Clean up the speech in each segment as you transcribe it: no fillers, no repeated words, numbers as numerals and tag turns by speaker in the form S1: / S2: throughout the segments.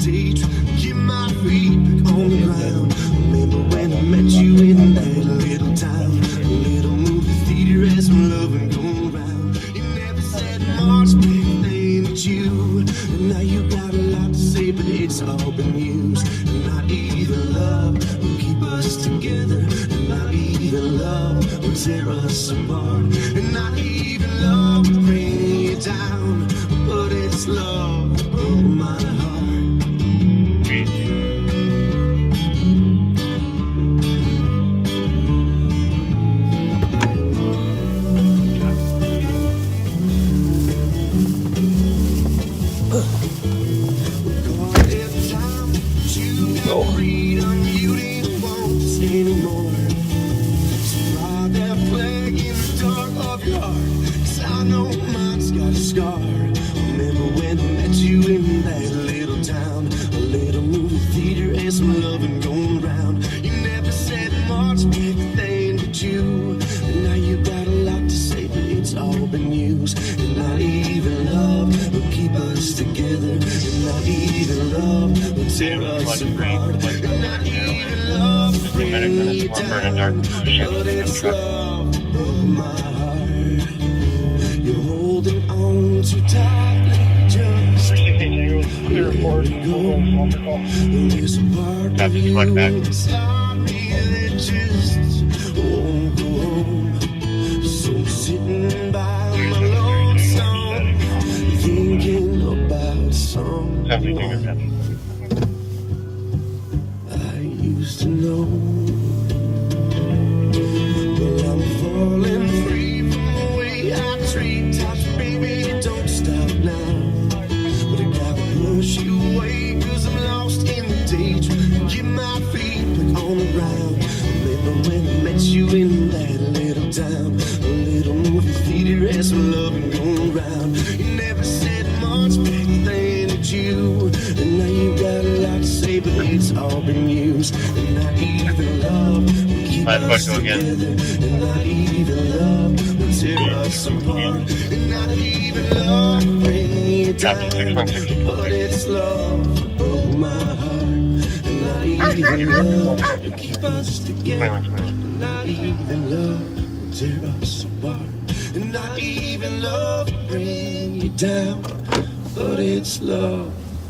S1: daydream. Get my feet back on the ground. Remember when I met you in that little town, a little movie theater and some loving going round. You never said much, big thing but you. And now you got a lot to say, but it's all been used. And not even love will keep us together. And not even love will tear us apart. And not even love will bring you down. But it's love that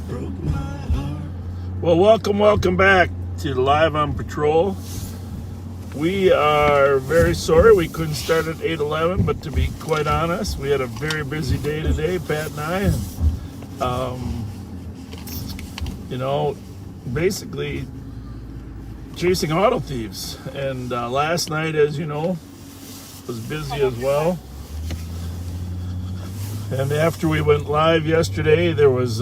S1: broke my heart.
S2: Well, welcome back to Live on Patrol. We are very sorry we couldn't start at 8:11, but to be quite honest, we had a very busy day today, Pat and I, and basically chasing auto thieves. And last night, as you know, was busy as well. And after we went live yesterday, there was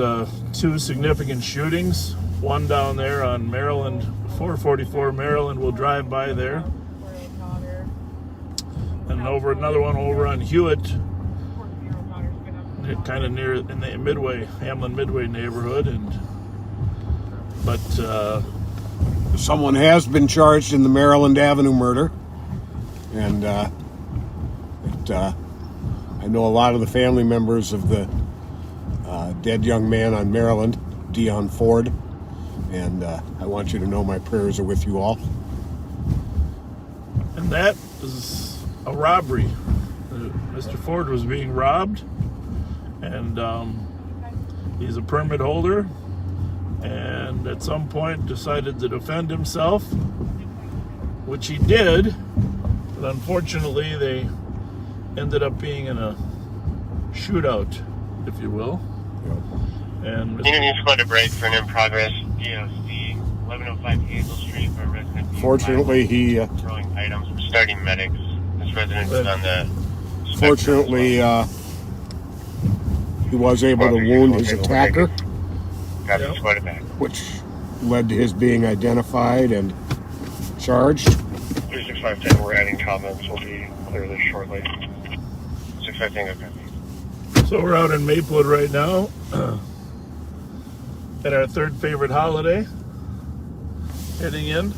S2: 2 significant shootings. One down there on Maryland, 444 Maryland. We'll drive by there. And another one over on Hewitt, kind of near in the Midway, Hamlin Midway neighborhood. But
S3: someone has been charged in the Maryland Avenue murder, and I know a lot of the family members of the dead young man on Maryland, Dion Ford. And I want you to know my prayers are with you all.
S2: And that is a robbery. Mr. Ford was being robbed, and he's a permit holder, and at some point decided to defend himself, which he did, but unfortunately they ended up being in a shootout, if you will. And
S4: Unit squad to break for an in progress DOC 1105 Hazel Street for a resident.
S3: Fortunately, he
S4: throwing items for starting medics. This resident is on the.
S3: Fortunately, he was able to wound his attacker, which led to his being identified and charged.
S4: 36510, we're adding comments. We'll be clear this shortly. 615, okay.
S2: So we're out in Maplewood right now. At our third favorite holiday, heading in.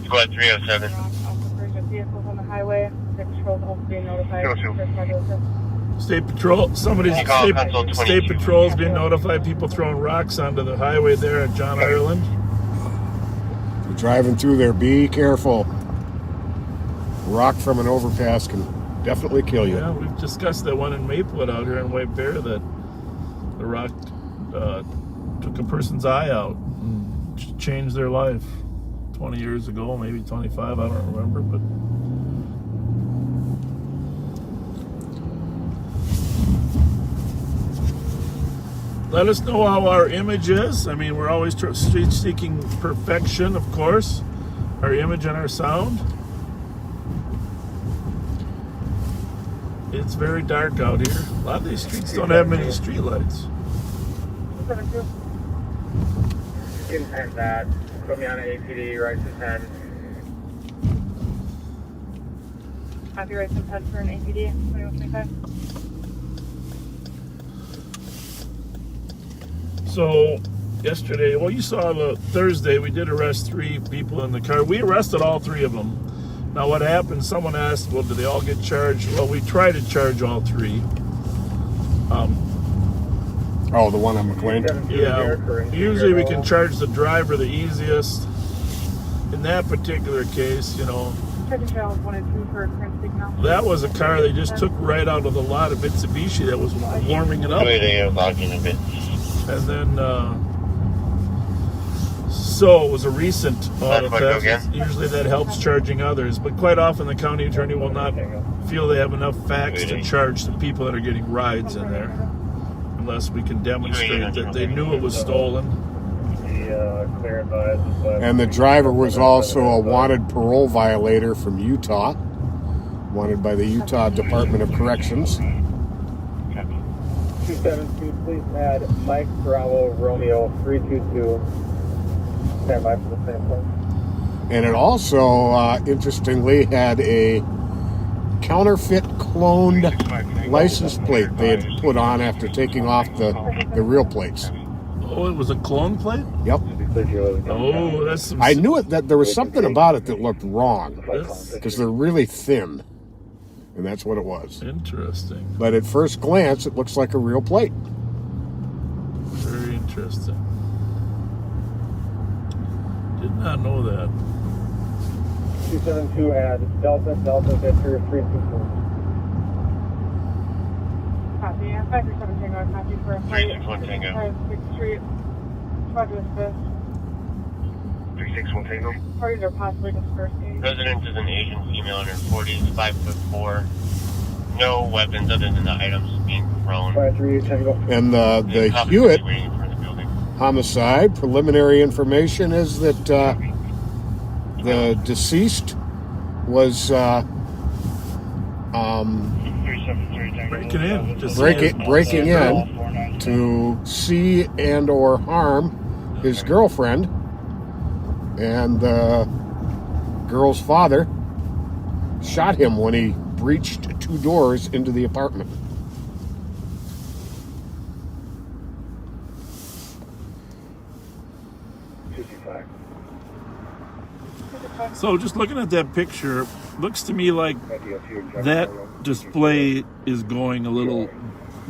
S4: Squad 307.
S5: Vehicles on the highway. Patrols also being notified.
S2: State Patrol, State Patrol's being notified, people throwing rocks onto the highway there at John Ireland.
S3: You're driving through there, be careful. Rock from an overpass can definitely kill you.
S2: Yeah, we've discussed that one in Maplewood out here in White Bear that the rock took a person's eye out and changed their life 20 years ago, maybe 25, I don't remember, but let us know how our image is. I mean, we're always seeking perfection, of course, our image and our sound. It's very dark out here. A lot of these streets don't have many streetlights.
S5: Intent that. Put me on an APD, right to 10.
S6: Copy, right to 10 for an APD, 2125.
S2: So, yesterday, well, you saw the Thursday, we did arrest 3 people in the car. We arrested all 3 of them. Now, what happened, someone asked, well, did they all get charged? Well, we tried to charge all 3.
S3: Oh, the one on McLean?
S2: Yeah, usually we can charge the driver the easiest. In that particular case, you know,
S6: Checking channels 1 and 2 for current signal.
S2: that was a car they just took right out of the lot of Mitsubishi that was warming it up. And then, so it was a recent auto theft. Usually that helps charging others, but quite often the county attorney will not feel they have enough facts to charge the people that are getting rides in there, unless we can demonstrate that they knew it was stolen.
S3: And the driver was also a wanted parole violator from Utah, wanted by the Utah Department of Corrections.
S5: 272, please add Mike Bravo Romeo 322. Stand by for the same place.
S3: And it also, interestingly, had a counterfeit cloned license plate they had put on after taking off the real plates.
S2: Oh, it was a clone plate?
S3: Yep.
S2: Oh, that's some...
S3: I knew it that there was something about it that looked wrong
S2: That's
S3: because they're really thin, and that's what it was.
S2: interesting.
S3: But at first glance, it looks like a real plate.
S2: Very interesting. Did not know that.
S5: 272 add Delta Victor 322.
S6: Copy, 537 Tango, copy for
S4: 361 Tango.
S6: 6th Street. Roger, this.
S4: 361 Tango.
S6: Parties are possibly dispersing.
S4: Resident is an Asian female in her 40s, 5'4". No weapons other than the items being thrown.
S5: 53 Tango.
S3: And the
S4: Cops
S3: Hewitt
S4: are waiting for the building.
S3: homicide, preliminary information is that the deceased was
S4: 373 Tango.
S2: Breaking in. Just
S3: breaking in to see and or harm his girlfriend, and the girl's father shot him when he breached 2 doors into the apartment.
S2: So just looking at that picture, looks to me like that display is going a little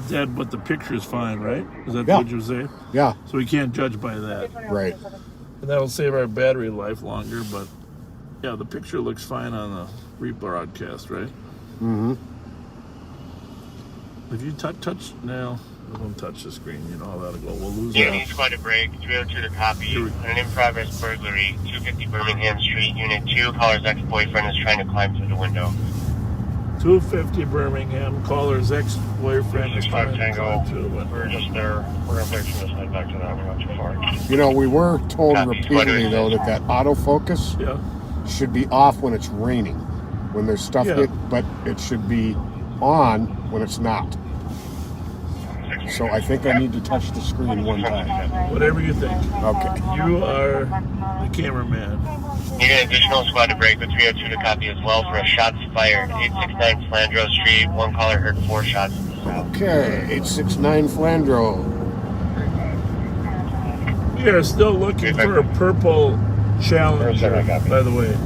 S2: dead, but the picture is fine, right? Is that
S3: Yeah.
S2: what you say?
S3: Yeah,
S2: So we can't judge by that.
S3: right.
S2: And that'll save our battery life longer, but yeah, the picture looks fine on the rebroadcast, right?
S3: Mm-hmm.
S2: If you touch now, don't touch the screen, you know how that'll go. We'll lose
S4: Yeah,
S2: that.
S4: need squad to break. 302 to copy. An in-progress burglary. 250 Birmingham Street, Unit 2. Caller's ex-boyfriend is trying to climb through the window.
S2: 250 Birmingham, caller's ex-boyfriend is trying
S4: 65
S2: to
S4: Tango.
S2: climb through the window.
S4: We're just there. We're going to break from this head back to that. We're not too far.
S3: You know, we were told
S4: Copy.
S3: repeatedly, though, that autofocus
S2: Yeah.
S3: should be off when it's raining, when there's stuff
S2: Yeah.
S3: but it should be on when it's not. So I think I need to touch the screen one time.
S2: Whatever you think.
S3: Okay.
S2: You are the cameraman.
S4: Need an additional squad to break with 302 to copy as well for a shots fired. 869 Flandreau Street. One caller heard 4 shots.
S3: Okay, 869 Flandreau.
S2: We are still looking for a purple Challenger, by the way.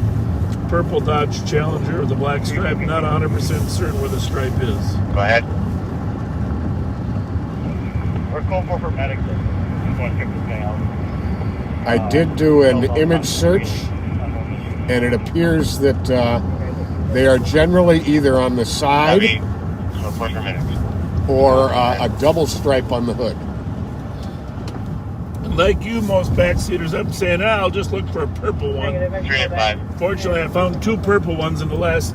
S2: Purple Dodge Challenger with a black stripe. Not 100% certain where the stripe is.
S4: Go ahead.
S5: We're called for medics. Just want to check this guy out.
S3: I did do an image search, and it appears that they are generally either on the side
S4: Copy. So report for medics.
S3: or a double stripe on the hood.
S2: Like you, most backseaters, I'm saying, I'll just look for a purple one.
S6: Negative,
S4: 3 and 5.
S2: Fortunately, I found 2 purple ones in the last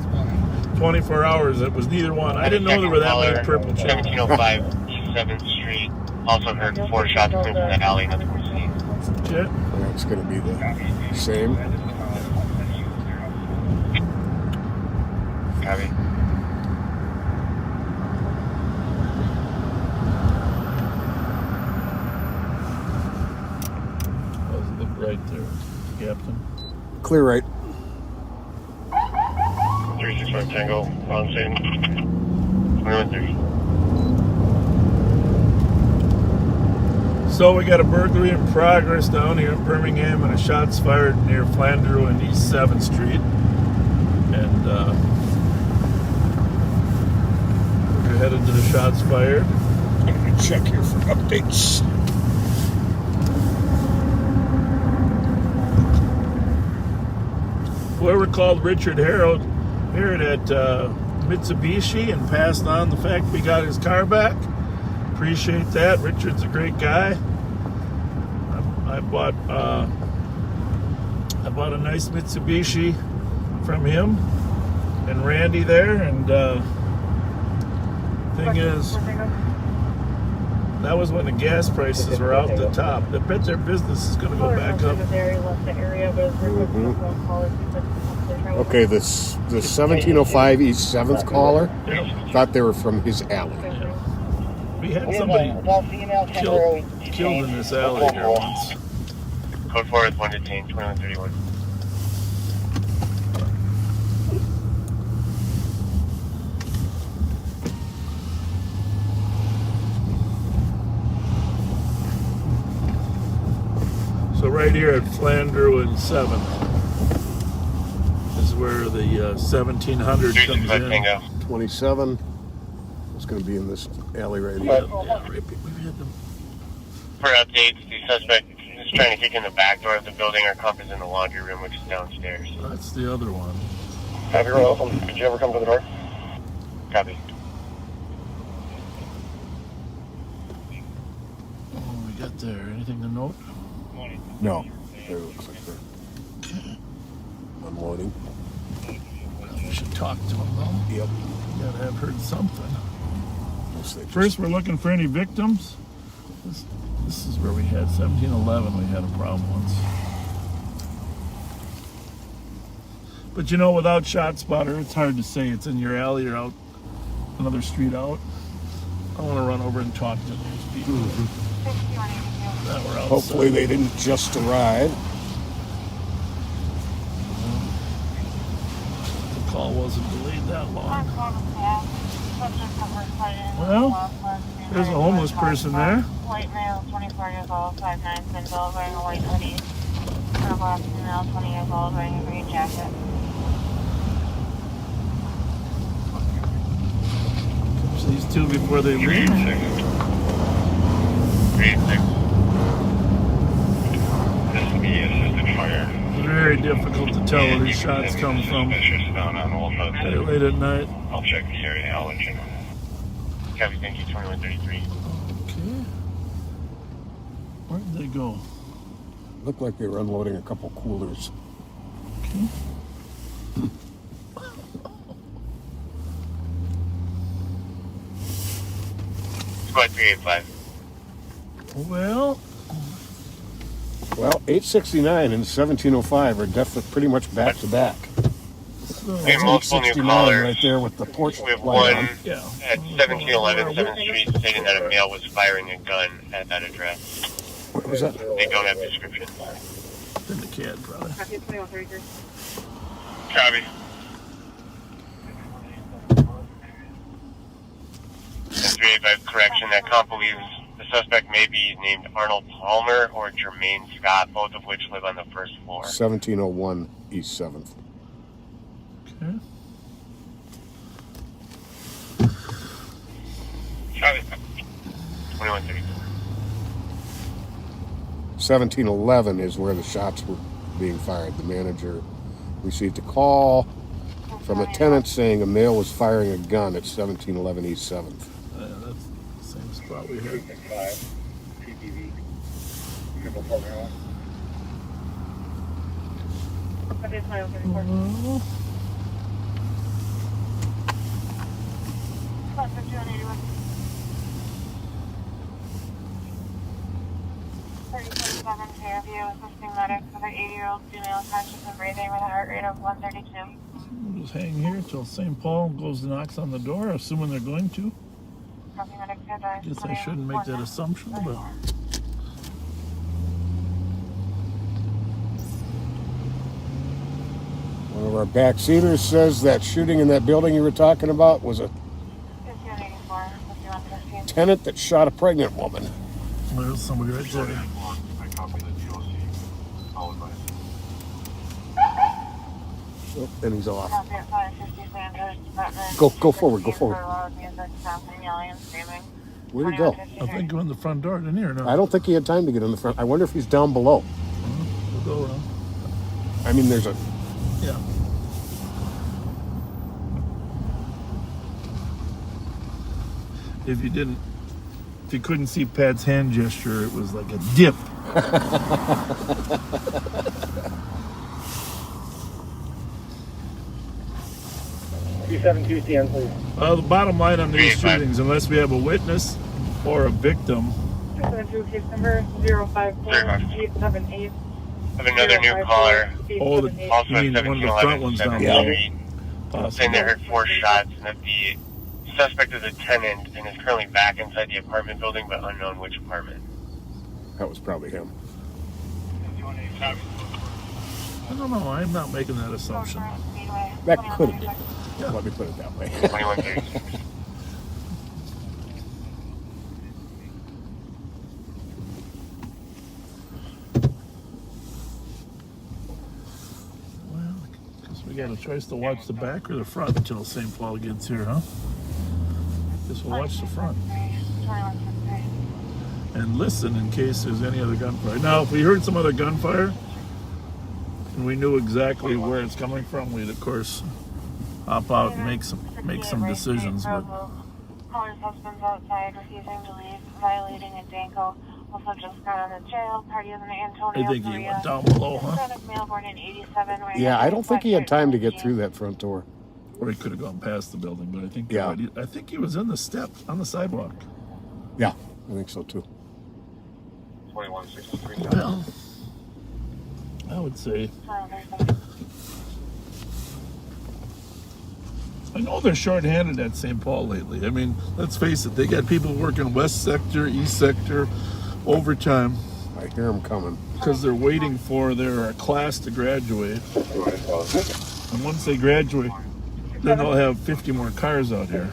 S2: 24 hours. It was neither one. I didn't know there were that many purple channels.
S4: 1705 7th Street. Also heard 4 shots coming from the alley. Nothing was seen.
S2: Yeah.
S3: That's going to be the same.
S4: Copy.
S2: Look right there, Captain.
S3: Clear right.
S4: 361 Tango. On scene. 2130.
S2: So we got a burglary in progress down here in Birmingham, and a shots fired near Flandreau and East 7th Street. And we're headed to the shots fired.
S3: I'm going to check here for updates.
S2: Whoever called Richard Harrod at Mitsubishi and passed on the fact we got his car back. Appreciate that. Richard's a great guy. I bought a nice Mitsubishi from him and Randy there, and thing is, that was when the gas prices were out the top. I bet their business is going to go back up.
S3: Okay, the 1705 East 7th caller thought they were from his alley.
S2: We had somebody killed in this alley here once.
S4: Code 4 with 1 detained. 2131.
S2: So right here at Flandreau and 7th is where the 1700 comes
S4: 365
S2: in.
S4: Tango.
S3: 27. It's going to be in this alley right here.
S2: Yeah, right, we've had them.
S4: For updates, the suspect is trying to kick in the back door of the building. Our comp is in the laundry room, which is downstairs.
S2: That's the other one.
S5: Have you welcome. Did you ever come to the door?
S4: Copy.
S2: Oh, we got there. Anything to note?
S3: No. There it looks like they're unloading.
S2: We should talk to him though.
S3: Yep.
S2: You gotta have heard something.
S3: Unless they just-
S2: First, we're looking for any victims. This is where we had 1711. We had a problem once. But you know, without shot spotter, it's hard to say it's in your alley or out another street out. I want to run over and talk to those people that were outside.
S3: Hopefully they didn't just arrive.
S2: The call wasn't delayed that long. Well, there's a homeless person there.
S6: White male, 24 years old, 5'9", thin build, wearing a white hoodie. Black female, 20 years old, wearing a green jacket.
S2: Catch these two before they leave.
S4: 386. This will be assisted fire.
S2: Very difficult to tell where these shots come from. Very late at night.
S4: I'll check the area. I'll let you know. Copy, thank you. 2133.
S2: Okay. Where'd they go?
S3: Looked like they were unloading a couple coolers.
S2: Okay.
S4: Squad 385.
S2: Well,
S3: 869 and 1705 are definitely pretty much back to back.
S2: so,
S4: We have multiple new
S3: 869
S4: callers.
S3: right there with the porch
S4: We have
S3: light
S4: one
S3: on.
S2: yeah.
S4: at 1711 7th Street stating that a male was firing a gun at that address.
S3: What was that?
S4: They don't have descriptions.
S2: In the CAD, probably.
S6: Copy, 2133.
S4: Copy. And 385 correction, that comp believes the suspect may be named Arnold Palmer or Jermaine Scott, both of which live on the first floor.
S3: 1701 East 7th.
S2: Okay.
S4: Copy. 2134.
S3: 1711 is where the shots were being fired. The manager received a call from a tenant saying a male was firing a gun at 1711 East 7th.
S2: That's the same spot we had.
S5: 5 PPV. Triple program.
S6: What is my open report? Plus 5181. 3047 Fairview, assisting medics with an 80-year-old female conscious and breathing with a heart rate of 132.
S2: We'll just hang here till St. Paul goes and knocks on the door, assuming they're going to.
S6: Copy medics advised.
S2: Guess I shouldn't make that assumption, but
S3: One of our backseaters says that shooting in that building you were talking about was a
S6: 5184, 5115.
S3: tenant that shot a pregnant woman.
S2: there's somebody right there.
S7: I copy the GOC. I'll advise.
S3: Oh, and he's off.
S6: Copy at 550 Sanders, Department.
S3: Go forward, go forward.
S6: Loud music, stomping, yelling, and screaming.
S3: Where'd he go?
S2: I think go in the front door, didn't he, or no?
S3: I don't think he had time to get in the front. I wonder if he's down below.
S2: We'll go around.
S3: I mean, there's a
S2: Yeah. If you couldn't see Pat's hand gesture, it was like a dip.
S5: 272 CN, please.
S2: The bottom line on these shootings, unless we have a witness or a victim,
S6: 272 case number 054878.
S4: I have another new caller.
S2: Oh,
S4: Also
S2: you
S4: at
S2: mean one of the front
S4: 1711
S2: ones down
S4: 7th
S2: below?
S4: Street,
S2: Possibly.
S4: saying they heard 4 shots and that the suspect is a tenant and is currently back inside the apartment building, but unknown which apartment.
S3: that was probably him.
S2: I don't know. I'm not making that assumption.
S3: That could have been. Let me put it that way.
S4: 2136.
S2: Well, I guess we got a choice to watch the back or the front until St. Paul gets here, huh? Guess we'll watch the front and listen in case there's any other gunfire. Now, if we heard some other gunfire and we knew exactly where it's coming from, we'd of course hop out and make some decisions. But
S6: Caller's husband's outside, refusing to leave, violating a Danko. Also just got out of jail. Party is in Antonio.
S2: I think he went down below, huh?
S6: Hispanic male born in 87.
S3: Yeah, I don't think he had time to get through that front door.
S2: Or he could have gone past the building, but I think
S3: Yeah.
S2: I think he was in the steps on the sidewalk.
S3: Yeah, I think so too.
S4: 2163.
S2: Well, I would say I know they're short-handed at St. Paul lately. I mean, let's face it, they got people working West Sector, East Sector, overtime
S3: I hear him coming.
S2: because they're waiting for their class to graduate. And once they graduate, then they'll have 50 more cars out here.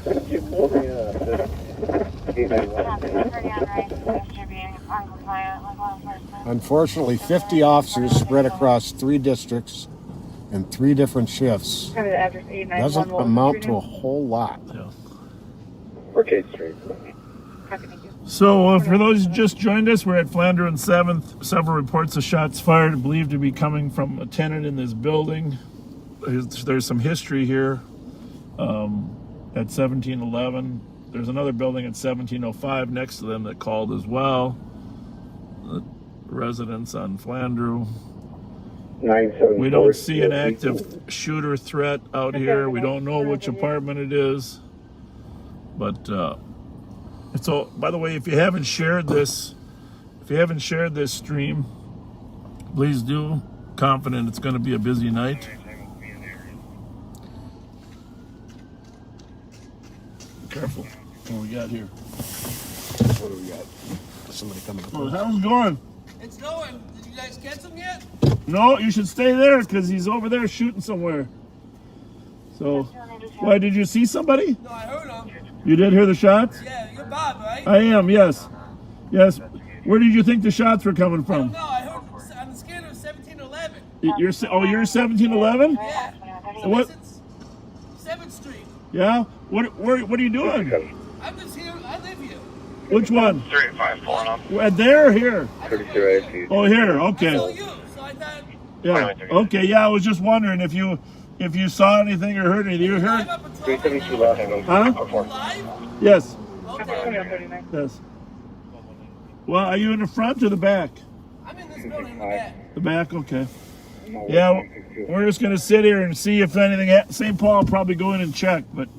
S3: Unfortunately, 50 officers spread across 3 districts and 3 different shifts doesn't amount to a whole lot.
S2: Yeah.
S5: 4K Street.
S2: So, for those who just joined us, we're at Flandre and 7th. Several reports of shots fired, believed to be coming from a tenant in this building. There's some history here at 1711. There's another building at 1705 next to them that called as well. The residents on Flandre.
S5: 974.
S2: We don't see an active shooter threat out here. We don't know which apartment it is. But it's all, by the way, if you haven't shared this stream, please do. Confident it's going to be a busy night. Careful. What do we got here?
S3: What do we got? Somebody coming up.
S2: Oh, how's it going?
S8: It's snowing. Did you guys catch him yet?
S2: No, you should stay there because he's over there shooting somewhere. So, why, did you see somebody?
S8: No, I heard him.
S2: You did hear the shots?
S8: Yeah, you're Bob, right?
S2: I am, yes. Yes. Where did you think the shots were coming
S8: I
S2: from?
S8: don't know. I heard on the scanner 1711.
S2: You're 1711?
S8: Yeah.
S2: What?
S8: 7th Street.
S2: Yeah. What are you doing?
S8: I'm just here. I live here.
S2: Which one?
S4: 354 and up.
S2: There or here?
S5: 32 AC.
S2: Oh, here.
S8: I
S2: Okay.
S8: saw you, so I thought.
S2: Yeah. Okay. Yeah, I was just wondering if you saw anything or heard anything. You
S8: Live
S2: heard?
S8: up a
S5: 372
S8: 12?
S5: left.
S2: Huh?
S8: Live?
S2: Yes.
S8: Okay.
S2: Yes. Well, are you in the front or the back?
S8: I'm in this building in the back.
S2: The back. Okay. Yeah, we're just gonna sit here and see if anything. St. Paul will probably go in and check, but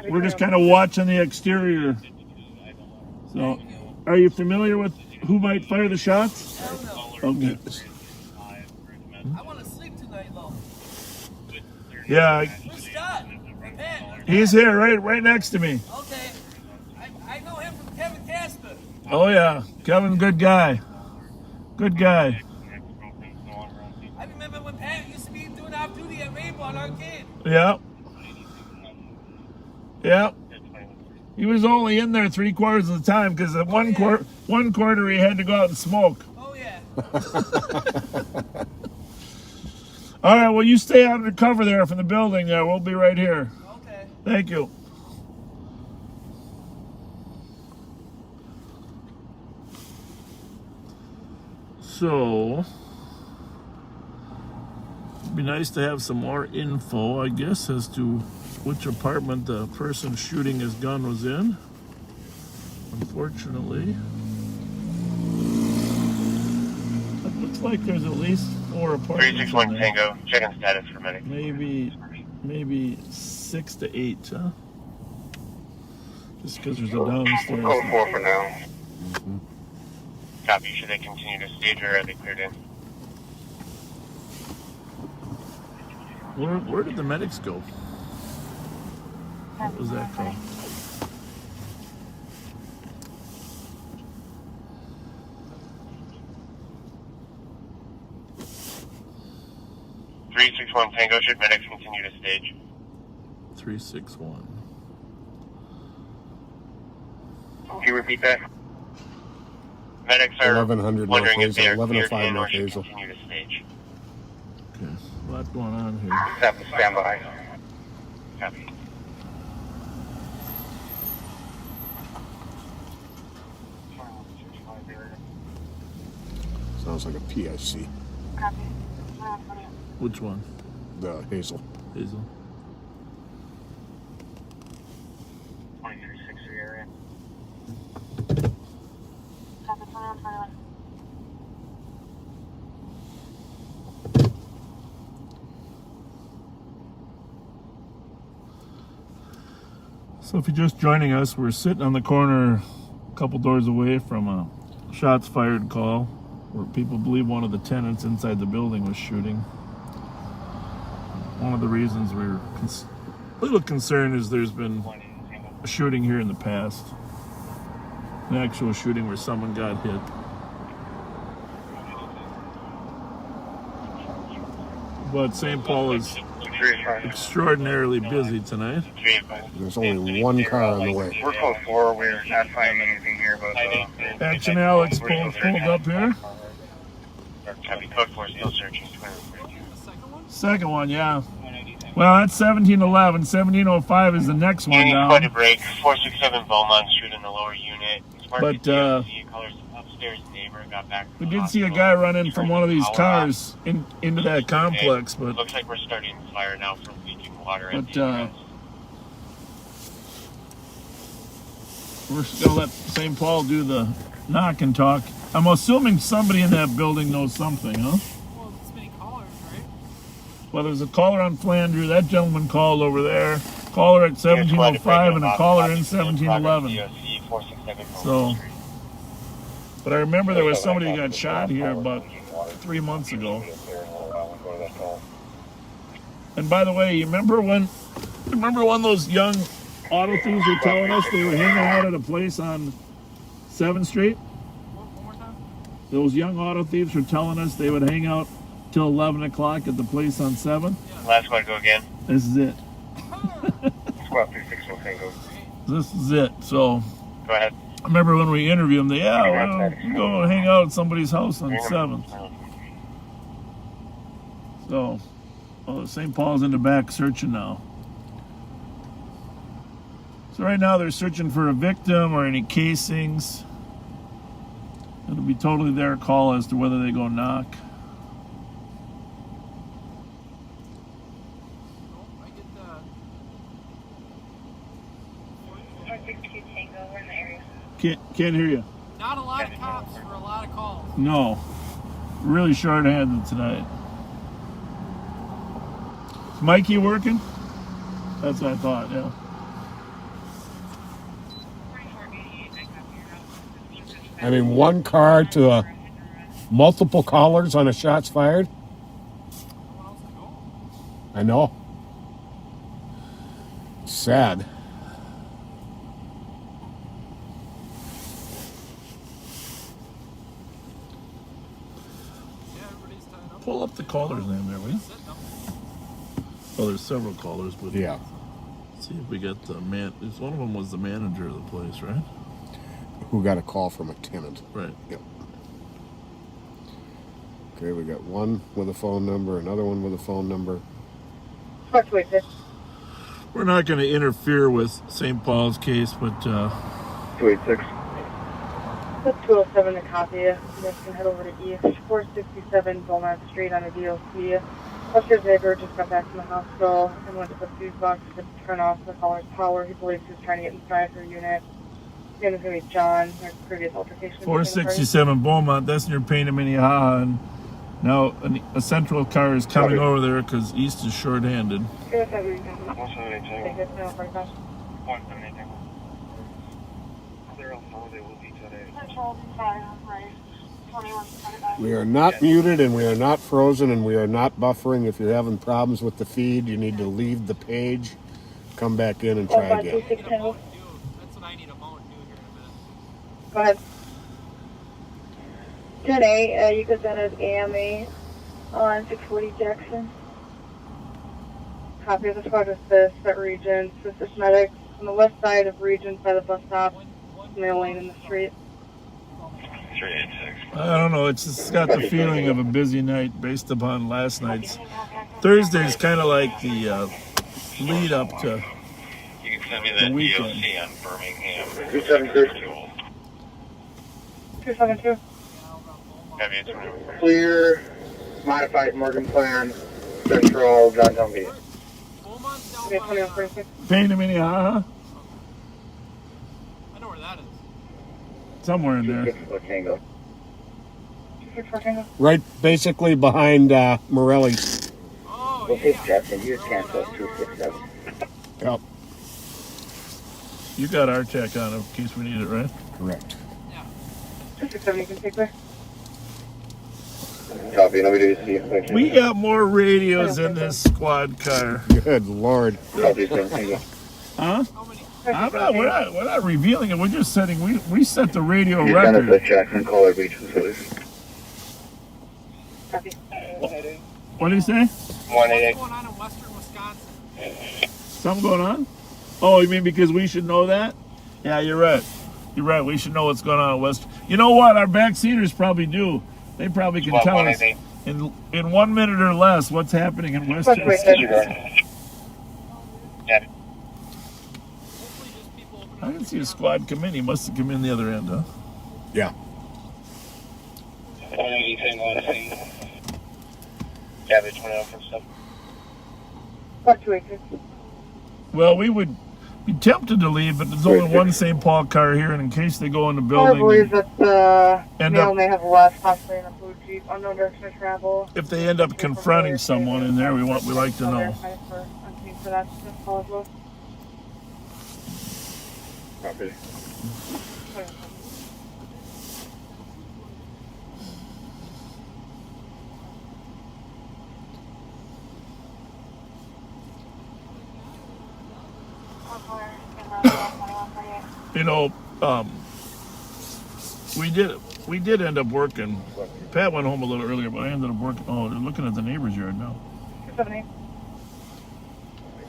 S2: we're just kind of watching the exterior. So, are you familiar with who might fire the shots?
S8: Hell no.
S2: Okay.
S8: I want to sleep tonight, though.
S2: Yeah,
S8: Where's Scott? Or Pat?
S2: he's here, right next to me.
S8: Okay. I know him from Kevin Casper.
S2: Oh yeah, Kevin, good guy. Good guy.
S8: I remember when Pat used to be doing off duty at Rainbow Arcade.
S2: Yeah. Yeah. He was only in there 3/4 of the time because at one quarter he had to go out and smoke.
S8: Oh, yeah.
S2: All right, well, you stay under cover there from the building there. We'll be right here.
S8: Okay.
S2: Thank you. So, it'd be nice to have some more info, I guess, as to which apartment the person shooting his gun was in. Unfortunately, it looks like there's at least 4 apartments.
S4: 361
S2: in there.
S4: Tango. Checking status for medic.
S2: Maybe 6 to 8, huh? Just because there's a downstairs.
S5: Code 4 for now.
S4: Copy. Should they continue to stage or are they cleared in?
S2: Where did the medics go? What was that called?
S4: Tango. Should medics continue to stage?
S2: 361.
S4: Can you repeat that? Medics are
S3: 1100
S4: wondering
S3: North
S4: if they are
S3: Hazel,
S4: cleared
S3: 1105
S4: in or
S3: North
S4: should
S3: Hazel.
S4: continue to stage.
S2: Okay, a lot going on here.
S5: Have to stand by.
S4: Copy.
S3: Sounds like a PIC,
S6: Copy.
S2: Which one?
S3: the Hazel.
S2: Hazel.
S4: 2360 area.
S6: Copy. 2121.
S2: So if you're just joining us, we're sitting on the corner a couple doors away from a shots fired call where people believe one of the tenants inside the building was shooting. One of the reasons we're a little concerned is there's been a shooting here in the past. An actual shooting where someone got hit. But St. Paul is extraordinarily busy tonight.
S3: There's only one car on the way.
S5: We're code 4. We're not finding anything here, but
S2: Action Alex pulled up here.
S4: Copy. Code 4 still searching.
S2: Second one, yeah. Well, that's 1711. 1705 is the next one
S4: Union quite a
S2: down.
S4: break. 467 Beaumont Street in the lower unit.
S2: But,
S4: upstairs neighbor got back.
S2: We did see a guy run in from one of these cars into that complex, but
S4: Looks like we're starting to fire now from leaking water. at
S2: But,
S4: the entrance.
S2: we're still let St. Paul do the knock and talk. I'm assuming somebody in that building knows something, huh?
S8: Well, it's many callers, right?
S2: Well, there's a caller on Flandreau. That gentleman called over there. Caller at 1705 and a caller in 1711. So, but I remember there was somebody who got shot here about 3 months ago. And by the way, you remember when those young auto thieves were telling us they were hanging out at a place on 7th Street?
S8: One more time?
S2: Those young auto thieves were telling us they would hang out till 11 o'clock at the place on 7th.
S4: Last one, go again.
S2: This is it.
S5: Squad 361 Tango.
S2: This is it. So
S4: Go ahead.
S2: I remember when we interviewed them, we go hang out at somebody's house on 7th. So, St. Paul's in the back searching now. So right now they're searching for a victim or any casings. It'll be totally their call as to whether they go knock.
S8: I get the
S6: 462 Tango, we're in the area.
S2: Can't hear you.
S8: not a lot of cops for a lot of calls.
S2: No. Really short-handed tonight. Is Mikey working? That's what I thought, yeah.
S6: 4488, I copy your house.
S3: I mean, one car to multiple callers on a shots fired.
S8: No one else to go.
S3: I know. Sad.
S8: Yeah, everybody's tied up.
S2: Pull up the caller's name there, will you?
S8: Sitting up.
S2: Oh, there's several callers, but
S3: Yeah.
S2: see if we get the man. One of them was the manager of the place, right?
S3: Who got a call from a tenant.
S2: Right.
S3: Yep. Okay, we got one with a phone number, another one with a phone number.
S6: Fluctuated.
S2: We're not going to interfere with St. Paul's case, but
S5: 286.
S6: That's 207 to copy. You guys can head over to East 467 Beaumont Street on a DOC. Buster's neighbor just got back from the hospital and went to the fuse box to turn off the caller's power. He believes he was trying to get inside her unit. His name is going to be John. There's previous altercation.
S2: 467 Beaumont, that's near Paine and Minnehaha. And now a central car is coming over there because East is short-handed.
S4: 178
S6: Take it, no, 45.
S4: 178 Tango. They're all four, they will be today.
S6: Control 5, right. 2125.
S3: We are not muted and we are not frozen and we are not buffering. If you're having problems with the feed, you need to leave the page, come back in and try again.
S6: 156 Tango.
S8: That's what I need a moment to do here in a minute.
S6: Go ahead. 10-8, you could send us AMA on 640 Jackson. Copy of the squad assist at Regents. This is medics on the west side of Regents by the bus stop. In the lane in the street.
S4: 386.
S2: I don't know, it's just got the feeling of a busy night based upon last night's. Thursday's kind of like the lead up to
S4: You can send me
S2: the
S4: that
S2: weekend.
S4: DOC on Birmingham.
S5: 272.
S6: 272.
S4: Heavy, it's running.
S5: Clear, modified Morgan Plan, Central, downtown Beach.
S8: Beaumont's down
S6: Okay,
S8: by,
S6: 2146.
S2: Paine and Minnehaha,
S8: I know where that is.
S2: somewhere in there.
S5: 264 Tango.
S6: 264 Tango.
S3: Right basically behind Morelli's.
S8: Oh,
S5: Well,
S8: yeah.
S5: Jackson, you just cancel 267.
S3: Yep,
S2: You got our tech on in case we need it, right?
S3: correct.
S6: 267, you can take there.
S5: Copy, nobody to see you.
S2: We got more radios in this squad car.
S3: Good Lord.
S5: Copy, 7 Tango.
S2: Huh?
S8: How many?
S2: We're not revealing it. We're just setting. We set the radio
S5: You send us
S2: record.
S5: a Jackson Color Beach facility.
S6: Copy.
S2: What do you say?
S4: 188.
S8: What's going on in western Wisconsin?
S2: Something going on? Oh, you mean because we should know that? Yeah, you're right. You're right. We should know what's going on in West. You know what? Our backseaters probably do. They probably can tell us
S4: 188.
S2: in 1 minute or less what's happening in Westchester.
S6: Fluctuated.
S4: Yeah.
S8: Hopefully just people open
S2: I
S8: up
S2: didn't see a squad come in. He must have come in the other end, huh?
S3: Yeah.
S4: 180 Tango on the scene. Cabbage 2147.
S6: Fluctuated.
S2: Well, we would be tempted to leave, but there's only one St. Paul car here, and in case they go in the
S6: I
S2: building,
S6: believe that the
S2: End
S6: male
S2: up-
S6: may have left, possibly in a blue Jeep, unknown direction of travel.
S2: if they end up confronting someone in there, we like to know.
S6: For that, call as well.
S5: Copy.
S2: You know, we did end up working. Pat went home a little earlier, but I ended up working. Oh, they're looking at the neighbor's yard now.
S6: 278.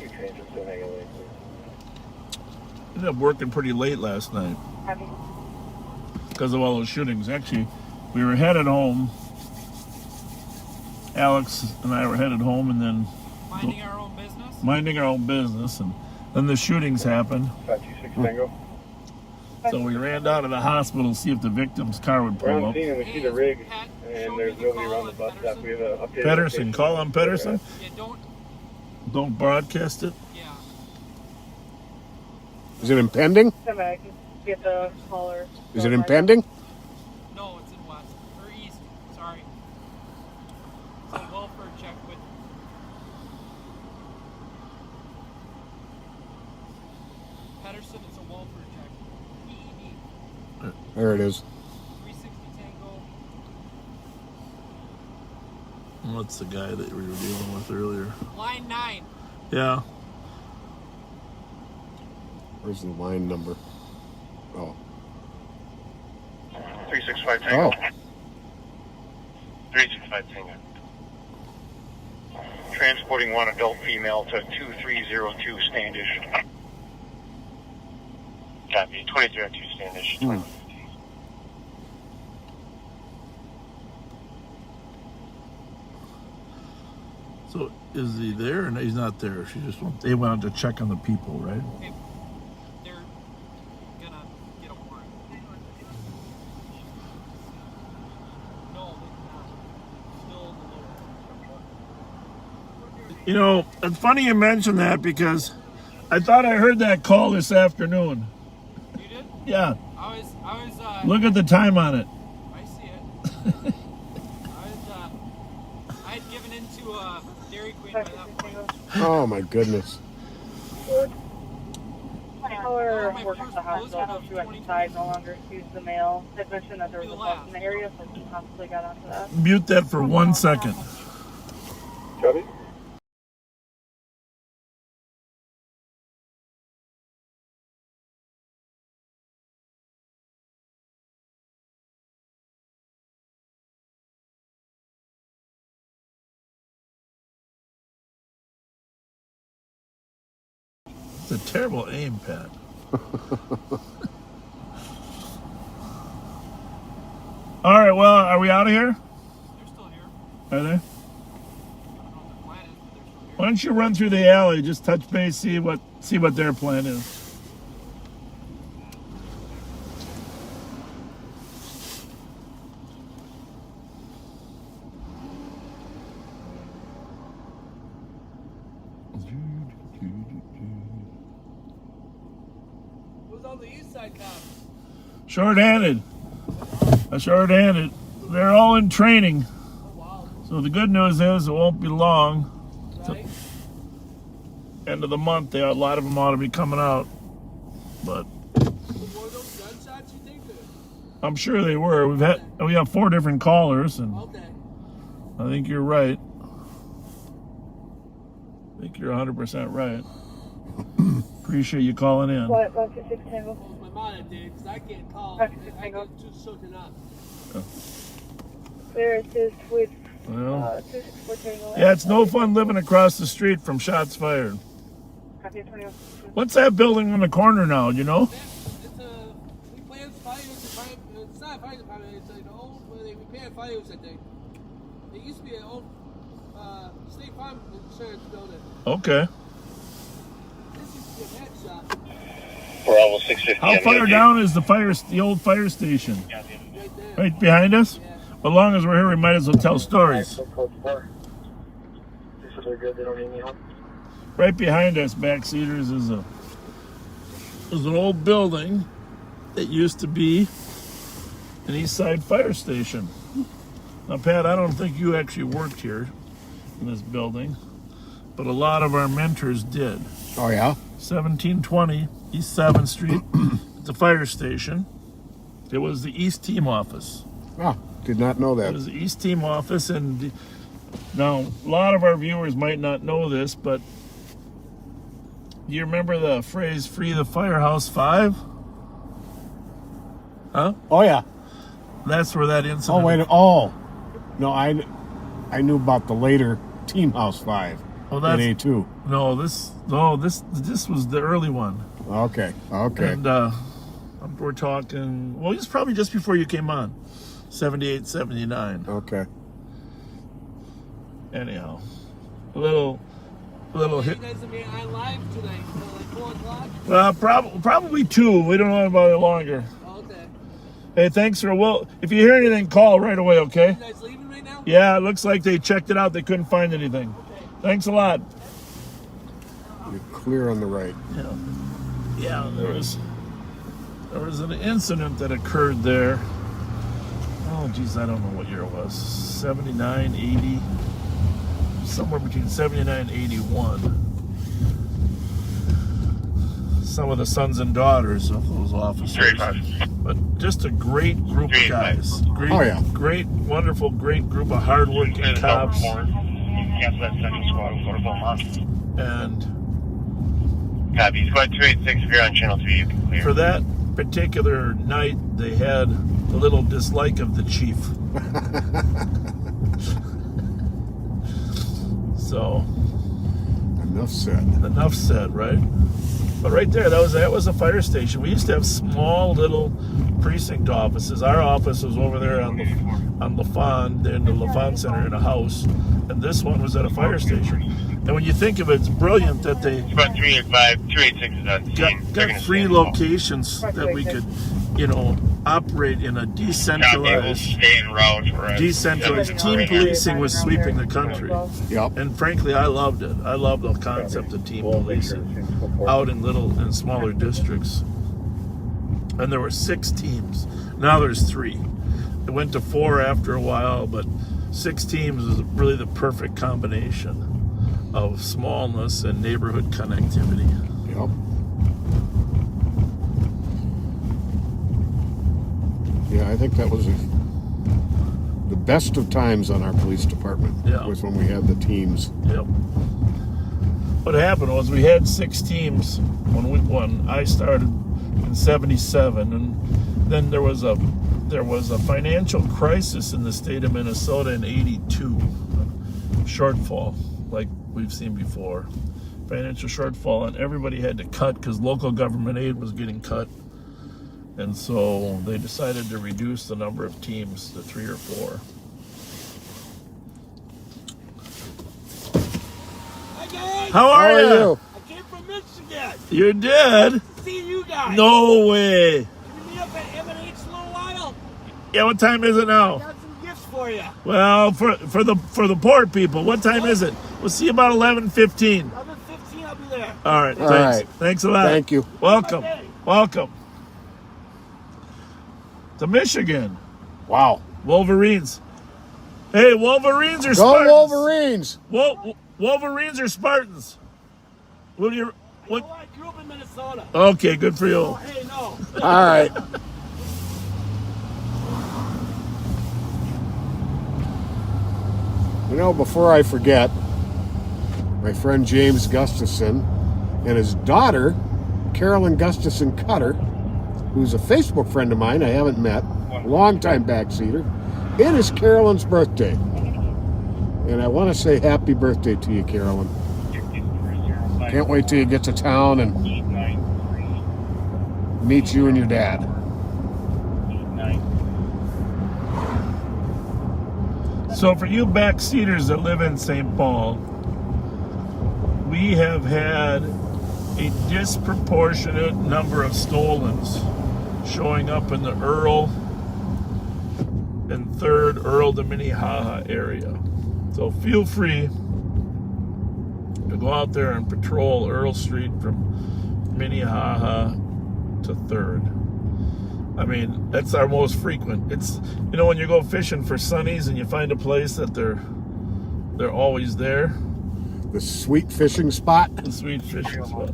S5: You change it to an ALA, please.
S2: Ended up working pretty late last night
S6: Copy.
S2: because of all those shootings. Actually, we were headed home. Alex and I were headed home, and then
S8: minding our own business.
S2: minding our own business, and Then the shootings happened.
S5: 526 Tango.
S2: So we ran down to the hospital to see if the victim's car would
S5: We're
S2: pull
S5: on
S2: up.
S5: scene and we see the rig, and there's nobody around the bus stop. We have an updated
S2: Pedersen,
S5: location.
S2: call on Pedersen.
S8: Yeah,
S2: Don't broadcast it.
S8: yeah.
S3: Is it impending?
S6: Come back and get the caller.
S3: Is it impending?
S8: No, it's in west. Or east. Sorry. It's a welfare check with Pedersen. It's a welfare check. EED.
S3: There it is.
S8: 360 Tango.
S2: What's the guy that we were dealing with earlier?
S8: Line 9.
S2: Yeah.
S3: Where's the line number? Oh.
S4: 365 Tango.
S3: Oh.
S4: 365 Tango.
S7: Transporting one adult female to 2302 Standish.
S4: Copy. 2302 Standish. 2115.
S2: So is he there? No, he's not there. They went out to check on the people, right?
S8: Okay. They're gonna get a warrant. No, they're not. Still in the lower.
S2: You know, it's funny you mention that because I thought I heard that call this afternoon.
S8: You did?
S2: Yeah.
S8: I was
S2: Look at the time on it.
S8: I see it. I had given into Dairy Queen by that point.
S3: Oh my goodness.
S6: Caller works at the hospital. She went inside, no longer sees the mail. They mentioned that there was a bus in the area, so she possibly got onto that.
S2: Mute that for 1 second.
S5: Copy.
S2: It's a terrible aim, Pat. All right, well, are we out of here?
S8: They're still here.
S2: Are they?
S8: I don't know what the plan is, but they're still here.
S2: Why don't you run through the alley, just touch base, see what their plan is.
S8: Who's on the east side cops?
S2: Short-handed. They're all in training.
S8: Oh, wow.
S2: So the good news is it won't be long.
S8: Right?
S2: End of the month, a lot of them ought to be coming out. But
S8: Were those gunshots, you think?
S2: I'm sure they were. We have 4 different callers, and
S8: Okay.
S2: I think you're right. I think you're 100% right. Appreciate you calling in.
S6: What? 126 Tango.
S8: Well, my mom did, because I can't call.
S6: Okay,
S8: I
S6: hang on.
S8: get too shaken up.
S6: There it is with
S2: Well,
S6: 264 Tango.
S2: yeah, it's no fun living across the street from shots fired.
S6: Copy 21.
S2: What's that building on the corner now, you know?
S8: It's we plan fires. It's not a fire department. It's like the old where they repair fires. I think it used to be an old State Farm insurance building.
S2: Okay.
S8: This used to be a pet shop
S4: Bravo 650.
S2: How far down is the old fire station?
S8: right there.
S2: Right behind us?
S8: Yeah.
S2: As long as we're here, we might as well tell stories.
S5: Code 4. They said they're good. They don't need any help.
S2: Right behind us, Backseaters, is an old building that used to be an East Side fire station. Now, Pat, I don't think you actually worked here in this building, but a lot of our mentors did.
S3: Oh yeah?
S2: 1720 East 7th Street, the fire station. It was the East Team office.
S3: Ah, did not know
S2: It
S3: that.
S2: was the East Team office, and now a lot of our viewers might not know this, but do you remember the phrase "Free the Firehouse 5"? Huh?
S3: Oh yeah.
S2: That's where that
S3: Oh
S2: incident.
S3: wait. Oh, no. I knew about the later Team House 5
S2: Oh,
S3: in
S2: that's
S3: A2.
S2: this was the early one,
S3: Okay. Okay.
S2: and we're talking. Well, it's probably just before you came on, 78, 79.
S3: Okay.
S2: Anyhow, a little little
S8: You
S2: hit.
S8: guys will be on live tonight, like 4 o'clock?
S2: Probably 2. We don't know about it longer.
S8: Oh, okay.
S2: Hey, thanks for if you hear anything, call right away, okay?
S8: You guys leaving right now?
S2: Yeah, it looks like they checked it out. They couldn't find anything.
S8: Okay.
S2: Thanks a lot.
S3: You're clear on the right.
S2: Yeah, there was an incident that occurred there. Oh, geez, I don't know what year it was. 79, 80, somewhere between 79 and 81. Some of the sons and daughters of those officers. But just a great group of guys. Great,
S3: Oh, yeah.
S2: great, wonderful, great group of hardworking cops.
S7: Cancel that second squad. We'll go to Beaumont.
S2: And
S4: Copy. Squad 286, if you're on channel 2, you can clear.
S2: for that particular night, they had a little dislike of the chief. So,
S3: Enough said,
S2: right? But right there, that was a fire station. We used to have small little precinct offices. Our office was over there on LaFond, in the LaFond Center in a house, and this one was at a fire station. And when you think of it, it's brilliant that they
S4: Squad 385, 286 is on scene.
S2: got free locations that we could, operate in a decentralized.
S4: Stay en route for us.
S2: Decentralized team policing was sweeping the country.
S3: Yep.
S2: And frankly, I loved it. I love the concept of team policing out in smaller districts. And there were 6 teams. Now there's 3. It went to 4 after a while, but 6 teams is really the perfect combination of smallness and neighborhood connectivity.
S3: Yep. Yeah, I think that was the best of times on our police department.
S2: Yeah.
S3: Was when we had the teams.
S2: Yep. What happened was we had 6 teams when I started in '77, and then there was a financial crisis in the state of Minnesota in '82, shortfall like we've seen before, financial shortfall, and everybody had to cut because local government aid was getting cut, and so they decided to reduce the number of teams to 3 or 4.
S8: Hi, guys.
S2: How are you?
S8: I came from Michigan.
S2: You did?
S8: See you guys.
S2: No way.
S8: You meet up at M&H a little while?
S2: Yeah, what time is it now?
S8: Got some gifts for you.
S2: Well, for the poor people, what time is it? We'll see you about 11:15.
S8: 11:15, I'll be there.
S2: All right,
S3: All
S2: thanks.
S3: right.
S2: Thanks a lot.
S3: Thank you.
S2: Welcome. Welcome. To Michigan.
S3: Wow.
S2: Wolverines. Hey, Wolverines or
S3: Go
S2: Spartans?
S3: Wolverines!
S2: Wolverines or Spartans? What do you? What?
S8: Oh, I grew up in Minnesota.
S2: Okay, good for
S8: Oh,
S2: you.
S8: hey, no.
S3: All right. Before I forget, my friend James Gustafson and his daughter, Carolyn Gustafson Cutter, who's a Facebook friend of mine I haven't met, longtime backseater. It is Carolyn's birthday. And I want to say happy birthday to you, Carolyn. Can't wait till you get to town and meet you and your dad.
S2: So for you backseaters that live in St. Paul, we have had a disproportionate number of stolens showing up in the Earl and 3rd Earl to Minnehaha area. So feel free to go out there and patrol Earl Street from Minnehaha to 3rd. I mean, that's our most frequent. It's, when you go fishing for sunnies and you find a place that they're always there.
S3: The sweet fishing spot.
S2: The sweet fishing spot.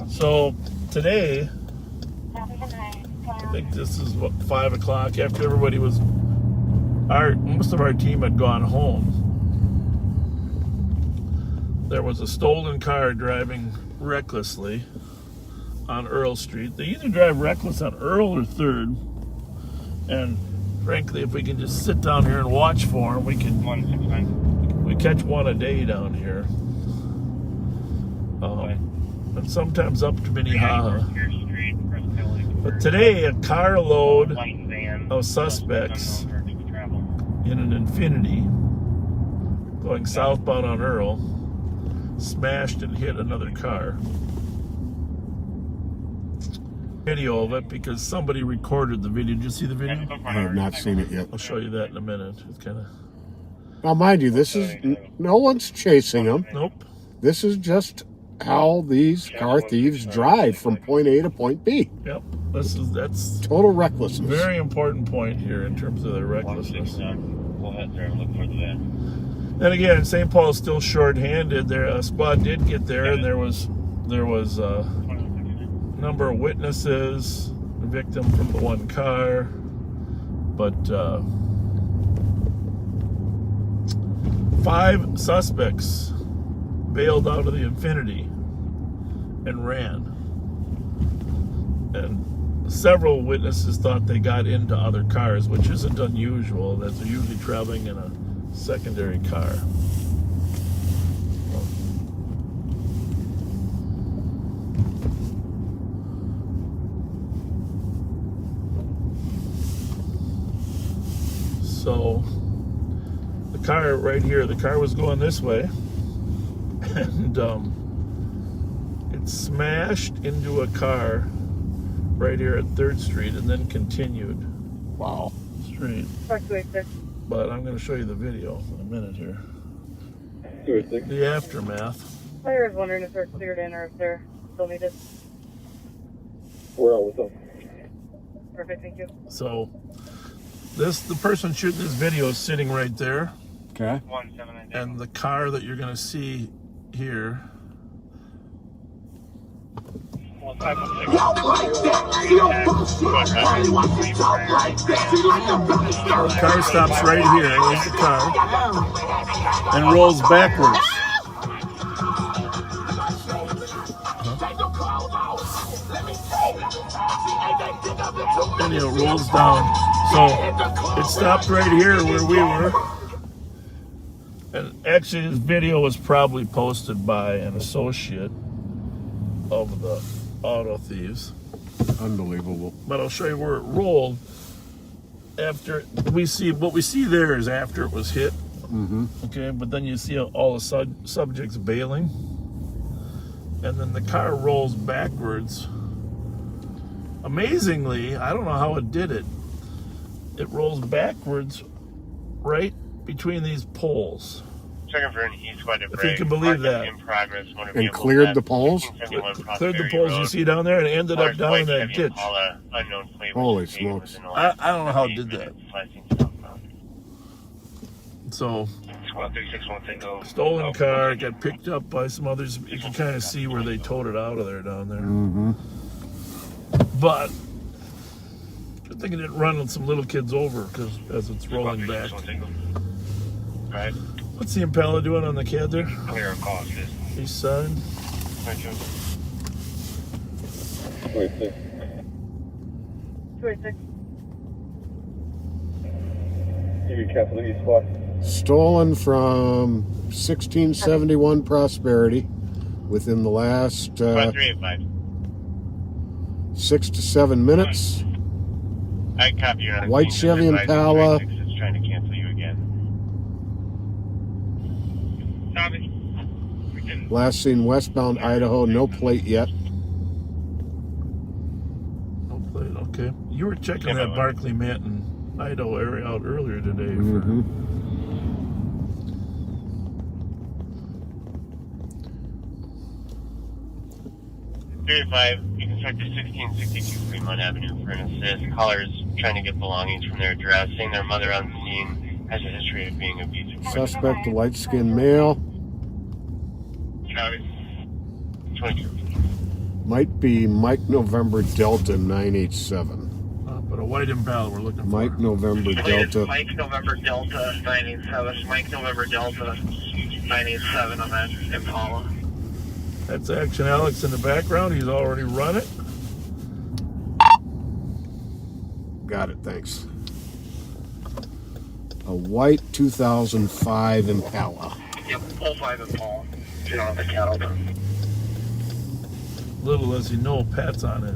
S2: So today, I think this is 5 o'clock after everybody was, most of our team had gone home. There was a stolen car driving recklessly on Earl Street. They either drive reckless on Earl or 3rd. And frankly, if we can just sit down here and watch for them, we catch one a day down here. And sometimes up to Minnehaha. But today, a carload of suspects in an Infiniti going southbound on Earl smashed and hit another car. Video of it because somebody recorded the video. Did you see the video?
S3: I have not seen it yet.
S2: I'll show you that in a minute. It's kind of
S3: Now, mind you, this is no one's chasing them.
S2: nope.
S3: This is just how these car thieves drive from point A to point B.
S2: Yep. That's
S3: Total recklessness.
S2: very important point here in terms of their recklessness.
S7: Go ahead, sir. Look for the van.
S2: And again, St. Paul's still short-handed. Their squad did get there, and there was a number of witnesses, a victim from the one car, but 5 suspects bailed out of the Infiniti and ran. And several witnesses thought they got into other cars, which isn't unusual. That they're usually traveling in a secondary car. So the car right here, the car was going this way, and it smashed into a car right here at 3rd Street and then continued
S3: Wow.
S2: straight. But I'm going to show you the video in a minute here. The aftermath.
S6: Player is wondering if they're cleared in or if they're still needed.
S5: We're all with them.
S6: Perfect, thank you.
S2: So the person shooting this video is sitting right there,
S3: Okay.
S7: 179.
S2: and the car that you're going to see here. The car stops right here. There's the car, and rolls backwards. And it rolls down. So it stopped right here where we were. And actually, this video was probably posted by an associate of the auto thieves.
S3: Unbelievable.
S2: But I'll show you where it rolled. After what we see there is after it was hit.
S3: Mm-hmm.
S2: Okay, but then you see all the subjects bailing, and then the car rolls backwards. Amazingly, I don't know how it did it. It rolls backwards right between these poles.
S4: Checking for an east-side
S2: If you can believe that.
S4: In progress, motor
S3: And
S4: vehicle
S3: cleared
S4: at
S3: the poles?
S4: 1571
S2: Cleared the
S4: Prosperity
S2: poles you
S4: Road.
S2: see down there and ended up
S4: Large
S2: down
S4: white
S2: in that
S4: Chevy
S2: ditch.
S4: Impala, unknown flavor
S3: Holy
S4: contained
S3: smokes.
S4: within the last
S2: I don't know how it
S4: 8
S2: did that.
S4: minutes, slicing southbound.
S2: So,
S7: Squad 361 Tango.
S2: stolen car, got picked up by some others. You can kind of see where they towed it out of there down there.
S3: Mm-hmm.
S2: But, good thing it didn't run some little kids over because as it's rolling back.
S7: Right.
S2: What's the Impala doing on the CAD there?
S7: Clear of cause.
S2: East side.
S5: Wait, six.
S6: 286.
S5: You can cancel the east squad.
S3: Stolen from 1671 Prosperity within the last
S4: 385.
S3: 6 to 7 minutes.
S4: I copy you on
S3: White Chevy Impala.
S4: It's trying to cancel you again.
S7: Tommy.
S3: Last seen westbound Idaho, no plate yet.
S2: No plate. Okay. You were checking that Barkley Manton, Idaho area out earlier today.
S3: Mm-hmm.
S4: For 385, you can start to 1662 Fremont Avenue for an assist. Callers trying to get belongings from their address, saying their mother on scene has a history of being abusive.
S3: Suspect, a light-skinned male.
S4: 22.
S3: Might be Mike November Delta 987.
S2: But a white Impala we're looking for.
S3: Mike November Delta.
S7: Mike November Delta 987. Mike November Delta 987 on that Impala.
S2: That's Action Alex in the background. He's already run it.
S3: Got it, thanks. A white 2005 Impala.
S7: Yep, all 5 Impala. Get on the cattle.
S2: Little does he know Pat's on it.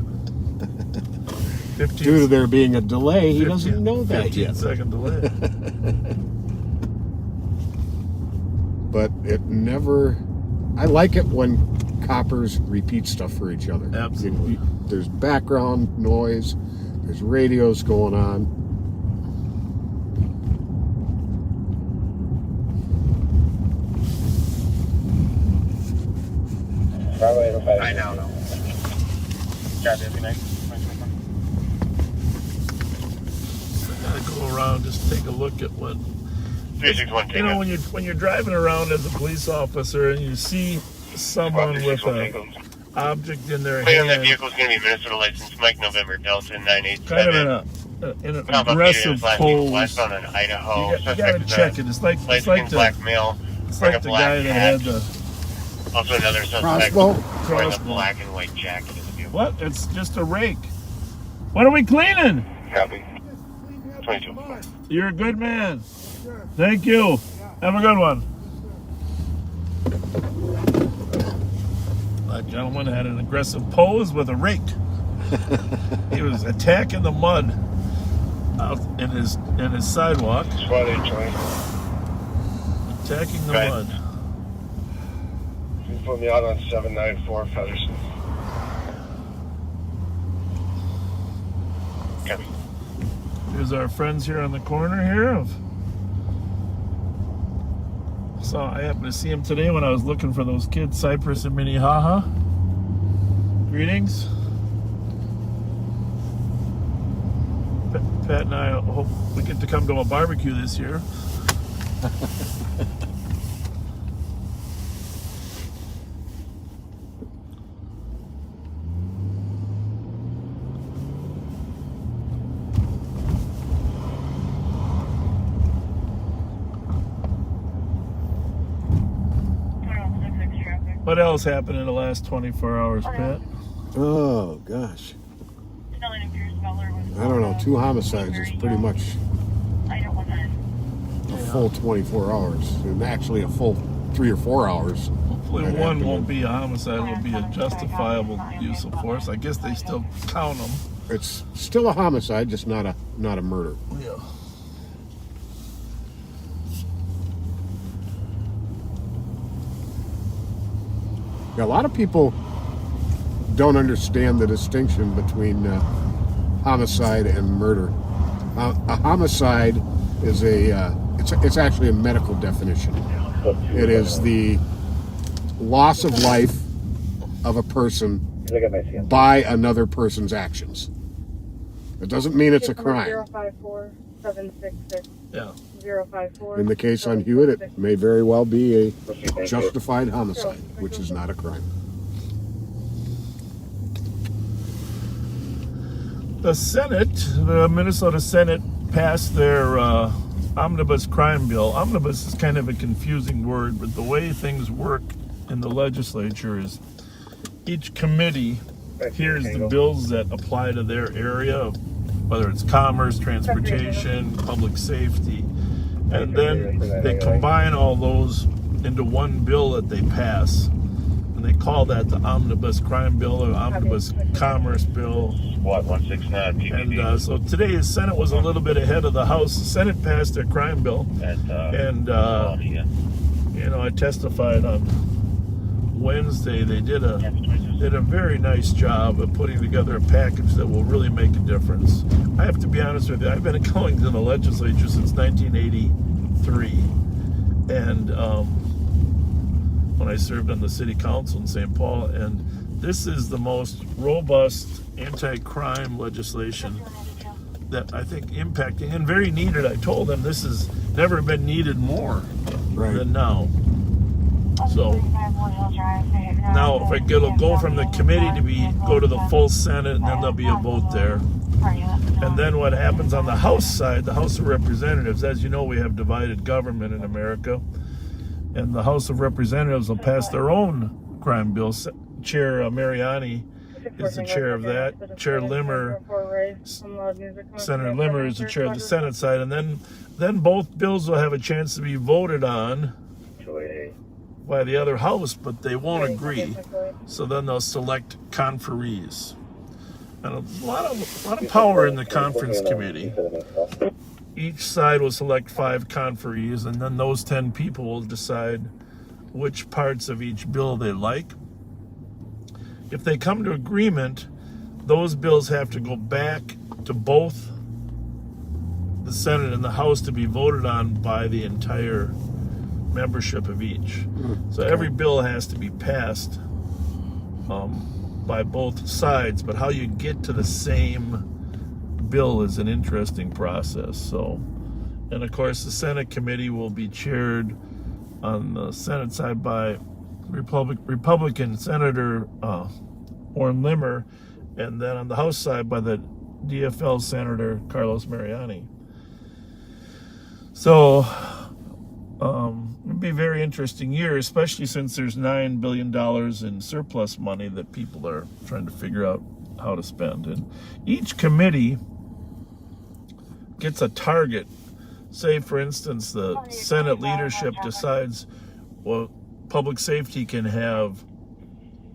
S2: 15,
S3: Due to there being a delay, he
S2: 15
S3: doesn't know that
S2: 15-second delay.
S3: But it never I like it when coppers repeat stuff for each other.
S2: Absolutely.
S3: There's background noise. There's radios going on.
S4: I now know. Got it, night.
S2: Gotta go around, just take a look at what
S4: 361
S2: you know when you're driving around as a police officer and you see someone with an object in their
S4: Plate on that
S2: hand,
S4: vehicle is going to be Minnesota license Mike November Delta
S2: kind
S4: 987.
S2: of in an aggressive pose.
S4: Westbound in Idaho.
S2: You gotta check it. It's like
S4: black male.
S2: it's like the guy that had the
S4: Also another suspect
S3: Crossbow?
S4: wearing a black and white jacket in the vehicle.
S2: what? It's just a rake. What are we cleaning?
S4: Copy. 22.
S2: You're a good man. Thank you. Have a good one. That gentleman had an aggressive pose with a rake. He was attacking the mud out in his sidewalk.
S4: Squad 8 joint.
S2: Attacking the
S4: Right.
S2: mud.
S4: You put me out on 794 Featherston. Copy.
S2: Here's our friends here on the corner here. So I happened to see him today when I was looking for those kids, Cypress and Minnehaha. Greetings. Pat and I hope we get to come to a barbecue this year. What else happened in the last 24 hours, Pat?
S3: Oh, gosh. I don't know. 2 homicides is pretty much a full 24 hours. And actually a full 3 or 4 hours.
S2: Hopefully
S3: That
S2: one
S3: happened.
S2: won't be a homicide, it'll be a justifiable use of force. I guess they still count them.
S3: It's still a homicide, just not a murder.
S2: Yeah.
S3: Yeah, a lot of people don't understand the distinction between homicide and murder. A homicide is it's actually a medical definition. It is the loss of life of a person by another person's actions. It doesn't mean it's a crime.
S6: 054-766.
S2: Yeah.
S6: 054.
S3: In the case on Hewitt, it may very well be a justified homicide, which is not a crime.
S2: The Senate, the Minnesota Senate, passed their omnibus crime bill. Omnibus is kind of a confusing word, but the way things work in the legislature is each committee hears the bills that apply to their area, whether it's commerce, transportation, public safety, and then they combine all those into one bill that they pass. And they call that the omnibus crime bill or omnibus commerce bill.
S4: Squad 169 PPD.
S2: And so today the Senate was a little bit ahead of the House. The Senate passed their crime bill. And you know, I testified on Wednesday. They did a very nice job of putting together a package that will really make a difference. I have to be honest with you, I've been going to the legislature since 1983. And when I served on the city council in St. Paul, and this is the most robust anti-crime legislation that I think impacting and very needed. I told them this has never been needed more than now. So now if it'll go from the committee to go to the full Senate, and then there'll be a vote there. And then what happens on the House side, the House of Representatives, as you know, we have divided government in America. And the House of Representatives will pass their own crime bill. Chair Mariani is the chair of that. Chair Limmer, Senator Limmer is the chair of the Senate side. And then both bills will have a chance to be voted on by the other house, but they won't agree. So then they'll select conferees. And a lot of power in the conference committee. Each side will select 5 conferees, and then those 10 people will decide which parts of each bill they like. If they come to agreement, those bills have to go back to both the Senate and the House to be voted on by the entire membership of each. So every bill has to be passed by both sides, but how you get to the same bill is an interesting process. So, and of course the Senate committee will be chaired on the Senate side by Republican Senator Orrin Limmer, and then on the House side by the DFL Senator Carlos Mariani. So it'll be a very interesting year, especially since there's $9 billion in surplus money that people are trying to figure out how to spend. And each committee gets a target. Say, for instance, the Senate leadership decides, well, public safety can have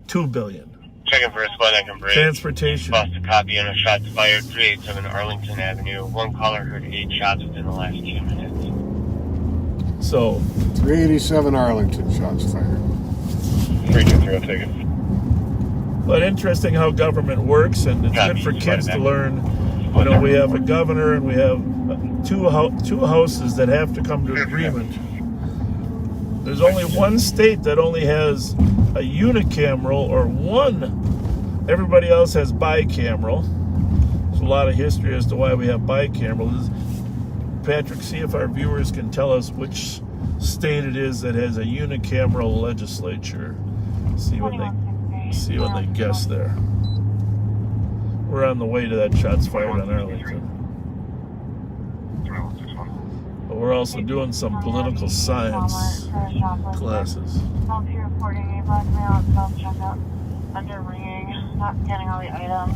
S2: $2 billion.
S4: Checking for a squad that can break.
S2: Transportation.
S4: Lost a copy and a shots fired. 387 Arlington Avenue. One caller heard 8 shots within the last 2 minutes.
S2: So
S3: 387 Arlington, shots fired.
S4: 323, I'll take it.
S2: But interesting how government works, and it's good for kids to learn. You know, we have a governor and we have two houses that have to come to agreement. There's only one state that only has a unicameral or one. Everybody else has bicameral. There's a lot of history as to why we have bicameral. Patrick, see if our viewers can tell us which state it is that has a unicameral legislature. See what they guess there. We're on the way to that shots fired on Arlington. But we're also doing some political science classes.
S6: Volunteer reporting a black male at self-checkout under ringing, not scanning all the items.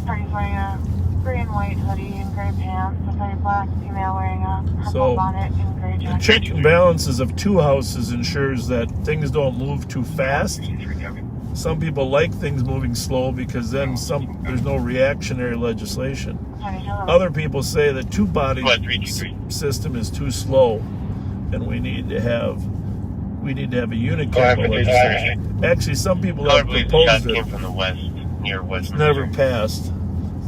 S6: Party's wearing a gray and white hoodie and gray pants. A very black female wearing a purple bonnet and gray jacket.
S2: The check and balances of two houses ensures that things don't move too fast. Some people like things moving slow because then there's no reactionary legislation. Other people say that two-body system is too slow, and we need to have a unicameral legislation. Actually, some people have proposed it.
S4: From the west, near West.
S2: It's never passed.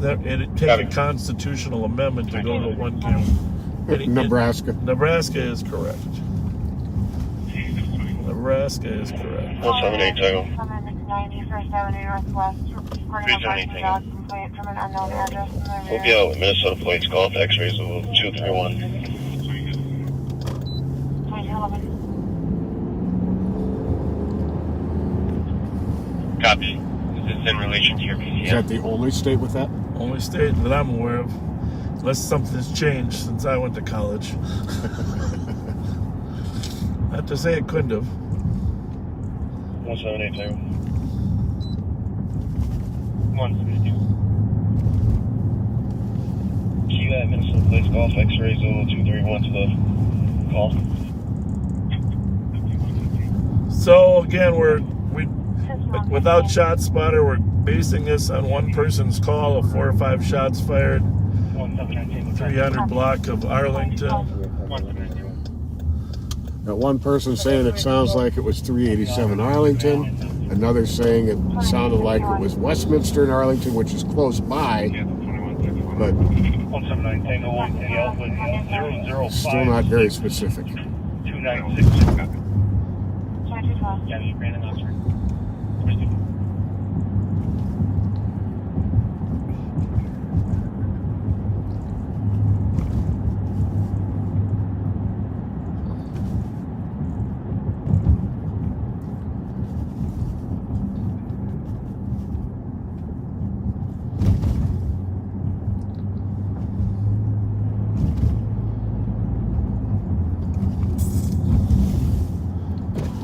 S2: It'd take a constitutional amendment to go to one camera.
S3: Nebraska.
S2: Nebraska is correct. Nebraska is correct.
S4: 178
S6: 91st Avenue Northwest, reporting a barking dog complaint from an unknown address in the rear.
S4: We'll be out with Minnesota plates, Golf X-rays, 231.
S6: 2011.
S4: Copy. Is this in relation to your PCM?
S3: Is that the only state with that?
S2: Only state that I'm aware of, unless something's changed since I went to college. Not to say it couldn't have.
S4: 1782. 172. Key that Minnesota plates, Golf X-rays, 231 to the call. So
S2: again, without shot spotter, we're basing this on one person's call of 4 or 5 shots fired, 300 block of Arlington.
S3: Got one person saying it sounds like it was 387 Arlington. Another saying it sounded like it was Westminster and Arlington, which is close by, but still not very specific.
S4: 296.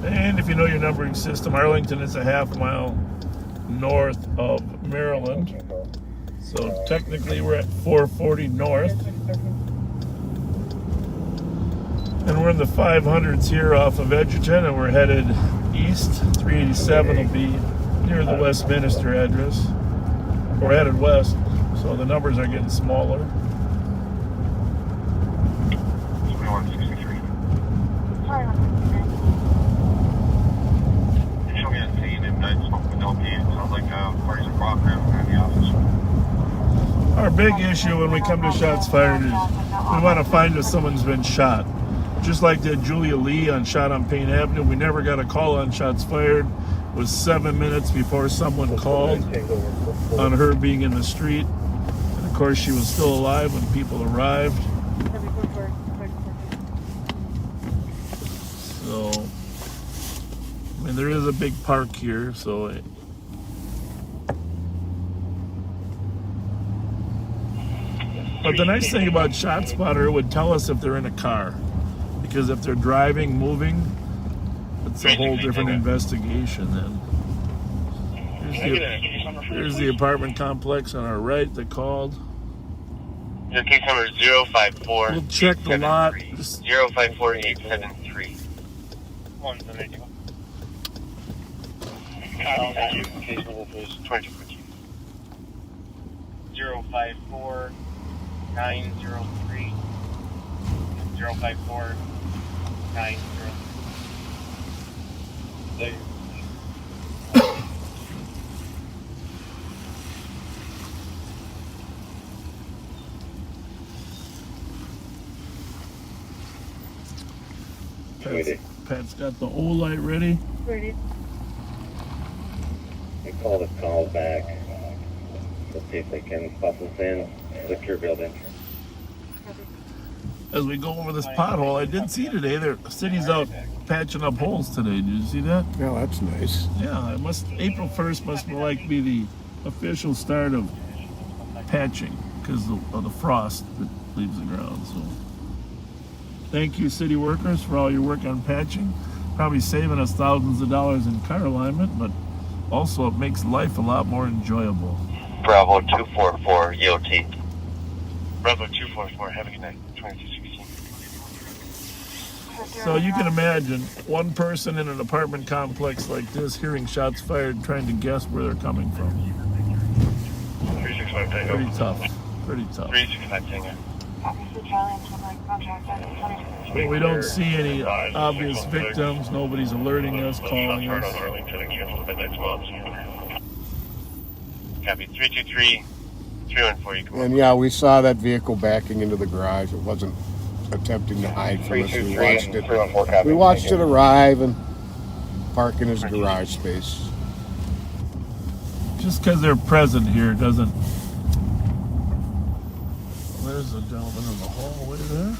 S2: And if you know your numbering system, Arlington is a half mile north of Maryland. So technically we're at 440 north. And we're in the 500s here off of Edgerton, and we're headed east. 387 will be near the Westminster address. We're headed west, so the numbers are getting smaller.
S4: 163.
S2: big issue when we come to shots fired is we want to find if someone's been shot. Just like that Julia Lee on Shot on Payne Avenue, we never got a call on shots fired. It was 7 minutes before someone called on her being in the street. And of course, she was still alive when people arrived. So, I mean, there is a big park here, so. But the nice thing about ShotSpotter, it would tell us if they're in a car. Because if they're driving, moving, it's a whole different investigation then. Here's the apartment complex on our right that called.
S4: Your case number 054.
S2: We'll check the lot.
S4: 054873. 172. Case number is 2214. 054903. 054903.
S2: Pat's got the O light ready.
S6: Ready.
S9: They call the call back. Let's see if they can bus us in. Secure building.
S2: As we go over this pothole, I did see today the city's out patching up holes today. Did you see that?
S3: Yeah, that's nice.
S2: Yeah, it must. April 1st must be the official start of patching because of the frost that leaves the ground. So, thank you, city workers, for all your work on patching. Probably saving us thousands of dollars in car alignment, but also it makes life a lot more enjoyable.
S4: Bravo 244 EOT. Bravo 244. Have a good night. 2216.
S2: So you can imagine one person in an apartment complex like this hearing shots fired, trying to guess where they're coming from.
S4: 365 Tango.
S2: Pretty tough. Pretty tough.
S4: 365 Tango.
S2: But we don't see any obvious victims. Nobody's alerting us, calling us.
S4: Copy. 323 314.
S3: And yeah, we saw that vehicle backing into the garage. It wasn't attempting to hide from us. We watched it. We watched it arrive and park in his garage space.
S2: Just because they're present here doesn't. There's a gentleman in the hallway there.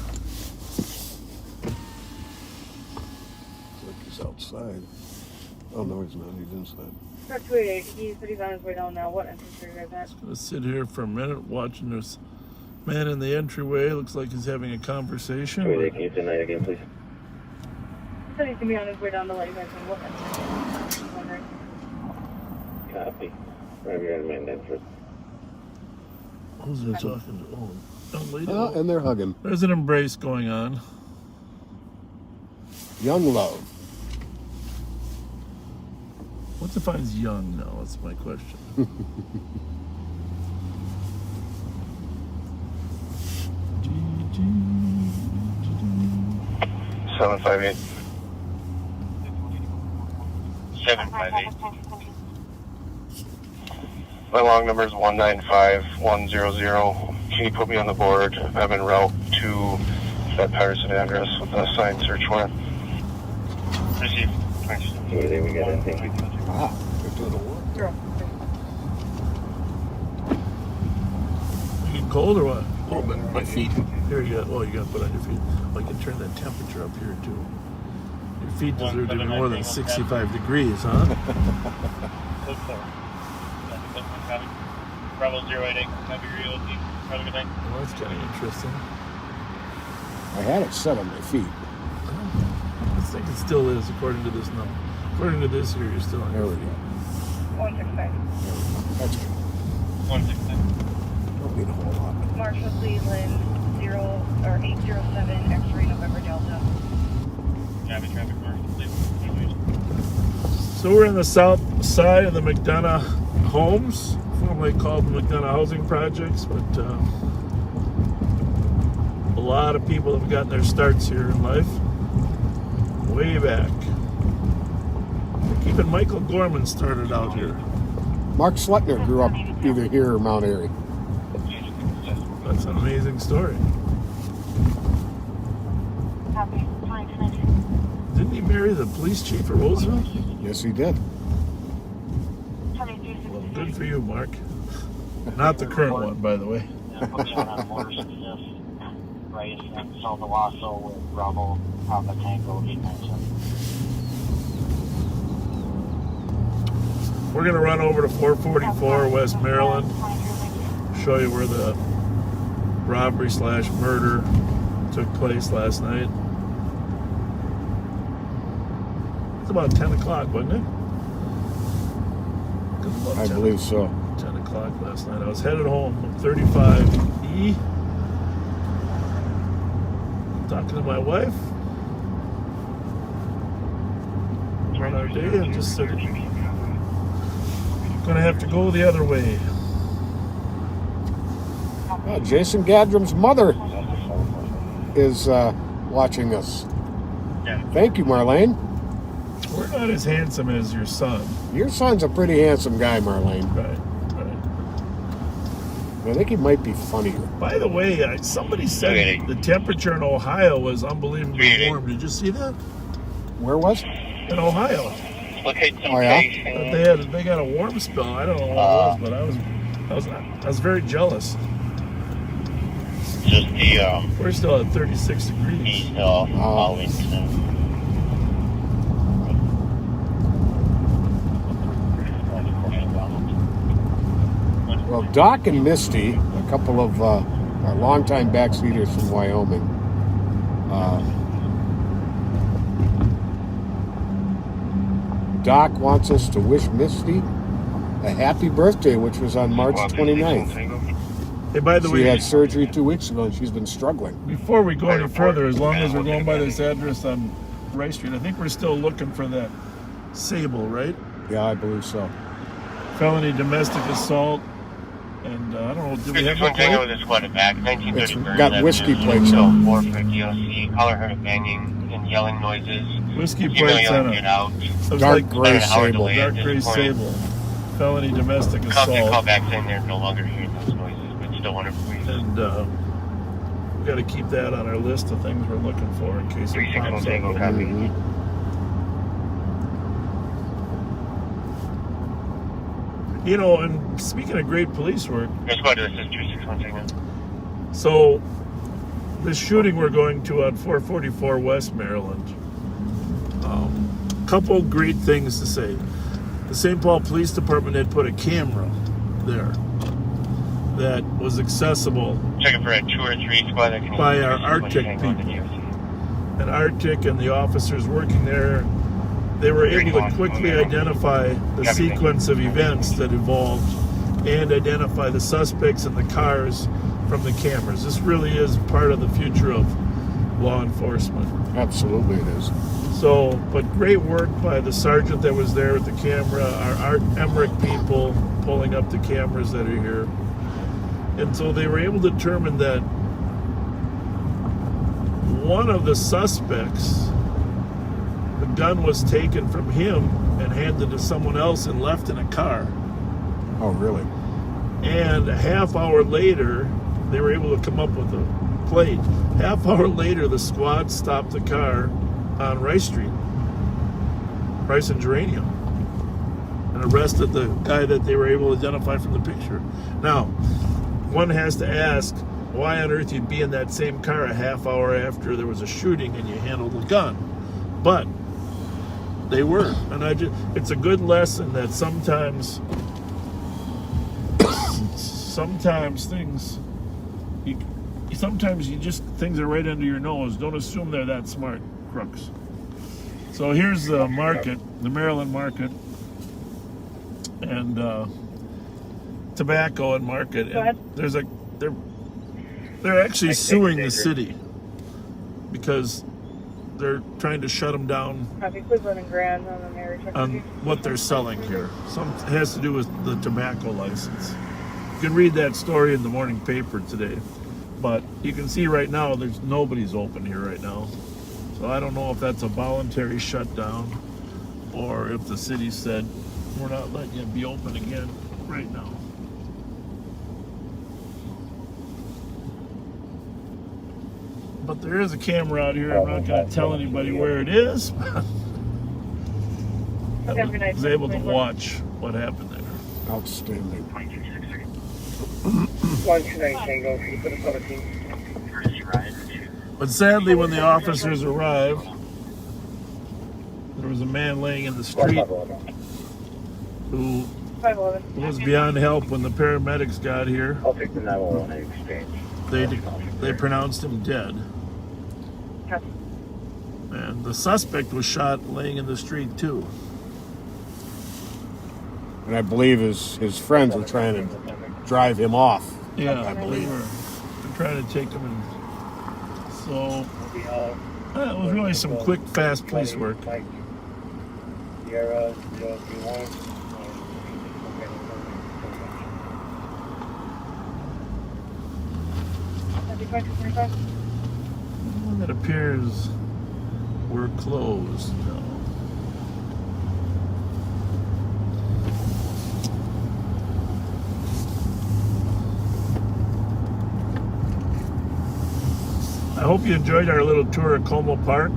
S3: Looks like he's outside. Oh no, he's not. He's inside.
S6: Truck 288, he said he's on his way down now. What entrance are you guys at?
S2: Gonna sit here for a minute watching this man in the entryway. Looks like he's having a conversation.
S9: Can you tonight again, please?
S6: He said he's gonna be on his way down to let you guys know what entrance. I'm wondering.
S9: Copy. Right here in main entrance.
S2: Who's he talking to? Oh, young lady.
S3: Oh, and they're hugging.
S2: There's an embrace going on.
S3: Young love.
S2: What defines young now? That's my question.
S4: 758. 758. My long number is 195100. Can you put me on the board? I'm en route to that Patterson address with a signed search warrant. Received.
S9: Where we got anything?
S3: Ah, they're doing the work.
S6: Girl.
S2: You getting cold or what?
S3: A little bit. My feet.
S2: Here you go. Oh, you got to put on your feet. Oh, you can turn that temperature up here too. Your feet deserve to be more than 65 degrees, huh?
S4: Bravo 088. Have a good night.
S2: Well, that's kind of interesting.
S3: I had it set on my feet.
S2: I think it still is, according to this number. According to this here, you're still on
S3: There
S2: your
S3: we
S2: feet.
S3: go.
S6: 169.
S3: That's good.
S4: 169.
S3: Don't need a whole lot.
S6: Marshall Cleveland 807 X-ray November Delta.
S4: Traffic Marshall Cleveland.
S2: So we're on the south side of the McDonough homes, formerly called the McDonough Housing Projects, but a lot of people have gotten their starts here in life way back. Even Michael Gorman started out here.
S3: Mark Slutner grew up either here or Mount Airy.
S2: That's an amazing story.
S6: Copy. Fine, can I do?
S2: Didn't he marry the police chief of Roseville?
S3: Yes, he did.
S2: Well, good for you, Mark. Not the current one, by the way.
S7: Put you on Morris and Fifth, right, and South Owasso with Bravo, Papa Tango, 897.
S2: We're going to run over to 444 West Maryland, show you where the robbery/murder took place last night. It's about 10 o'clock, wasn't it? It was about
S3: I
S2: 10
S3: believe so.
S2: 10 o'clock last night. I was headed home on 35E. Talking to my wife. On our day, and just said, gonna have to go the other way.
S3: Jason Gadram's mother is watching us. Thank you, Marlene.
S2: We're not as handsome as your son.
S3: Your son's a pretty handsome guy, Marlene.
S2: Right.
S3: I think he might be funnier.
S2: By the way, somebody said the temperature in Ohio was unbelievably warm. Did you see that?
S3: Where was?
S2: In Ohio.
S4: Locate some
S3: Oh, yeah?
S2: They got a warm spell. I don't know what it was, but I was very jealous.
S4: Just the
S2: We're still at 36 degrees.
S4: East Hill, Arlington.
S3: Well, Doc and Misty, a couple of our longtime backseaters from Wyoming, Doc wants us to wish Misty a happy birthday, which was on March 29th.
S2: Hey, by the
S3: She
S2: way,
S3: had surgery 2 weeks ago, and she's been struggling.
S2: before we go any further, as long as we're going by this address on Rice Street, I think we're still looking for that Sable, right?
S3: Yeah, I believe so.
S2: Felony domestic assault. And I don't know, do we have
S4: One
S2: a
S4: Tango
S2: plate?
S4: with a squad back, 1930
S3: It's
S4: Burn
S3: got
S4: Avenue,
S3: whiskey plates
S4: so
S3: on.
S4: 4 for DOC. Caller heard a banging and yelling noises.
S2: Whiskey
S4: Female
S2: plates on
S4: yelling, get
S2: it.
S4: out.
S2: It was
S3: Dark
S2: like
S3: gray
S4: About an hour
S3: Sable.
S4: delay at
S2: dark
S4: this
S2: gray
S4: point.
S2: Sable. Felony domestic
S4: Company called
S2: assault.
S4: back saying they're no longer hearing those noises, but still want to police.
S2: And we got to keep that on our list of things we're looking for in case it
S4: 36
S2: pops
S4: Tango,
S2: up.
S4: copy.
S3: Mhm.
S2: You know, and speaking of great police work,
S4: Your squad to assist 36 Tango.
S2: so this shooting we're going to on 444 West Maryland, couple great things to say. The St. Paul Police Department had put a camera there that was accessible,
S4: Checking for a 2 or 3 squad that can
S2: By our
S4: 36
S2: Arctic
S4: Tango on the
S2: people.
S4: DOC.
S2: and Arctic and the officers working there, they were able to quickly identify the sequence of events that evolved and identify the suspects and the cars from the cameras. This really is part of the future of law enforcement.
S3: Absolutely it is.
S2: So, but great work by the sergeant that was there with the camera, our Art Emmerich people pulling up the cameras that are here. And so they were able to determine that one of the suspects, the gun was taken from him and handed to someone else and left in a car.
S3: Oh, really?
S2: And a half hour later, they were able to come up with a plate. Half hour later, the squad stopped the car on Rice Street, Rice and Geranium, and arrested the guy that they were able to identify from the picture. Now, one has to ask, why on earth you'd be in that same car a half hour after there was a shooting and you handled the gun? But they were, and it's a good lesson that sometimes things are right under your nose. Don't assume they're that smart, crooks. So here's the market, the Maryland market, and tobacco and market. And they're actually suing the city because they're trying to shut them down
S6: Copy. Cleveland and Grand on the Mary
S2: on what they're selling here. Some has to do with the tobacco license. You can read that story in the morning paper today. But you can see right now nobody's open here right now. So I don't know if that's a voluntary shutdown or if the city said, we're not letting you be open again right now. But there is a camera out here. I'm not going to tell anybody where it is. I was able to watch what happened there.
S3: Outstanding.
S5: 129 Tango, you put a 17.
S2: But sadly, when the officers arrived, there was a man laying in the street who
S6: 511.
S2: was beyond help. When the paramedics got here,
S5: I'll take the 911 exchange.
S2: they pronounced him dead.
S6: Copy.
S2: And the suspect was shot laying in the street too.
S3: And I believe his friends were trying to drive him off.
S2: Yeah,
S3: I believe.
S2: they're trying to take him in. So it was really some quick, fast police work.
S5: Sierra 031.
S2: Well, it appears we're closed now. I hope you enjoyed our little tour of Como Park.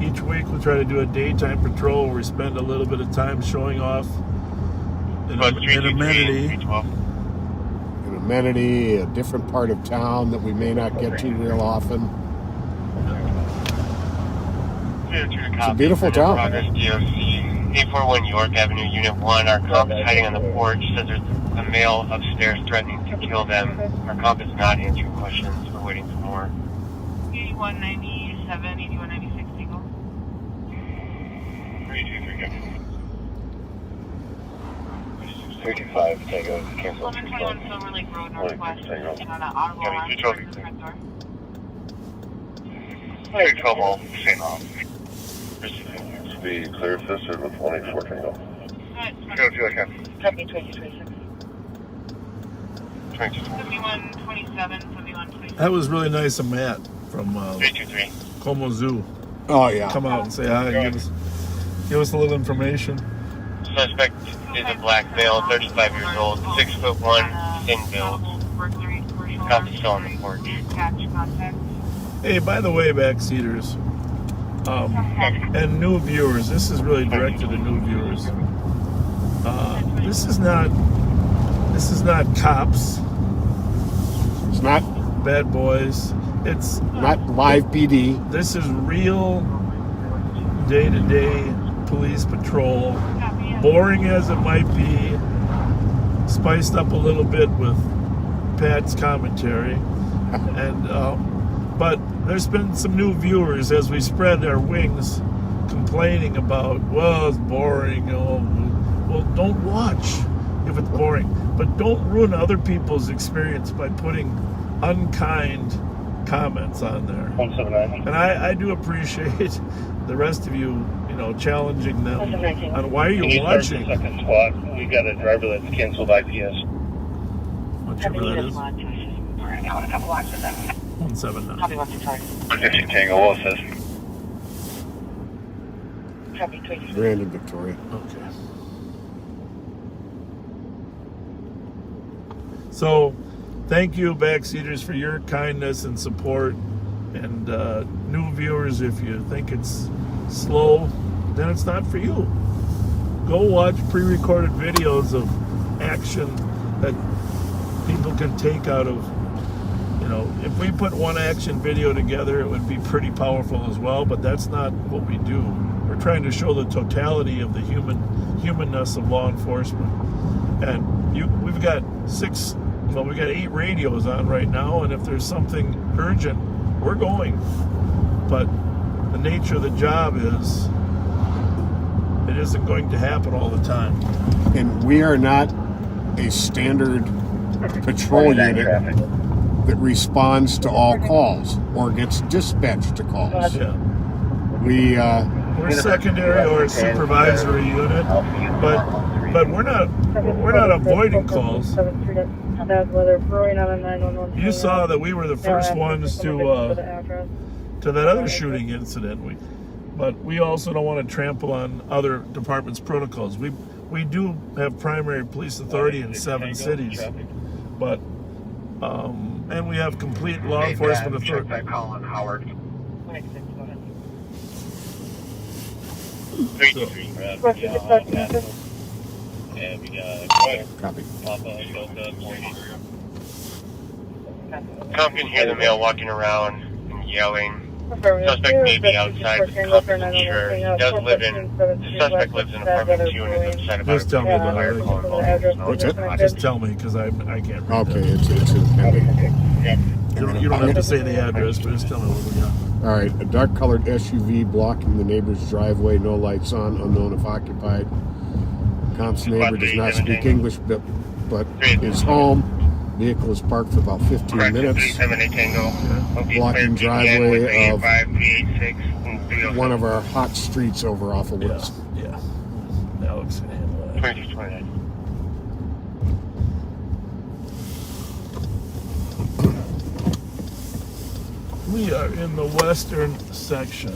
S2: Each week we try to do a daytime patrol where we spend a little bit of time showing off an amenity.
S3: An amenity, a different part of town that we may not get to real often.
S4: It's
S3: a beautiful town.
S4: Progress DOC, 841 York Avenue, Unit 1. Our comp is hiding on the porch. Says there's a male upstairs threatening to kill them. Our comp is not answering questions. We're waiting for more.
S6: 8197, 8196, Tango.
S9: 35 Tango, cancel.
S6: 1121 Silver Lake Road, Northwest.
S9: Tango.
S6: On an audible alarm
S4: Copy,
S6: towards the front door.
S4: 212 all, same off.
S9: Be clear fisted with 184 Tango.
S4: Go to like
S6: Copy, 2226.
S4: 2227.
S6: 7127.
S2: That was really nice of Matt from
S4: 323.
S2: Como Zoo.
S3: Oh yeah.
S2: Come out and say hi and give us a little information.
S4: Suspect is a black male, 35 years old, 6'1", thin build. Cop is still on the porch.
S2: Hey, by the way, backseaters, and new viewers, this is really directed to new viewers. This is not cops.
S3: It's not
S2: Bad boys. It's
S3: not live PD.
S2: This is real day-to-day police patrol. Boring as it might be, spiced up a little bit with Pat's commentary, and but there's been some new viewers as we spread our wings, complaining about, well, it's boring. Well, don't watch if it's boring, but don't ruin other people's experience by putting unkind comments on there.
S9: 179.
S2: And I do appreciate the rest of you, challenging them on why are you watching.
S9: Second squad. We got a driver that's canceled IPS.
S2: Whichever that is. 179.
S9: 150 Tango, all assist.
S3: Brandon, Victoria.
S2: Okay. So, thank you, backseaters, for your kindness and support. And new viewers, if you think it's slow, then it's not for you. Go watch pre-recorded videos of action that people can take out of, if we put one action video together, it would be pretty powerful as well, but that's not what we do. We're trying to show the totality of the humanness of law enforcement. And we've got 8 radios on right now, and if there's something urgent, we're going. But the nature of the job is it isn't going to happen all the time.
S3: And we are not a standard patrol unit that responds to all calls or gets dispatched to calls.
S2: Yeah.
S3: We're
S2: secondary or a supervisory unit, but we're not avoiding calls. You saw that we were the first ones to that other shooting incident. But we also don't want to trample on other departments' protocols. We do have primary police authority in 7 cities, but And we have complete law enforcement authority.
S5: Check that call on Howard.
S4: 323.
S6: Question
S4: Yeah,
S6: 65 Kansas.
S4: and we got
S3: Copy.
S4: Papa Delta 40. Tom can hear the male walking around and yelling. Suspect may be outside, but Tom isn't sure. He does live in, the suspect lives in apartment 2 and is upset about
S2: Just tell me about
S4: fire
S2: it.
S4: call
S3: What's it?
S2: Just tell me, because I can't read
S3: Okay,
S2: that.
S3: it's pending.
S2: You don't have to say the address, but just tell me what we got.
S3: All right, a dark-colored SUV blocking the neighbor's driveway, no lights on, unknown if occupied. Comp's neighbor does not speak English, but is home. Vehicle is parked for about 15 minutes.
S4: 37 Tango.
S3: Blocking driveway of
S4: 386
S3: one of our hot streets over off of Woods.
S2: Yeah. Alex can handle that.
S4: 2629.
S2: We are in the western section.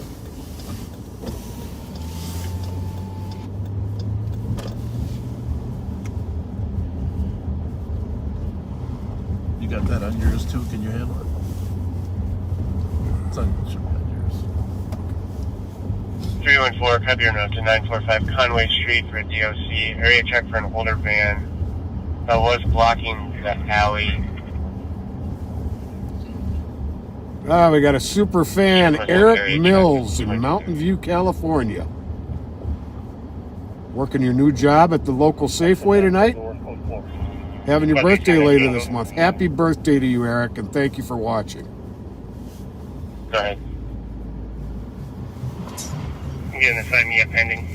S2: You got that on yours too? Can you handle it? It's on, it should be on yours.
S4: 314, copy your note to 945 Conway Street for a DOC. Area check for an older van that was blocking the alley.
S3: We got a super fan, Eric Mills in Mountain View, California. Working your new job at the local Safeway tonight? Having your birthday later this month. Happy birthday to you, Eric, and thank you for watching.
S4: Go ahead. You can assign me a pending.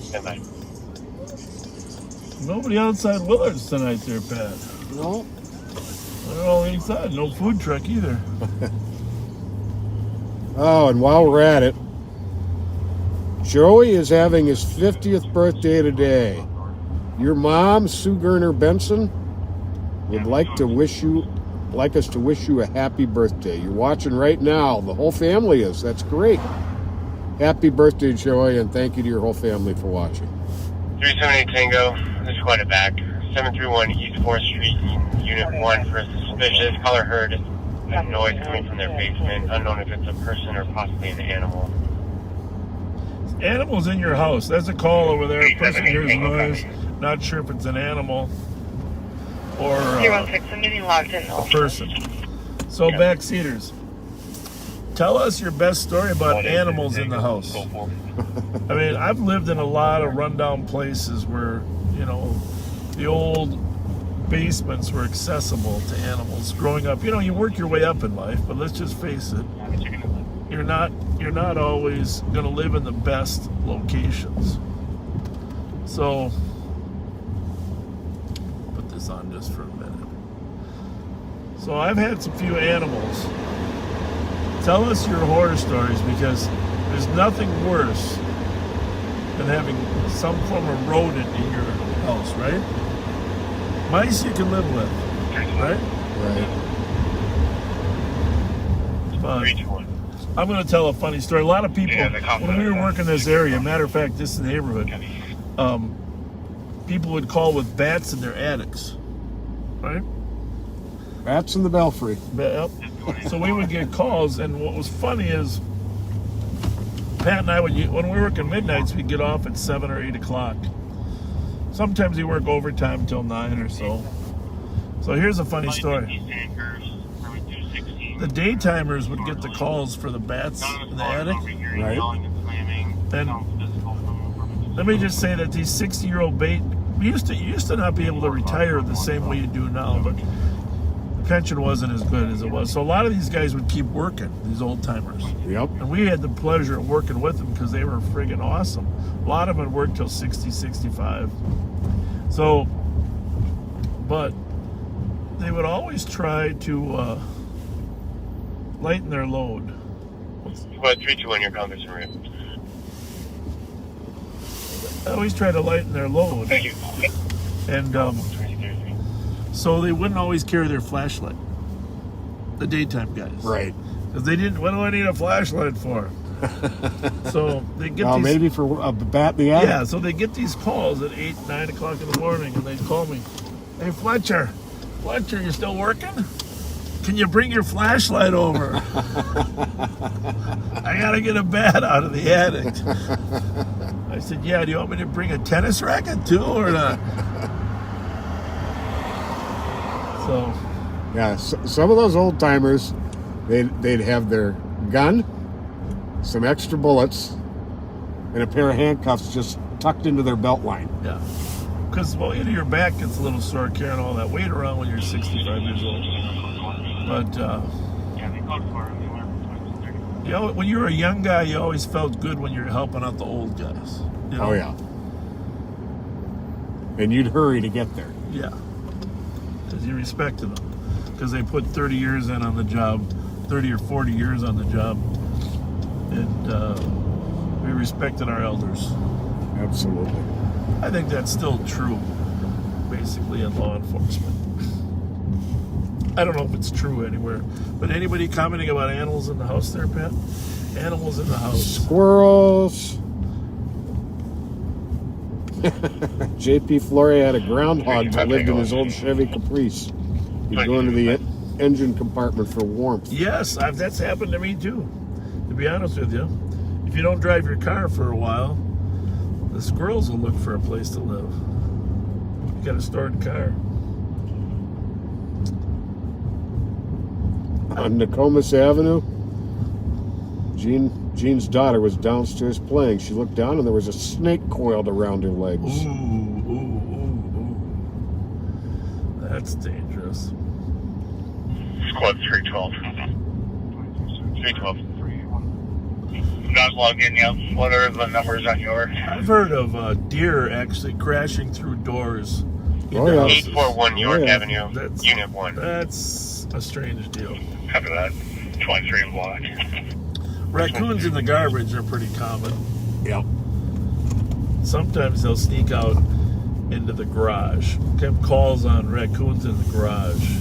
S4: Stand by.
S2: Nobody outside Willard's tonight there, Pat.
S3: No?
S2: They're all inside. No food truck either.
S3: Oh, and while we're at it, Joey is having his 50th birthday today. Your mom, Sue Gerner Benson, would like us to wish you a happy birthday. You're watching right now. The whole family is. That's great. Happy birthday, Joey, and thank you to your whole family for watching.
S4: 378 Tango, there's quite a back. 731 East 4th Street, Unit 1 for a suspicious. Caller heard a noise coming from their basement. Unknown if it's a person or possibly an animal.
S2: Animals in your house. That's a call over there. A person hears noise. Not sure if it's an animal or a person. So, backseaters, tell us your best story about animals in the house. I mean, I've lived in a lot of rundown places where, you know, the old basements were accessible to animals. Growing up, you know, you work your way up in life, but let's just face it, you're not always going to live in the best locations. So, put this on just for a minute. So I've had some few animals. Tell us your horror stories, because there's nothing worse than having some form of rodent in your house, right? Mice you can live with, right?
S3: Right.
S2: But I'm going to tell a funny story. A lot of people, when we were working this area, matter of fact, this neighborhood, people would call with bats in their attics, right?
S3: Bats in the belfry.
S2: Yep. So we would get calls, and what was funny is Pat and I, when we were working midnights, we'd get off at 7 or 8 o'clock. Sometimes we work overtime until 9 or so. So here's a funny story. The daytimers would get the calls for the bats in the attic.
S3: Right.
S2: And let me just say that these 60-year-old you used to not be able to retire the same way you do now, but the pension wasn't as good as it was. So a lot of these guys would keep working, these old timers.
S3: Yep.
S2: And we had the pleasure of working with them because they were friggin' awesome. A lot of them had worked till 60, 65. So, but they would always try to lighten their load.
S4: What, 321, your compass and rib.
S2: I always try to lighten their load.
S4: Thank you.
S2: And so they wouldn't always carry their flashlight. The daytime guys.
S3: Right.
S2: Because they didn't, what do I need a flashlight for? So they get
S3: Well,
S2: these.
S3: maybe for a bat in the attic.
S2: Yeah, so they get these calls at 8, 9 o'clock in the morning, and they call me. Hey, Fletcher, you still working? Can you bring your flashlight over? I gotta get a bat out of the attic. I said, yeah, do you want me to bring a tennis racket too, or not? So,
S3: Yeah, some of those old timers, they'd have their gun, some extra bullets, and a pair of handcuffs just tucked into their belt line.
S2: yeah. Because, well, your back gets a little sore carrying all that weight around when you're 65 years old. But, you know, when you were a young guy, you always felt good when you're helping out the old guys. You know?
S3: Oh, yeah. And you'd hurry to get there.
S2: Yeah. Because you respected them. Because they put 30 years in on the job, 30 or 40 years on the job. And we respected our elders.
S3: Absolutely.
S2: I think that's still true, basically, in law enforcement. I don't know if it's true anywhere. But anybody commenting about animals in the house there, Pat? Animals in the house.
S3: Squirrels. J.P. Flory had a groundhog that lived in his old Chevy Caprice. He'd go into the engine compartment for warmth.
S2: Yes, that's happened to me too. To be honest with you, if you don't drive your car for a while, the squirrels will look for a place to live. You got a stored car.
S3: On Nokomis Avenue, Jean's daughter was downstairs playing. She looked down and there was a snake coiled around her legs.
S2: Ooh. That's dangerous.
S4: Squad 312. 312. Not logged in yet. What are the numbers on your?
S2: I've heard of deer actually crashing through doors.
S3: Oh, yeah.
S4: 841 York
S3: Oh, yeah.
S4: Avenue,
S2: That's-
S4: Unit 1.
S2: That's a strange deal.
S4: Copy that. 23 block.
S2: Raccoons in the garbage are pretty common.
S3: Yep.
S2: Sometimes they'll sneak out into the garage. Kept calls on raccoons in the garage.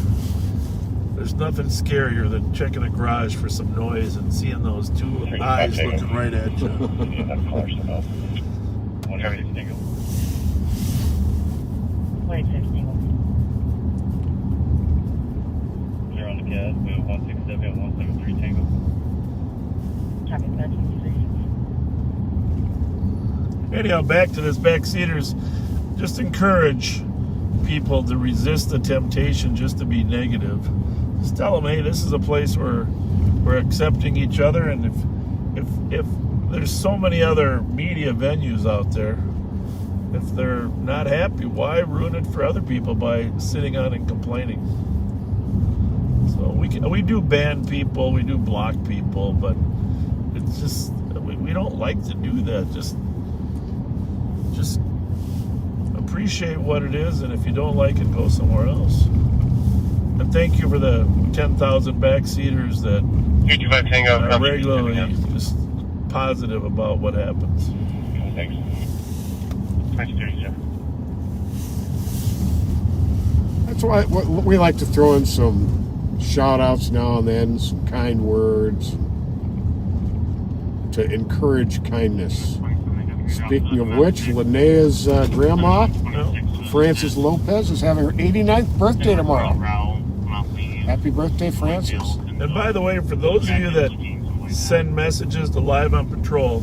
S2: There's nothing scarier than checking a garage for some noise and seeing those two eyes looking right at you.
S4: Whatever you think of. They're on the CAD. We have 167 and 173 Tango.
S2: Anyhow, back to this backseaters. Just encourage people to resist the temptation just to be negative. Just tell them, hey, this is a place where we're accepting each other, and if there's so many other media venues out there, if they're not happy, why ruin it for other people by sitting on and complaining? So we do ban people, we do block people, but it's just we don't like to do that. Just appreciate what it is, and if you don't like it, go somewhere else. And thank you for the 10,000 backseaters that
S4: 225 Tango.
S2: are regularly just positive about what happens.
S4: Thanks. Nice to meet you.
S3: That's why we like to throw in some shout outs now and then, some kind words to encourage kindness. Speaking of which, Linnea's grandma, Frances Lopez, is having her 89th birthday tomorrow. Happy birthday, Frances.
S2: And by the way, for those of you that send messages to Live on Patrol,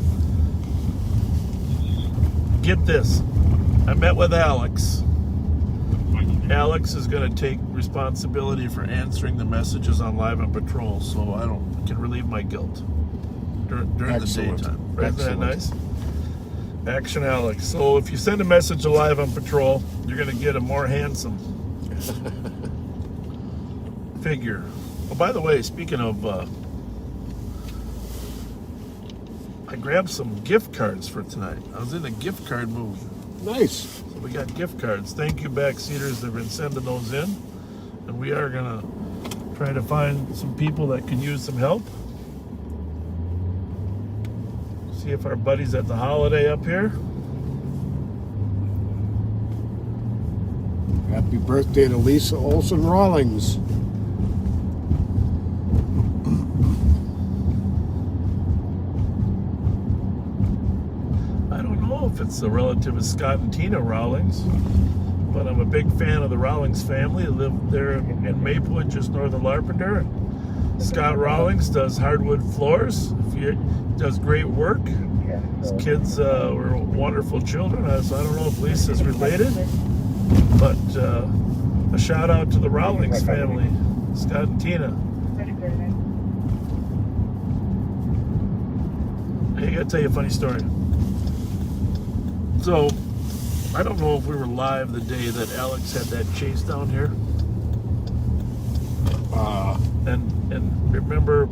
S2: get this. I met with Alex. Alex is going to take responsibility for answering the messages on Live on Patrol, so I can relieve my guilt during the
S3: Excellent.
S2: daytime. Right? Isn't that
S3: Excellent.
S2: nice? Action Alex. So if you send a message to Live on Patrol, you're going to get a more handsome figure. Oh, by the way, speaking of, I grabbed some gift cards for tonight. I was in a gift card mood.
S3: Nice.
S2: So we got gift cards. Thank you, backseaters, that have been sending those in. And we are going to try to find some people that can use some help. See if our buddies at the Holiday up here.
S3: Happy birthday to Lisa Olson Rawlings.
S2: if it's a relative of Scott and Tina Rawlings, but I'm a big fan of the Rawlings family. They live there in Maplewood, just north of Larpenteur. And Scott Rawlings does hardwood floors. He does great work. His kids were wonderful children, so I don't know if Lisa's related, but a shout out to the Rawlings family, Scott and Tina. Hey, I gotta tell you a funny story. So, I don't know if we were live the day that Alex had that chase down here. And remember,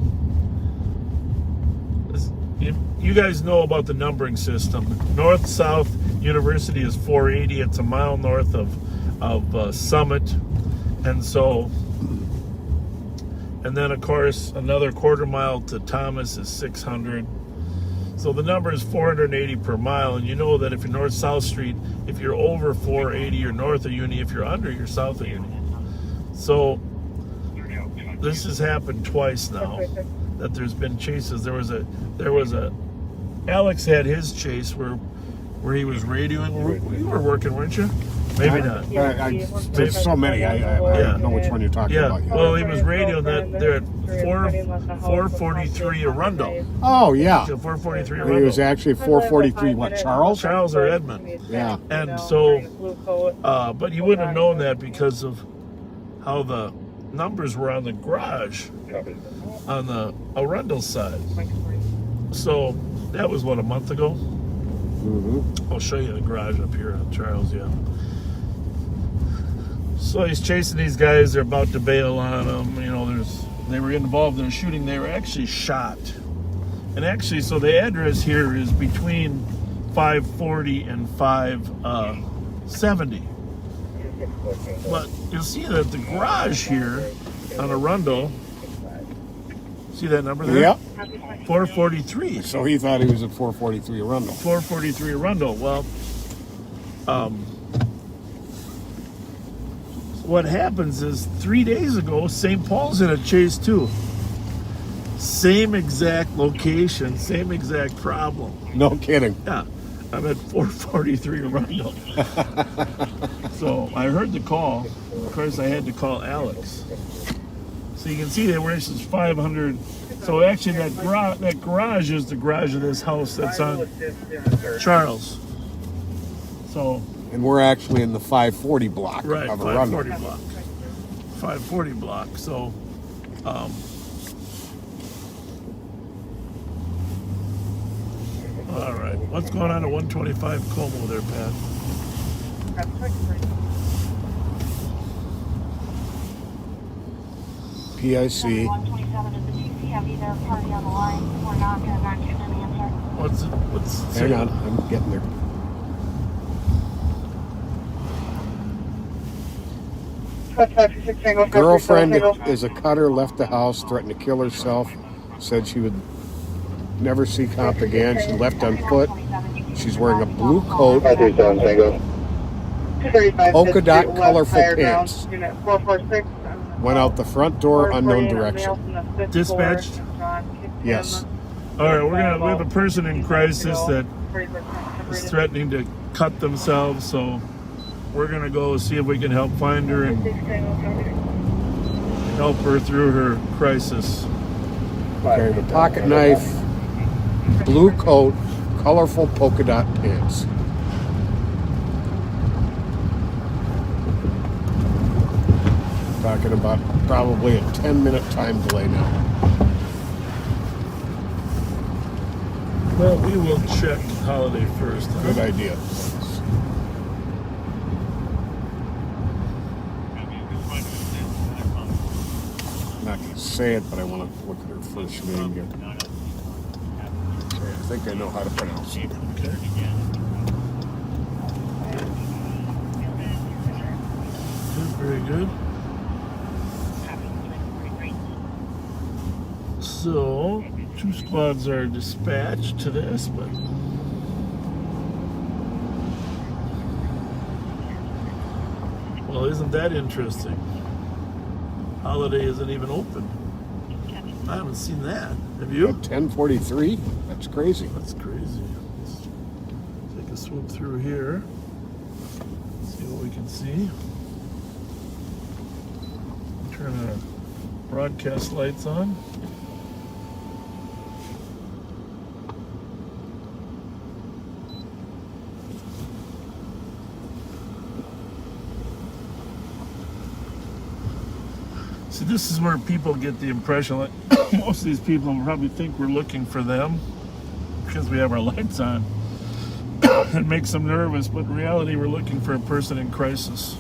S2: you guys know about the numbering system. North-South University is 480. It's a mile north of Summit. And so, and then of course, another quarter mile to Thomas is 600. So the number is 480 per mile, and you know that if you're North-South Street, if you're over 480, you're north of Uni. If you're under, you're south of Uni. So this has happened twice now that there's been chases. There was a Alex had his chase where he was radioing. You were working, weren't you? Maybe not.
S3: There's so many. I don't know which one you're talking about.
S2: Yeah. Well, he was radioing that they're at 443 Arundel.
S3: Oh, yeah.
S2: 443
S3: He
S2: Arundel.
S3: was actually 443, what, Charles?
S2: Charles or Edmund.
S3: Yeah.
S2: And so, but you wouldn't have known that because of how the numbers were on the garage on the Arundel side. So that was, what, a month ago?
S3: Mm-hmm.
S2: I'll show you the garage up here on Charles, yeah. So he's chasing these guys. They're about to bail on him. You know, they were involved in a shooting. They were actually shot. And actually, so the address here is between 540 and 570. But you'll see that the garage here on Arundel, see that number there?
S3: Yep.
S2: 443.
S3: So he thought he was at 443 Arundel.
S2: 443 Arundel. Well, what happens is 3 days ago, St. Paul's in a chase too. Same exact location, same exact problem.
S3: No kidding.
S2: Yeah, I'm at 443 Arundel. So I heard the call. Of course, I had to call Alex. So you can see that where it says 500. So actually, that garage is the garage of this house that's on Charles. So.
S3: And we're actually in the 540 block
S2: Right,
S3: of Arundel.
S2: 540 block. 540 block. So, all right. What's going on at 125 Como there, Pat?
S3: PIC.
S10: 127 is the TC. Have either party on the line. We're not getting an answer.
S2: What's
S3: Hang on, I'm getting there. Girlfriend is a cutter, left the house, threatened to kill herself, said she would never see cop again. She left on foot. She's wearing a blue coat, polka dot colorful pants. Went out the front door, unknown direction.
S2: Dispatched?
S3: Yes.
S2: All right, we have a person in crisis that is threatening to cut themselves, so we're gonna go see if we can help find her and help her through her crisis.
S3: Carrying a pocket knife, blue coat, colorful polka dot pants. Talking about probably a 10-minute time delay now.
S2: Well, we will check Holiday first. Huh?
S3: Good idea. I'm not going to say it, but I want to look at her first name here. Okay, I think I know how to pronounce it.
S2: Okay. Good, very good. So, 2 squads are dispatched to this, but well, isn't that interesting? Holiday isn't even open. I haven't seen that. Have you?
S3: At 10:43? That's crazy.
S2: That's crazy. Let's take a swoop through here. See what we can see. Turn our broadcast lights on. See, this is where people get the impression that most of these people probably think we're looking for them because we have our lights on. It makes them nervous, but in reality, we're looking for a person in crisis.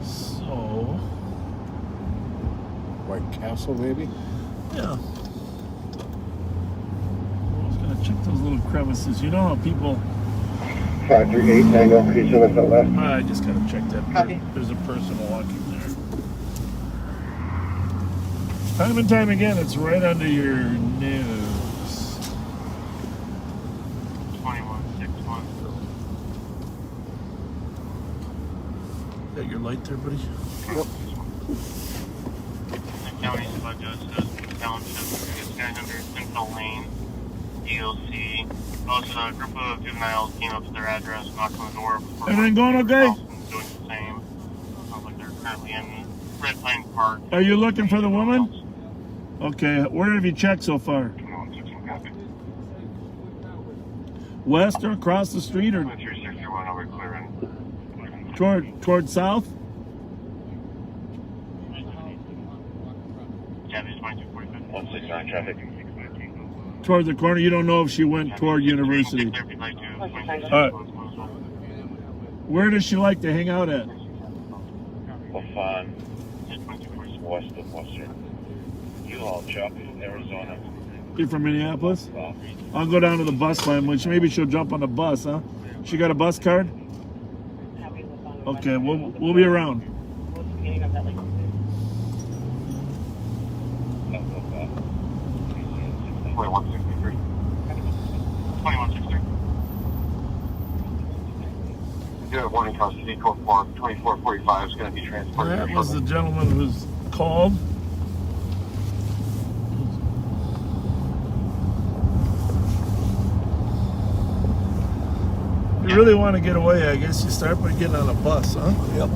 S2: So,
S3: White Castle, maybe?
S2: yeah. I was gonna check those little crevices. You know how people.
S5: 538 Tango, he's in at the left.
S2: I just gotta check that.
S6: Copy.
S2: There's a person walking there. Time and time again, it's right under your nose.
S4: 2161.
S2: Got your light there, buddy?
S4: The county spud justice, township, it's 900 Central Lane, DOC. Also, a group of juveniles came up to their address, knocked on the door.
S2: Everything going okay?
S4: Doing the same. Sounds like they're currently in Red Pine Park.
S2: Are you looking for the woman? Okay, where have you checked so far? West or across the street or
S4: 361 over clearing.
S2: toward south?
S4: Japanese 2245.
S9: 169 traffic.
S2: Toward the corner? You don't know if she went toward university. All right. Where does she like to hang out at?
S9: Lafon, west of Western. U-Haul truck, Arizona.
S2: You're from Minneapolis? I'll go down to the bus line, which maybe she'll jump on the bus, huh? She got a bus card? Okay, we'll be around.
S4: Wait, 163. 2163. You have warning custody, code 2445 is going to be transported.
S2: That was the gentleman who's called. If you really want to get away, I guess you start by getting on a bus, huh?
S3: Yep.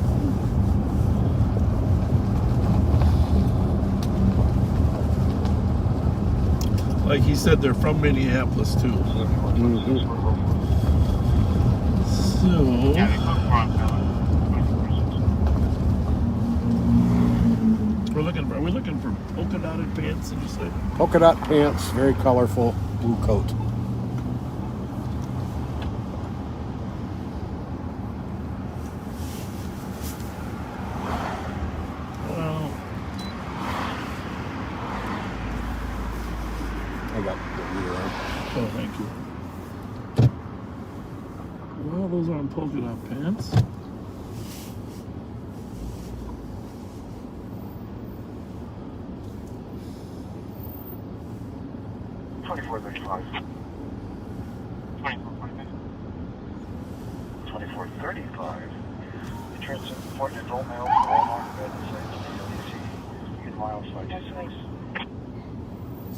S2: Like he said, they're from Minneapolis too.
S3: Mm-hmm.
S2: So, are we looking for polka dotted pants? Did you say?
S3: Polka dot pants, very colorful, blue coat.
S2: Well,
S3: I got the rear on.
S2: oh, thank you. Well, those aren't polka dot pants.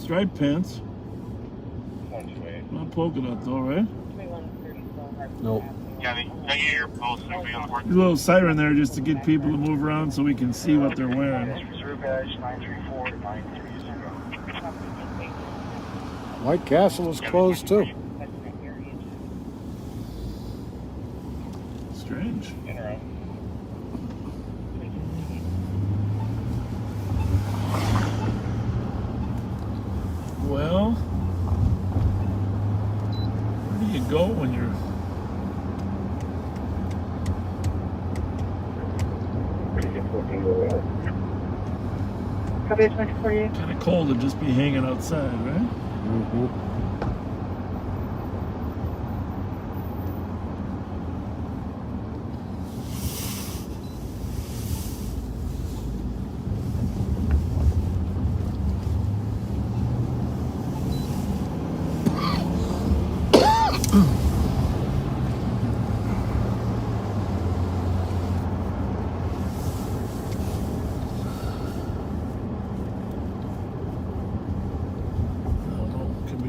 S2: Striped pants. Not polka dot though, right?
S3: Nope.
S4: Yeah, I hear your pulse will be on the board.
S2: A little siren there just to get people to move around so we can see what they're wearing.
S5: Reserve badge 934-930.
S3: White Castle is closed too.
S2: Strange. Well, where do you go when you're...
S6: Copy 2048.
S2: Kind of cold to just be hanging outside, right?
S3: Mm-hmm.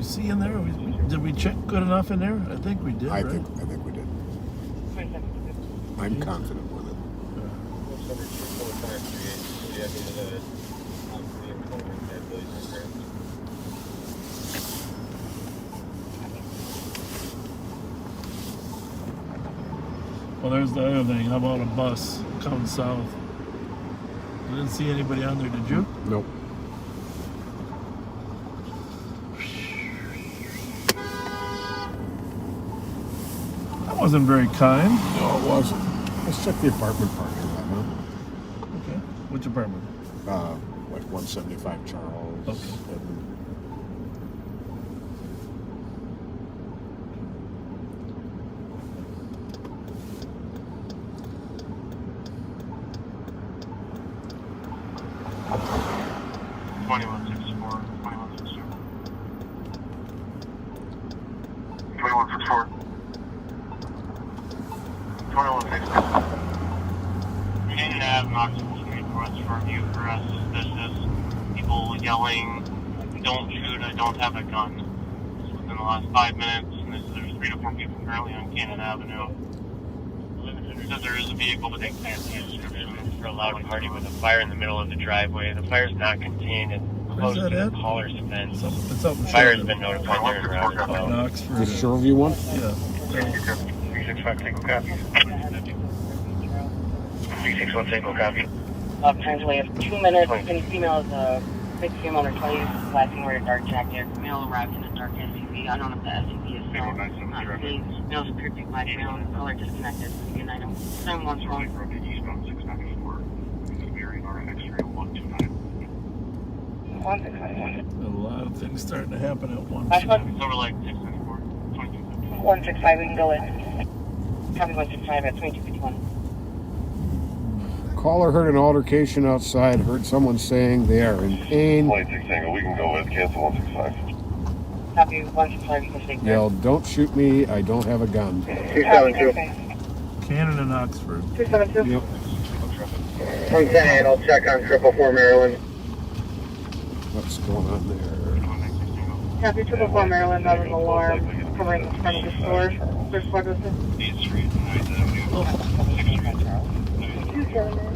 S2: see in there? Did we check good enough in there? I think we did.
S3: I
S2: right?
S3: think we did. I'm confident with it.
S2: Well, there's the other thing. How about a bus coming south? I didn't see anybody on there, did you?
S3: Nope.
S2: That wasn't very kind.
S3: No, it wasn't. Let's check the apartment parking lot, huh?
S2: Okay. Which apartment?
S3: Like 175 Charles.
S2: Okay.
S4: We didn't have Knoxville Street West for review for us. This is people yelling, "Don't shoot! I don't have a gun." This was within the last 5 minutes, and there's 3 to 4 people currently on Cannon Avenue. It says there is a vehicle, but they can't see a description for a loud party with a fire in the middle of the driveway. The fire's not contained and close to the caller's fence.
S2: It's up in
S4: Fire has
S2: Shoreview.
S4: been notified there and around as well.
S2: Knoxford.
S3: The Shoreview one?
S2: Yeah.
S4: 365 Tango copy. 361 Tango copy.
S6: Apparently, have 2 minutes. And female is a big female under 20, last thing wearing a dark jacket. Male arrived in a dark SUV. I don't know if the SUV is still not seen. Male's appeared to be black male. Color disconnected. Good night. 911.
S4: Eastbound 694. Bearing our X-ray 129.
S6: 165.
S2: A lot of things starting to happen at once.
S6: Last one.
S4: It's over like 694. 2250.
S6: 165, we can go in. Copy 165 at 2251.
S3: Caller heard an altercation outside, heard someone saying they are in pain.
S9: 26 Tango, we can go with cancel 165.
S6: Copy 165, you can stay clear.
S3: Yelled, "Don't shoot me, I don't have a gun."
S5: 272.
S2: Cannon and Oxford.
S6: 272.
S3: Yep.
S5: 110, I'll check on 444 Maryland.
S3: What's going on there?
S6: Copy 244 Maryland, that was an alarm covering the front of the store. First squad was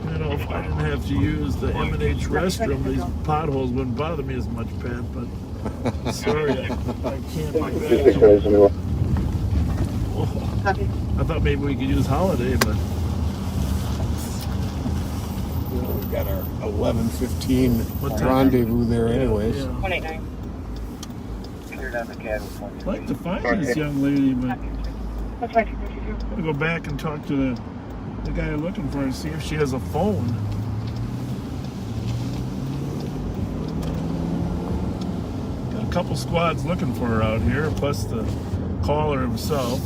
S2: You know, if I didn't have to use the M&H restroom, these potholes wouldn't bother me as much, Pat, but sorry, I can't do that.
S6: Copy.
S2: I thought maybe we could use Holiday, but
S3: Well, we got our 11:15
S2: What time?
S3: rendezvous there anyways.
S2: yeah.
S6: 189.
S5: Cleared on the cabin.
S2: I'd like to find this young lady, but
S6: That's 2252.
S2: I'm gonna go back and talk to the guy looking for her and see if she has a phone. Got a couple squads looking for her out here, plus the caller himself.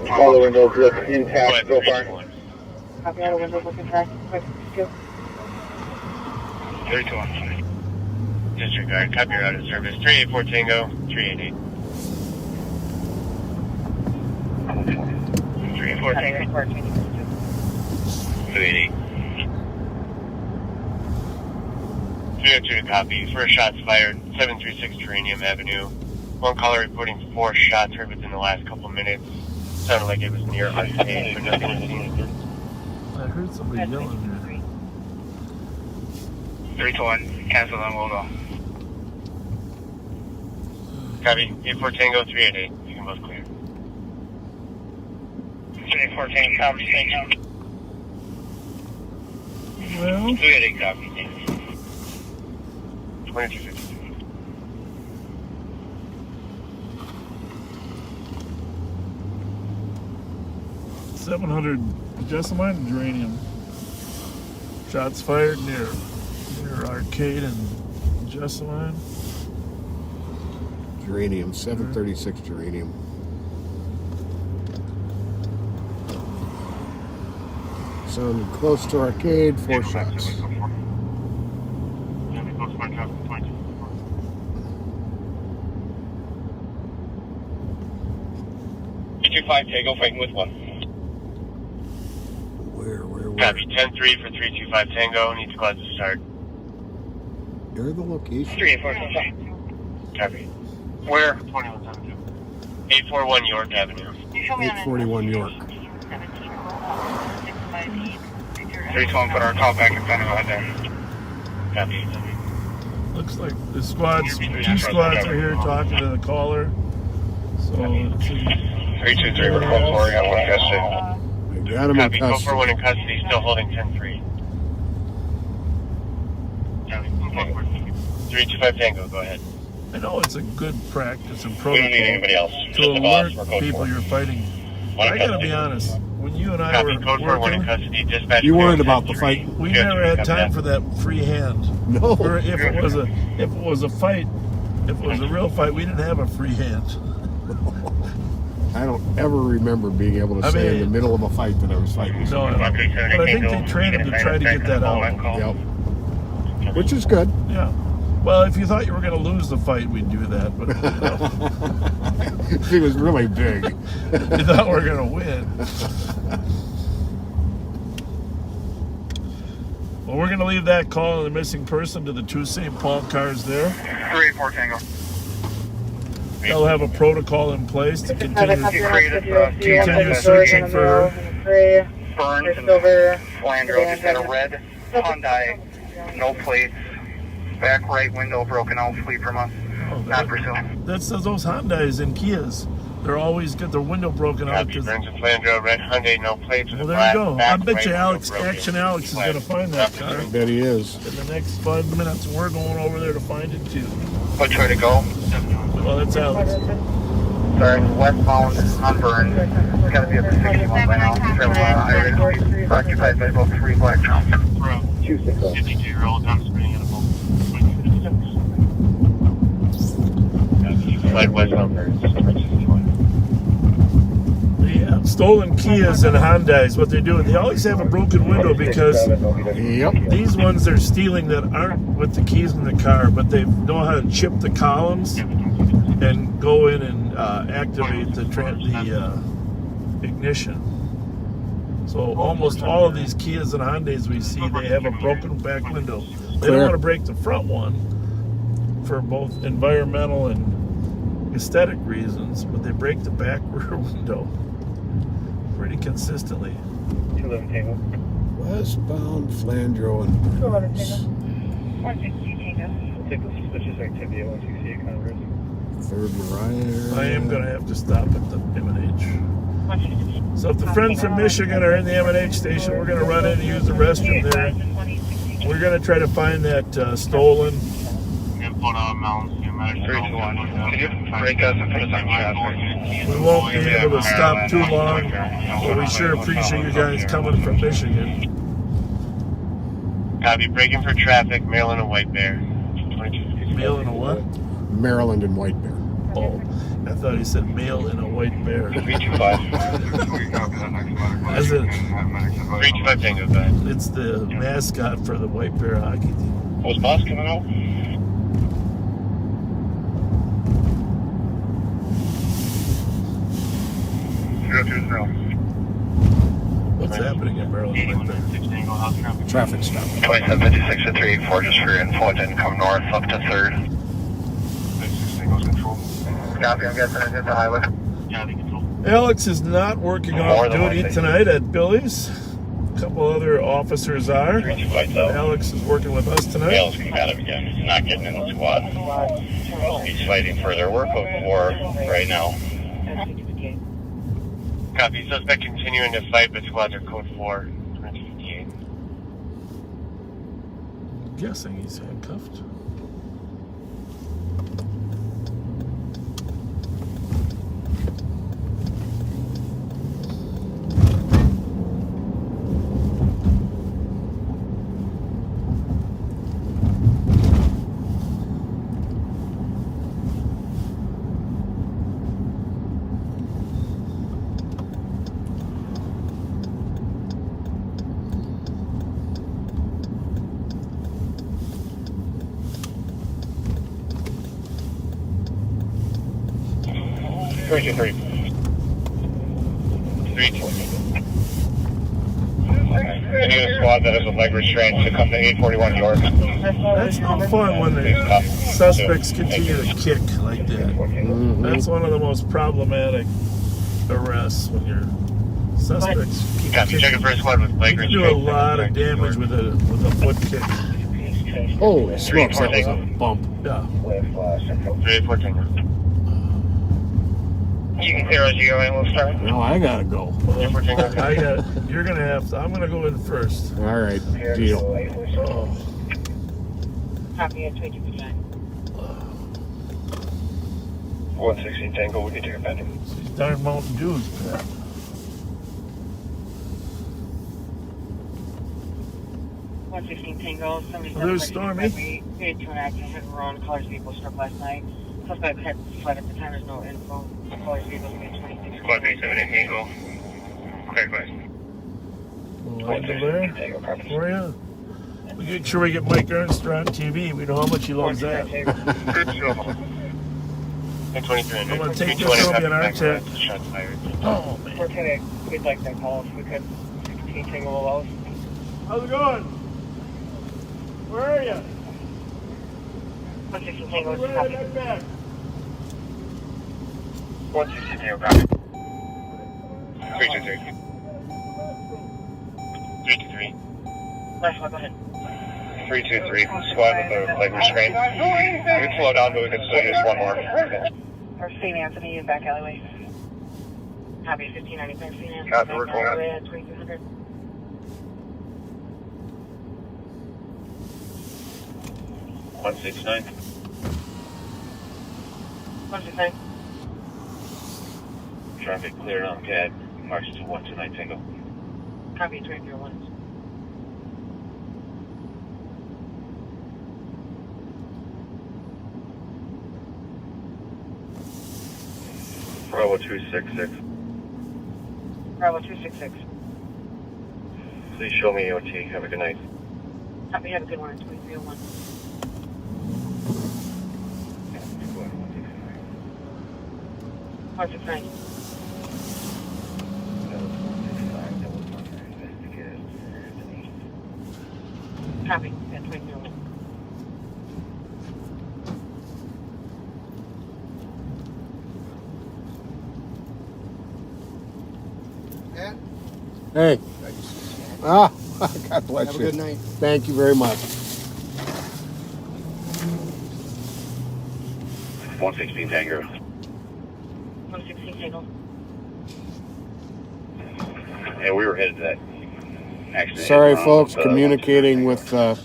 S5: All the windows look intact so far.
S6: Copy, all the windows looking track. 2252.
S4: 32 Disregard. Copy your out of service. 384 Tango. 388. 384 Tango. 288. 302 to copy. First shots fired. 736 Geranium Avenue. One caller reporting 4 shots heard within the last couple minutes. Sounded like it was near unpaved, but nothing was seen.
S2: I heard somebody yelling there.
S4: 321. Cancel and we'll go. Copy. 84 Tango. 388. You can both clear. 384 Tango. Copy. Tango.
S2: Well,
S4: 388 copy. 2252.
S2: 700 Jessamine and Geranium. Shots fired near Arcade and Jessamine.
S3: Geranium, 736 Geranium. Sounded close to Arcade, 4 shots.
S4: 325 Tango fighting with 1.
S3: Where?
S4: Copy, 10-3 for 325 Tango. Need squad to start.
S3: They're the location.
S4: 384. Copy. Where? 2172. 841 York Avenue.
S3: 841 York.
S4: 321 put our call back in front of us there. Copy.
S2: Looks like the squads, 2 squads are here talking to the caller. So let's see.
S4: 323, we're call 4, got 1 custody.
S3: I got him in
S4: Copy, call
S3: custody.
S4: 41 in custody, still holding 10-3. Copy, 325 Tango, go ahead.
S2: I know it's a good practice and
S4: We
S2: protocol
S4: don't need anybody else.
S2: to
S4: Just the boss,
S2: alert
S4: we're code
S2: people
S4: 4.
S2: you're fighting.
S4: One
S2: I
S4: in
S2: gotta
S4: custody.
S2: be honest, when you and I
S4: Copy,
S2: were
S4: code 4, 1 in
S2: working,
S4: custody, dispatch.
S3: You worried
S4: clear
S3: about the
S4: 10-3.
S3: fight?
S2: we
S4: Clear
S2: never
S4: 3,
S2: had
S4: copy
S2: time
S4: that.
S2: for that free hand.
S3: No.
S2: Or if it was a fight, if it was a real fight, we didn't have a free hand.
S3: I don't ever remember being able to
S2: I
S3: say in
S2: mean-
S3: the middle of a fight that I was fighting.
S2: No, but I think they trained him to try to get that out.
S3: Yep. Which is good.
S2: Yeah. Well, if you thought you were going to lose the fight, we'd do that. But
S3: He was really big.
S2: you thought we were going to win. Well, we're going to leave that call on the missing person to the 2 St. Paul cars there.
S4: 384 Tango.
S2: They'll have a protocol in place to
S6: Just have a
S2: continue.
S6: copy of the
S2: Continue searching for-
S6: gray,
S4: Burns
S6: or
S4: and
S6: silver.
S4: Flandreau just had a red Hyundai, no plates, back right window broken out, flee from us, not pursuing.
S2: That's those Hyundais and Kias. They're always get their window broken out
S4: Copy,
S2: because.
S4: Burns and Flandreau, red Hyundai, no plates.
S2: Well, there you go. I bet you Alex, Action Alex is going to find that car
S3: I bet he is.
S2: in the next 5 minutes. We're going over there to find it too.
S4: Which way to go?
S2: Well, that's Alex.
S4: Sorry, westbound on Burns. It's got to be up to 61 by now. From Iron, occupied by both 3 black trucks. 52-year-old, I'm spinning in a boat. Light westbound Burns.
S2: The stolen Kias and Hyundais, what they're doing, they always have a broken window because
S3: Yep.
S2: these ones they're stealing that aren't with the keys in the car, but they know how to chip the columns and go in and activate the ignition. So almost all of these Kias and Hyundais we see, they have a broken back window. They don't
S3: Clear.
S2: want to break the front one for both environmental and aesthetic reasons, but they break the back rear window pretty consistently.
S4: 211 Tango.
S3: Westbound Flandreau and Burns.
S6: 160 Tango.
S4: Take the suspicious activity once you see it, Congress.
S3: 3rd Mariah.
S2: I am going to have to stop at the M&H. So if the friends from Michigan are in the M&H station, we're going to run in and use the restroom there. We're going to try to find that stolen.
S4: 321. Can you break us and put us on traffic?
S2: We won't be able to stop too long, but we sure appreciate you guys coming from Michigan.
S4: Copy, braking for traffic, mail in a white bear.
S2: Mail in a what?
S3: Maryland and White Bear.
S2: Oh, I thought he said mail in a white bear.
S4: 325.
S2: As in,
S4: 325 Tango, go ahead.
S2: it's the mascot for the White Bear hockey team.
S4: Was boss coming out?
S2: What's happening in Maryland White Bear?
S3: Traffic stop.
S4: 2756 to 384, just for your info, didn't come north up to 3rd. Copy, I'm getting at the highway.
S2: Alex is not working
S4: More
S2: off
S4: than
S2: duty
S4: one
S2: tonight at Billy's. A couple other officers are.
S4: 325
S2: Alex is working with us tonight.
S4: Mail's combative again. He's not getting in the squad. He's fighting for their work of war right now. Copy. Suspect continuing to fight, but squads are code 4. 258.
S2: I'm guessing he's handcuffed.
S4: 3-2. I need a squad that has a leg restraint to come to 841 York.
S2: That's no fun when the suspects continue to kick like that. That's one of the most problematic arrests when your suspects keep
S4: Yeah, if you check it for a squad with leg
S2: You can do
S4: restraint.
S2: a lot of damage with a foot kick.
S3: Holy smokes, that was a bump.
S2: Yeah.
S4: 3-8-14. You can clear Geo and we'll start.
S3: Now I gotta go.
S2: You're gonna have to. I'm gonna go in first.
S3: All right, deal.
S2: Oh.
S6: Copy at 22%.
S4: 116 Tango, we can take a pending.
S2: These darn Mountain Dews, Pat.
S6: Tango, 77.
S2: There's Stormy.
S6: We had 2 accidents hit and run. Colors vehicle struck last night. Suspect had fled at the time. There's no info. Colors vehicle made 26.
S4: Squad 37 Tango. Clear guys.
S2: There for you. We make sure we get Mike Ernster on TV. We know how much he loves that. I'm gonna take this over in our tech. Oh man.
S5: Lieutenant, we'd like that call if we could. 16 Tango allows.
S2: How's it going? Where are you?
S6: 116 Tango is
S2: Right
S6: copy.
S2: back.
S4: 116 Tango, copy. 323. 323.
S6: Last one, go ahead.
S4: 323. Squad with the leg restraint. We can slow down, but we can still use one more.
S6: Or St. Anthony in back alleyway. Copy 1595 St. Anthony.
S4: Copy,
S6: back
S4: we're going
S6: alleyway at 2200.
S4: 169.
S6: 169.
S4: Traffic cleared on CAD. March to 129 Tango.
S6: Copy 301.
S4: Bravo 266.
S6: Bravo 266.
S4: Please show me OT. Have a good night.
S6: Copy, have a good one at 2301. March 9. Copy at 2301.
S3: Hey. Ah, God bless
S11: Have
S3: you.
S11: a good night.
S3: Thank you very much.
S4: 116 Tango.
S6: 116 Tango.
S4: And we were headed to that accident.
S3: Sorry, folks, communicating with an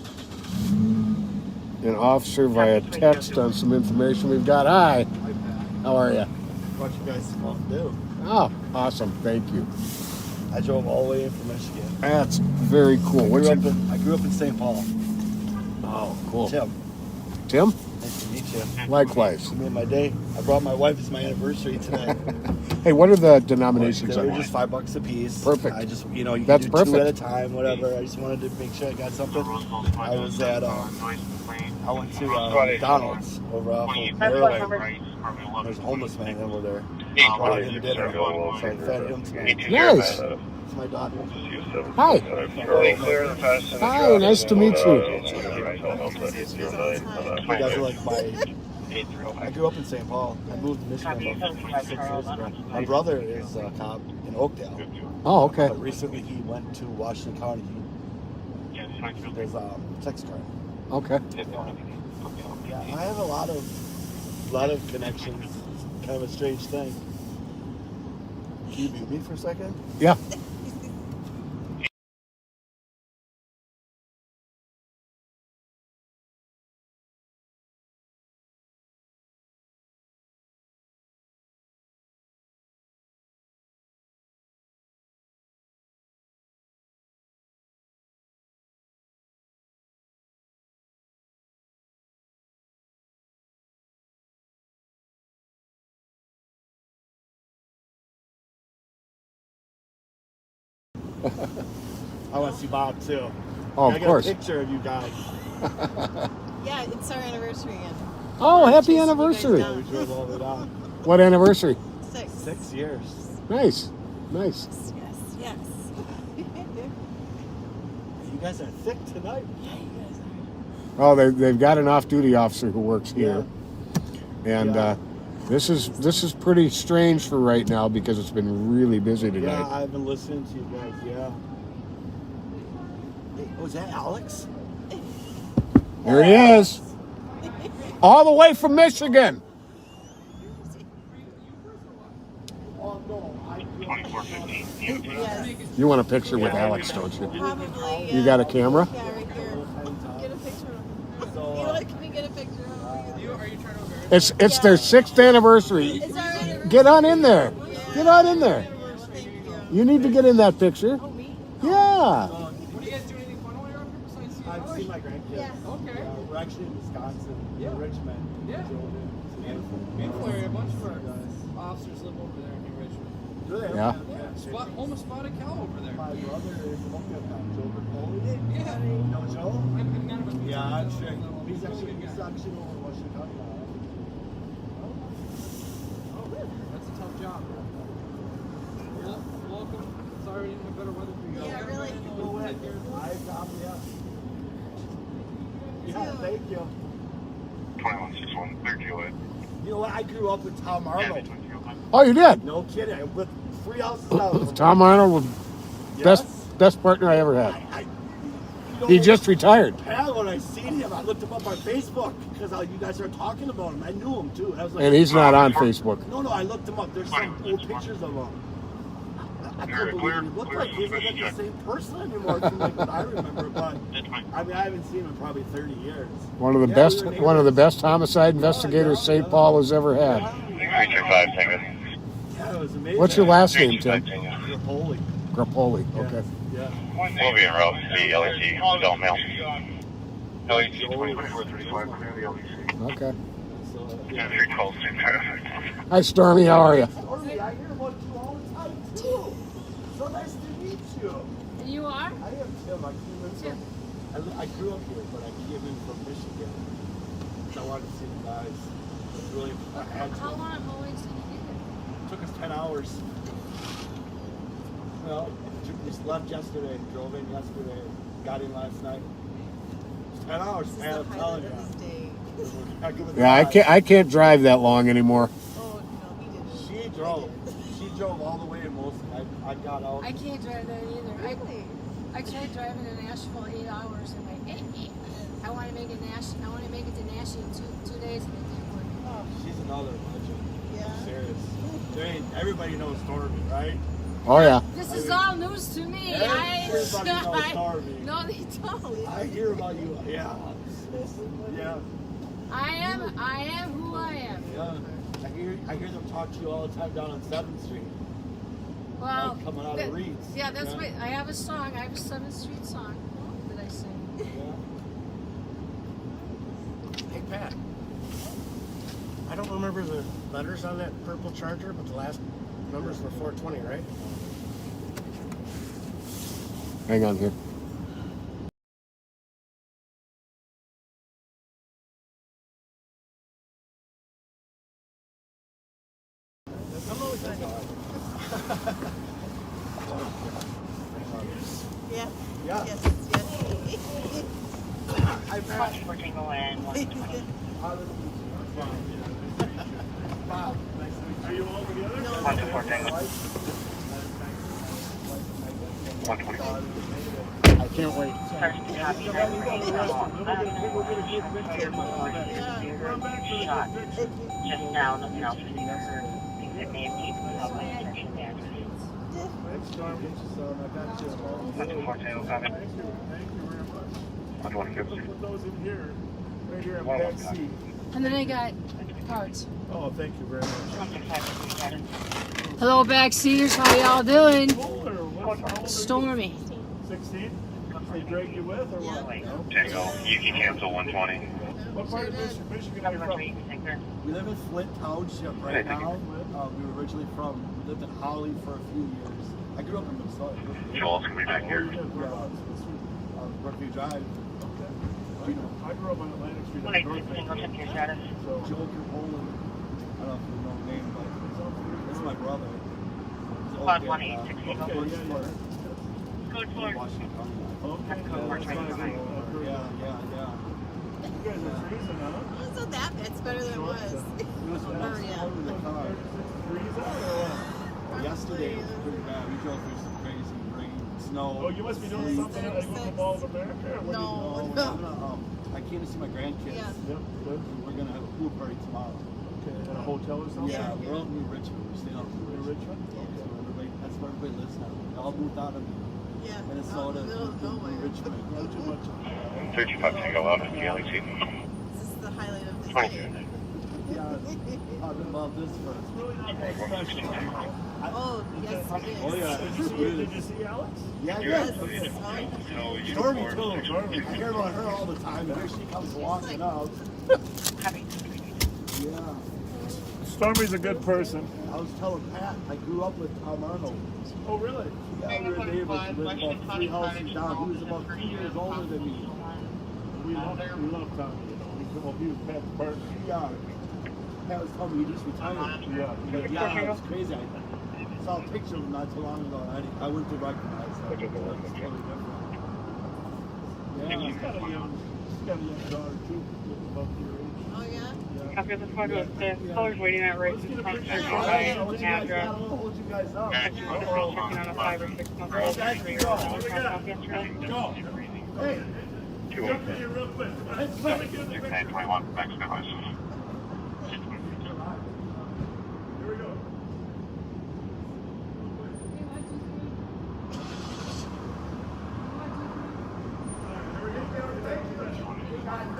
S3: officer via text on some information we've got. Hi, how are you?
S11: What you guys want to do?
S3: Oh, awesome. Thank you.
S11: I drove all the way in from Michigan.
S3: That's very cool. What's
S11: I grew up in St. Paul.
S3: Oh, cool.
S11: Tim,
S3: Tim?
S11: nice to meet you.
S3: Likewise.
S11: You made my day. I brought my wife. It's my anniversary today.
S3: Hey, what are the denominations
S11: They
S3: on
S11: were
S3: that?
S11: just $5 a piece.
S3: Perfect.
S11: I just, you can
S3: That's
S11: do
S3: perfect.
S11: 2 at a time, whatever. I just wanted to make sure I got something. I was at, I went to McDonald's over off of Fairway. There's a homeless man over there. Brought him dinner, so I fed him tonight.
S3: Nice.
S11: It's my daughter.
S3: Hi. Hi, nice to meet you.
S11: You guys are like my... I grew up in St. Paul. I moved to Michigan about 6 years ago. My brother is a cop in Oakdale.
S3: Oh, okay.
S11: But recently he went to Washington County. There's a sex crime.
S3: Okay.
S11: Yeah, I have a lot of connections. It's kind of a strange thing. Can you mute me for a second?
S3: Yeah.
S11: I want to see Bob too.
S3: Oh,
S11: I
S3: of
S11: got
S3: course.
S11: a picture of you guys.
S12: Yeah, it's our anniversary again.
S3: Oh, happy
S12: Chasing you guys
S3: anniversary.
S11: We
S12: down.
S11: drove all the way down.
S3: What anniversary?
S12: 6.
S11: 6 years.
S3: Nice. Nice.
S12: Yes, yes.
S11: You guys are thick tonight.
S12: Yeah, you guys are.
S3: Oh, they've got an off-duty officer who works here, and this is pretty strange for right now because it's been really busy
S11: Yeah,
S3: tonight.
S11: I've been listening to you guys. Yeah. Hey, was that Alex?
S3: There he is, all the way from Michigan.
S11: Oh no, I.
S4: 2415.
S12: Yes.
S3: You want a picture with Alex, don't you?
S12: Probably.
S3: You got a camera?
S12: Yeah, right here. Get a picture of him. Can we get a picture of him?
S8: Are you trying to over?
S3: It's their 6th anniversary.
S12: It's our anniversary.
S3: Get on in there. Get on in there.
S12: Thank you.
S3: You need to get in that picture.
S12: Oh, me?
S3: Yeah.
S8: What do you guys do anything fun while you're up here besides see
S11: I've seen my grandkids.
S12: Yes.
S8: Okay.
S11: We're actually in Wisconsin,
S8: Yeah.
S11: Richmond.
S8: Yeah.
S11: Drove in.
S8: Beautiful area. A bunch of our officers live over there in New Richmond.
S11: Do they?
S3: Yeah.
S8: Home of Spotted Cow over there.
S11: My brother is Joe Bertoli.
S8: Yeah.
S11: You know Joe?
S8: I'm none of us.
S11: Yeah, I'm sure. He's actually over what you're talking about.
S8: That's a tough job. Welcome. Sorry we didn't have better weather for you.
S12: Yeah, really.
S11: Go ahead. I got Yeah, thank you.
S4: 2161. Clear to it.
S11: You know what? I grew up with Tom Arnold.
S3: Oh, you did?
S11: No kidding. I lived 3 houses down.
S3: Tom Arnold was
S11: Yes.
S3: best partner I ever had.
S11: You know,
S3: He just retired.
S11: Yeah, when I seen him, I looked him up on Facebook because you guys are talking about him. I knew him too. I was like,
S3: And he's not on Facebook.
S11: No, I looked him up. There's some old pictures of him. I couldn't believe he looked like he's like the same person anymore from like what I remember. But I mean, I haven't seen him in probably 30 years.
S3: One of the best homicide investigators St. Paul has ever had.
S4: 325 Tango.
S11: Yeah, it was amazing.
S3: What's your last name, Tim?
S11: Rapoli.
S3: Grappoli. Okay.
S11: Yeah.
S4: We'll be en route to the LEC. Don't mail. LEC 2435. Clear the LEC.
S3: Okay.
S4: Yeah, 312. Perfect.
S3: Hi, Stormy. How are you?
S11: Stormy, I hear about you all the time too. So nice to meet you.
S12: You are?
S11: I am Tim. I grew up here, but I came in from Michigan. So I wanted to see the guys. It's really.
S12: How long did you get
S11: It took us 10 hours. Well, we just left yesterday, drove in yesterday, got in last night. It's 10 hours, man. I'm telling you.
S3: Yeah, I can't drive that long anymore.
S12: Oh, no, he didn't.
S11: She drove all the way in most. I got out.
S13: I can't drive that either.
S12: Really?
S13: I tried driving to Nashville 8 hours and I want to make it to Nashville in two days and it didn't work.
S12: Oh,
S11: She's another legend.
S12: yeah.
S11: I'm serious. Everybody knows Stormy, right?
S3: Oh, yeah.
S13: This is all news to me.
S11: Everybody knows Stormy.
S13: No, they don't.
S11: I hear about you. Yeah. Yeah.
S13: I am who I am.
S11: Yeah. I hear them talk to you all the time down on 7th Street.
S13: Well,
S11: Like coming out of Reed's.
S13: Yeah, that's what I have a song. I have a 7th Street song that I sing.
S11: Yeah.
S14: Hey, Pat. I don't remember the letters on that purple Charger, but the last numbers were 420, right?
S3: Hang on here.
S12: Yeah.
S11: Yeah.
S12: Yes,
S11: Hi, Pat.
S7: For Tango and 120.
S11: Bob, nice to meet you. Are you all together?
S7: 124 Tango.
S4: 120.
S3: I can't wait.
S7: First copy, that's great. Shot. Just now, nothing else for you. Things that may have needed public attention there.
S11: Thanks, Storm. Get you some. I got you.
S4: 124 Tango. Copy.
S11: Thank you very much.
S4: 150.
S11: Put those in here. Right here in back seat.
S13: And then I got cards.
S11: Oh, thank you very much.
S7: 165.
S13: Hello, backseaters. How y'all doing?
S11: Colder.
S13: Stormy.
S11: 16? They drag you with or what? No?
S4: Tango. You can cancel 120.
S11: What part of Michigan are you from? We live in Flint Township right now. We were originally we lived in Holly for a few years. I grew up in Minnesota.
S4: Joel's gonna be back here.
S11: Brookview Drive. Okay. I grew up on Atlantic Street.
S7: Single check your status.
S11: So Joel Poland, I don't know if you know the name, but this is my brother. He's
S6: Quad 186 Eagle.
S11: Okay, yeah.
S6: Code 4.
S11: Okay.
S6: Code 425.
S2: You guys are freezing, huh?
S12: It's not that bad. It's better than it was. Hurry up.
S11: Yesterday was pretty bad. We drove through some crazy rain, snow.
S2: Oh, you must be doing something like with the Mall of America? Or what
S12: No.
S11: I came to see my grandkids.
S12: Yeah.
S2: Yep, good.
S11: We're gonna have a pool party tomorrow.
S2: Okay, at a hotel or something?
S11: Yeah, we're out in New Richmond. We're staying out in
S2: New Richmond?
S11: Okay. Everybody, that's where everybody lives now. They all moved out of Minnesota to New Richmond.
S2: Not too much.
S4: 35 Tango out of Galaxy.
S12: This is the highlight of the
S4: 22.
S12: day.
S11: Talk about this first.
S12: Oh, yes, it is.
S11: Oh yeah.
S2: Did you see Alex?
S11: Yeah,
S12: Yes.
S11: Stormy too. I hear about her all the time. And here she comes walking out. Yeah.
S2: Stormy's a good person.
S11: I was telling Pat, I grew up with Tom Arnold.
S2: Oh, really?
S11: Yeah, we were neighbors. We lived about 3 houses down. He was about 2 years older than me.
S2: We love Tommy, you know. He was Pat's partner.
S11: Yeah. Pat was telling me he just retired. Yeah, it was crazy. I saw a picture of him not too long ago. I wouldn't have recognized that. It's totally different. Yeah.
S2: He's got a young daughter, too, about your age.
S12: Oh, yeah?
S6: Copy of the photo. The caller's waiting at race in front of the address.
S11: Hold you guys up.
S6: Checking on a 5 or 6 month old.
S11: Go. Hey.
S2: Jump in here real quick.
S4: 621, Mexico West.
S2: Here we go.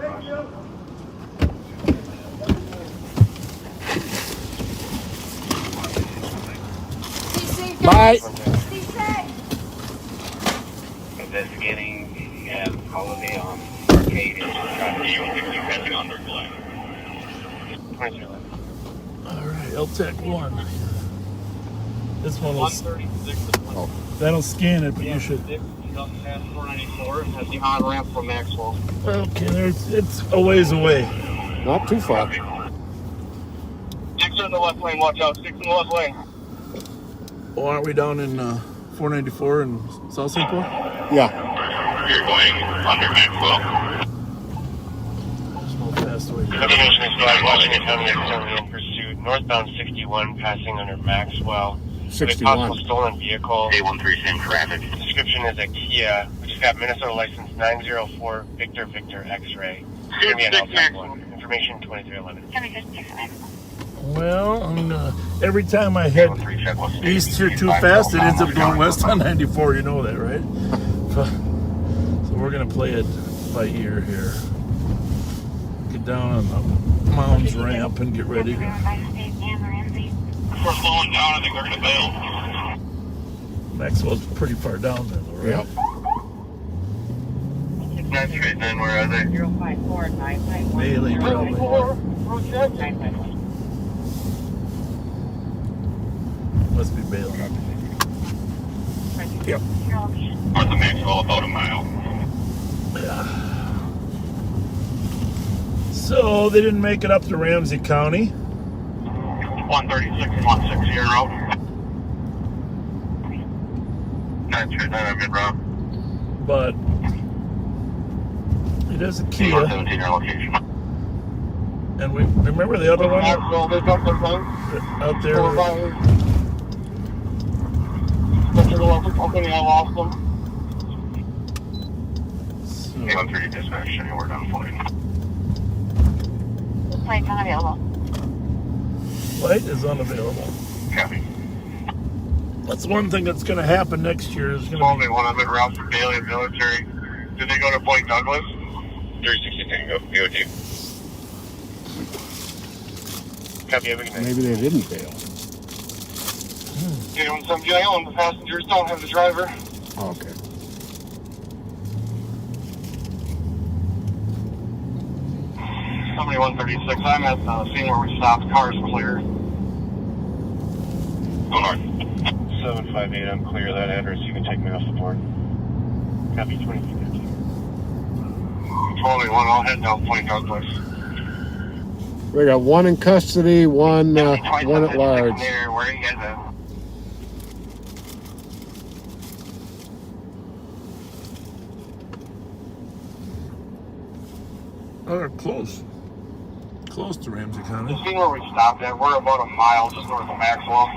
S2: Thank you.
S3: Bye.
S12: Stay safe.
S7: Investigating and holiday on Arcade and traffic under Glen.
S2: All right, LTEC 1. This one will,
S7: 136.
S2: that'll scan it, but you should.
S7: 494 has the on ramp from Maxwell.
S2: Okay, it's a ways away.
S3: Not too far.
S7: 6 in the left lane, watch out. 6 in the left lane.
S2: Oh, aren't we down in 494 in South St. Paul?
S3: Yeah.
S7: You're going under Maxwell.
S2: Just move fast away.
S4: Information is flagged. Washington County is currently in pursuit. Northbound 61 passing under Maxwell.
S3: 61.
S4: Possible stolen vehicle.
S7: A13 same traffic.
S4: Description is a Kia, which has got Minnesota license 904 Victor X-ray. It's going to be an LTEC 1. Information 2311.
S2: Well, I'm gonna, every time I head east here too fast, it ends up going west on 94. You know that, right? So we're gonna play it by ear here. Get down on the Mounds ramp and get ready.
S7: If we're slowing down, I think they're going to bail.
S2: Maxwell's pretty far down there, though, right?
S3: Yep.
S7: That's straight 9, where are they?
S6: 054 951.
S2: Bailey, probably. Must be Bailey. Yep.
S7: North of Maxwell, about a mile.
S2: Yeah. So they didn't make it up to Ramsey County.
S7: 136 and 160 route. That's straight 9 on mid route.
S2: But it is a Kia.
S7: 17 your location.
S2: And we remember the other one
S7: Maxwell, they dumped their phone.
S2: out there.
S7: Company, I lost them.
S2: So,
S7: 130 dispatch, anywhere down flight.
S10: Flight's unavailable.
S2: flight is unavailable.
S7: Copy.
S2: That's one thing that's going to happen next year. Is going
S7: Only one other route for Bailey military. Did they go to Point Douglas? 360 Tango, BOT.
S4: Copy, everything.
S3: Maybe they didn't bail.
S7: Doing some jail and the passengers don't have the driver.
S3: Okay.
S7: Somebody 136. I'm at the scene where we stopped. Cars clear. Go north.
S4: 758, I'm clear of that address. You can take me off the board. Copy, 2315.
S7: Only one. I'll head down Point Douglas.
S3: We got one in custody, one at large.
S7: There, where are you guys at?
S2: Oh, they're close. Close to Ramsey County.
S4: You see where we stopped at? We're about a mile just north of Maxwell.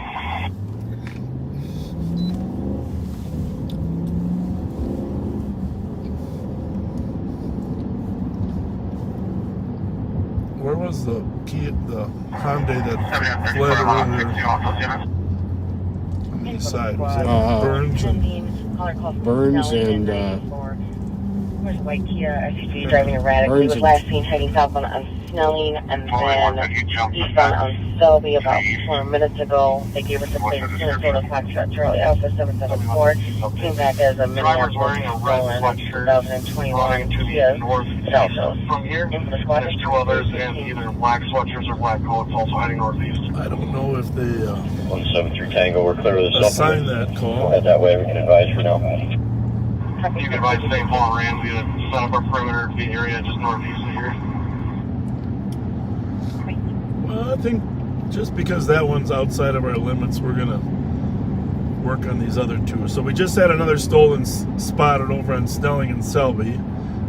S2: Where was the Hyundai that fled earlier? On the east side. Was that Burns and
S15: There's white Kia SUV driving erratically. He was last seen heading southbound on Snelling and then eastbound on Selby about 4 minutes ago. They gave us a plate Minnesota Foxtrot Charlie Alpha 774. Came back as a Minneapolis stolen 2021 Kia Seltos.
S4: From here, there's 2 others in either black sweatshirts or black coats also heading northeast.
S2: I don't know if they
S9: 173 Tango, we're clear with the
S2: assigned that call.
S9: Head that way, we can advise for now.
S4: You can advise St. Paul and Ramsey to set up a perimeter to the area just northeast of here.
S2: Well, I think just because that one's outside of our limits, we're going to work on these other 2. So we just had another stolen spotted over on Snelling and Selby.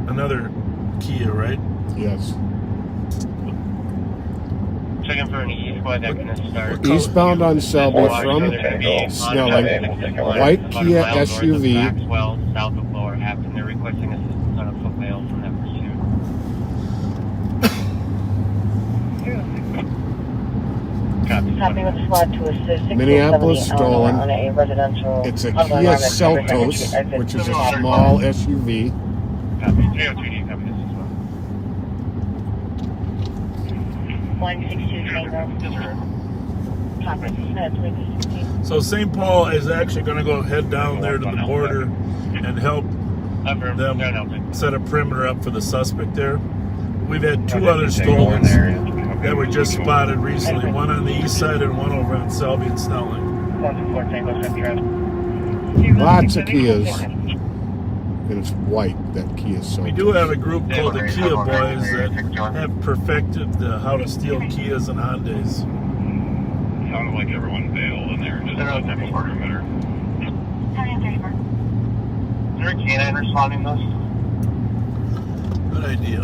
S2: Another Kia, right?
S3: Yes.
S4: Checking for an E-squad that's going to start.
S3: Eastbound on Selby from Snelling. White Kia SUV.
S4: Maxwell, south of Lower Hampton. They're requesting assistance on a foot bail from that pursuit.
S15: Copy with the squad to assist
S3: Minneapolis stolen.
S15: On a residential.
S3: It's a Kia Seltos, which is a small SUV.
S4: Copy. 302D, copy this as well.
S15: 162 Tango.
S2: So St. Paul is actually going to go head down there to the border and help them set a perimeter up for the suspect there. We've had 2 other stolen that were just spotted recently, one on the east side and one over on Selby and Snelling.
S3: Lots of Kias. And it's white, that Kia Seltos.
S2: We do have a group called the Kia Boys that have perfected how to steal Kias and Hondas.
S4: Sounded like everyone bailed in there. Just a type of perimeter. Is there a canine responding to this?
S2: Good idea.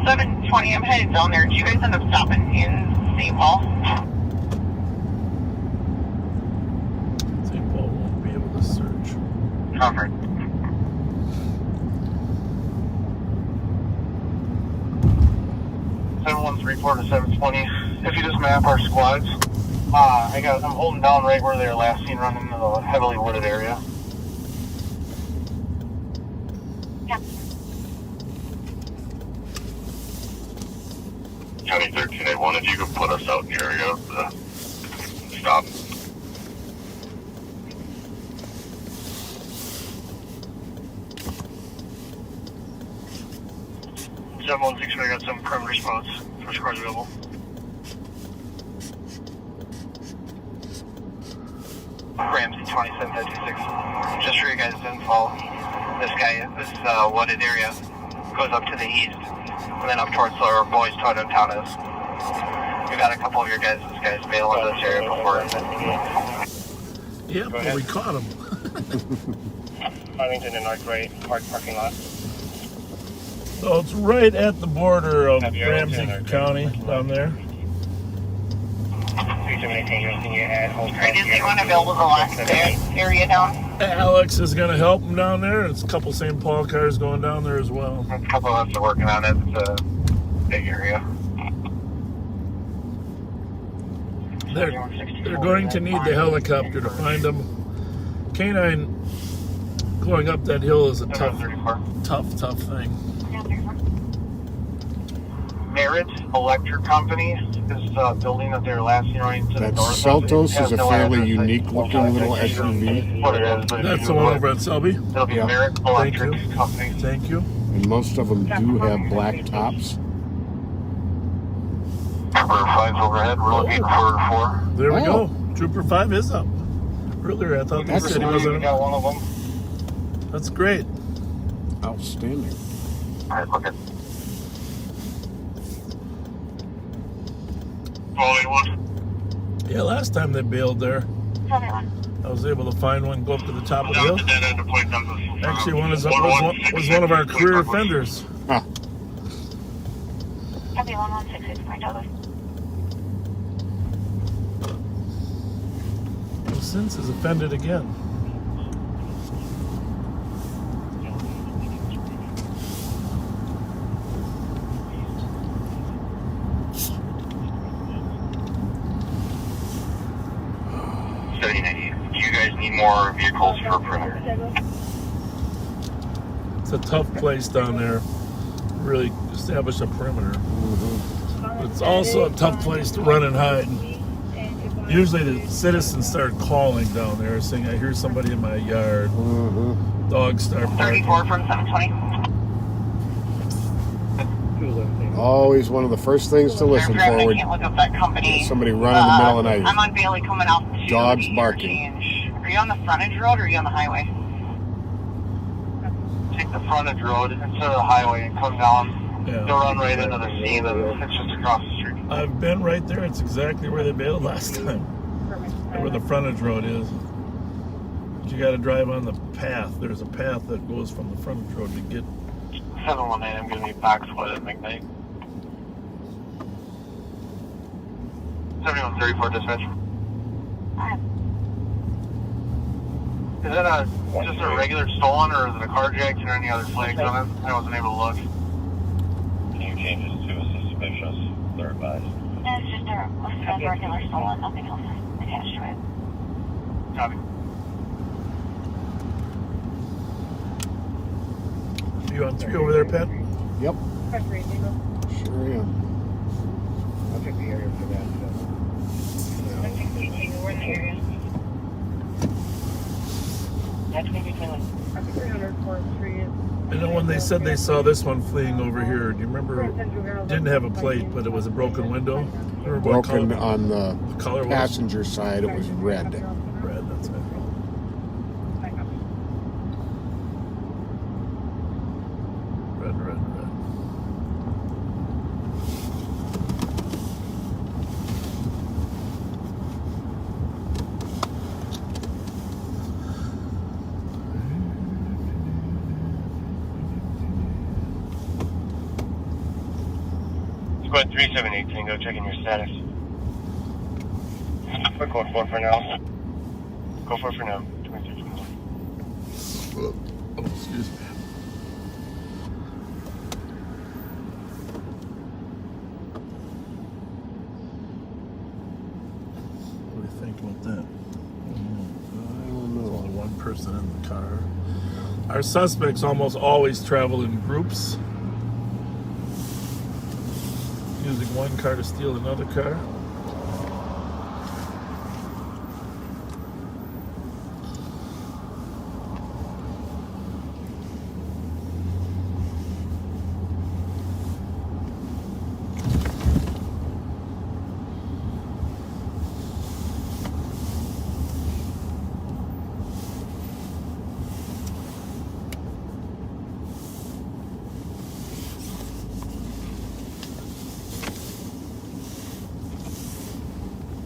S16: 720, I'm headed down there. Do you guys end up stopping in St. Paul?
S2: St. Paul won't be able to search.
S4: Covered. Report to 720. If you just map our squads, I'm holding down right where they were last seen running into the heavily wooded area.
S16: Yeah.
S4: County 1381, if you could put us out in the area, stop. 716, I got some perimeter spots. First cars available. Ramsey 2756. Just for your guys' info, this wooded area goes up to the east and then up towards where our boys' town is. We got a couple of your guys bail into this area before.
S2: Yeah, but we caught him.
S4: Arlington and North Right, parking lot.
S2: So it's right at the border of Ramsey County down there.
S16: Is anyone available to lock the area down?
S2: Alex is going to help him down there. It's a couple St. Paul cars going down there as well.
S4: A couple of us are working on it. It's a big area.
S2: They're going to need the helicopter to find them. Canine going up that hill is a tough thing.
S4: Merritt Electric Company is building that they're last year into the north.
S3: Seltos is a fairly unique looking little SUV.
S4: What it is, but
S2: that's the one over at Selby?
S4: It'll be Merritt Electric Company.
S2: Thank you.
S3: And most of them do have black tops.
S4: Trooper 5's overhead. We're looking for 4.
S2: There we go. Trooper 5 is up. Earlier I thought they said he wasn't.
S4: We got one of them.
S2: That's great.
S3: Outstanding.
S4: All right, look at. 1281.
S2: Yeah, last time they bailed there. I was able to find one, go up to the top of the hill. Actually, one was one of our career offenders.
S3: Huh.
S10: Copy 1166, point Douglas.
S2: Since is offended again.
S4: Do you guys need more vehicles for perimeter?
S2: It's a tough place down there. Really establish a perimeter. But it's also a tough place to run and hide. Usually the citizens start calling down there, saying, "I hear somebody in my yard." Dogs start barking.
S16: 34 from 720.
S3: Always one of the first things to listen
S16: I
S3: for when
S16: can't look up that company.
S3: somebody running in the middle of the
S16: I'm
S3: night.
S16: on Bailey coming out to
S3: Dogs
S16: the
S3: barking.
S16: interchange. Are you on the frontage road or are you on the highway?
S4: Take the frontage road instead of the highway and come down.
S2: Yeah.
S4: You'll run right into the scene and it's just across the street.
S2: I've been right there. It's exactly where they bailed last time. Where the frontage road is. But you got to drive on the path. There's a path that goes from the frontage road to get.
S4: 719, I'm gonna be back split at McKnight. 7134 dispatch. Is that just a regular stolen or is it a carjacking or any other flags on it? I wasn't able to look.
S9: Can you change it to a suspicious? They're advised.
S10: It's just a regular stolen, nothing else attached to it.
S4: Copy.
S2: You on 3 over there, Pat?
S3: Yep. Sure am.
S5: I'll check the area for that.
S10: We're in the area.
S15: That's maybe between
S6: 300 4th Street.
S2: You know when they said they saw this one fleeing over here? Do you remember? Didn't have a plate, but it was a broken window. Remember what
S3: Broken
S2: color?
S3: on the
S2: color was?
S3: passenger side, it was red.
S2: Red. That's it. Red, red, red.
S4: Squad 378 Tango, checking your status. Quick code 4 for now. Go for it for now. 2321.
S2: Oh, excuse me. What do you think about that?
S3: I don't
S2: There's
S3: know.
S2: only one person in the car. Our suspects almost always travel in groups, using one car to steal another car.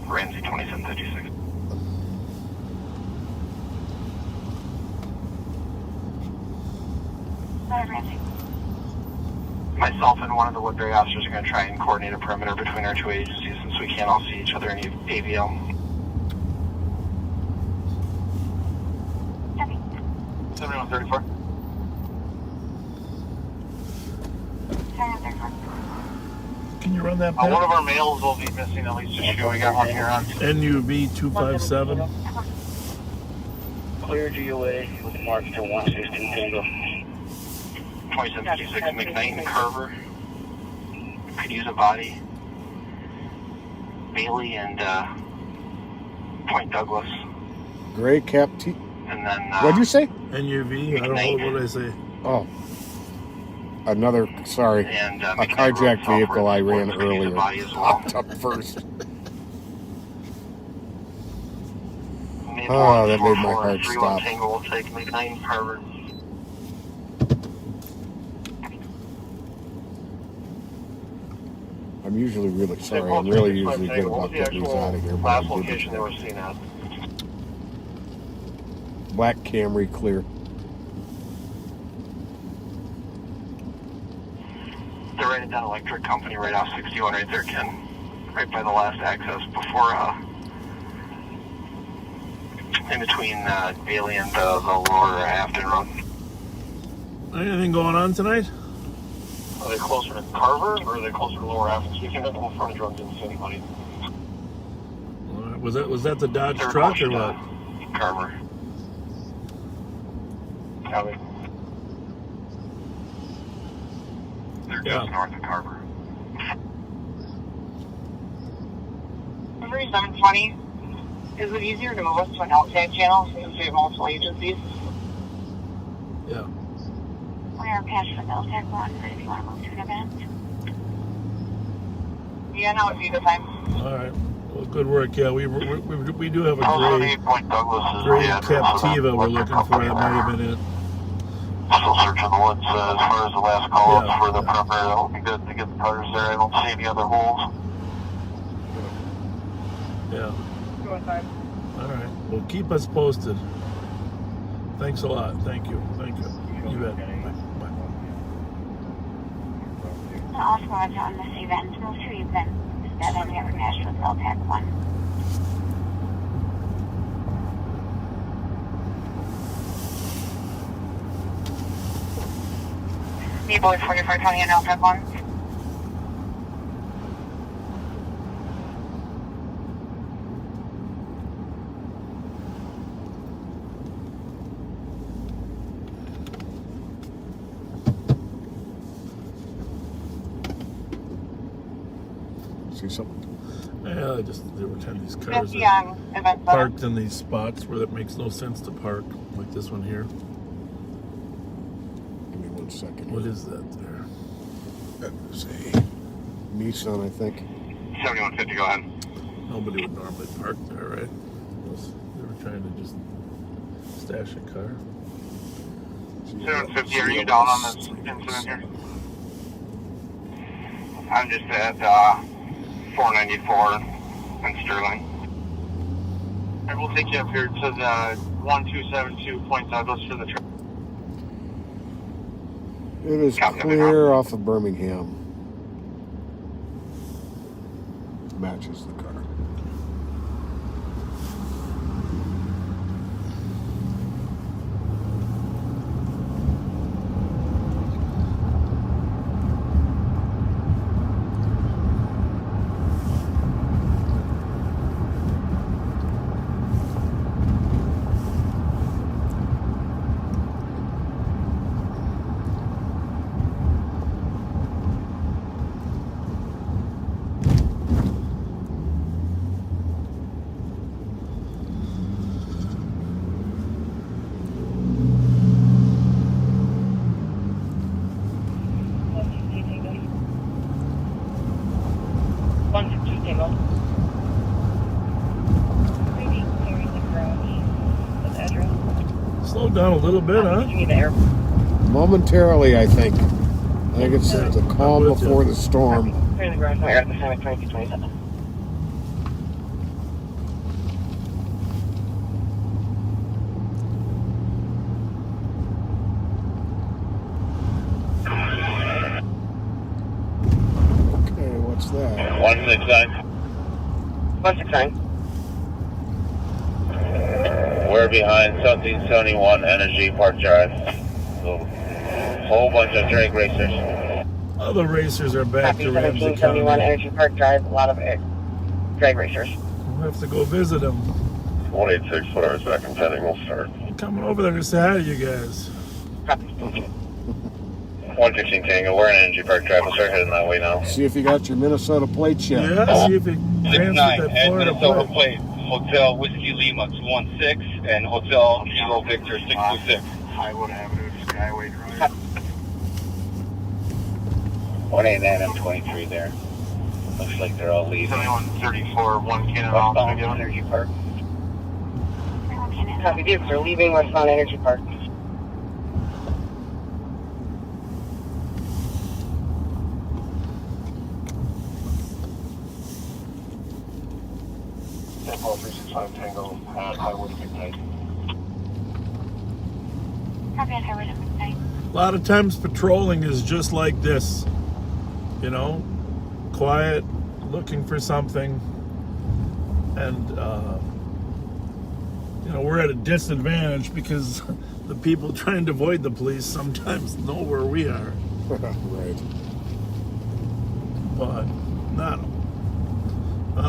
S4: Ramsey 2756. Myself and one of the Woodbury officers are going to try and coordinate a perimeter between our two agencies since we can't all see each other in AVL. 7134.
S2: Can you run that
S4: One
S2: back?
S4: of our males will be missing at least a shoe. We got one here on
S2: NUV 257.
S7: Clear GOA with mark to 116 Tango.
S4: 2756 McKnight and Carver. Could use a body. Bailey and Point Douglas.
S3: Gray cap T.
S4: And then
S3: What'd you say?
S2: NUV. I don't know what did I say.
S3: Oh. Another, sorry,
S4: And,
S3: a carjacked vehicle I ran earlier. Popped up first. Oh, that made my heart stop.
S4: Tango will take McKnight and Carver.
S3: I'm usually really sorry. I'm really usually good about getting these out of here. But
S4: Last
S3: I didn't.
S4: location they were seen at.
S3: black Camry clear.
S17: They're right at that electric company right off 61 right there, Ken. Right by the last access before, in between Bailey and the lower Afton Road.
S2: Anything going on tonight?
S17: Are they closer to Carver or are they closer to Lower Afton? So you can have the whole frontage road didn't see anybody.
S2: Was that the Dodge
S17: They're
S2: truck
S17: closer
S2: or what?
S17: to Carver. Copy. They're just north of Carver.
S16: Number 720. Is it easier to move us to an outside channel since we have multiple agencies?
S2: Yeah.
S10: We are past the LTAC block, so if you want to move to an event.
S16: Yeah, now would be the time.
S2: All right. Well, good work. Yeah, we do have a gray
S17: Captiva
S2: we're looking for. That might have been it.
S17: Still searching the woods as far as the last call for the perimeter. That will be good to get the cars there. I don't see any other holes.
S2: Yeah. All right. Well, keep us posted. Thanks a lot. Thank you. Thank you. You bet. Bye.
S10: All squads on this event. Move to event. Instead of never matched with LTAC 1.
S16: Need boys 4420 and LTAC 1.
S3: See something?
S2: Yeah, there were 10 of these cars that parked in these spots where it makes no sense to park, like this one here.
S3: Give me 1 second.
S2: What is that there?
S3: That is a Nissan, I think.
S17: 7150, go ahead.
S2: Nobody would normally park there, right? They were trying to just stash a car.
S17: 750, are you down on this incident here? I'm just at 494 in Sterling. I will take you up here to the 1272 Point Douglas for the trip.
S3: It is clear off of Birmingham. Matches the car.
S2: Slow down a little bit, huh?
S3: Momentarily, I think. I think it's the calm before the storm.
S15: Clear the garage fire at the time of 2227.
S3: Okay, what's that?
S17: 169.
S15: 169.
S9: We're behind 1771 Energy Park Drive. So, whole bunch of drag racers.
S2: Other racers are back
S15: Copy,
S2: to Ramsey
S15: 1771
S2: County.
S15: Energy Park Drive. A lot of drag racers.
S2: We'll have to go visit them.
S17: 186, whatever's back in pending, we'll start.
S2: Coming over there to say hi to you guys.
S9: 115 Tango, we're in Energy Park Drive. We'll start heading that way now.
S3: See if you got your Minnesota plates yet.
S2: Yeah, see if it transfers that Florida
S18: Minnesota
S2: plate.
S18: Hotel Whiskey Lima 216 and Hotel Kilo Victor 626.
S17: Highwood Avenue, Skyway Drive.
S9: 189 M23 there. Looks like they're all leaving.
S17: 7134, 1 Cannon
S9: Westbound Energy Park.
S15: Copy, Dukes. They're leaving Westbound Energy Park.
S17: Paul 365 Tango at Highwood Midnight.
S10: Copy on highway number 9.
S2: A lot of times patrolling is just like this, you know, quiet, looking for something, and you know, we're at a disadvantage because the people trying to avoid the police sometimes know where we are.
S3: Right.
S2: But not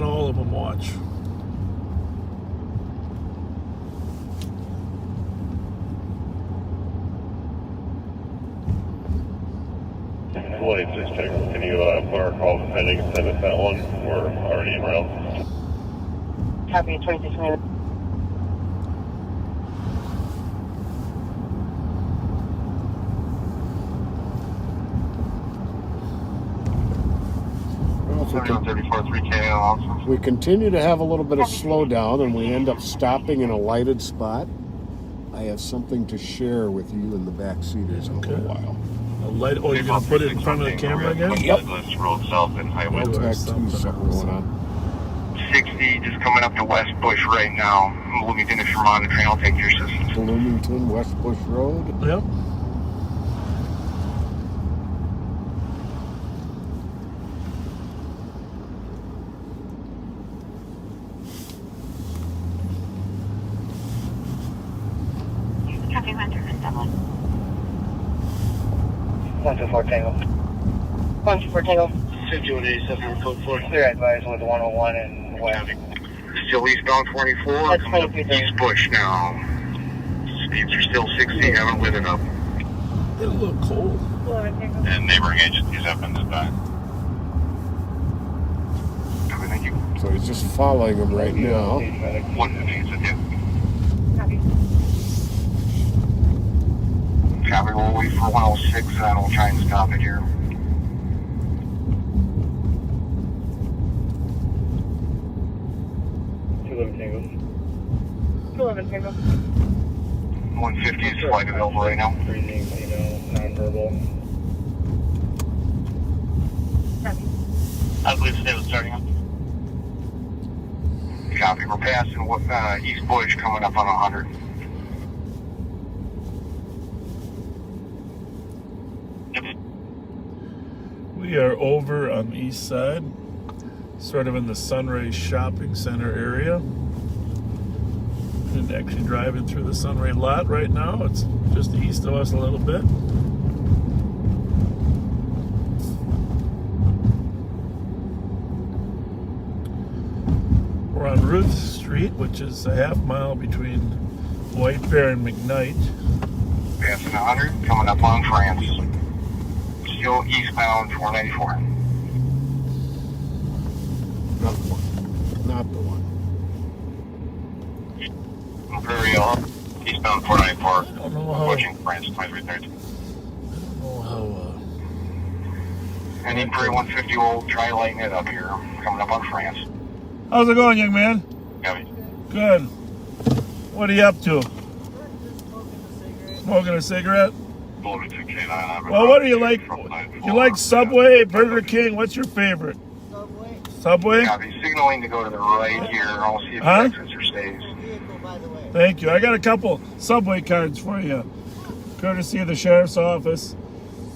S2: all of them watch.
S9: Can you put our call pending and send us that one? We're already en route.
S15: Copy 26 minutes.
S3: We continue to have a little bit of slowdown, and we end up stopping in a lighted spot. I have something to share with you in the back seaters in a little while.
S2: A light? Oh, you're gonna put it in front of the camera again?
S3: Yep.
S9: Road south and highway.
S3: Something going on.
S17: 60, just coming up to West Bush right now. Bloomington, if you're monitoring, I'll take your assistance.
S3: Bloomington, West Bush Road.
S2: Yep.
S10: Copy 137.
S5: 124 Tango.
S15: 124 Tango.
S5: 5187 code 4. Clear advise with 101 and west.
S17: Still eastbound 24,
S15: That's
S17: coming up
S15: 23.
S17: East Bush now. Speeds are still 60, haven't lit it up.
S2: It's a little cold.
S9: And neighboring agencies have been dispatched.
S17: Thank you.
S3: So he's just following him right now.
S17: 150 is it?
S10: Copy.
S17: Copy, we'll wait for 106 and then we'll try and stop it here.
S5: Tango.
S6: 211 Tango.
S17: 150 is flight available right now.
S5: Freezing, non-verbal.
S17: I believe today was starting up. Copy, we're passing East Bush coming up on 100.
S2: We are over on the east side, sort of in the Sunray Shopping Center area. And actually driving through the Sunray lot right now. It's just east of us a little bit. We're on Ruth Street, which is a half mile between White Bear and McKnight.
S17: Passing 100, coming up on France. Still eastbound 494.
S3: Not the one. Not the one.
S17: Very eastbound 494.
S2: I don't know how.
S17: Approaching France 2330.
S2: I don't know how.
S17: And Inquiry 150 will try lighting it up here. Coming up on France.
S2: How's it going, young man?
S17: Copy.
S2: Good. What are you up to? Smoking a cigarette? Well, what do you like? You like Subway, Burger King? What's your favorite? Subway?
S17: Copy. Signaling to go to the right here. I'll see if
S2: Huh?
S17: it exits or stays.
S2: Thank you. I got a couple Subway cards for you, courtesy of the sheriff's office.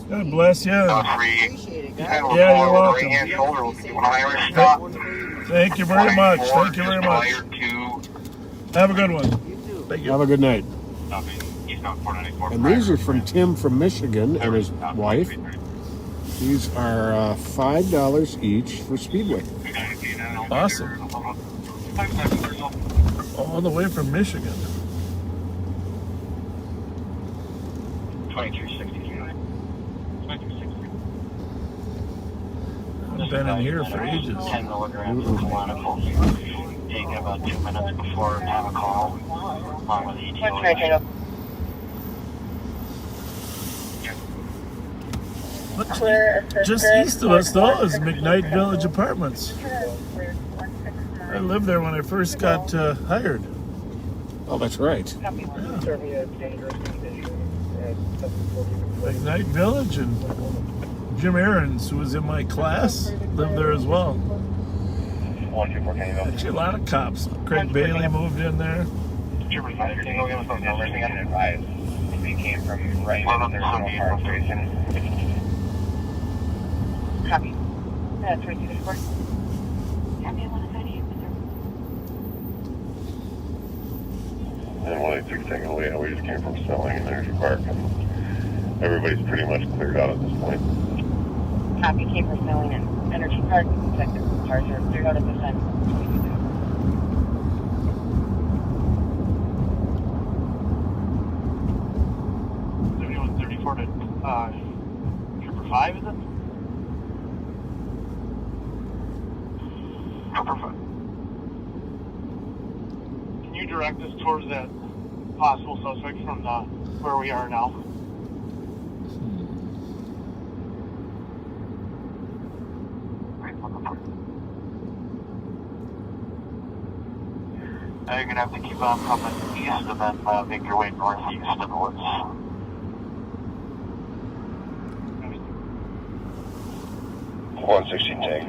S2: God bless you.
S17: Yeah,
S2: you're welcome.
S17: Right-hand shoulder. We'll do an Irish stop.
S2: Thank you very much. Thank you very much. Have a good one. Thank you.
S3: Have a good night.
S17: Copy. Eastbound 494.
S3: And these are from Tim from Michigan and his wife. These are $5 each for Speedway.
S2: Awesome. All the way from Michigan.
S17: 2363.
S2: I've been in here for ages.
S7: 10 milligrams of Klonopin. Taken about 2 minutes before time of call, along with ETO.
S2: Just east of us, though, is McKnight Village Apartments. I lived there when I first got hired.
S3: Oh, that's right.
S2: McKnight Village, and Jim Aarons, who was in my class, lived there as well. Actually, a lot of cops. Craig Bailey moved in there.
S4: you came from right at the car station.
S15: Copy. 2234.
S10: Copy 138.
S9: And 186 Tango, yeah, we just came from Snelling and Energy Park, and everybody's pretty much cleared out at this point.
S15: Copy, came from Snelling and Energy Park. Detective cars are cleared out at this time.
S17: 7134 to Trooper 5, is it? Trooper 5. Can you direct us towards that possible suspect from where we are now?
S7: Now you're going to have to keep on coming east and then make your way northeast in the woods.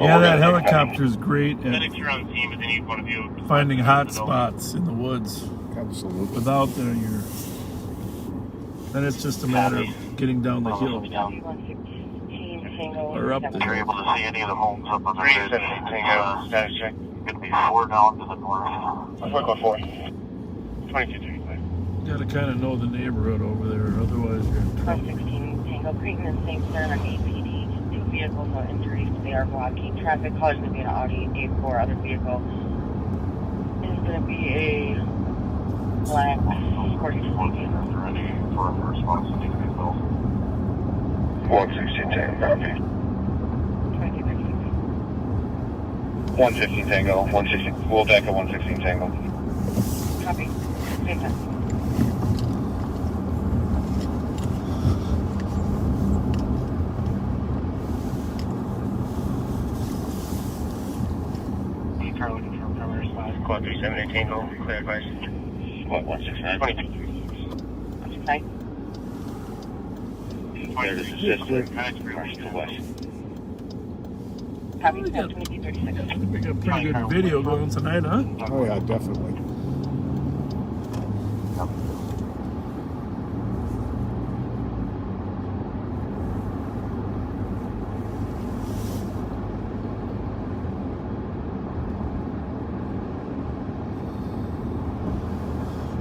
S2: Yeah, that helicopter is great at
S17: Medics are on the team, but they need one of you.
S2: finding hot spots in the woods.
S3: Absolutely.
S2: Without there, then it's just a matter of getting down the hill or up the
S7: You're
S2: hill.
S7: able to see any of the homes up on the ridge.
S4: 317 Tango, status check.
S7: Going to be 4 down to the north.
S4: 4. 2235.
S2: You gotta kind of know the neighborhood over there, otherwise you're in trouble.
S15: 16 Tango Cretan and St. Clair on APD. 2 vehicles, no injuries. They are blocking traffic. Car is going to be an Audi A4. Other vehicle is going to be a black Corsica.
S7: Ready for a response to these vehicles.
S9: 116 Tango, copy. 115 Tango, 116, we'll back at 116 Tango.
S15: Copy. Same time.
S17: Charlie from primary spot.
S4: Squad 378 Tango, clear advice.
S9: Squad 169.
S4: 22.
S15: Nice.
S9: There is assistance to west.
S15: Copy. 2236.
S2: We got a pretty good video going tonight, huh?
S3: Oh yeah, definitely.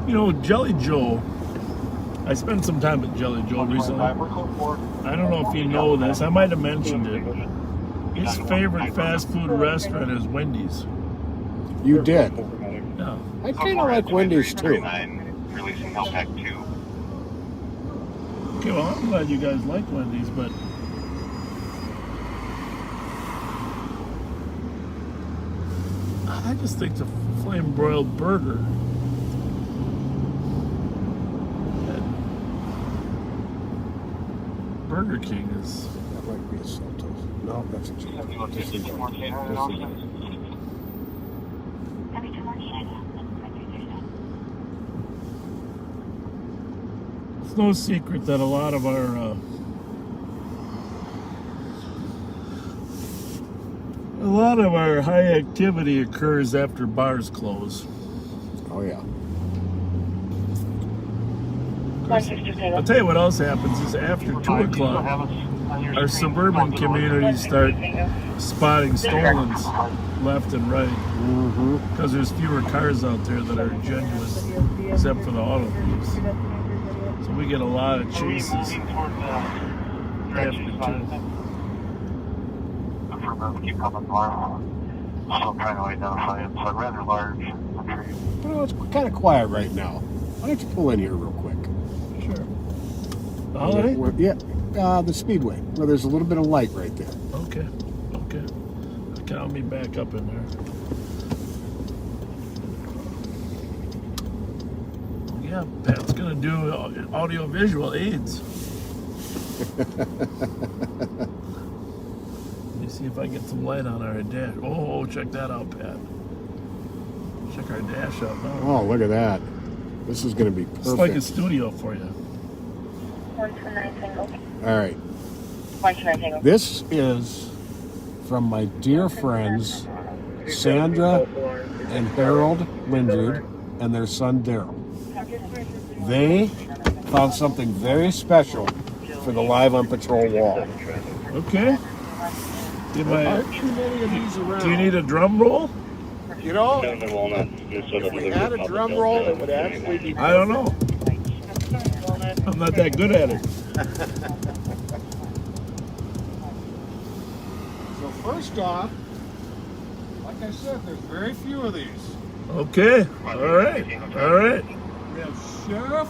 S2: You know, Jelly Joe, I spent some time at Jelly Joe recently. I don't know if you know this, I might have mentioned it. His favorite fast food restaurant is Wendy's.
S3: You did.
S2: Yeah.
S3: I kind of like Wendy's too.
S4: Releasing Hellpack 2.
S2: Okay, well, I'm glad you guys like Wendy's, but I just think the flame broiled burger at Burger King is.
S3: That might be a Santos. No, that's a
S2: It's no secret that a lot of our high activity occurs after bars close.
S3: Oh yeah.
S2: I'll tell you what else happens is after 2 o'clock, our suburban communities start spotting stolens left and right because there's fewer cars out there that are genuine, except for the auto thieves. So we get a lot of chases after 2.
S7: Keep coming north. Still trying to identify it. It's a rather large tree.
S3: Well, it's kind of quiet right now. Why don't you pull in here real quick?
S2: Sure. The Holiday?
S3: Yeah, the Speedway, where there's a little bit of light right there.
S2: Okay. Count me back up in there. Yeah, Pat's gonna do audio-visual aids. Let me see if I get some light on our dash. Oh, check that out, Pat. Check our dash out now.
S3: Oh, look at that. This is going to be perfect.
S2: It's like a studio for you.
S15: 129 Tango.
S3: All right.
S15: 129 Tango.
S3: This is from my dear friends Sandra and Harold Lindrude and their son Daryl. They found something very special for the Live on Patrol wall.
S2: Okay.
S3: There aren't too many of these around.
S2: Do you need a drum roll?
S3: You know, if we had a drum roll, it would actually be perfect.
S2: I don't know. I'm not that good at it.
S3: So first off, like I said, there's very few of these.
S2: Okay. All right. All right.
S3: We have Sheriff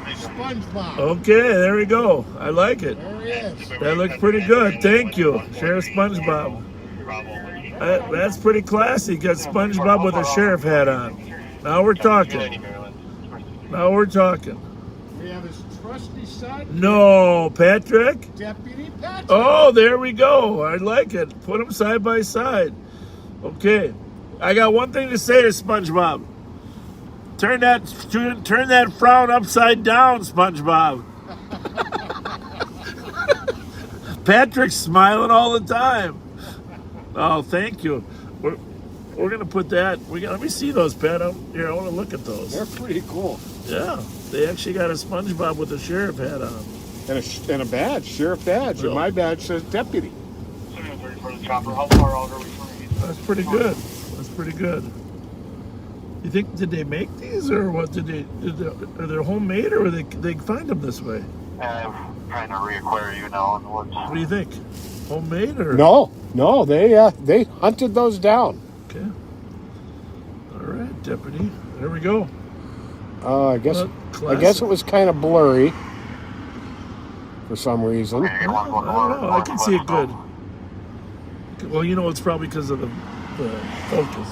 S3: SpongeBob.
S2: Okay, there we go. I like it.
S3: There he is.
S2: That looks pretty good. Thank you, Sheriff SpongeBob. That's pretty classy. Got SpongeBob with a sheriff hat on. Now we're talking. Now we're talking.
S3: We have his trusty son.
S2: No, Patrick.
S3: Deputy Patrick.
S2: Oh, there we go. I like it. Put them side by side. Okay. I got one thing to say to SpongeBob. Turn that frown upside down, SpongeBob. Patrick's smiling all the time. Oh, thank you. We're gonna put that. Let me see those, Pat. Here, I want to look at those.
S3: They're pretty cool.
S2: Yeah, they actually got a SpongeBob with a sheriff hat on.
S3: And a badge, sheriff badge. And my badge says deputy.
S2: That's pretty good. That's pretty good. You think, did they make these, or what? Are they homemade, or they find them this way?
S17: Trying to reacquire you now in the woods.
S2: What do you think? Homemade, or?
S3: No, they hunted those down.
S2: Okay. All right, deputy. There we go.
S3: I guess it was kind of blurry for some reason.
S2: I don't know. I can see it good. Well, it's probably because of the focus.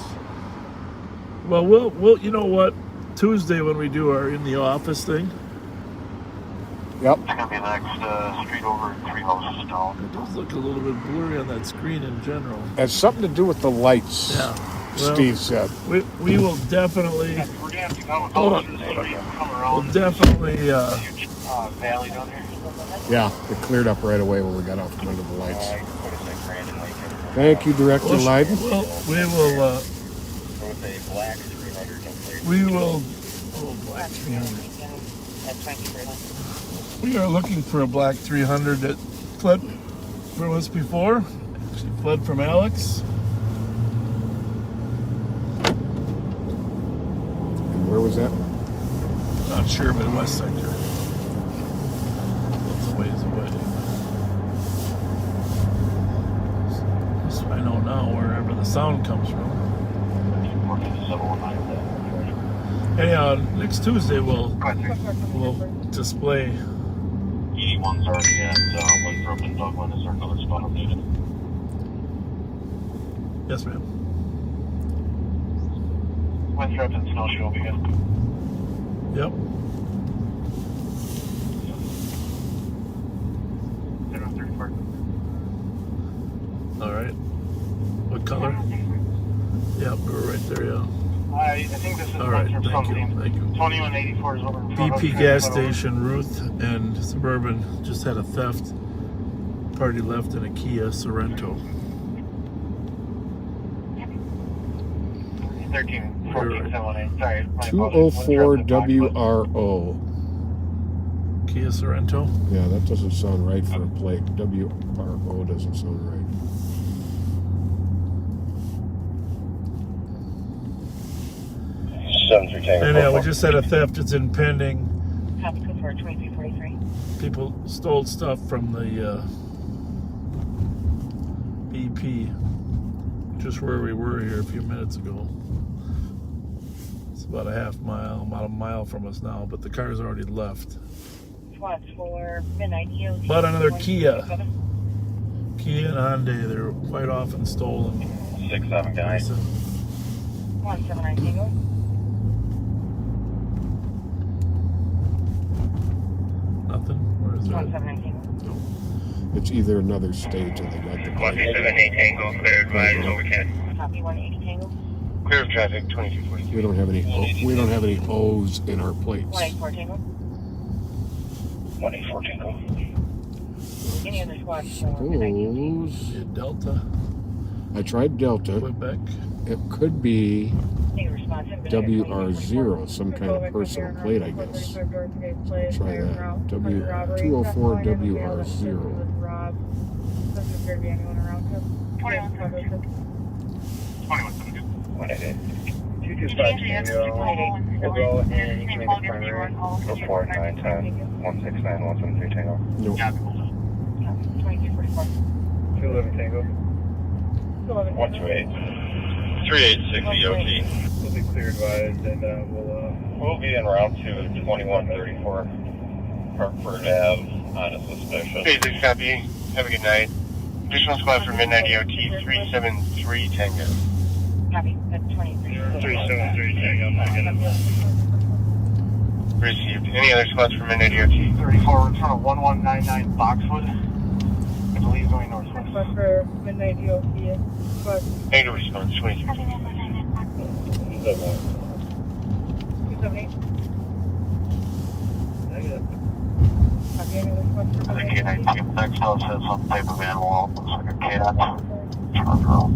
S2: Well, we'll you know what? Tuesday when we do our in the office thing.
S3: Yep.
S17: It's gonna be the next street over 3 houses down.
S2: It does look a little bit blurry on that screen in general.
S3: It has something to do with the lights.
S2: Yeah. Well,
S3: Steve said.
S2: We will definitely.
S17: We're gonna have to come
S2: Hold on.
S17: come around.
S2: We'll definitely.
S17: Valley down here.
S3: Yeah, it cleared up right away when we got out from under the lights. Thank you, Director Leiden.
S2: We will. We will. Oh, black 300. We are looking for a black 300 that fled from us before. Actually fled from Alex.
S3: And where was that?
S2: Not sure, but West Sector. It's a ways away. So I know now wherever the sound comes from. Anyhow, next Tuesday we'll display.
S17: 81's already at Winthrop and Douglas. Is there another spot updated?
S2: Yes, ma'am.
S17: Winthrop and Snowshoe will be good.
S2: Yep. All right. What color? Yep, we're right there, yeah.
S17: I think this is
S2: all right, thank you.
S17: 2184 is over in front of
S2: BP gas station, Ruth and Suburban just had a theft. Party left in a Kia Sorento.
S17: 13-14-718. Sorry.
S3: 204 WRO.
S2: Kia Sorento?
S3: Yeah, that doesn't sound right for a plate. WRO doesn't sound right.
S2: Anyhow, we just had a theft. It's impending.
S15: Copy 2343.
S2: People stole stuff from the BP, just where we were here a few minutes ago. It's about a mile from us now, but the car's already left.
S15: Watch for midnight EOD.
S2: But another Kia. Kia and Hyundai, they're quite often stolen.
S17: 6-7 guys.
S15: 179 Tango.
S2: Nothing? Where is it?
S15: 179 Tango.
S3: It's either another stage or they got the plate.
S17: 178 Tango, clear advise over can.
S15: Copy 180 Tango.
S17: Clear of traffic, 2243.
S3: We don't have any O's in our plates.
S15: 184 Tango.
S17: 184 Tango.
S15: Any other squads?
S3: O's.
S2: Delta.
S3: I tried Delta.
S2: Quebec.
S3: It could be WR0, some kind of personal plate, I guess. Try that. 204 WR0.
S6: Doesn't appear to be anyone around him.
S17: 21. 225 Tango. We'll go and you can make a primary.
S9: 04 910 169 173 Tango.
S3: Nope.
S17: 211 Tango.
S9: 128. 386 EOT.
S17: We'll be clear advised and
S9: We'll be in route to 2134 Hartford Ave on a suspicion.
S4: Phase 6 copy. Have a good night. Additional squad for midnight EOT 373 Tango.
S15: Copy. That's 23.
S17: 373 Tango.
S4: Received. Any other squads for midnight EOT?
S17: 34 in front of 1199 Boxwood. I believe going northwest.
S6: Squad for midnight EOT. Squad
S4: Negative response 23.
S6: 278.
S17: Negative.
S6: Copy. Any other squad for
S17: I think
S6: midnight
S17: K19 next house has some type of animal. Looks like a cat. Front row.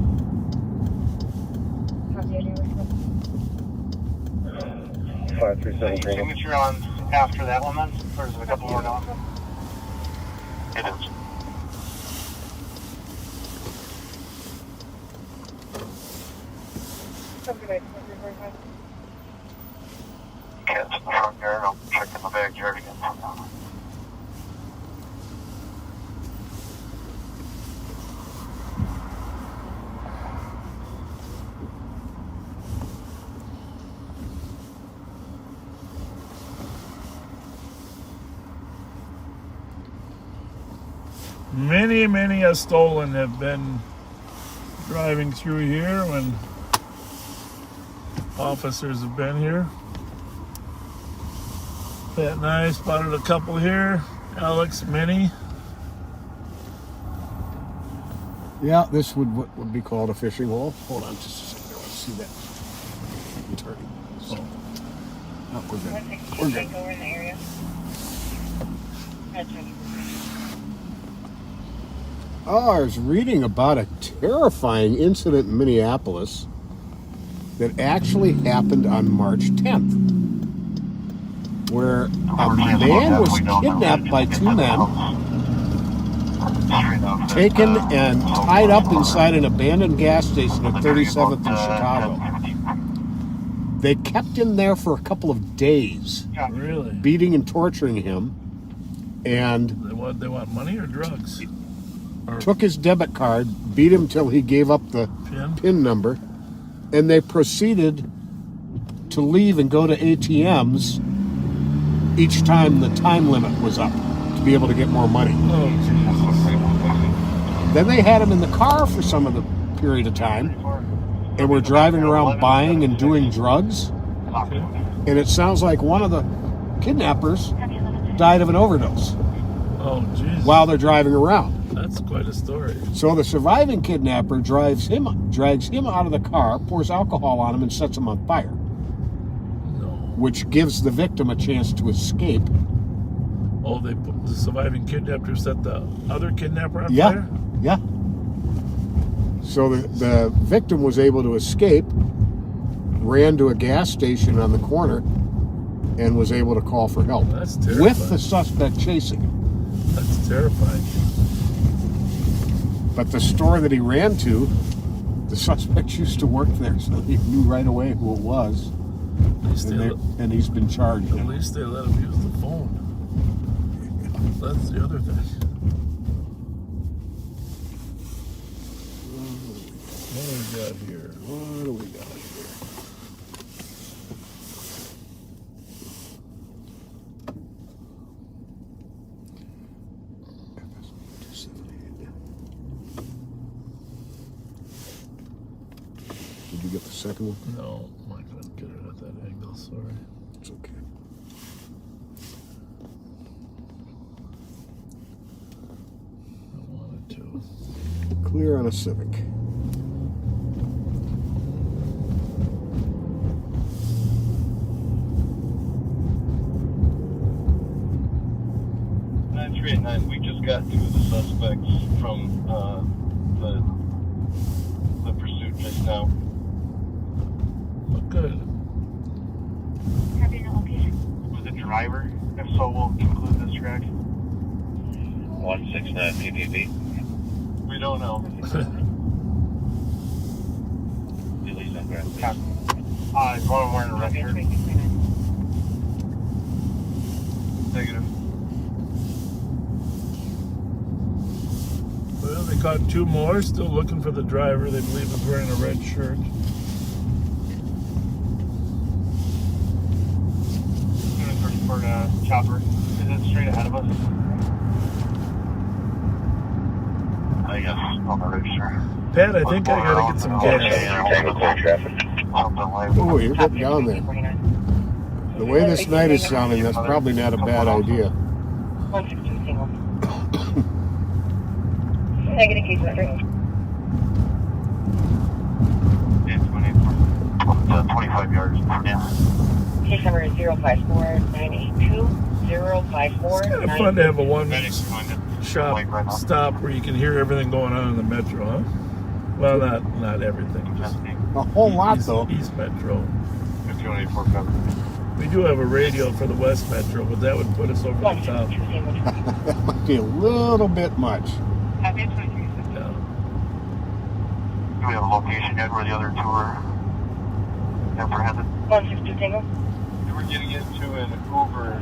S6: Copy. Any other squad?
S17: 537 Tango. Signature on after that one then? Or is it a couple more down? It is.
S6: Have a good night. Thank you very much.
S17: Cat's in the front yard. I'll check in the backyard again from now.
S2: Many a stolen have been driving through here when officers have been here. Pat and I spotted a couple here. Alex, Minnie.
S3: Yeah, this what would be called a fishing hole. Hold on just a second. I want to see that. I'm turning. So, no, we're good. We're good.
S15: Over in the area.
S3: Oh, I was reading about a terrifying incident in Minneapolis that actually happened on March 10th, where a man was kidnapped by two men, taken and tied up inside an abandoned gas station at 37th in Chicago. They kept him there for a couple of days,
S2: Really?
S3: beating and torturing him, and
S2: They want money or drugs?
S3: took his debit card, beat him till he gave up the PIN number, and they proceeded to leave and go to ATMs each time the time limit was up to be able to get more money.
S2: Oh,
S3: Then they had him in the car for some of the period of time and were driving around buying and doing drugs. And it sounds like one of the kidnappers died of an overdose while they're driving around.
S2: That's quite a story.
S3: So the surviving kidnapper drags him out of the car, pours alcohol on him, and sets him on fire. Which gives the victim a chance to escape.
S2: Oh, the surviving kidnapper set the other kidnapper on
S3: Yeah,
S2: fire?
S3: yeah. So the victim was able to escape, ran to a gas station on the corner, and was able to call for help.
S2: That's terrifying.
S3: With the suspect chasing him.
S2: That's terrifying.
S3: But the store that he ran to, the suspect used to work there, so he knew right away who it was. And he's been charged.
S2: At least they let him use the phone. That's the other thing. What do we got here?
S3: What do we got here? Did you get the second one?
S2: No, I couldn't get it at that angle, sorry.
S3: It's okay.
S2: I wanted to.
S3: Clear on a Civic.
S9: We just got two of the suspects from the pursuit just now.
S2: Okay.
S17: driver? If so, we'll conclude this track.
S9: 169 PPP.
S17: We don't know.
S9: Release on ground.
S17: Going wearing a red shirt. Negative.
S2: Well, they caught 2 more, still looking for the driver. They believe is wearing a red shirt.
S17: For chopper. Is it straight ahead of us?
S9: I guess on the register.
S2: Pat, I think I gotta get some gas.
S3: Oh, you're getting down there. The way this night is sounding, that's probably not a bad idea.
S15: 162 single. Negative case number.
S17: Yeah,
S9: 25 yards. Yeah.
S15: Case number is 054982. 054982.
S2: It's kind of fun to have a one-shop stop where you can hear everything going on in the metro, huh? Well, not everything, just
S3: a whole lot though.
S2: East Metro.
S17: 5184 cover.
S2: We do have a radio for the West Metro, but that would put us over the top.
S3: That might be a little bit much.
S2: Yeah.
S9: Do we have a location yet where the other 2 are apprehended?
S15: 162 Tango.
S17: We were getting into an Uber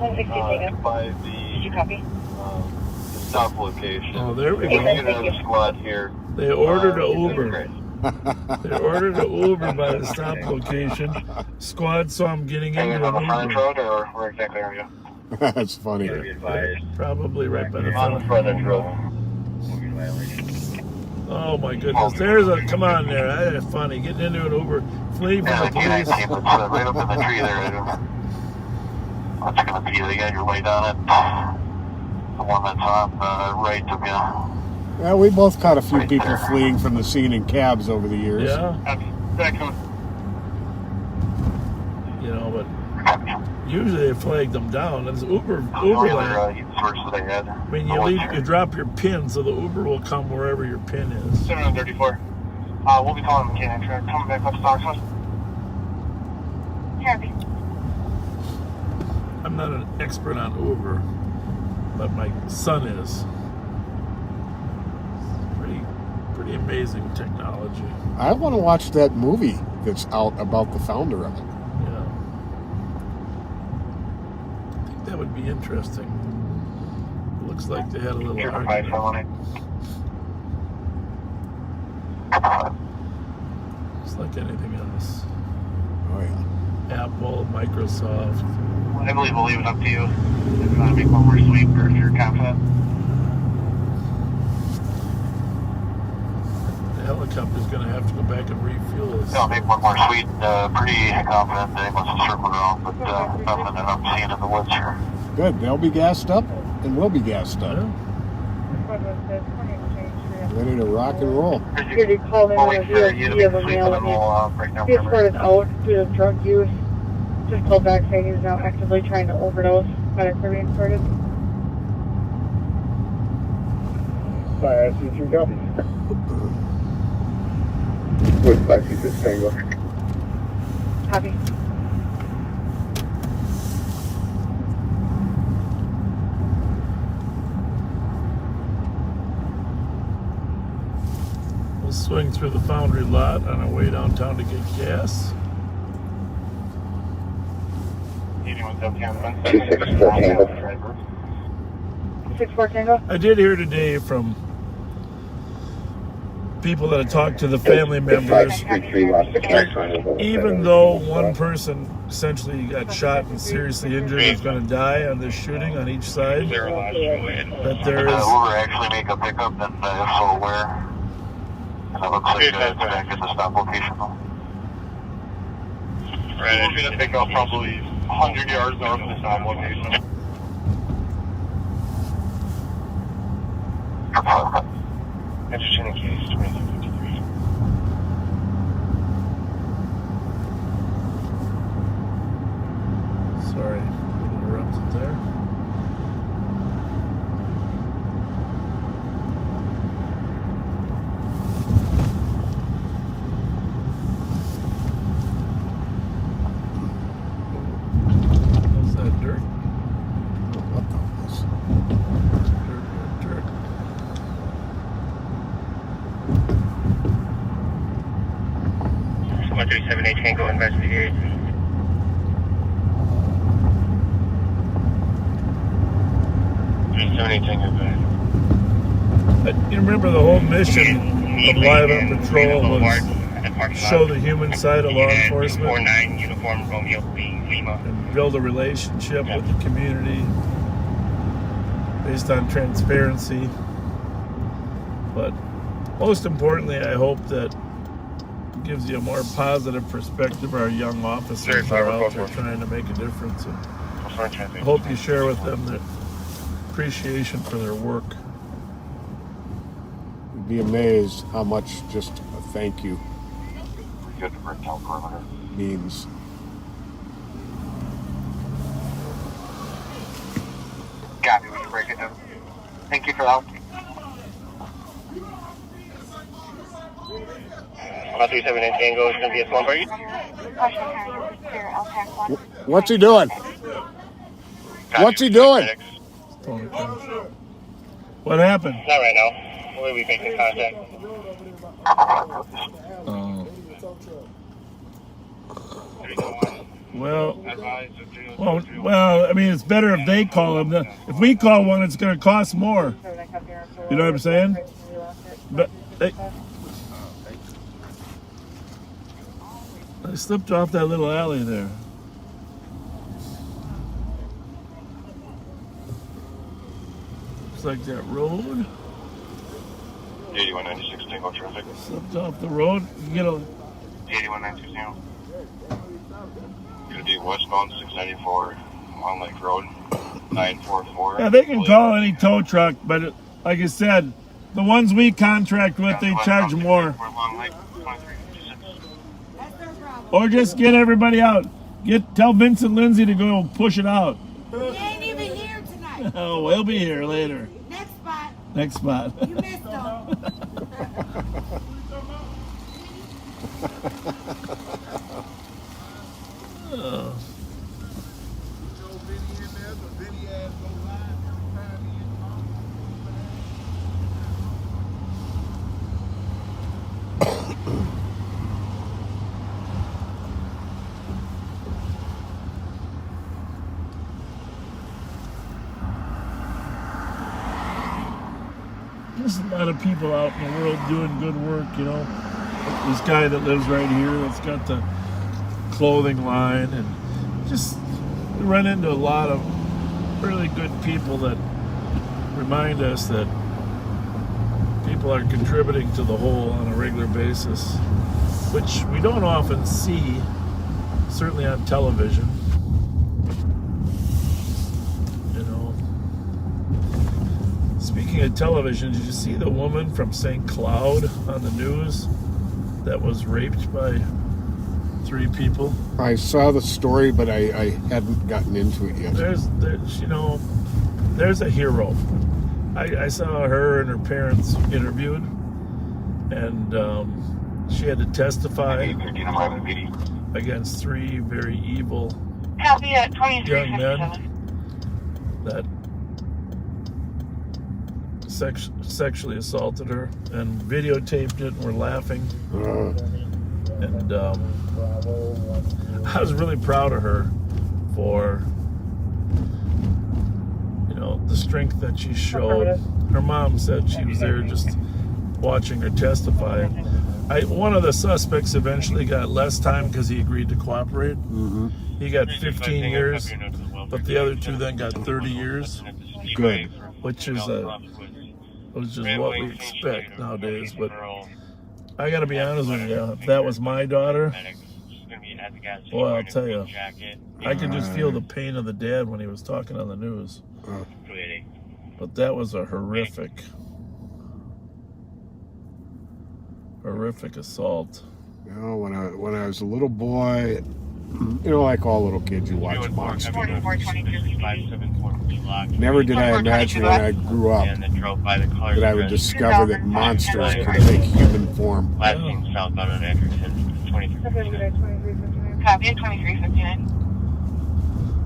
S17: by the,
S15: Did you copy?
S17: The stop location.
S2: Oh, there we
S17: We
S2: go.
S17: get a squad here.
S2: They ordered an Uber. They ordered an Uber by the stop location. Squad saw him getting into
S17: Hanging on the
S2: an
S17: front
S2: Uber.
S17: road, or where exactly are you?
S3: That's funny.
S2: Probably right by the
S17: On the
S2: front.
S17: front road.
S2: Oh my goodness! There's a come on there. That's funny. Getting into an Uber, fleeing from the police.
S9: Right up in the tree there. What's going to be the guy you're way down it? The one that's on the right of you.
S3: Well, we both caught a few people fleeing from the scene in cabs over the years.
S2: Yeah. You know, but usually they flag them down. It's Uber land. I mean, you drop your pin, so the Uber will come wherever your pin is.
S17: 734. We'll be calling the mechanic truck. Coming back up Stockton.
S15: Happy.
S2: I'm not an expert on Uber, but my son is. Pretty amazing technology.
S3: I want to watch that movie that's out about the founder of it.
S2: Yeah. I think that would be interesting. Looks like they had a little argument. It's like anything else.
S3: Oh yeah.
S2: Apple, Microsoft.
S17: I believe we'll leave it up to you. If you want to make one more sweep or if you're confident.
S2: The helicopter's going to have to go back and refuel us.
S9: I'll make one more sweep. Pretty confident they must have circled around, but nothing that I'm seeing in the woods here.
S3: Good. They'll be gassed up, and we'll be gassed up. Ready to rock and roll.
S6: Security called in on a VOC of a male and his passport is out due to drug use. Just called back saying he's now actively trying to overdose. Medics are being sorted.
S5: Fire SC3 copy. With 526 Tango.
S6: Copy.
S2: We'll swing through the Foundry lot on our way downtown to get gas.
S17: 264 Tango.
S6: 64 Tango.
S2: I did hear today from people that have talked to the family members, even though one person essentially got shot and seriously injured is going to die on this shooting on each side, that there is...
S9: Uber actually make a pickup, and if so, where? And it looks like it's back at the stop location.
S17: Right, we'll be to pick up probably 100 yards north of the stop location. Entertaining case 2253.
S2: Sorry, interrupted there. What's that, dirt?
S4: Tango investigate.
S2: You remember the whole mission of Live on Patrol was show the human side of law enforcement and build a relationship with the community based on transparency. But most importantly, I hope that it gives you a more positive perspective of our young officers who are out there trying to make a difference. And I hope you share with them the appreciation for their work.
S3: You'd be amazed how much just a thank you means.
S17: Copy, we can break it down. Thank you for that.
S4: 137 Tango is going to be a phone for you.
S3: What's he doing? What's he doing?
S2: What happened?
S4: Not right now. We'll be making contact.
S2: Well, I mean, it's better if they call him. If we call one, it's going to cost more. You know what I'm saying? But I slipped off that little alley there. Looks like that road.
S17: 8196 Tango traffic.
S2: Slipped off the road. You get a
S17: 81920. Gonna be westbound 694 on Lake Road 944.
S2: Yeah, they can call any tow truck, but like I said, the ones we contract with, they charge more. Or just get everybody out. Tell Vincent Lindsay to go push it out.
S13: He ain't even here tonight.
S2: Oh, we'll be here later.
S13: Next spot.
S2: Next spot.
S13: You missed him.
S2: Oh. There's a lot of people out in the world doing good work, you know. This guy that lives right here that's got the clothing line, and just run into a lot of really good people that remind us that people are contributing to the whole on a regular basis, which we don't often see, certainly on television. Speaking of television, did you see the woman from St. Cloud on the news that was raped by 3 people?
S3: I saw the story, but I hadn't gotten into it yet.
S2: There's a hero. I saw her and her parents interviewed, and she had to testify against 3 very evil young men that sexually assaulted her and videotaped it, and were laughing. And I was really proud of her for, the strength that she showed. Her mom said she was there just watching her testify. One of the suspects eventually got less time because he agreed to cooperate. He got 15 years, but the other 2 then got 30 years.
S3: Good.
S2: Which is what we expect nowadays. But I gotta be honest with you, if that was my daughter, well, I'll tell you, I could just feel the pain of the dad when he was talking on the news. But that was a horrific assault.
S3: When I was a little boy, like all little kids, you watch monster movies. Never did I imagine when I grew up that I would discover that monsters could take human form.
S4: Southbound on Anderson, 2359.
S16: Copy, 2359.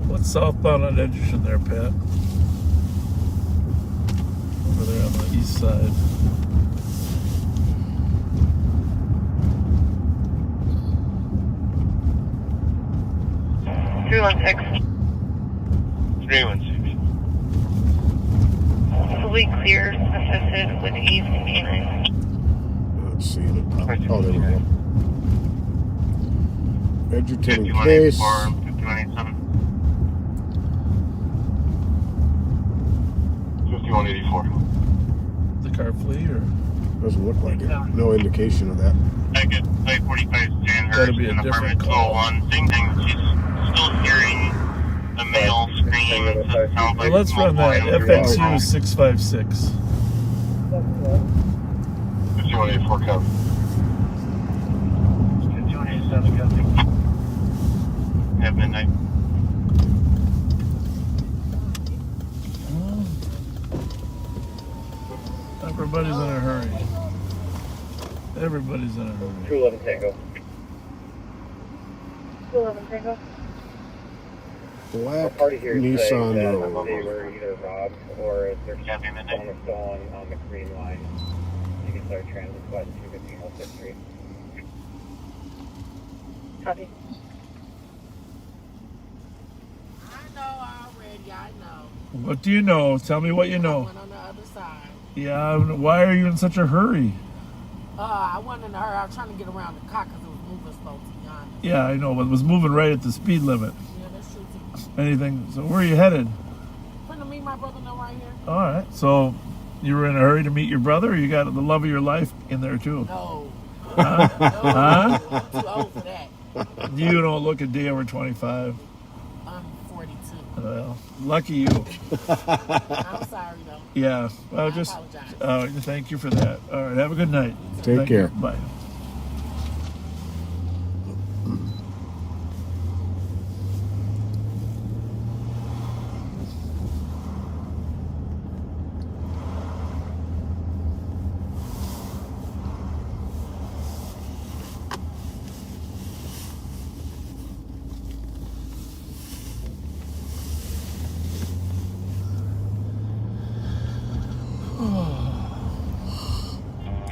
S2: What's southbound on Anderson there, Pat? Over there on the east side.
S16: 316.
S4: 316.
S16: Fully clear, assisted with ease and canine.
S3: Let's see. Oh, there we go. Vegetating case.
S4: 5187. 5184.
S2: The car flee or?
S3: Doesn't look like it. No indication of that.
S4: I get 45
S2: Gotta be a
S4: Sandhurst in
S2: different
S4: apartment
S2: call.
S4: 201. Same thing. She's still hearing a male scream. It sounds like
S2: Well, let's run that. FNCU 656.
S4: 5184 code.
S5: 5187, Guthrie.
S4: Have midnight.
S2: Everybody's in a hurry. Everybody's in a hurry.
S5: 211 Tango.
S6: 211 Tango.
S3: Black
S5: Party here
S3: Nissan
S5: saying that
S3: Road.
S5: they were either robbed or there's someone stolen on the Green Line. You can start transit west 215 Old 5th Street.
S6: Copy.
S19: I know already, I know.
S2: What do you know? Tell me what you
S19: I
S2: know.
S19: went on the other side.
S2: Yeah, why are you in such a hurry?
S19: I wasn't in a hurry. I was trying to get around the car because it was moving slow, to be honest.
S2: Yeah, I know, but it was moving right at the speed limit.
S19: Yeah, that's true too.
S2: Anything. So where are you headed?
S19: Putting to meet my brother know right here.
S2: All right. So you were in a hurry to meet your brother, or you got the love of your life in there too?
S19: No.
S2: Huh?
S19: No,
S2: Huh?
S19: I'm too old for that.
S2: You don't look a day over 25.
S19: I'm 42.
S2: Well, lucky you.
S19: I'm sorry though.
S2: Yeah. Well, just thank you for that. All right. Have a good night.
S3: Take
S2: Thank
S3: care.
S2: you. Bye.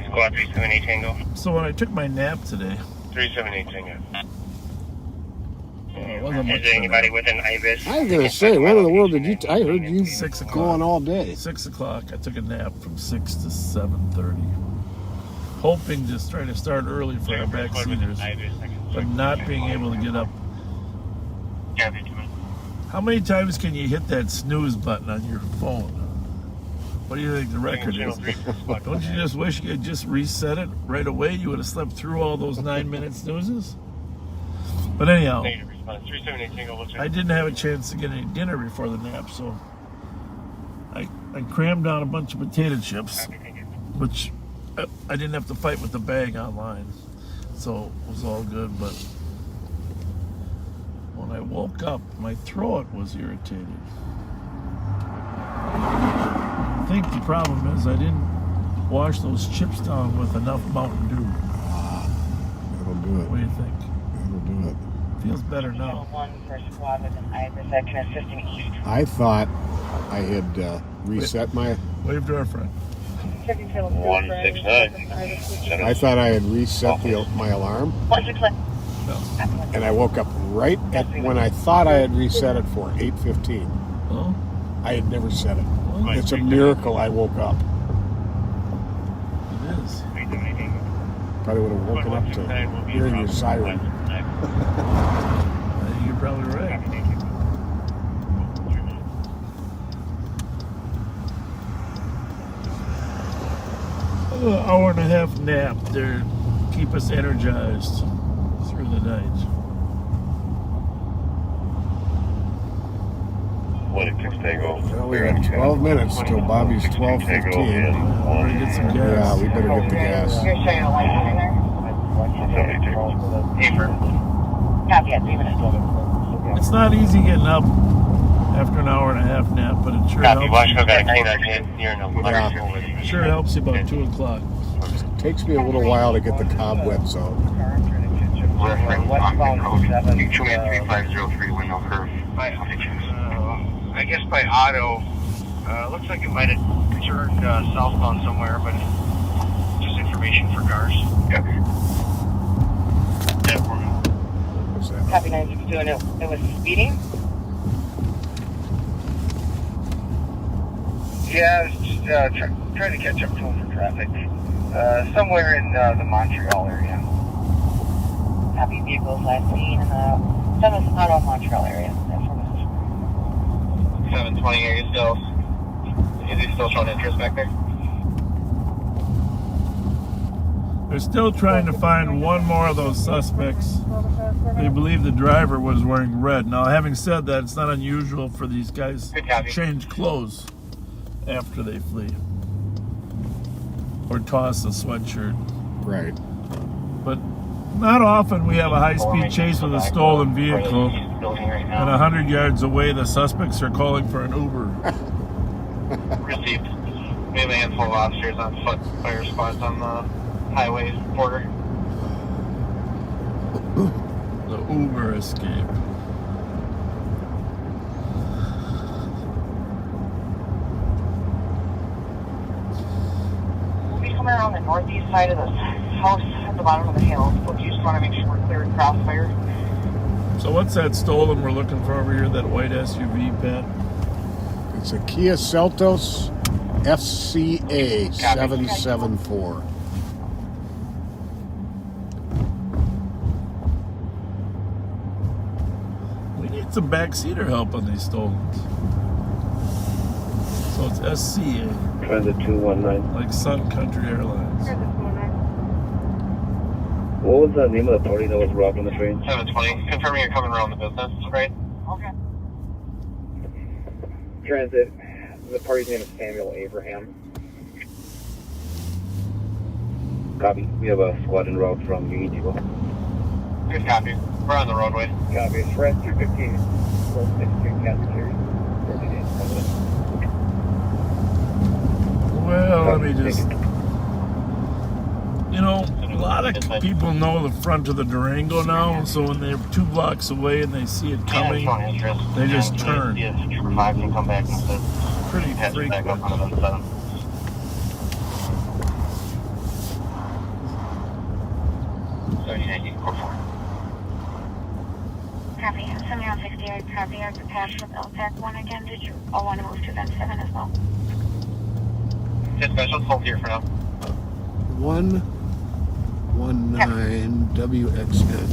S4: Squad 378 Tango.
S2: So when I took my nap today,
S4: 378 Tango.
S2: it wasn't much
S4: Is there anybody with an IBIS?
S3: I was gonna say, what in the world did you? I heard you
S2: 6 o'clock.
S3: going all day.
S2: 6 o'clock. I took a nap from 6 to 7:30, hoping to try to start early for our backseaters, but not being able to get up. How many times can you hit that snooze button on your phone? What do you think the record is? Don't you just wish you could just reset it right away? You would have slept through all those 9-minute snoozes. But anyhow, I didn't have a chance to get any dinner before the nap, so I crammed down a bunch of potato chips, which I didn't have to fight with the bag online, so it was all good. But when I woke up, my throat was irritated. I think the problem is I didn't wash those chips down with enough Mountain Dew.
S3: That'll do it.
S2: What do you think?
S3: That'll do it.
S2: Feels better now.
S3: I thought I had reset my.
S2: Wave to our friend.
S4: 169.
S3: I thought I had reset my alarm.
S2: No.
S3: And I woke up right at when I thought I had reset it for 8:15.
S2: Oh.
S3: I had never set it.
S2: Oh.
S3: It's a miracle I woke up.
S2: It is.
S3: Probably would have woken up to hearing your siren.
S2: You're probably right. Hour and a half nap there, keep us energized through the night.
S3: Well, we have 12 minutes till Bobby's 12:15.
S2: Get some gas.
S3: Yeah, we better get the gas.
S16: You're showing a light in there? Copy it, 3 minutes.
S2: It's not easy getting up after an hour and a half nap, but it sure
S4: Copy.
S2: helps.
S4: Washco got a canine hit near the letters here with you.
S2: Sure helps you about 2 o'clock.
S3: It takes me a little while to get the cobwebs out.
S17: Reference on the road, 23503 window curve.
S5: I guess by auto, looks like it might have turned southbound somewhere, but just information for cars.
S17: Yep.
S3: What's
S15: Copy 962, and it was speeding?
S17: Yeah, I was just trying to catch up to him for traffic. Somewhere in the Montreal area.
S15: Copy vehicles last seen in the Thomas Auto Montreal area.
S9: 720, is he still showing interest back there?
S2: They're still trying to find one more of those suspects. They believe the driver was wearing red. Now, having said that, it's not unusual for these guys to change clothes after they flee. Or toss a sweatshirt.
S3: Right.
S2: But not often we have a high-speed chase with a stolen vehicle, and 100 yards away the suspects are calling for an Uber.
S9: Received. We have a handful of officers on foot fire spots on the highway border.
S2: The Uber escape.
S16: We'll be coming around the northeast side of this house at the bottom of the hill, so if you just want to make sure we're clear of crossfire.
S2: So what's that stolen we're looking for over here, that white SUV, Pat?
S3: It's a Kia Seltos FCA 774.
S2: We need some backseater help on these stolens. So it's SCA.
S5: Transit 219.
S2: Like Sun Country Airlines.
S5: What was the name of the party that was robbed on the train?
S9: 720. Confirming you're coming around the business, right?
S16: Okay.
S5: Transit. The party's name is Samuel Abraham. Copy. We have a squad en route from Union Depot.
S9: Good copy. We're on the roadway.
S5: Copy. It's Red 215. 463 Cafeteria.
S2: Well, let me just... You know, a lot of people know the front of the Durango now, and so when they're 2 blocks away and they see it coming, they just turn. Pretty frequent.
S10: Copy. 7168, copy. Our patch with LTAC 1 again. Did you all want to move to event 7 as well?
S9: Hit special, hold here for now.
S3: 119 WXN.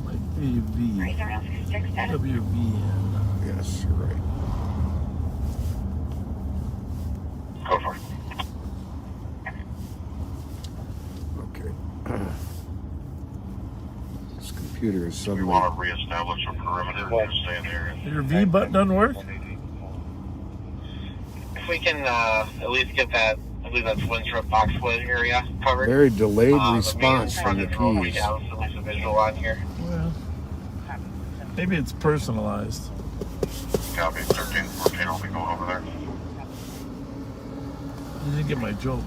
S2: Might be V. WVN.
S3: Yes, you're right.
S9: Go for it.
S3: Okay. This computer is
S9: We
S3: suddenly...
S9: want to reestablish a perimeter to stay in the area.
S2: Your V button doesn't work?
S9: If we can at least get that, I believe that's Winthrop Boxwood area covered.
S3: Very delayed response from the
S9: We
S3: keys.
S9: have at least a visual on here.
S2: Well, maybe it's personalized.
S9: Copy. 1314 will be going over there.
S2: You didn't get my joke.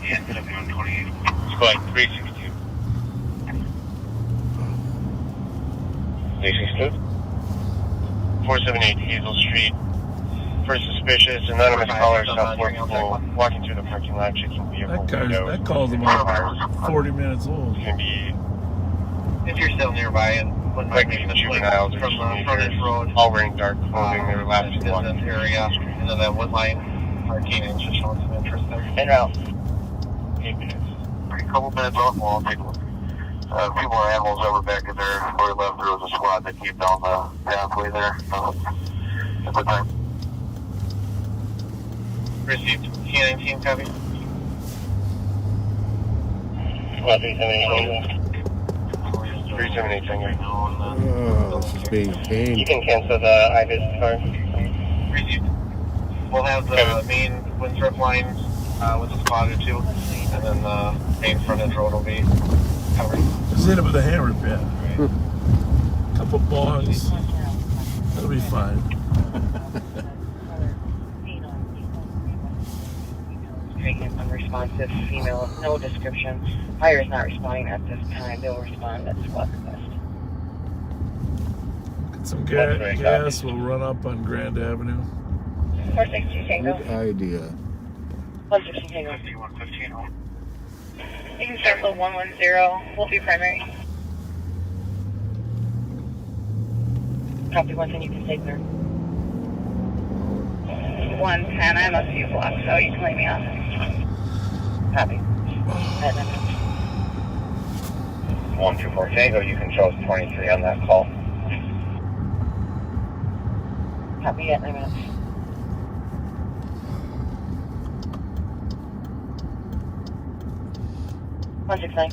S9: Yeah, 7128. It's going 362. 362? 478 Hazel Street. For suspicious, anonymous caller South Portable walking through the parking lot, checking vehicle window.
S2: That call's about 40 minutes old.
S9: Can be, if you're still nearby and likely the juveniles from frontage road, all wearing dark clothing. They were last walking through area into that wood line. Our teenagers just showing some interest there. En route. 8 minutes. A couple minutes off, we'll all take a look. A few more animals over back in there. Where we left, there was a squad that came down the pathway there. At the time. Received. T19 copy. Squad 378. 378 Tango.
S3: Oh, this is being a pain.
S9: You can cancel the IVIS car. Received. We'll have the main Winthrop line with a squad or 2, and then the main frontage road will be covered.
S2: Just hit it with a hammer, Pat. Couple bongs. That'll be fine.
S15: Unresponsive female, no description. Fire is not responding at this time. They'll respond at squad request.
S2: Get some gas. We'll run up on Grand Avenue.
S15: 460 Tango.
S3: Good idea.
S15: 160 Tango.
S9: 115.
S6: You can start with 110. We'll be primary.
S15: Copy 110, you can take there.
S6: 110, I must be blocked, so you can lay me off.
S15: Copy.
S4: 124 Tango, you can show us 23 on that call.
S15: Copy at 9 minutes. One 69.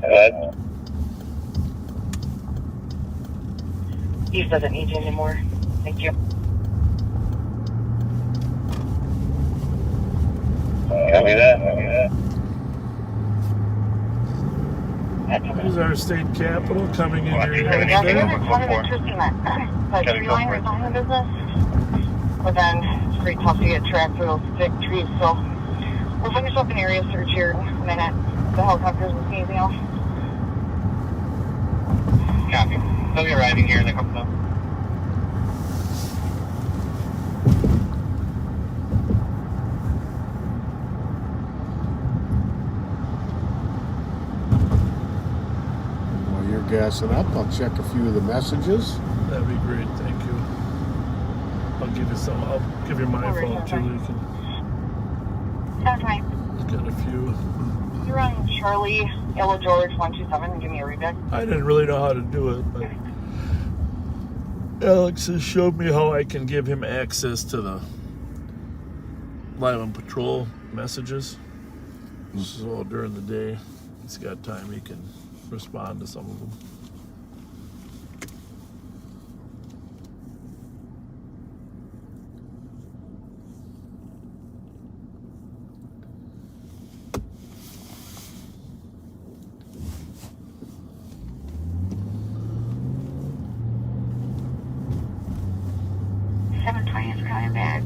S4: Head.
S15: East doesn't need you anymore. Thank you.
S4: Copy that.
S2: Here's our state capital coming in here.
S6: Yeah, it's kind of interesting that, like, tree line is on the business, but then it's pretty tough to get tracked through those thick trees, so we'll finish up an area search here in a minute. The helicopters will see anything else.
S9: Copy. They'll be arriving here in a couple of minutes.
S3: While you're gassing up, I'll check a few of the messages.
S2: That'd be great, thank you. I'll give you some. I'll give you my phone too. You can
S6: Sounds right.
S2: get a few.
S6: You're on Charlie, Yellow George 127. Give me a readback.
S2: I didn't really know how to do it, but Alex has showed me how I can give him access to the live on patrol messages. So during the day, he's got time, he can respond to some of them.
S10: $720 is coming back.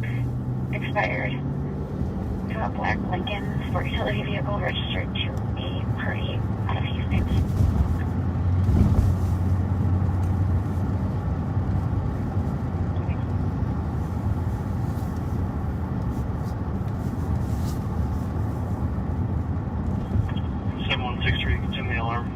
S10: Expired. To a black Lincoln sport utility vehicle registered to a party out of Hastings.
S17: Continue the alarm.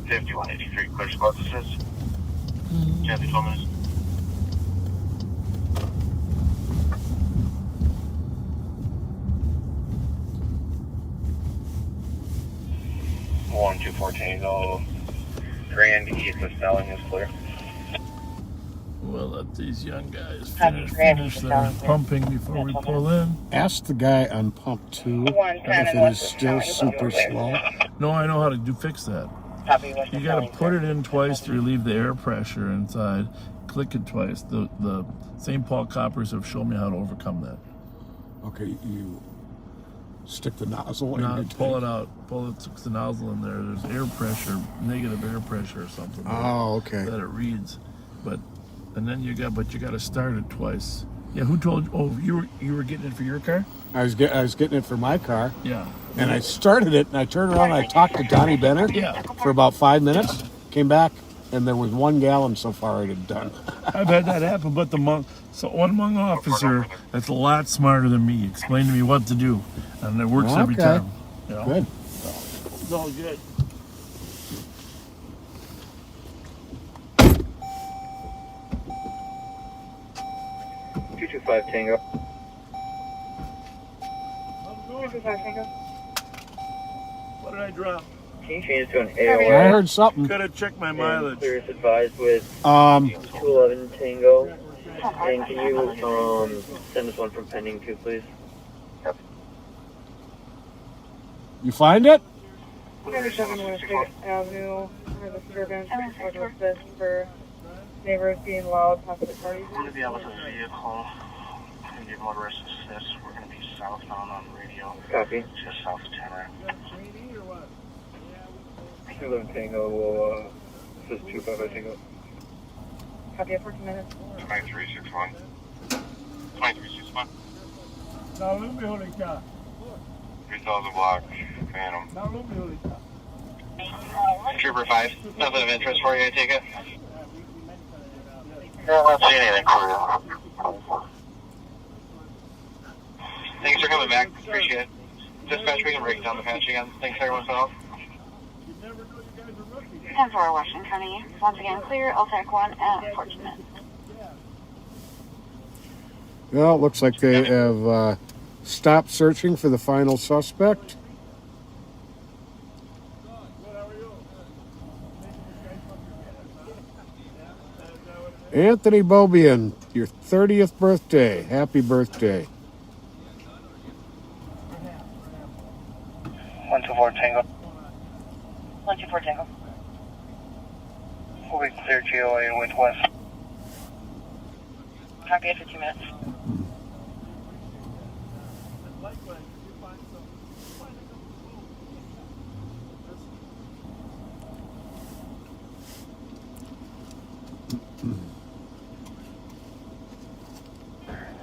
S17: Safety 183, clear squad assist. Kathy, 12 minutes. One 2-4 Tango. Grand East of Snelling is clear.
S2: We'll let these young guys
S15: Copy,
S2: finish their pumping before we pull in.
S3: Ask the guy on pump 2 if it is still super slow.
S2: No, I know how to fix that.
S15: Copy.
S2: You got to put it in twice to relieve the air pressure inside. Click it twice. The St. Paul coppers have shown me how to overcome that.
S3: Okay, you stick the nozzle in.
S2: Now pull it out. Pull the nozzle in there. There's air pressure, negative air pressure or something.
S3: Oh, okay.
S2: That it reads, and then you got to start it twice. Yeah, who told you? Oh, you were getting it for your car?
S3: I was getting it for my car.
S2: Yeah.
S3: And I started it, and I turned around, and I talked to Donnie Benner for about 5 minutes, came back, and there was 1 gallon so far it had done.
S2: I've had that happen, but one Hmong officer that's a lot smarter than me explained to me what to do, and it works every time. You know?
S3: Good.
S2: It's all good.
S5: $225 Tango.
S6: 225 Tango.
S2: What did I drop?
S5: Can you change to an
S3: I
S5: AOR?
S3: heard something.
S2: Gotta check my mileage.
S5: Clear is advised with
S3: 211
S5: Tango. And can you send us one from pending too, please?
S3: You find it?
S6: 37 West Avenue, for the disturbance, for neighbors being loud, possible parties.
S17: Going to be out with a vehicle. Going to get motorist assist. We're going to be
S9: southbound on radio.
S5: Copy.
S9: Just south of Tanner.
S5: 11 Tango will assist 25 Tango.
S6: Copy at 14 minutes.
S17: 2361. 2361. 3000 block, Phantom.
S9: Trooper 5. Nothing of interest for you, I take it?
S17: No, not see anything for you.
S9: Thanks for coming back. Appreciate it. Dispatch, we can break down the patch again. Thanks everyone for help.
S10: 10-4 Washington County. Once again, clear. LTAC 1 at 14 minutes.
S3: Well, it looks like they have stopped searching for the final suspect. Anthony Bobian, your 30th birthday. Happy birthday.
S9: 124 Tango.
S15: 124 Tango.
S9: We'll be clear GOA with West.
S15: Copy at 15 minutes.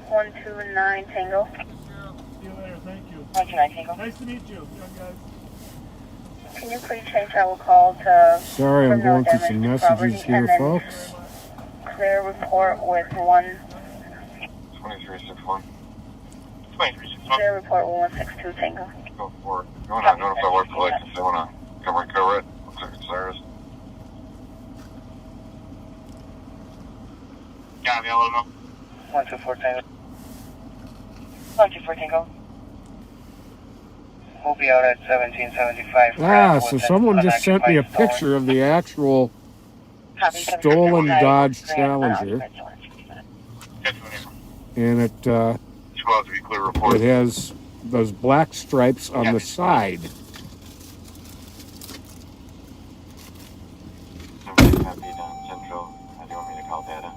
S15: One, 2, 9 Tango.
S2: See you later, thank you.
S15: 129 Tango.
S2: Nice to meet you, young guys.
S15: Can you please change our call to
S3: Sorry, I'm going through some messages here, folks.
S15: clear report with
S17: 2361. 2361.
S15: clear report with 162 Tango.
S17: Go for it. You want to notify West Lake if they want to come recover it? Looks like it's theirs.
S9: Yeah, I'll let them know. 124 Tango.
S15: 124 Tango.
S9: We'll be out at 1775.
S3: Ah, so someone just sent me a picture of the actual stolen Dodge Challenger. And it
S17: Squad to be clear report.
S3: it has those black stripes on the side.
S17: Somebody copy down Central. How do you want me to call data?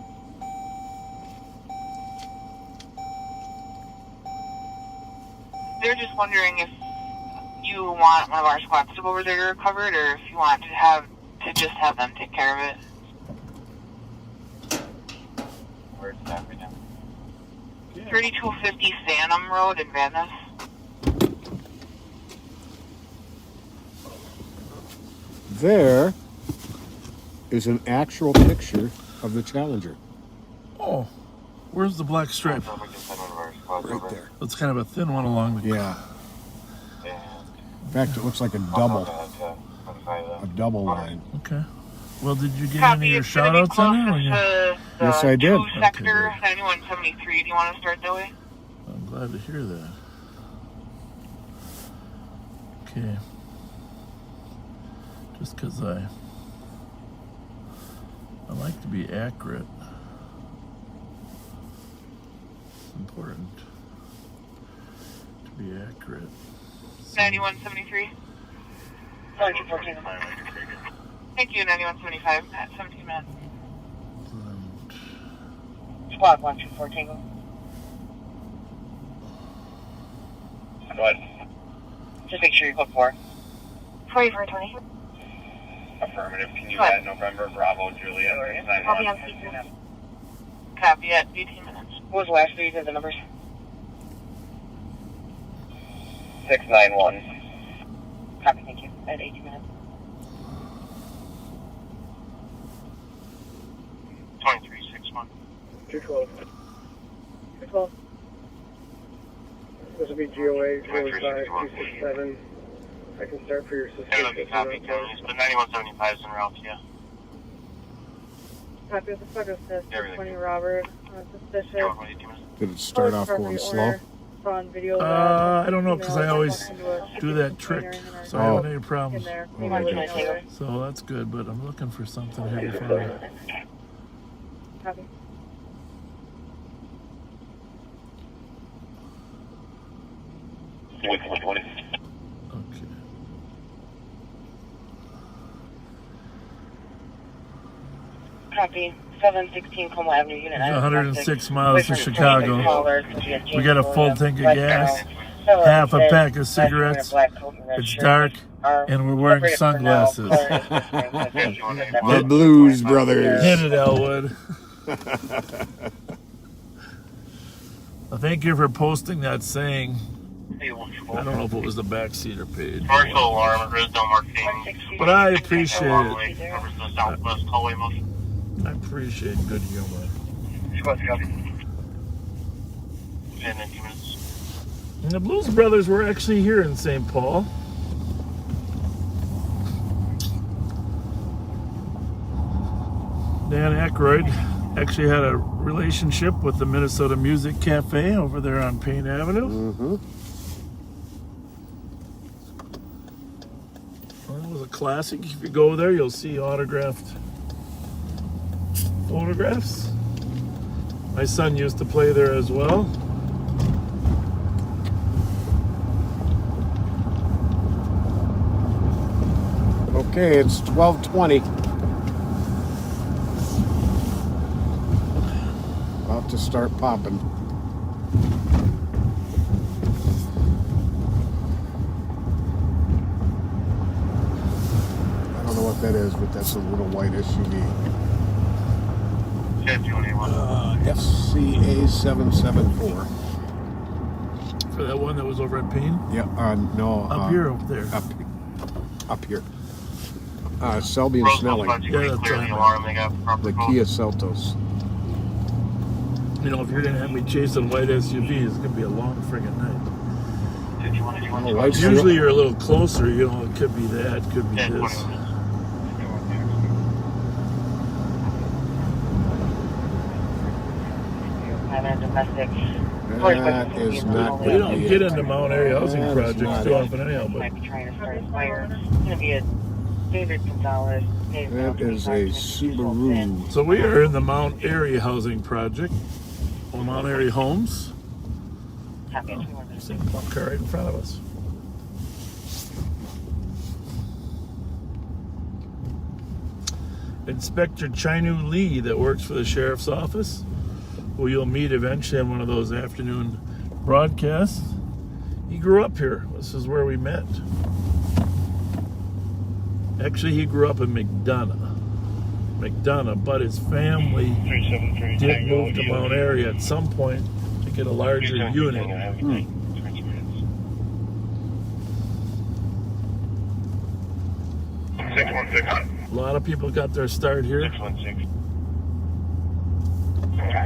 S16: They're just wondering if you want one of our squads to go over there to recover it, or if you want to just have them take care of it.
S17: Where's that right now?
S16: 3250 Phantom Road in Venice.
S3: There is an actual picture of the Challenger.
S2: Oh, where's the black stripe?
S3: Right there.
S2: It's kind of a thin one along the.
S3: Yeah. In fact, it looks like a double line.
S2: Okay. Well, did you get any of your shout outs in there? Or
S3: Yes, I did.
S16: Sector 9173. Do you want to start that way?
S2: I'm glad to hear that. Okay. Just because I like to be accurate. It's important to be accurate.
S16: 9173. Thank you, 9175 at 17 minutes.
S15: Squad 124 Tango.
S9: Go ahead.
S15: Just make sure you code 4.
S10: 4420.
S9: Affirmative. Can you add November Bravo Juliet?
S10: I'll be on speaker.
S16: Copy at 18 minutes.
S15: What was the last 3 of the numbers?
S9: 691.
S15: Copy, thank you. At 18 minutes.
S17: 2361.
S5: 212.
S6: 212.
S5: This will be GOA 215-267. I can start for your suspicious.
S17: Copy, Tony. The 9175 is en route to you.
S6: Copy of the photo says
S17: Everything.
S6: 20 Robert. Suspicious.
S3: Did it start off going slow?
S6: On video
S2: I don't know, because I always do that trick, so I don't have any problems. So that's good, but I'm looking for something here before I...
S6: Copy.
S2: Okay.
S15: Copy. 716 Como Avenue, Unit 9.
S2: 106 miles to Chicago. We got a full tank of gas, half a pack of cigarettes. It's dark, and we're wearing sunglasses.
S3: The Blues Brothers.
S2: Hit it, Elwood. Thank you for posting that saying. I don't know if it was the backseater page.
S17: Commercial alarm, Redstone marketing.
S2: But I appreciate it.
S17: Covers the southwest hallway motion.
S2: I appreciate good humor.
S17: Squad copy. 10 minutes.
S2: And the Blues Brothers were actually here in St. Paul. Dan Aykroyd actually had a relationship with the Minnesota Music Cafe over there on Payne Avenue.
S3: Mm-hmm.
S2: Well, it was a classic. If you go there, you'll see autographed photographs. My son used to play there as well.
S3: Okay, it's 12:20. About to start popping. I don't know what that is, but that's a little white SUV. FCA 774.
S2: For that one that was over at Payne?
S3: Yeah, no.
S2: Up here or up there?
S3: Up here. Selby and Snelling.
S2: Yeah, that's right.
S3: The Kia Seltos.
S2: You know, if you're going to have me chasing white SUVs, it's going to be a long friggin' night. Usually you're a little closer, you know, it could be that, could be this.
S3: That is not.
S2: We don't get into Mount Airy housing projects too often anyhow, but
S15: Might be trying to start a fire. It's going to be a David Gonzalez.
S3: That is a Subaru.
S2: So we are in the Mount Airy housing project, or Mount Airy Homes. Same car right in front of us. Inspector Chinu Lee that works for the sheriff's office, who you'll meet eventually on one of those afternoon broadcasts. He grew up here. This is where we met. Actually, he grew up in McDonough, but his family did move to Mount Airy at some point to get a larger unit. A lot of people got their start here.
S17: 616.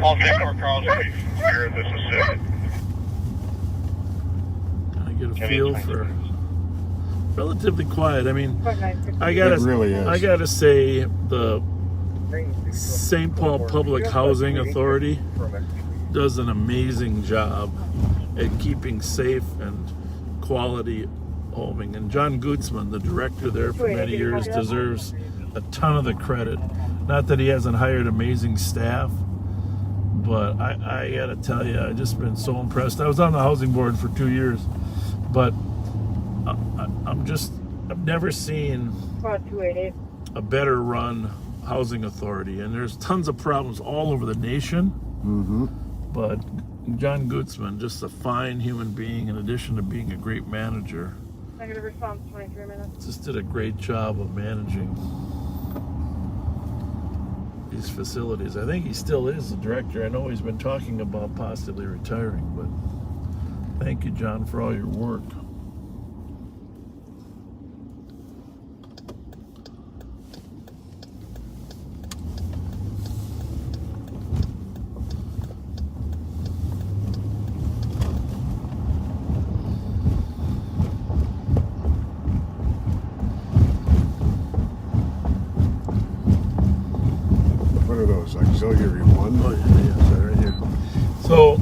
S17: All Victor Carl's here. This is 6.
S2: I get a feel for relatively quiet. I mean, I gotta say the St. Paul Public Housing Authority does an amazing job at keeping safe and quality homing. And John Gutzman, the director there for many years, deserves a ton of the credit. Not that he hasn't hired amazing staff, but I gotta tell you, I've just been so impressed. I was on the housing board for 2 years, but I've never seen a better run housing authority. And there's tons of problems all over the nation.
S3: Mm-hmm.
S2: But John Gutzman, just a fine human being, in addition to being a great manager,
S6: Negative response, 23 minutes.
S2: just did a great job of managing these facilities. I think he still is the director. I know he's been talking about possibly retiring, but thank you, John, for all your work.
S3: What are those? Auxiliary one?
S2: Oh yeah, sorry, right here. So,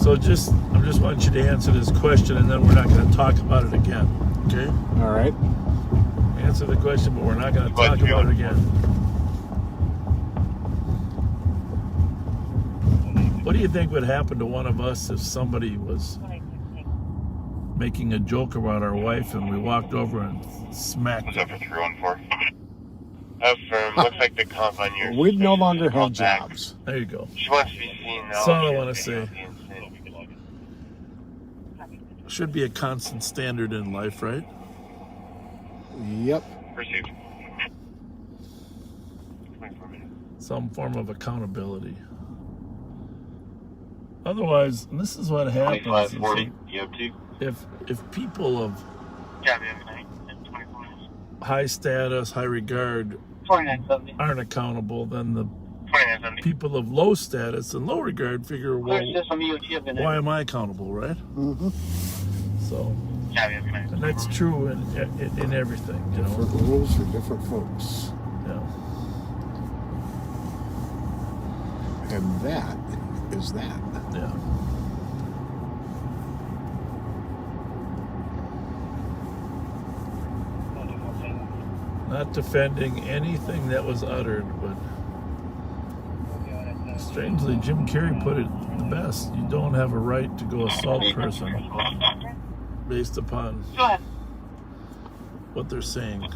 S2: I just want you to answer this question, and then we're not going to talk about it again. Okay?
S3: All right.
S2: Answer the question, but we're not going to talk about it again. What do you think would happen to one of us if somebody was making a joke about our wife, and we walked over and smacked her.
S4: What's up for 314? Affirm. Looks like the comp on your.
S3: We no longer have jobs.
S2: There you go.
S4: She wants to be seen now.
S2: That's all I want to say. Should be a constant standard in life, right?
S3: Yep.
S4: Received.
S2: Some form of accountability. Otherwise, and this is what happens.
S18: 2540,
S2: if people of
S16: Yeah, we have a night at 24 minutes.
S2: high status, high regard
S16: 2970.
S2: aren't accountable, then the
S16: 2970.
S2: people of low status and low regard figure, well,
S16: There's just some EOT up in there.
S2: why am I accountable, right?
S3: Mm-hmm.
S2: So,
S16: Yeah, we have a night.
S2: and that's true in everything, you know.
S3: Different rules for different folks.
S2: Yeah.
S3: And that is that.
S2: Yeah. Not defending anything that was uttered, but strangely, Jim Carrey put it the best. You don't have a right to go assault a person based upon what they're saying. We've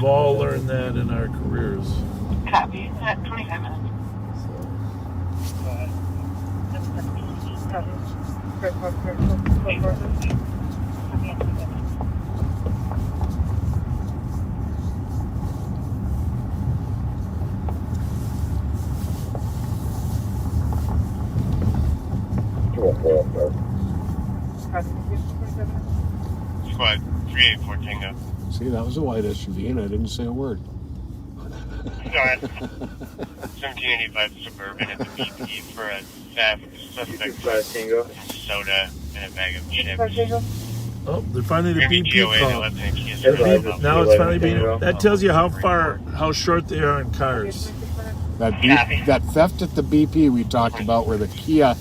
S2: all learned that in our careers.
S16: Copy. At 25 minutes.
S4: Squad 384 Tango.
S3: See, that was a white SUV, and I didn't say a word.
S4: 1785 Suburban at the BP for a theft. Suspect soda and a bag of chips.
S2: Oh, they're finally the
S4: Maybe
S2: BP
S4: GOA,
S2: call. Now it's finally being. That tells you how short they are in cars.
S3: That theft at the BP we talked about, where the Kia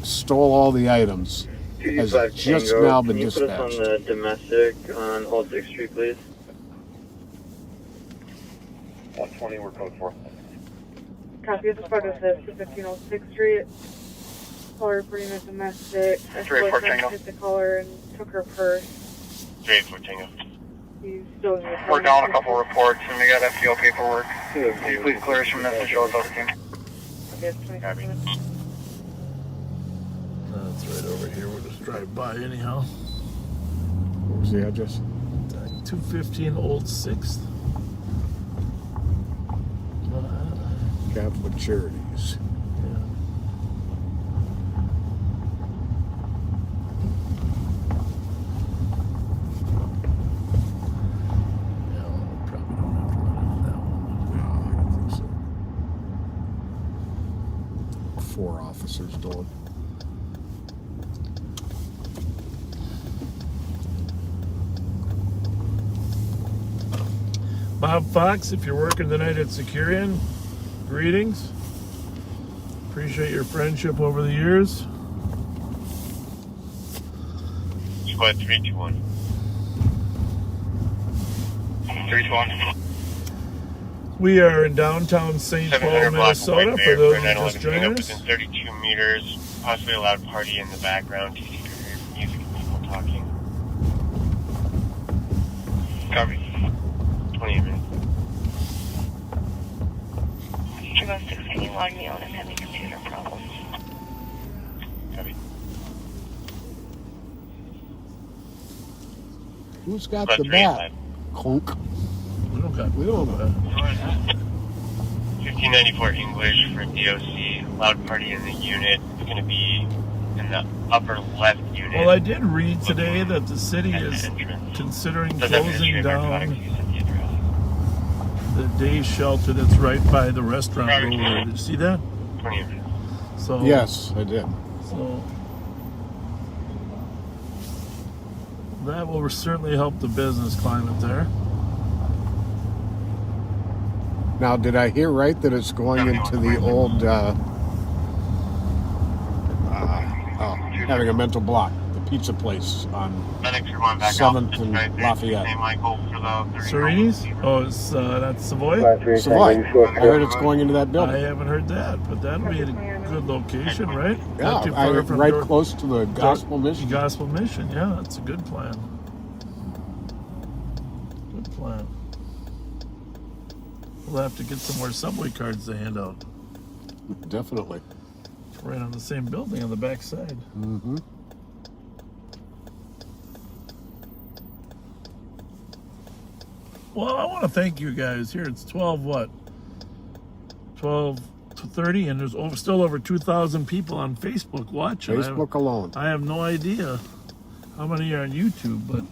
S3: stole all the items, has just now been dispatched.
S5: Can you put us on the domestic on Old 6th Street, please?
S17: 120, we're code 4.
S6: Copy. This part of the 215 Old 6th Street. Caller reporting a domestic.
S17: Report Tango.
S6: Hit the caller and took her purse.
S4: 384 Tango.
S6: He's still in the
S17: We're down a couple reports and we got FTO paperwork. Can you please clear us from this and show us over team?
S6: Okay, it's 25 minutes.
S2: That's right over here. We'll just drive by anyhow.
S3: What was the address?
S2: 215 Old 6th.
S3: Catholic Charities. Four officers doing.
S2: Bob Fox, if you're working tonight at Securian, greetings. Appreciate your friendship over the years.
S4: Squad 321.
S17: 321.
S2: We are in downtown St. Paul,
S4: 700 block
S2: Minnesota,
S4: White
S2: for
S4: Bear
S2: those
S4: for
S2: who just
S4: 911
S2: joined
S4: Tango
S2: us.
S4: within 32 meters. Possibly a loud party in the background. TC can hear music and people talking. Copy. 28 minutes.
S10: About 16 logged me on. I'm having computer problems.
S4: Copy.
S3: Who's got
S4: Squad
S3: the bat?
S4: 385.
S3: Clunk.
S2: We don't got.
S4: 1594 English for DOC. Loud party in the unit. It's going to be in the upper left unit.
S2: Well, I did read today that the city is considering closing down the day shelter that's right by the restaurant over there. Did you see that?
S4: 20 minutes.
S2: So
S3: Yes, I did.
S2: So that will certainly help the business climate there.
S3: Now, did I hear right that it's going into the old, having a mental block, the pizza place on
S4: Medics are going back
S3: 7th
S4: out.
S3: and
S4: Right there.
S3: Lafayette.
S4: St. Michael for the 30
S2: Sereni's? Oh, it's that's Savoy?
S3: Savoy. I heard it's going into that building.
S2: I haven't heard that, but that'll be a good location, right?
S3: Yeah,
S2: Not too far from
S3: right close to the Gospel Mission.
S2: Gospel Mission, yeah, that's a good plan. Good plan. We'll have to get some more subway cards to hand out.
S3: Definitely.
S2: It's right on the same building on the back side.
S3: Mm-hmm.
S2: Well, I want to thank you guys. Here, it's 12:30, and there's still over 2,000 people on Facebook watching.
S3: Facebook alone.
S2: I have no idea how many are on YouTube, but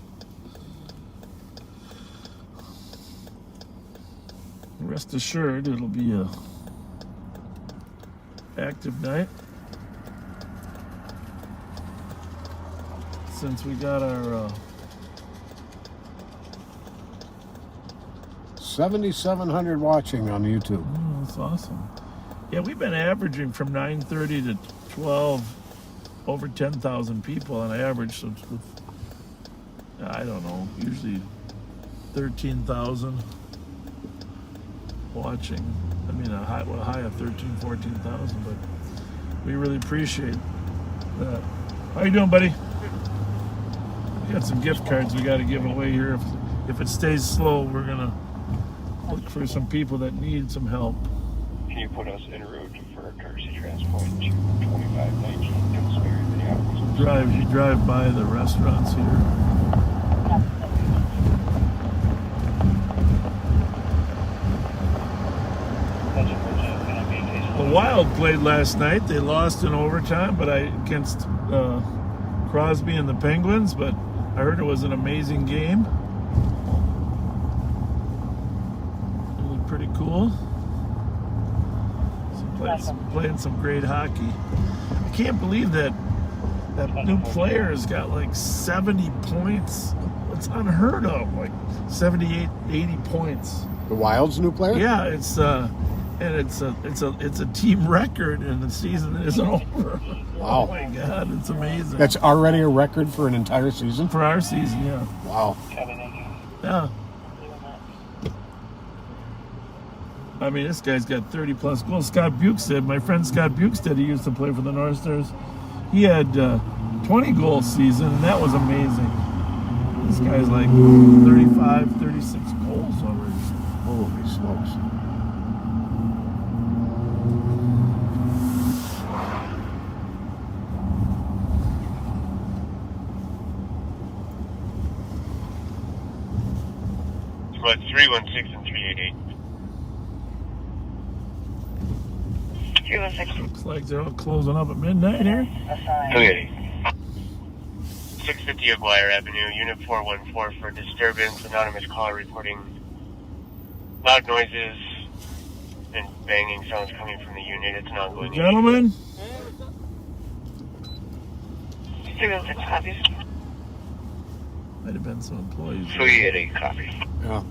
S2: rest assured it'll be a active night. Since we got our
S3: 7,700 watching on YouTube.
S2: Oh, that's awesome. Yeah, we've been averaging from 9:30 to 12 over 10,000 people on average. So it's, I don't know, usually 13,000 watching. I mean, a high of 13,000, 14,000, but we really appreciate that. How you doing, buddy? We got some gift cards we got to give away here. If it stays slow, we're gonna look for some people that need some help.
S17: Can you put us en route for a courtesy transport to 2519 Pillsbury, Minneapolis?
S2: You drive by the restaurants here. The Wild played last night. They lost in overtime, but against Crosby and the Penguins. But I heard it was an amazing game. Really pretty cool. Playing some great hockey. I can't believe that new player has got like 70 points. It's unheard of. Like 78, 80 points.
S3: The Wild's new player?
S2: Yeah, it's a team record, and the season isn't over.
S3: Wow.
S2: Oh my God, it's amazing.
S3: That's already a record for an entire season?
S2: For our season, yeah.
S3: Wow.
S2: Yeah. I mean, this guy's got 30 plus goals. Scott Bukestad, my friend Scott Bukestad, he used to play for the North Stars. He had 20 goal season, and that was amazing. This guy's like 35, 36 goals already.
S3: Holy smokes.
S4: Squad 316 and 388.
S15: 316.
S2: Looks like they're all closing up at midnight here.
S4: 650 Aguirre Avenue, Unit 414 for disturbance. Anonymous caller reporting loud noises and banging sounds coming from the unit. It's an ongoing.
S2: Gentlemen.
S15: 316 copies.
S2: Might have been some employees.
S17: 388 copy.
S3: Yeah.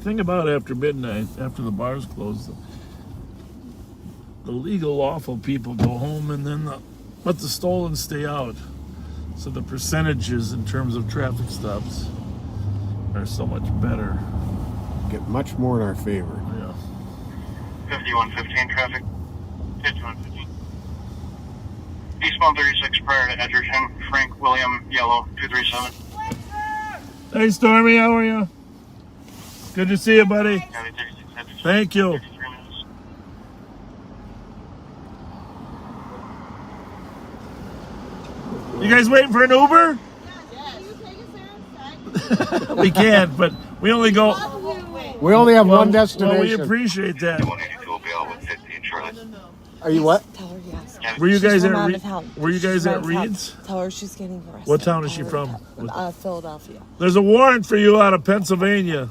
S2: Thing about after midnight, after the bars close, the legal, lawful people go home, and then let the stolen stay out. So the percentages in terms of traffic stops are so much better.
S3: Get much more in our favor.
S2: Yeah.
S17: 5115 traffic. 5115. Eastbound 36 prior to Edgerton. Frank William Yellow 237.
S2: Hey Stormy, how are you? Good to see you, buddy. Thank you. You guys waiting for an Uber? We can't, but we only go.
S3: We only have one destination.
S2: Well, we appreciate that.
S3: Are you what?
S20: Tell her yes.
S2: Were you guys
S20: She's
S2: at
S20: from out
S2: Reed?
S20: of town.
S2: Were you guys
S20: She's
S2: at
S20: out of town.
S2: Reed's?
S20: Tell her she's getting arrested.
S2: What town is she
S20: Tell her
S2: from?
S20: Philadelphia.
S2: There's a warrant for you out of Pennsylvania.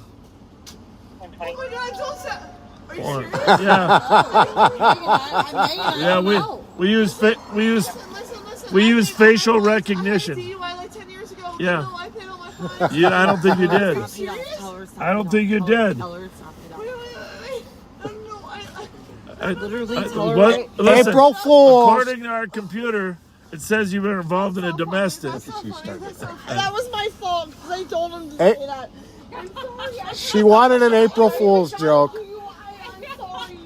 S12: Oh my God, Joseph! Are you
S2: Warrant.
S12: serious?
S2: Yeah. we use facial recognition.
S12: DUI like 10 years ago.
S2: Yeah.
S12: No, I paid all my fines.
S2: Yeah, I don't think you did.
S12: Are you serious?
S2: I don't think you did.
S12: Wait,
S20: Literally tell her
S2: what?
S20: right.
S2: Listen,
S3: April Fools.
S2: according to our computer, it says you were involved in a domestic.
S12: That was my fault because I told him to
S3: Hey.
S12: say that. I'm sorry.
S3: She wanted an April Fool's joke.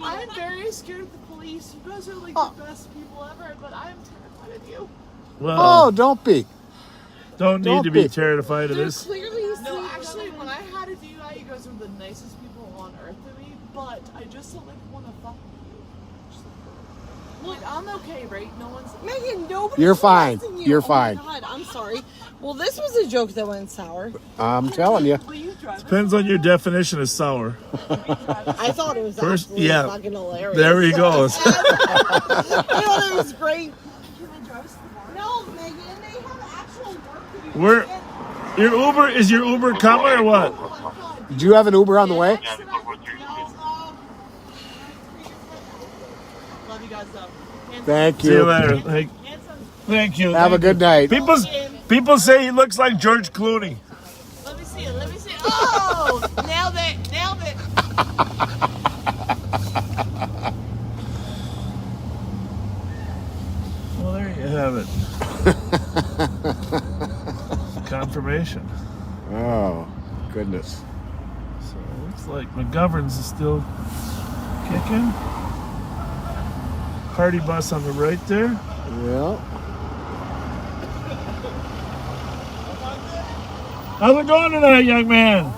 S12: I'm very scared of the police. You guys are like the best people ever, but I'm terrified of you.
S2: Well,
S3: Oh, don't be.
S2: don't need to be terrified of
S12: Dude,
S2: this.
S12: clearly, no, actually, when I had a DUI, you guys were the nicest people on earth to me, but I just don't like want to fuck with you. Look, I'm okay, right? No one's
S20: Megan, nobody.
S3: You're fine.
S20: You.
S3: You're
S20: Oh
S3: fine.
S20: my God, I'm sorry. Well, this was a joke that went sour.
S3: I'm telling you.
S2: Depends on your definition of sour.
S20: I thought it was
S2: First,
S20: absolutely
S2: yeah.
S20: fucking hilarious.
S2: There he goes.
S20: I thought it was great. No, Megan, they have actual work to do.
S2: Where your Uber is your Uber coming or what?
S3: Did you have an Uber on the way?
S12: Love you guys, though.
S3: Thank
S2: See you
S3: you.
S2: later. Thank you.
S3: Have a good night.
S2: People say he looks like George Clooney.
S12: Let me see it. Let me see it. Oh, nailed it. Nailed it.
S2: Well, there you have it. Confirmation.
S3: Oh, goodness.
S2: So it looks like McGovern's is still kicking. Party bus on the right there.
S3: Yeah.
S2: How's it going tonight, young man?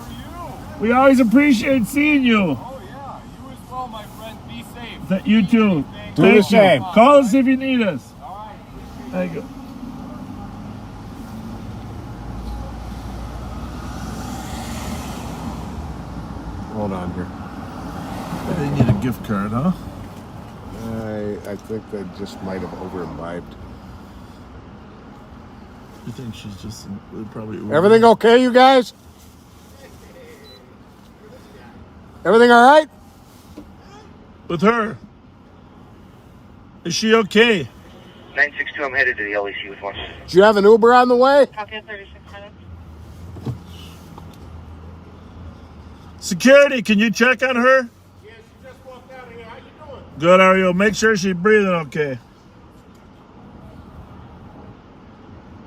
S2: We always appreciate seeing you.
S21: Oh yeah, you as well, my friend. Be safe.
S2: You too.
S3: Do the same.
S2: Call us if you need us. Thank you.
S3: Hold on here.
S2: They need a gift card, huh?
S3: I think they just might have over-imbibed.
S2: You think she's just probably...
S3: Everything okay, you guys? Everything all right?
S2: With her? Is she okay?
S4: 962, I'm headed to the LEC with one.
S3: Did you have an Uber on the way?
S6: Copy 36 minutes.
S2: Security, can you check on her?
S3: Yeah, she just walked out of here. How you doing?
S2: Good, Ariel. Make sure she's breathing okay.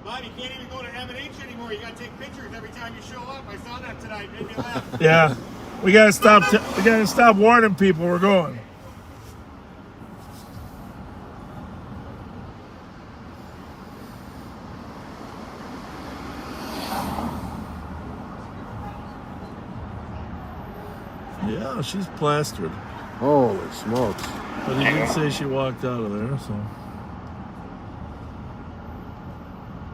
S14: Bob, you can't even go to M&H anymore. You got to take pictures every time you show up. I saw that tonight. Made me laugh.
S2: Yeah, we gotta stop. We gotta stop warning people we're going. Yeah, she's plastered.
S3: Holy smokes.
S2: But he did say she walked out of there, so.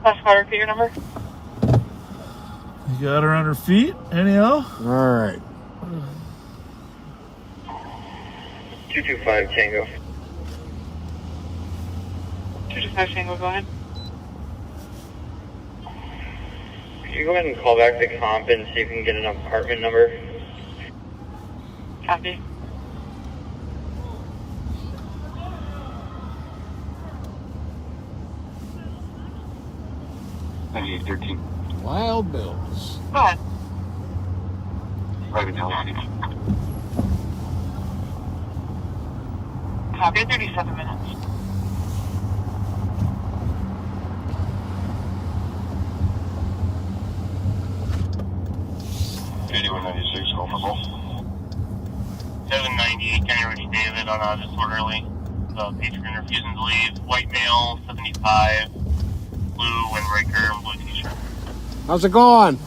S6: Last call, repeat your number.
S2: You got her on her feet, anyhow?
S3: All right.
S4: 225 Tango.
S6: 225 Tango, go ahead.
S4: Can you go ahead and call back the comp and see if you can get an apartment number?
S6: Copy.
S3: Wild Bills.
S6: Go ahead.
S4: Private LEC.
S6: Copy 37 minutes.
S4: Go for both. 798 County David on disorderly. So patron refusing to leave. White male, 75. Blue windbreaker and blue t-shirt.
S3: How's it going?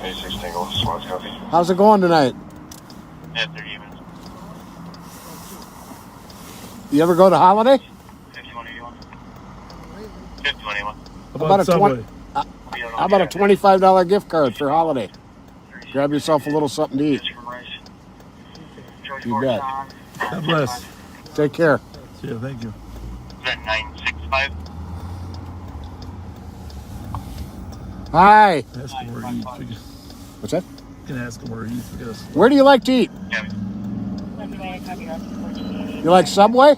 S4: 86 Tango, Swans copy.
S3: How's it going tonight?
S4: Yeah, 30 minutes.
S3: You ever go to Holiday?
S4: 5181. 5181.
S3: How about a
S2: Subway?
S3: How about a $25 gift card for Holiday? Grab yourself a little something to eat. You bet.
S2: God bless.
S3: Take care.
S2: See ya, thank you.
S4: Is that 965?
S3: Hi.
S2: Ask him where he eats.
S3: What's that?
S2: You can ask him where he eats. We gotta-
S3: Where do you like to eat? You like Subway?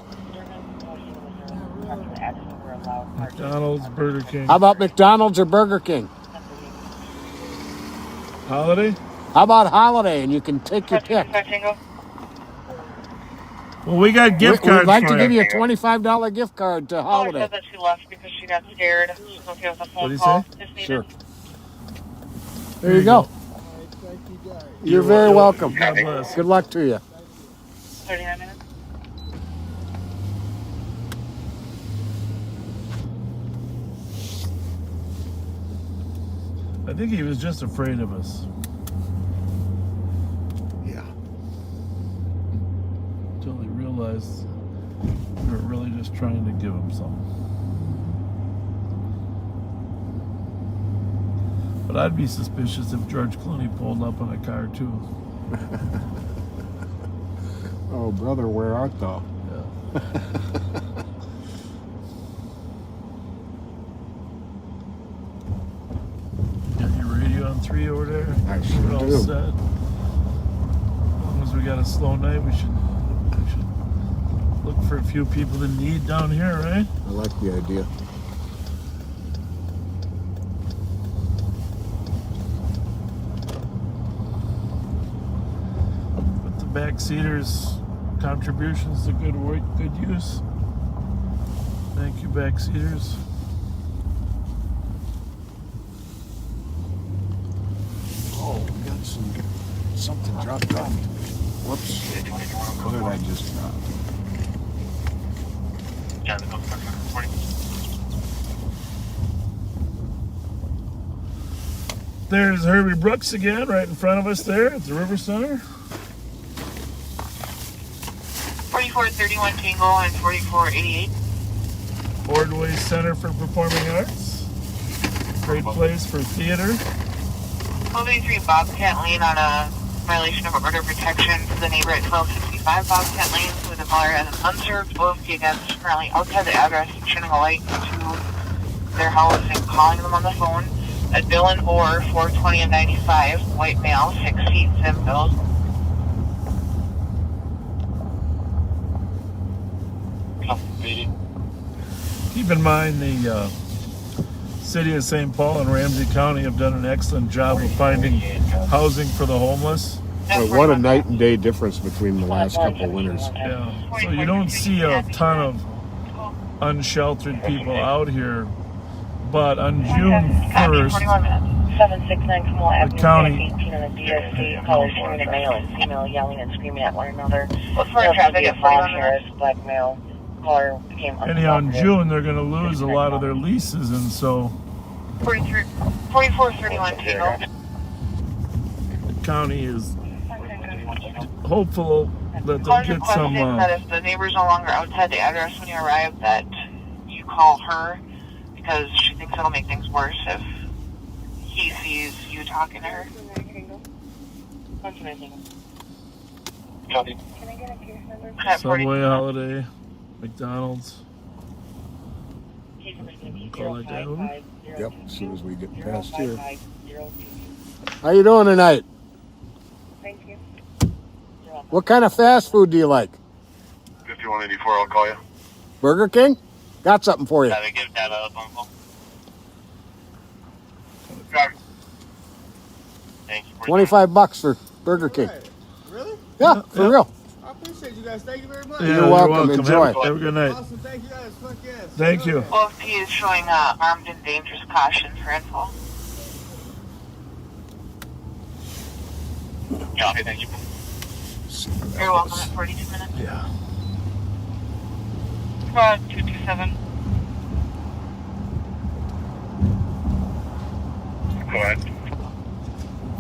S2: McDonald's, Burger King.
S3: How about McDonald's or Burger King?
S2: Holiday?
S3: How about Holiday and you can take your pick?
S6: Tango.
S2: Well, we got gift cards.
S3: We'd like
S2: for
S3: to give you
S2: you.
S3: a $25 gift card to
S6: Caller
S3: Holiday.
S6: said that she left because she got scared. She's okay with a
S2: What
S6: phone
S2: do you
S6: call
S2: say?
S6: if needed.
S3: Sure. There you go. You're very welcome.
S2: God bless.
S3: Good luck to you.
S6: 39 minutes.
S2: I think he was just afraid of us.
S3: Yeah.
S2: Until he realized we were really just trying to give him something. But I'd be suspicious if George Clooney pulled up in a car too.
S3: Oh, brother, where art thou?
S2: Yeah. Got your radio on 3 over there?
S3: I sure
S2: We're all
S3: do.
S2: set. As long as we got a slow night, we should look for a few people in need down here, right?
S3: I like the idea.
S2: Put the backseaters' contributions to good work, good use. Thank you, backseaters.
S3: Oh, we got something dropped off. Whoops. What did I just drop?
S2: There's Herbie Brooks again, right in front of us there at the River Center.
S16: 4431 Tango and 4488.
S2: Ordway Center for Performing Arts. Great place for theater.
S16: 1283 Bobcat Lane on a violation of order of protection for the neighbor at 1265 Bobcat Lane who the caller has an unserved OFT against currently outside the address, shining a light to their house and calling them on the phone at Bill and Orr 420 and 95, white male, 6 feet, zip bills.
S2: Keep in mind the City of St. Paul and Ramsey County have done an excellent job of finding housing for the homeless.
S3: But what a night and day difference between the last couple of winters.
S2: Yeah. So you don't see a ton of unsheltered people out here, but on June 1st,
S15: 769 Kamala Avenue,
S2: county-
S15: 18 on the DSC, callers hearing a male and female yelling and screaming at one another.
S16: Look for a traffic at
S15: Blonde
S16: 41
S15: hairs, black male. Caller became
S2: anyhow, in
S15: uncooperative.
S2: June they're going to lose a lot of their leases, and so
S16: 4431 Tango.
S2: the county is hopeful that they'll
S16: Caller's
S2: get some.
S16: requesting that if the neighbor's no longer outside the address when you arrive, that you call her because she thinks it'll make things worse if he sees you talking to her.
S17: Copy.
S2: Subway, Holiday, McDonald's. Call that guy over.
S3: Yep, as soon as we get past here. How you doing tonight?
S6: Thank you.
S3: What kind of fast food do you like?
S17: 5184, I'll call you.
S3: Burger King? Got something for you.
S17: Yeah, they give data up, Uncle. Thank you.
S3: $25 for Burger King.
S21: Really?
S3: Yeah, for real.
S21: I appreciate you guys. Thank you very much.
S2: Yeah,
S3: You're welcome. Enjoy.
S2: Have a good night.
S21: Awesome. Thank you guys. Fuck yes.
S2: Thank you.
S16: OFT is showing armed and dangerous caution for info.
S17: Copy, thank you.
S16: You're welcome at 42 minutes.
S2: Yeah.
S16: 227.
S17: Go ahead.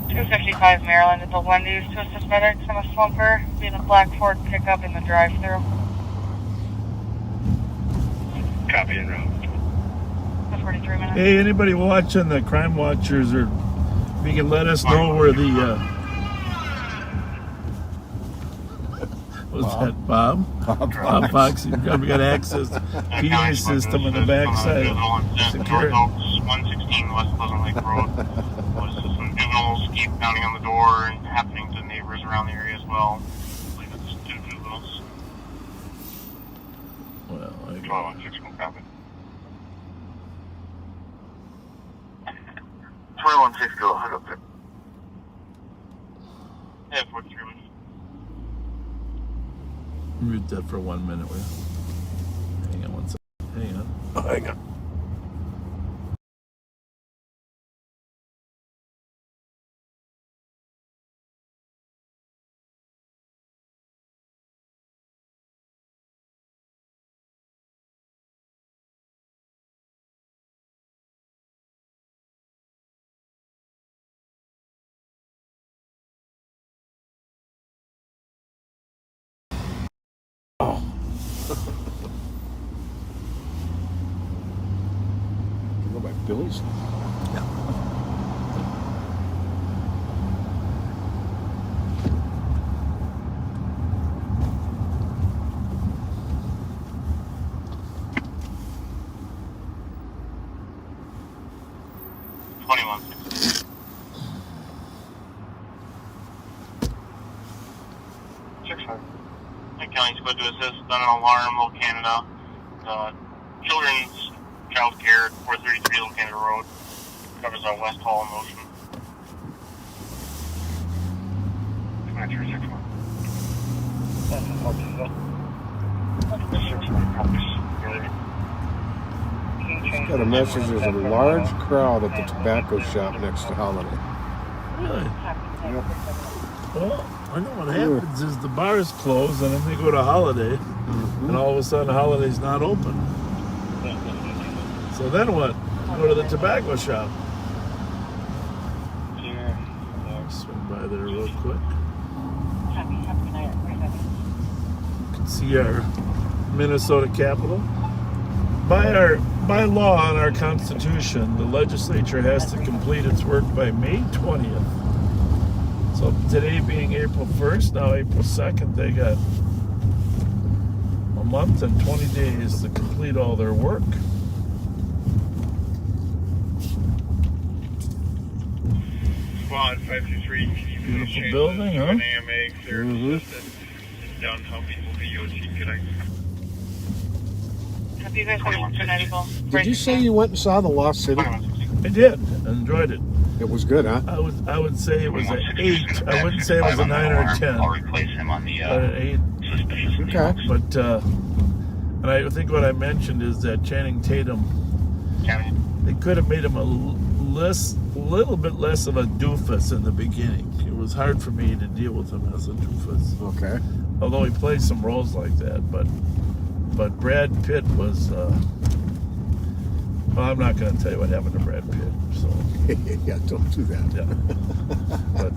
S6: 255 Maryland at the Wendy's to assist medics in a slumper, being a black Ford pickup in the drive-thru.
S17: Copy en route.
S6: 43 minutes.
S2: Hey, anybody watching the Crime Watchers, or if you can let us know where the was that Bob? Bob Fox. We got access to PA system in the backside. Secure.
S17: 116 West Pleasant Lake Road. Was some juveniles keep pounding on the door and happening to neighbors around the area as well. I believe it's 2 juveniles.
S2: Well,
S17: 1216 will copy. 2160 will head up there. Yeah, 43 minutes.
S2: Mute that for 1 minute, will you? Hang on one second. Hang on.
S3: Oh, hang on. Go by Billy's.
S2: Yeah.
S9: County Squad to assist on an alarm, Little Canada. Children's Child Care, 433 Little Canada Road. Covers our West Hall in motion. 6-1.
S3: Got a message. There's a large crowd at the tobacco shop next to Holiday.
S2: Really?
S3: Yep.
S2: Well, I know what happens is the bars close and then they go to Holiday, and all of a sudden Holiday's not open. So then what? Go to the tobacco shop. Swing by there real quick. You can see our Minnesota Capitol. By law in our Constitution, the legislature has to complete its work by May 20th. So today being April 1st, now April 2nd, they got a month and 20 days to complete all their work.
S9: Squad 523.
S2: Beautiful building, huh?
S9: AMA cleared downtown people DOT connect. Have you guys had
S3: Did you say you went and saw The Lost City?
S2: I did. Enjoyed it.
S3: It was good, huh?
S2: I would say it was an 8. I wouldn't say it was a 9 or a 10.
S18: I'll replace him on the
S2: But an 8.
S18: suspicious.
S3: Okay.
S2: But and I think what I mentioned is that Channing Tatum, they could have made him a little bit less of a doofus in the beginning. It was hard for me to deal with him as a doofus.
S3: Okay.
S2: Although he plays some roles like that, but Brad Pitt was. Well, I'm not going to tell you what happened to Brad Pitt. So
S3: yeah, don't do that.
S2: Yeah. But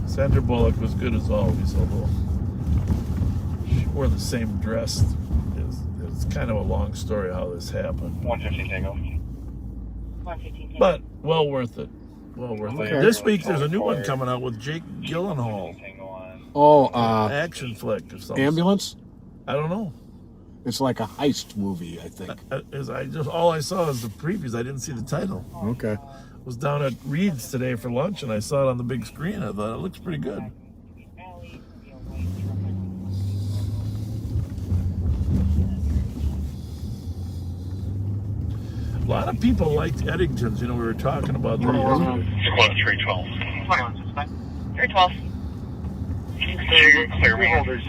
S2: Sandra Bullock was good as always, although she wore the same dress. It's kind of a long story how this happened.
S9: 115 Tango.
S15: 115 Tango.
S2: But well worth it. Well worth it.
S3: Okay.
S2: This week there's a new one coming out with Jake Gyllenhaal.
S3: Oh,
S2: Action flick or something.
S3: Ambulance?
S2: I don't know.
S3: It's like a heist movie, I think.
S2: All I saw is the previews. I didn't see the title.
S3: Okay.
S2: I was down at Reed's today for lunch and I saw it on the big screen. I thought it looks pretty good. A lot of people liked Eddington's. You know, we were talking about that yesterday.
S9: Squad 312.
S16: 312.
S9: Clear me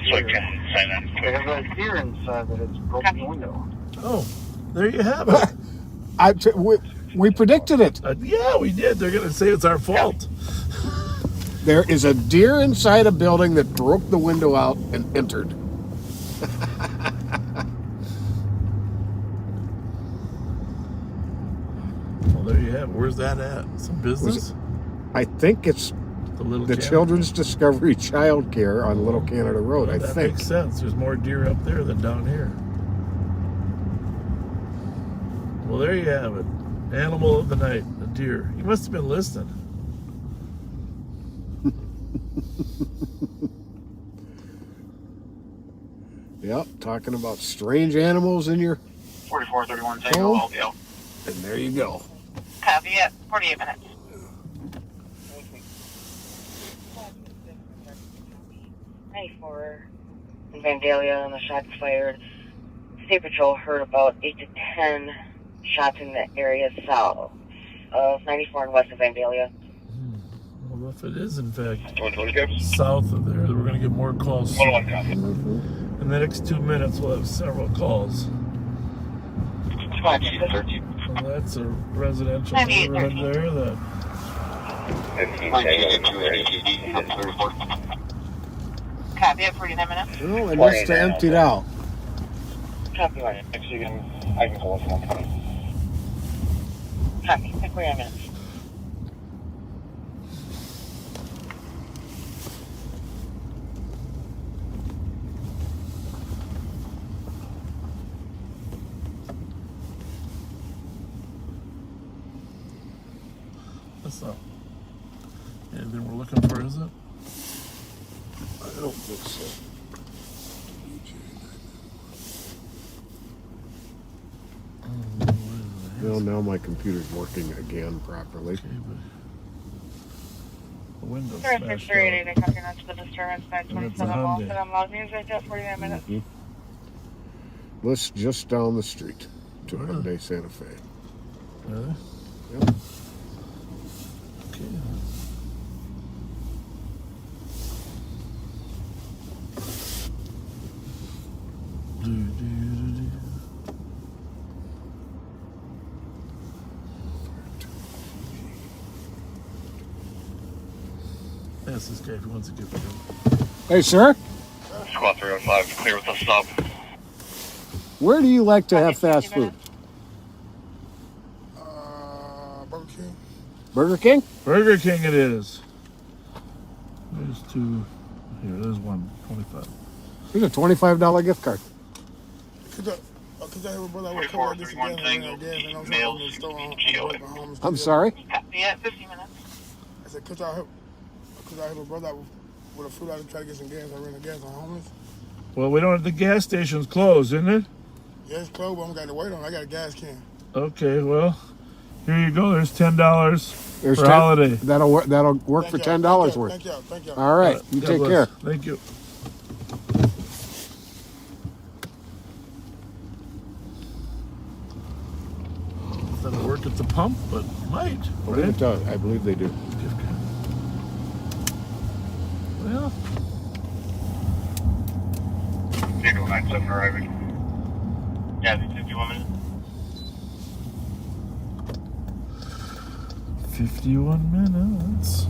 S9: so I can sign that.
S5: They have a deer inside that it's broken the window.
S2: Oh, there you have it.
S3: We predicted it.
S2: Yeah, we did. They're going to say it's our fault.
S3: There is a deer inside a building that broke the window out and entered.
S2: Well, there you have it. Where's that at? Some business?
S3: I think it's the Children's Discovery Child Care on Little Canada Road, I
S2: that
S3: think.
S2: Makes sense. There's more deer up there than down here. Well, there you have it. Animal of the night, a deer. You must have been listening.
S3: Yep, talking about strange animals in your
S9: 4431 Tango. I'll be out.
S3: And there you go.
S16: Copy it. 48 minutes.
S15: In Vandalia, and the shots fired. State Patrol heard about 8 to 10 shots in the area south of 94 and west of Vandalia.
S2: Well, Well, if it is, in fact, south of there, we're going to get more calls soon. In the next 2 minutes, we'll have several calls. So that's a residential neighborhood there that...
S16: Copy at 49 minutes.
S3: Oh, it must have emptied out.
S16: Copy.
S9: Actually, I can go with one.
S16: Copy at 49 minutes.
S2: That's not anything we're looking for, is it?
S3: I don't think so. Well, now my computer's working again properly.
S2: Okay, but the window's
S6: Sir,
S2: smashed
S6: 638,
S2: out.
S6: I copy not to the disturbance, 927 Walton. I'm loud music at 49 minutes.
S3: Let's just down the street to Hyundai Santa Fe.
S2: Really?
S3: Yep.
S2: Okay. Ask this guy if he wants to give it him.
S3: Hey, sir.
S17: Squad 305, clear with the sub.
S3: Where do you like to have fast food?
S21: Burger King.
S3: Burger King?
S2: Burger King it is. There's two. Here, there's one. 25.
S3: Here's a $25 gift card.
S21: Cause I have a brother I would cover like this again, and I was in the store on
S3: I'm sorry?
S16: Copy at 50 minutes.
S21: I said, cause I have a brother with a food out to try to get some gas. I ran the gas on homeless.
S2: Well, we don't. The gas station's closed, isn't it?
S21: Yeah, it's closed, but I'm got to wait on it. I got a gas can.
S2: Okay, well, here you go. There's $10
S3: There's
S2: for holiday.
S3: That'll work for $10 worth.
S21: Thank you.
S3: All right, you
S2: God
S3: take
S2: bless.
S3: care.
S2: Thank you. Doesn't work at the pump, but might.
S3: I believe it does. I believe they do.
S2: Well,
S17: Vehicle 97 arriving.
S4: Yeah, the 51 minutes.
S2: 51 minutes.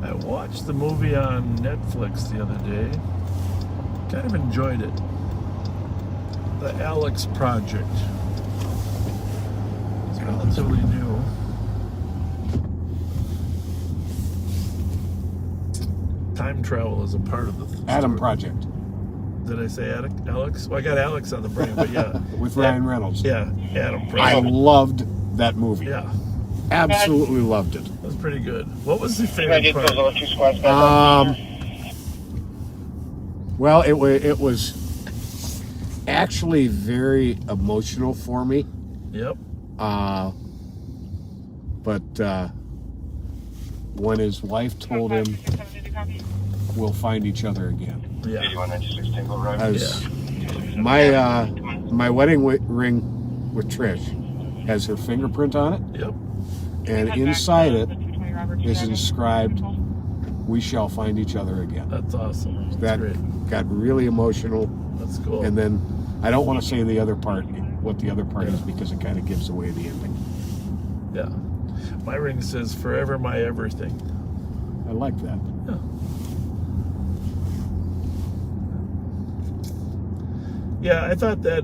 S2: I watched the movie on Netflix the other day. Kind of enjoyed it. The Alex Project. It's relatively new. Time travel is a part of the
S3: Adam Project.
S2: Did I say Alex? Well, I got Alex on the brain, but yeah.
S3: With Ryan Reynolds.
S2: Yeah, Adam Project.
S3: I loved that movie.
S2: Yeah.
S3: Absolutely loved it.
S2: That was pretty good. What was the favorite part?
S3: Well, it was actually very emotional for me.
S2: Yep.
S3: But when his wife told him, we'll find each other again.
S2: Yeah.
S17: 8196 Tango Road.
S3: My wedding ring with Trish has her fingerprint on it.
S2: Yep.
S3: And inside it is inscribed, "We shall find each other again."
S2: That's awesome. That's
S3: that
S2: great.
S3: Got really emotional.
S2: That's cool.
S3: And then I don't want to say the other part, what the other part is, because it kind of gives away the ending.
S2: Yeah. My ring says "Forever My Everything."
S3: I like that.
S2: Yeah, I thought that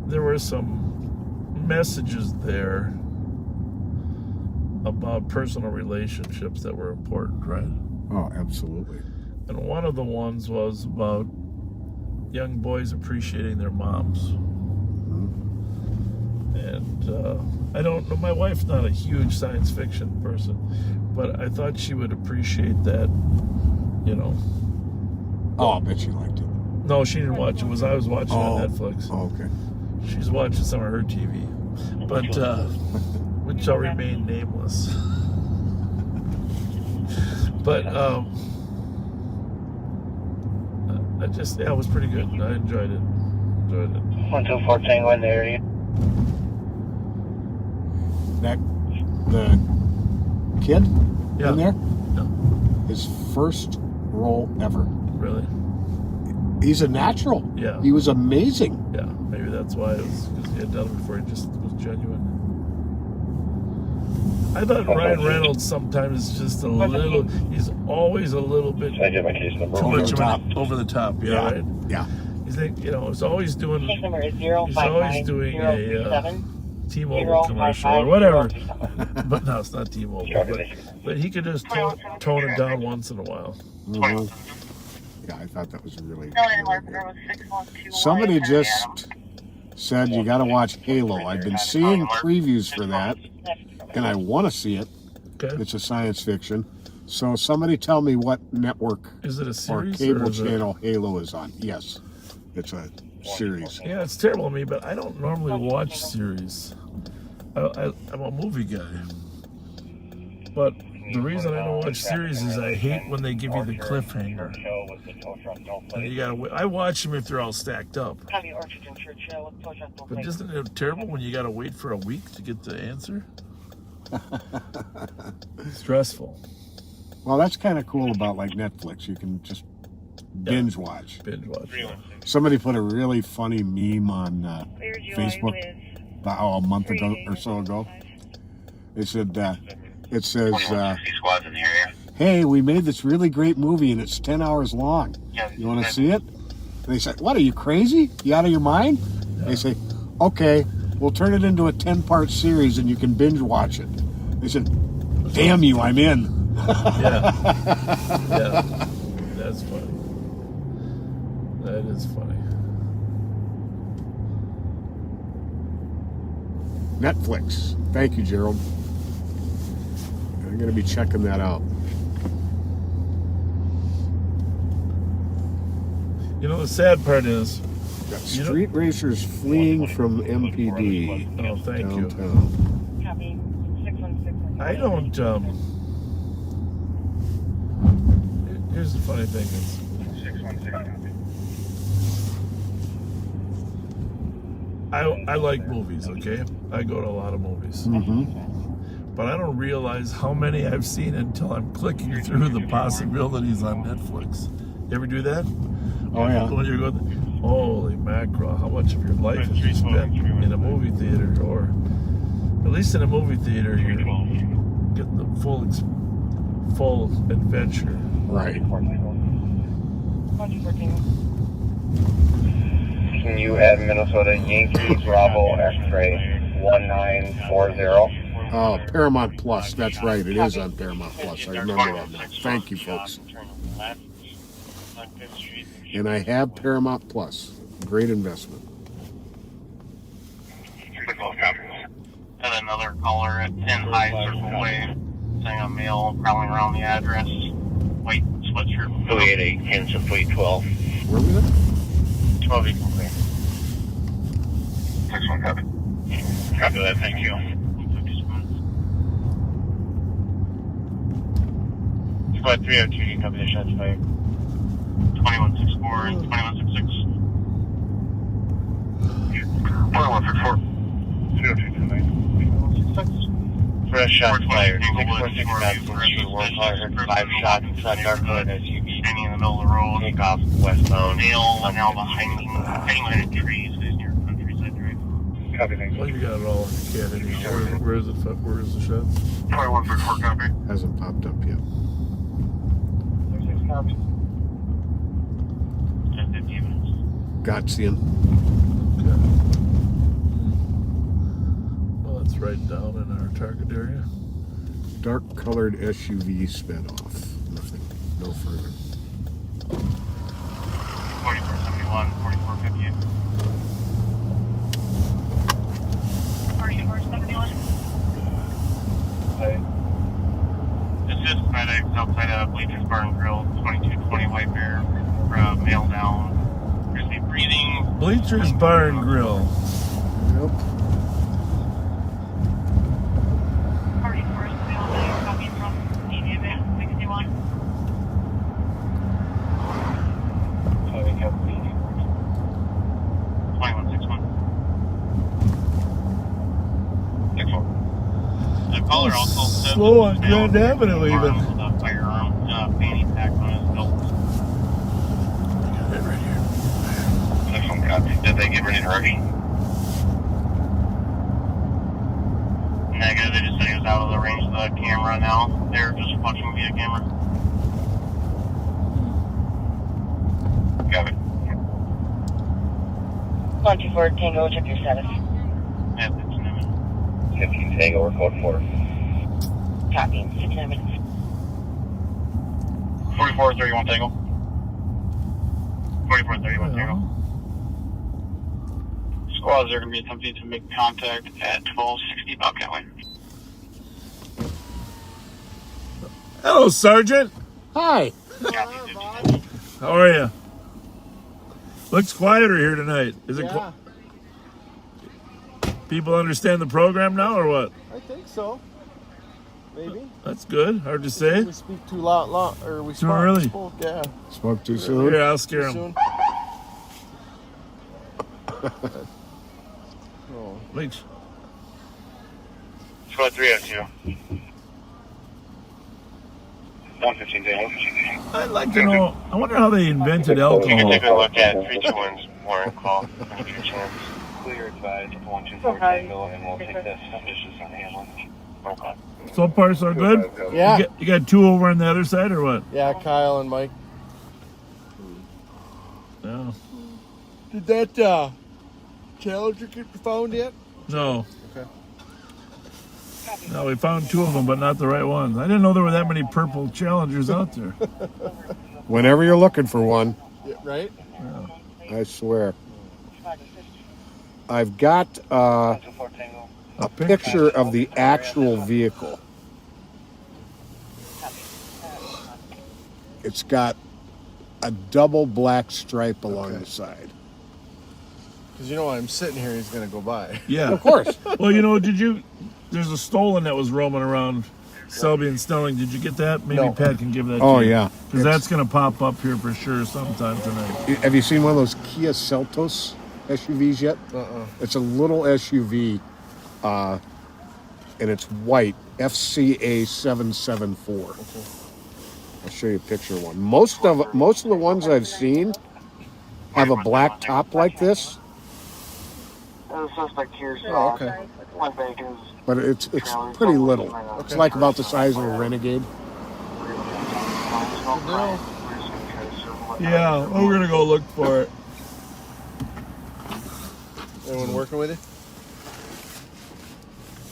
S2: there were some messages there about personal relationships that were important, right?
S3: Oh, absolutely.
S2: And one of the ones was about young boys appreciating their moms. And I don't know, my wife's not a huge science fiction person, but I thought she would appreciate that, you know.
S3: Oh, I bet she liked it.
S2: No, she didn't watch it. I was watching it on Netflix.
S3: Oh, okay.
S2: She's watching some of her TV. But, which shall remain nameless. But, it was pretty good. I enjoyed it.
S5: 124 Tango in the area.
S3: the kid
S2: Yeah.
S3: in there,
S2: Yeah.
S3: his first role ever.
S2: Really?
S3: He's a natural.
S2: Yeah.
S3: He was amazing.
S2: Yeah, maybe that's why it was, because he had done it before. He just was genuine. I thought Ryan Reynolds sometimes is just a little. He's always a little bit too much over the top. Yeah, right.
S3: Yeah.
S2: He's like, he's always doing.
S15: Case number is
S2: He's always doing a
S15: 059-037.
S2: T-Mobile commercial or whatever. But no, it's not T-Mobile. But he could just tone it down once in a while.
S3: Mhm. Yeah, I thought that was really good. Somebody just said you got to watch Halo. I've been seeing previews for that, and I want to see it.
S2: Okay.
S3: It's a science fiction. So somebody tell me what network
S2: Is it a
S3: or
S2: series
S3: cable
S2: or is it-
S3: channel Halo is on. Yes, it's a series.
S2: Yeah, it's terrible of me, but I don't normally watch series. I'm a movie guy. But the reason I don't watch series is I hate when they give you the cliffhanger. And you gotta wait. I watch them if they're all stacked up. But isn't it terrible when you gotta wait for a week to get the answer? Stressful.
S3: Well, that's kind of cool about like Netflix. You can just binge watch.
S2: Binge watch.
S3: Somebody put a really funny meme on Facebook about a month ago or so ago. They said, it says, hey, we made this really great movie and it's 10 hours long. You want to see it? And they said, what, are you crazy? You out of your mind? They say, okay, we'll turn it into a 10-part series and you can binge watch it. They said, damn you, I'm in.
S2: Yeah. Yeah. That's funny. That is funny.
S3: Netflix. Thank you, Gerald. I'm going to be checking that out.
S2: You know, the sad part is...
S3: Got street racers fleeing from MPD.
S2: Oh, thank
S3: downtown.
S2: I don't, here's the funny thing is... I like movies, okay? I go to a lot of movies.
S3: Mm-hmm.
S2: But I don't realize how many I've seen until I'm clicking through the possibilities on Netflix. You ever do that?
S3: Oh, yeah.
S2: When you're going, holy mackerel, how much of your life have you spent in a movie theater? Or at least in a movie theater, you're getting the full adventure.
S3: Right.
S17: Can you add Minnesota Yankee Bravo X-ray 1940?
S3: Oh, Paramount Plus. That's right. It is on Paramount Plus. I remember that now. Thank you, folks. And I have Paramount Plus. Great investment.
S9: And another caller at 10 High Circle Way saying a male prowling around the address. White sweatshirt.
S17: 288 Kansas Fleet 12.
S3: Where was it?
S9: 12 equal clear.
S17: 6-1 copy. Copy that, thank you.
S9: Squad 302, you copy the shots fired. 2164 and 2166.
S17: 2164. 0229.
S9: Fresh shots fired. 646 Madison Street. One caller heard 5 shots inside dark hood SUV standing in the middle of the road. Take off westbound. Male now behind trees near Countryside Drive.
S17: Copy, thank
S2: Well, you got it all in your cat anyway. Where is it? Where is the shot?
S17: 2134, copy.
S3: Hasn't popped up yet.
S9: 36 copy. 10-15 minutes.
S3: Gotzian.
S2: Okay. Well, that's right down in our target area.
S3: Dark colored SUV sped off. Nothing. No further.
S9: 4471, 4458.
S10: 4471.
S9: This is FedEx outside of Bleachers Bar and Grill, 2220 White Bear, mail down. There's a breathing.
S2: Bleachers Bar and Grill.
S3: Yep.
S10: 4471 coming from DVM 61.
S9: Copy, copy. 2161. 64. Caller also said
S2: slow on Grand Avenue even.
S9: with a firearm fanny pack on his belt.
S2: Right here.
S17: Excellent copy. Did they get ready to rush?
S9: Negative, they just said he was out of the range of the camera now. They're just watching via camera.
S17: Got it.
S15: 124 Tango, check your status.
S9: Yeah, 15 minutes.
S17: 15 Tango, or code 4.
S15: Copy, 69 minutes.
S9: 4431 Tango. 4431 Tango. Squads are going to be attempting to make contact at 1260 Bobcat Way.
S2: Hello, Sergeant.
S3: Hi.
S2: How are you? Looks quieter here tonight. Is it?
S11: Yeah,
S2: People understand the program now, or what?
S11: I think so. Maybe.
S2: That's good. Hard to say.
S11: We speak too loud, or we
S2: Too early.
S11: spoke, yeah.
S3: Spoke too soon?
S2: Here, I'll scare
S11: Too
S2: him.
S11: Oh.
S2: Leech.
S17: Squad 302. 115 Tango.
S2: I'd like to know. I wonder how they invented
S17: You can
S2: alcohol.
S17: take a look at 321's warrant call. If you chance.
S5: Clear advised 124 Tango, and we'll take that suspicious on handling.
S17: Okay.
S2: So far, so good.
S11: Yeah.
S2: You got two over on the other side, or what?
S11: Yeah, Kyle and Mike.
S2: No.
S11: Did that Challenger get found yet?
S2: No.
S11: Okay.
S2: No, we found two of them, but not the right ones. I didn't know there were that many purple Challengers out there.
S3: Whenever you're looking for one,
S11: Yeah, right?
S3: I swear. I've got a picture of the actual vehicle. It's got a double black stripe along the side.
S11: Because you know when I'm sitting here, he's going to go by.
S2: Yeah.
S3: Of course.
S2: Well, you know, there's a stolen that was roaming around Selby and Stelling. Did you get that? Maybe
S11: No.
S2: Pat can give that
S3: Oh,
S2: to you.
S3: yeah.
S2: Because that's going to pop up here for sure sometime tonight.
S3: Have you seen one of those Kia Seltos SUVs yet? It's a little SUV, and it's white, FCA 774. I'll show you a picture of one. Most of the ones I've seen have a black top like this,
S9: The suspect here went back his
S3: but it's pretty little. It's like about the size of a Renegade.
S2: Yeah, well, we're going to go look for it.
S11: Anyone working with you?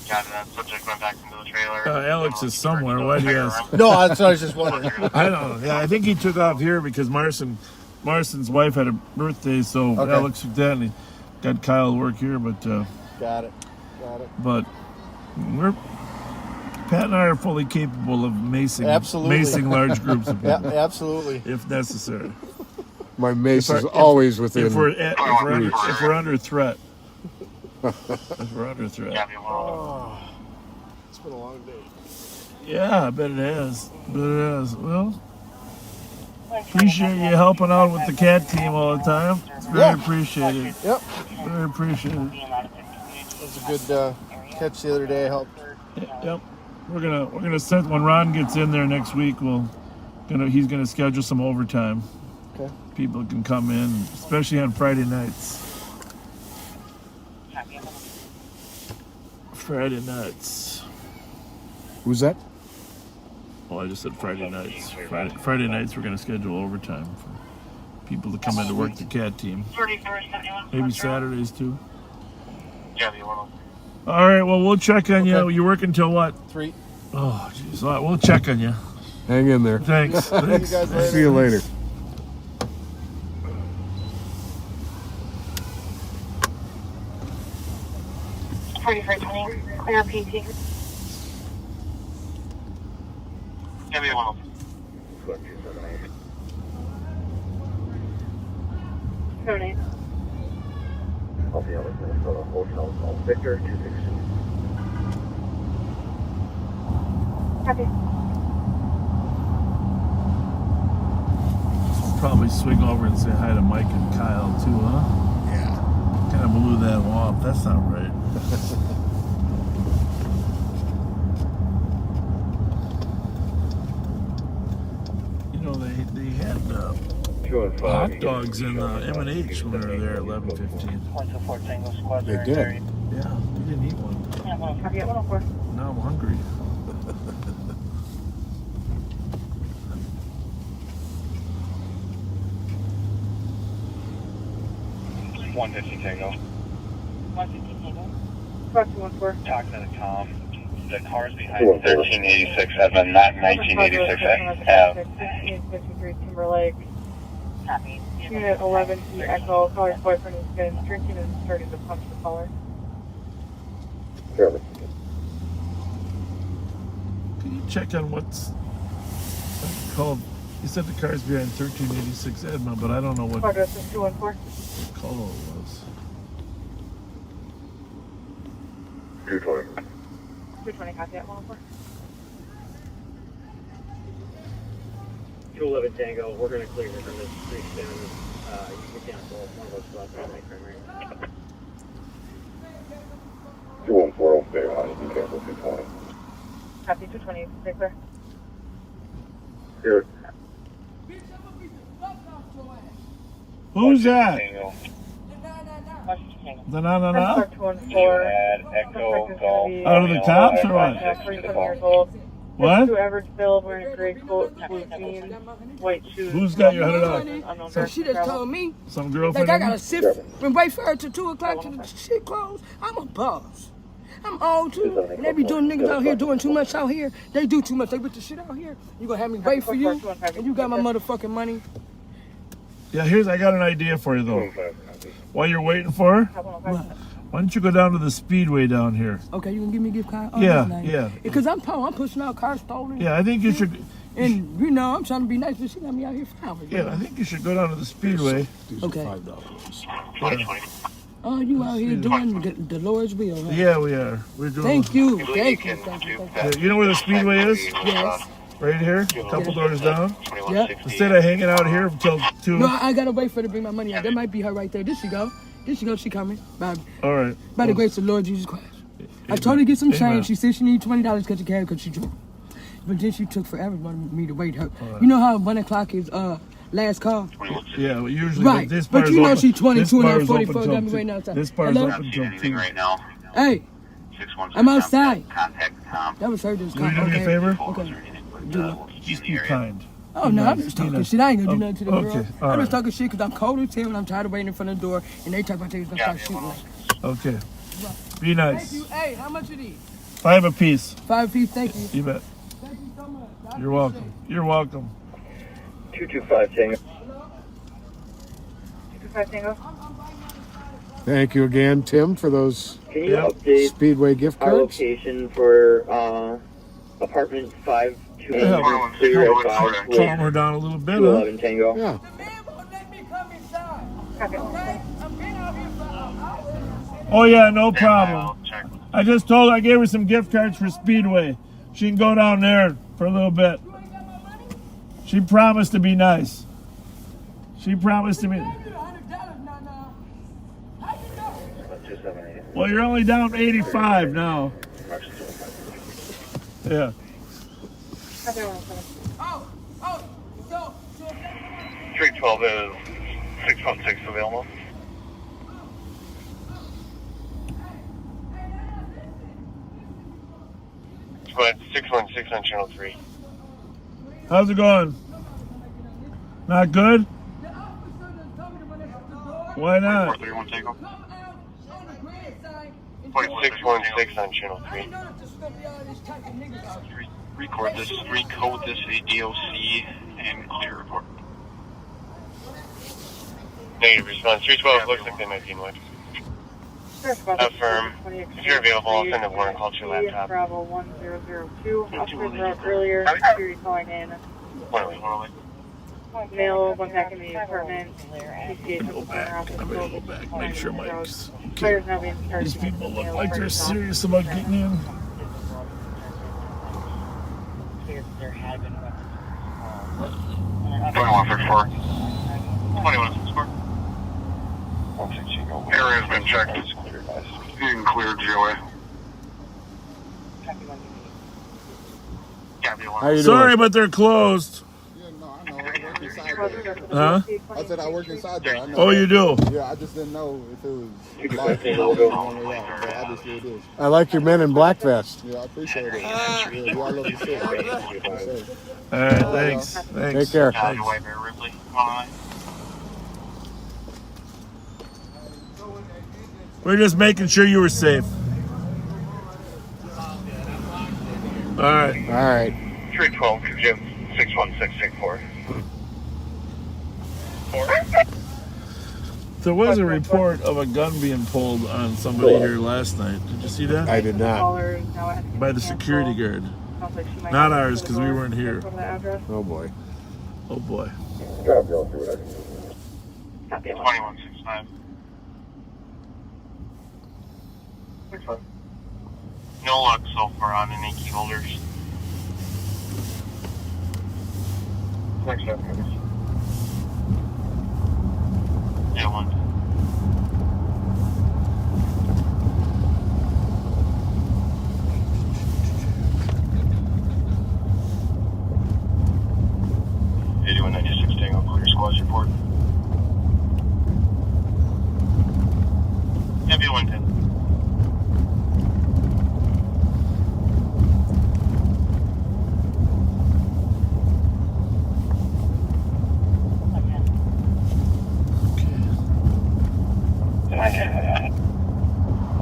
S9: Got that subject went back into the trailer.
S2: Alex is somewhere. Why do you ask?
S11: No, that's what I was just wondering.
S2: I don't know. Yeah, I think he took off here because Marston's wife had a birthday, so
S11: Okay.
S2: Alex took that and he got Kyle to work here. But
S11: Got it.
S2: Pat and I are fully capable of
S11: Absolutely.
S2: macing large groups of people.
S11: Yeah, absolutely.
S2: If necessary.
S3: My mace is
S2: If
S3: always within
S2: if we're
S3: reach.
S2: under threat. If we're under threat.
S11: Oh, it's been a long day.
S2: Yeah, I bet it has. Well, appreciate you helping out with the cat team all the time. It's very appreciated.
S11: Yep.
S2: Very appreciated.
S11: That was a good catch the other day. I helped.
S2: Yep. We're gonna set when Ron gets in there next week. He's gonna schedule some overtime.
S11: Okay.
S2: People can come in, especially on Friday nights. Friday nights.
S3: Who's that?
S2: Well, I just said Friday nights. Friday nights we're gonna schedule overtime for people to come in to work the cat team. Maybe Saturdays too. All right. Well, we'll check on you. You work until what?
S11: 3.
S2: Oh, jeez. All right, we'll check on you.
S3: Hang in there.
S2: Thanks.
S11: See you guys later.
S3: See you later.
S10: Clear PT.
S9: Give me one.
S6: Donate.
S5: I'll be able to Minnesota Hotel call Victor 262.
S6: Copy.
S2: Probably swing over and say hi to Mike and Kyle too, huh?
S3: Yeah.
S2: Kind of blew that off. That's not right. hot dogs in M&H when we were there at 11:15.
S3: They did.
S2: Yeah, we didn't eat one.
S6: Copy at 104.
S2: Now I'm hungry.
S18: 150 Tango.
S6: 150 Tango. Talk to 1-4.
S18: Talk to the com. The car's behind 1386 Edmund, not 1986 Ave.
S6: 1553 Timberlake. Copy. Unit 11, he Echo. Caller's boyfriend has been drinking and starting to punch the caller.
S3: Sure.
S2: Can you check on what's called? You said the car's behind 1386 Edmund, but I don't know what
S6: Address is 214.
S2: call it was.
S3: 220.
S6: 220 copy at 104.
S5: 211 Tango, we're going to clear here from this pretty soon. You can cancel one of those spots on my primary.
S3: 214, stay on. You can cancel 220.
S6: Copy 220, stay clear.
S3: Here.
S2: Who's that? The
S6: You
S2: na-na-na?
S6: had
S18: Echo, Golf.
S2: Out of the cops or what?
S6: 47 years old.
S2: What?
S6: To average build, wearing a gray coat, blue jeans, white shoes.
S2: Who's got your $100?
S6: Unknown
S19: So she just
S6: person
S19: told me
S2: Some
S19: like
S2: girlfriend?
S19: I
S2: in
S19: gotta
S2: there?
S19: sit and wait for her till 2 o'clock till the shit close. I'm a boss. I'm old too. And they be doing niggas out here doing too much out here. They do too much. They put the shit out here. You gonna have me wait for you? And you got my motherfucking money.
S2: Yeah, I got an idea for you though. While you're waiting for her, why don't you go down to the speedway down here?
S19: Okay, you can give me a gift card? Oh,
S2: Yeah,
S19: that's nice.
S2: yeah.
S19: Because I'm poor. I'm pushing out cars stolen.
S2: Yeah, I think you should.
S19: And you know, I'm trying to be nice, but she got me out here for hours.
S2: Yeah, I think you should go down to the speedway.
S19: Okay.
S2: $5.
S19: Oh, you out here doing the Lord's will, huh?
S2: Yeah, we are. We're doing.
S19: Thank you. Thank you.
S2: Yeah, you know where the speedway is?
S19: Yes.
S2: Right here, a couple doors down.
S19: Yep.
S2: Instead of hanging out here until 2.
S19: No, I gotta wait for her to bring my money out. That might be her right there. There she go. There she go. She coming. By
S2: All right.
S19: the grace of the Lord Jesus Christ. I told her to get some
S2: Amen.
S19: change. She said she need $20 because she carried because she drunk. But then she took forever for me to wait her.
S2: right.
S19: You know how 1 o'clock is last call?
S2: Yeah, well, usually
S19: Right.
S2: this
S19: But
S2: bar's
S19: you know
S2: open.
S19: she 22
S2: this
S19: and
S2: bar's
S19: I'm 44
S2: open
S19: got me
S2: till
S19: waiting outside.
S2: This bar's
S19: Hello?
S2: open until 2.
S18: Right now.
S19: Hey,
S18: 616.
S19: I'm outside.
S18: Contact com.
S19: That was her just
S2: Will you do me a
S19: okay.
S2: favor?
S19: Okay.
S2: Just be kind.
S19: Oh no, I'm just
S2: Be
S19: talking
S2: nice.
S19: shit. I ain't gonna do nothing to the
S2: Okay,
S19: girl.
S2: all
S19: I'm
S2: right.
S19: just talking shit because I'm cold as hell and I'm tired of waiting in front of the door and they talk about they was gonna start shooting.
S2: Okay. Be
S19: Thank
S2: nice.
S19: you. Hey, how much it is?
S2: 5 apiece.
S19: 5 piece. Thank you.
S2: You bet.
S19: Thank you so much.
S2: You're welcome. You're welcome.
S5: 225 Tango.
S6: 225 Tango.
S3: Thank you again, Tim, for those
S5: Can you update
S3: Speedway gift
S5: our
S3: cards.
S5: location for apartment 528
S2: Yeah.
S5: clear at 5
S2: Calm her down a little bit, huh?
S5: 211 Tango?
S3: Yeah.
S2: Oh yeah, no problem. I just told her, I gave her some gift cards for Speedway. She can go down there for a little bit. She promised to be nice. She promised to be. Well, you're only down 85 now. Yeah.
S17: 312 is 616 available.
S4: But 616 on channel 3.
S2: How's it going? Not good? Why not?
S17: 431 Tango.
S4: 616 on channel 3.
S17: Record this, recode this a DOC and clear report.
S4: Negative response. 312 looks like they might be in Wood. Affirm. If you're available, I'll send a warrant call to your laptop.
S6: Bravo 1002. Officers were out earlier. Security calling in. Male went back in the apartment. PCH
S2: Go back. I'm gonna go back. Make sure Mike's.
S6: Players now being charged.
S2: These people look like they're serious about getting in.
S5: There had been
S17: 2134. 2164. Area has been checked. You can clear GOA.
S3: How you
S2: Sorry,
S3: doing?
S2: but they're closed. Huh?
S21: I said I work inside there. I know.
S2: Oh, you do?
S21: Yeah, I just didn't know if it was locked or one way out, but obviously it is.
S3: I like your Men in Black vest.
S21: Yeah, I appreciate it. Yeah, you all love the shit.
S2: All right, thanks.
S3: Take care.
S2: Thanks.
S9: Ripley. Bye.
S2: We're just making sure you were safe. All right.
S3: All right.
S17: 312, Jim 61664.
S2: There was a report of a gun being pulled on somebody here last night. Did you see that?
S3: I did not.
S2: By the security guard. Not ours, because we weren't here.
S3: Oh boy.
S2: Oh boy.
S9: 2165. No luck so far on any key holders. Yeah, one. Tango, clear squads report. Heavy 110.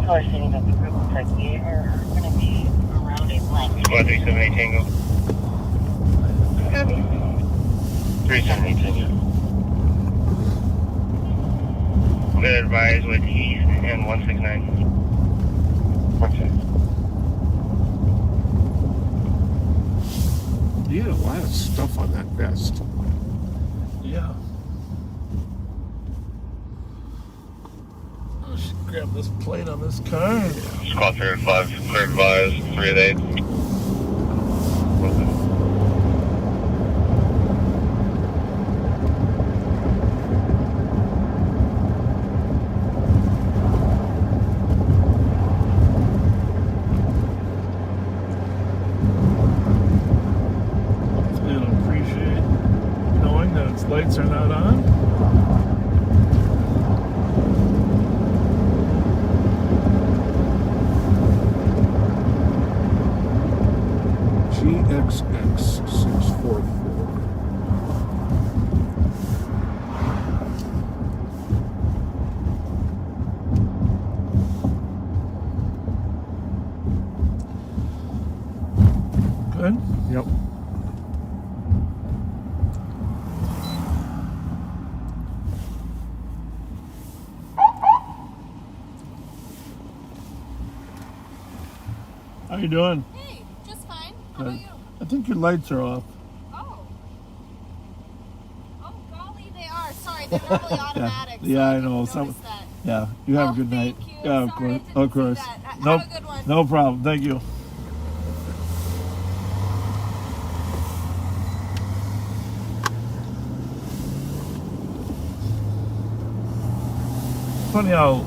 S15: Color sitting up the group looks like we are going to be around a blank.
S17: Squad 378 Tango. 378 Tango. Good advise with East and 169. Okay.
S3: You had a lot of stuff on that vest.
S2: Yeah. I should grab this plate on this car.
S17: Squad 305, clear advise, 3 at 8.
S2: Lights are not on.
S3: GXX644.
S2: Good?
S3: Yep.
S2: How you doing?
S1: Hey, just fine. How
S2: Good.
S1: about you?
S2: I think your lights are off.
S1: Oh. Oh, golly, they are. Sorry, they're normally automatic.
S2: Yeah, I know. Yeah, you have a good night. Yeah, of course. Of course. Nope.
S1: Have a good one.
S2: No problem. Thank you. Funny how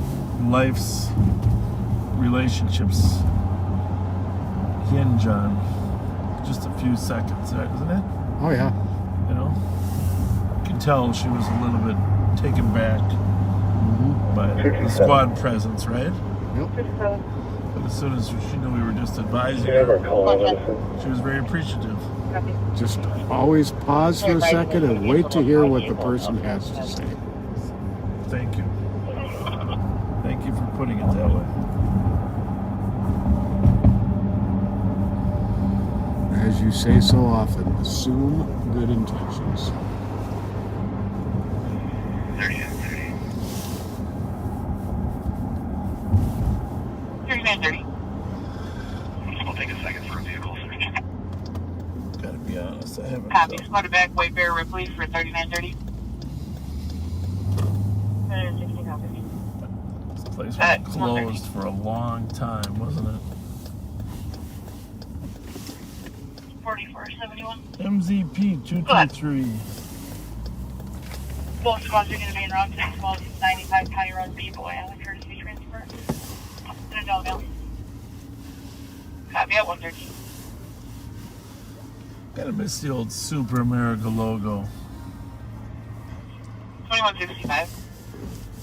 S2: life's relationships hinge on just a few seconds, right, isn't it?
S3: Oh yeah.
S2: You know, you can tell she was a little bit taken back by the squad presence, right?
S3: Yep.
S2: But as soon as she knew we were just advising her, she was very appreciative.
S3: Just always pause for a second and wait to hear what the person has to say.
S2: Thank you. Thank you for putting it that way.
S3: As you say so often, assume good intentions.
S9: 3930.
S17: It'll take a second for a vehicle search.
S2: Gotta be honest, I haven't.
S16: Copy. Spotted back, Wayfair Ripley for 3930.
S15: 160 copy.
S2: This place was closed for a long time, wasn't it?
S16: 4471.
S2: MZP 223.
S16: Both squads are going to be in route 6 miles, 95 County Road B, boy, on the courtesy transfer. In a Delville. Copy at 113.
S2: Gotta miss the old Super America logo.
S16: 2165.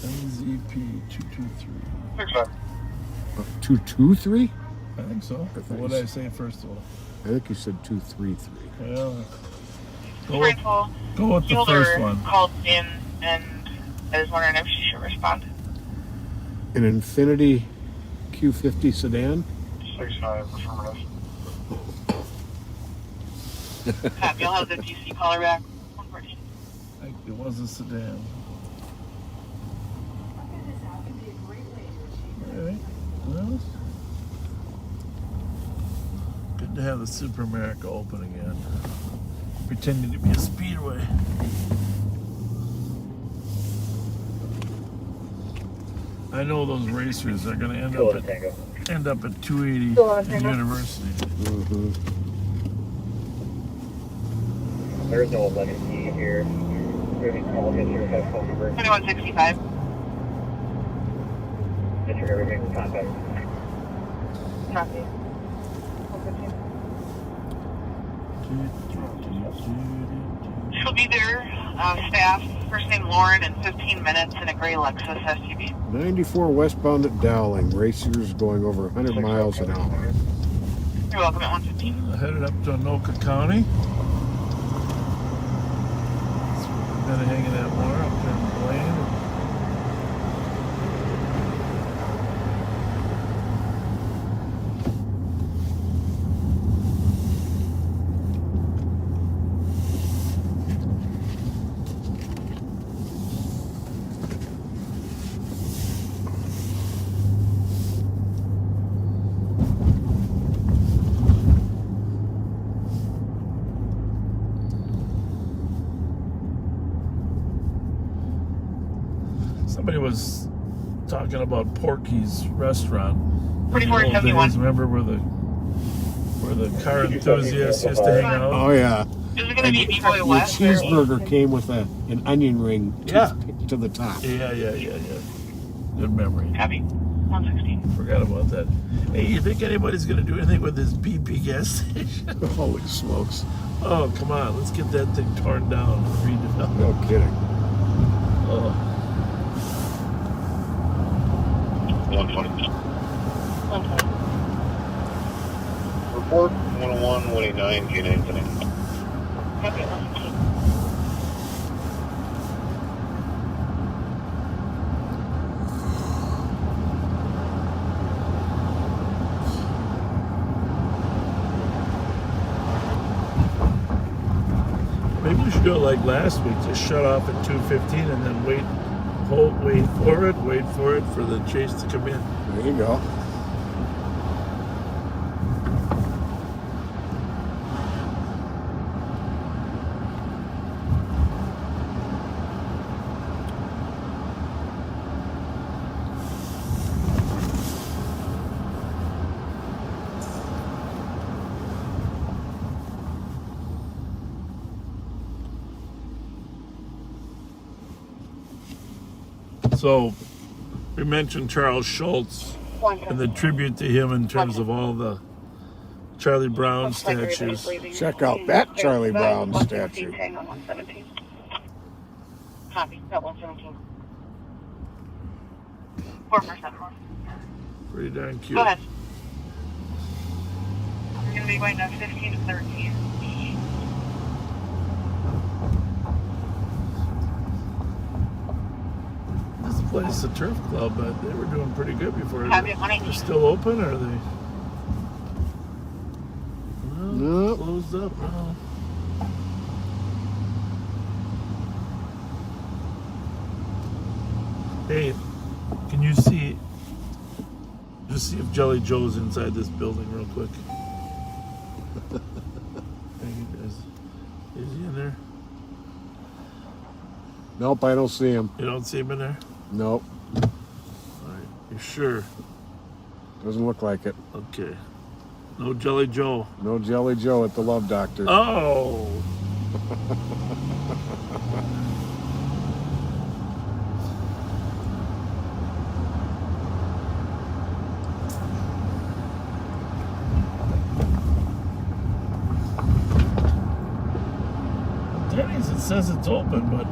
S2: NZP 223.
S9: 65.
S3: 223?
S2: I think so. What did I say first of all?
S3: I think you said 233.
S2: Well, go
S16: Grateful.
S2: with the first one.
S16: Called in and I was wondering if she should respond.
S3: An Infiniti Q50 sedan?
S9: 65, affirmative.
S16: You'll have the DC caller back. 114.
S2: It was a sedan. Alright. Well, good to have the Super America open again. Pretending to be a speedway. I know those racers are going to end up at 280 in University.
S3: Mm-hmm.
S5: There's no 11E here. Moving call, get your phone number.
S16: 2165.
S5: Get your everything contact.
S6: Copy. 115.
S16: She'll be there, staff, first name Lauren, in 15 minutes in a gray Lexus SUV.
S3: 94 westbound at Dowling. Racers going over 100 miles an hour.
S16: You're welcome at 115.
S2: Headed up to Anoka County. Kind of hanging out more up there in Blaine. Somebody was talking about Porky's restaurant.
S16: 4471.
S2: Remember where the car enthusiasts used to hang out?
S3: Oh yeah.
S16: Is it going to be
S3: Your
S16: B-Boy West?
S3: cheeseburger came with an onion ring to the top.
S2: Yeah. Good memory.
S16: Happy. 116.
S2: Forgot about that. Hey, you think anybody's going to do anything with this BP gas station?
S3: Holy smokes.
S2: Oh, come on. Let's get that thing torn down and redeveloped.
S3: No kidding.
S2: Oh.
S17: 120.
S6: 120.
S17: Report 101, 189, G9 today.
S6: Copy. 115.
S2: Maybe we should do it like last week. Just shut off at 2:15 and then wait for it for the chase to come in.
S3: There you go.
S2: So, we mentioned Charles Schultz and the tribute to him in terms of all the Charlie Brown statues.
S3: Check out that Charlie Brown statue.
S16: Copy. At 117. 4%.
S2: Pretty darn cute.
S16: Go ahead. We're going to be going to 15 to 13.
S2: This place, the Turf Club, they were doing pretty good before.
S16: Happy at 118.
S2: They're still open, or are they? Well,
S3: Nope.
S2: closed up now. Hey, can you see? Just see if Jelly Joe's inside this building real quick. Is he in there?
S3: Nope, I don't see him.
S2: You don't see him in there?
S3: Nope.
S2: All right. You sure?
S3: Doesn't look like it.
S2: Okay. No Jelly Joe.
S3: No Jelly Joe at the Love Doctor.
S2: Oh. Denny's, it says it's open, but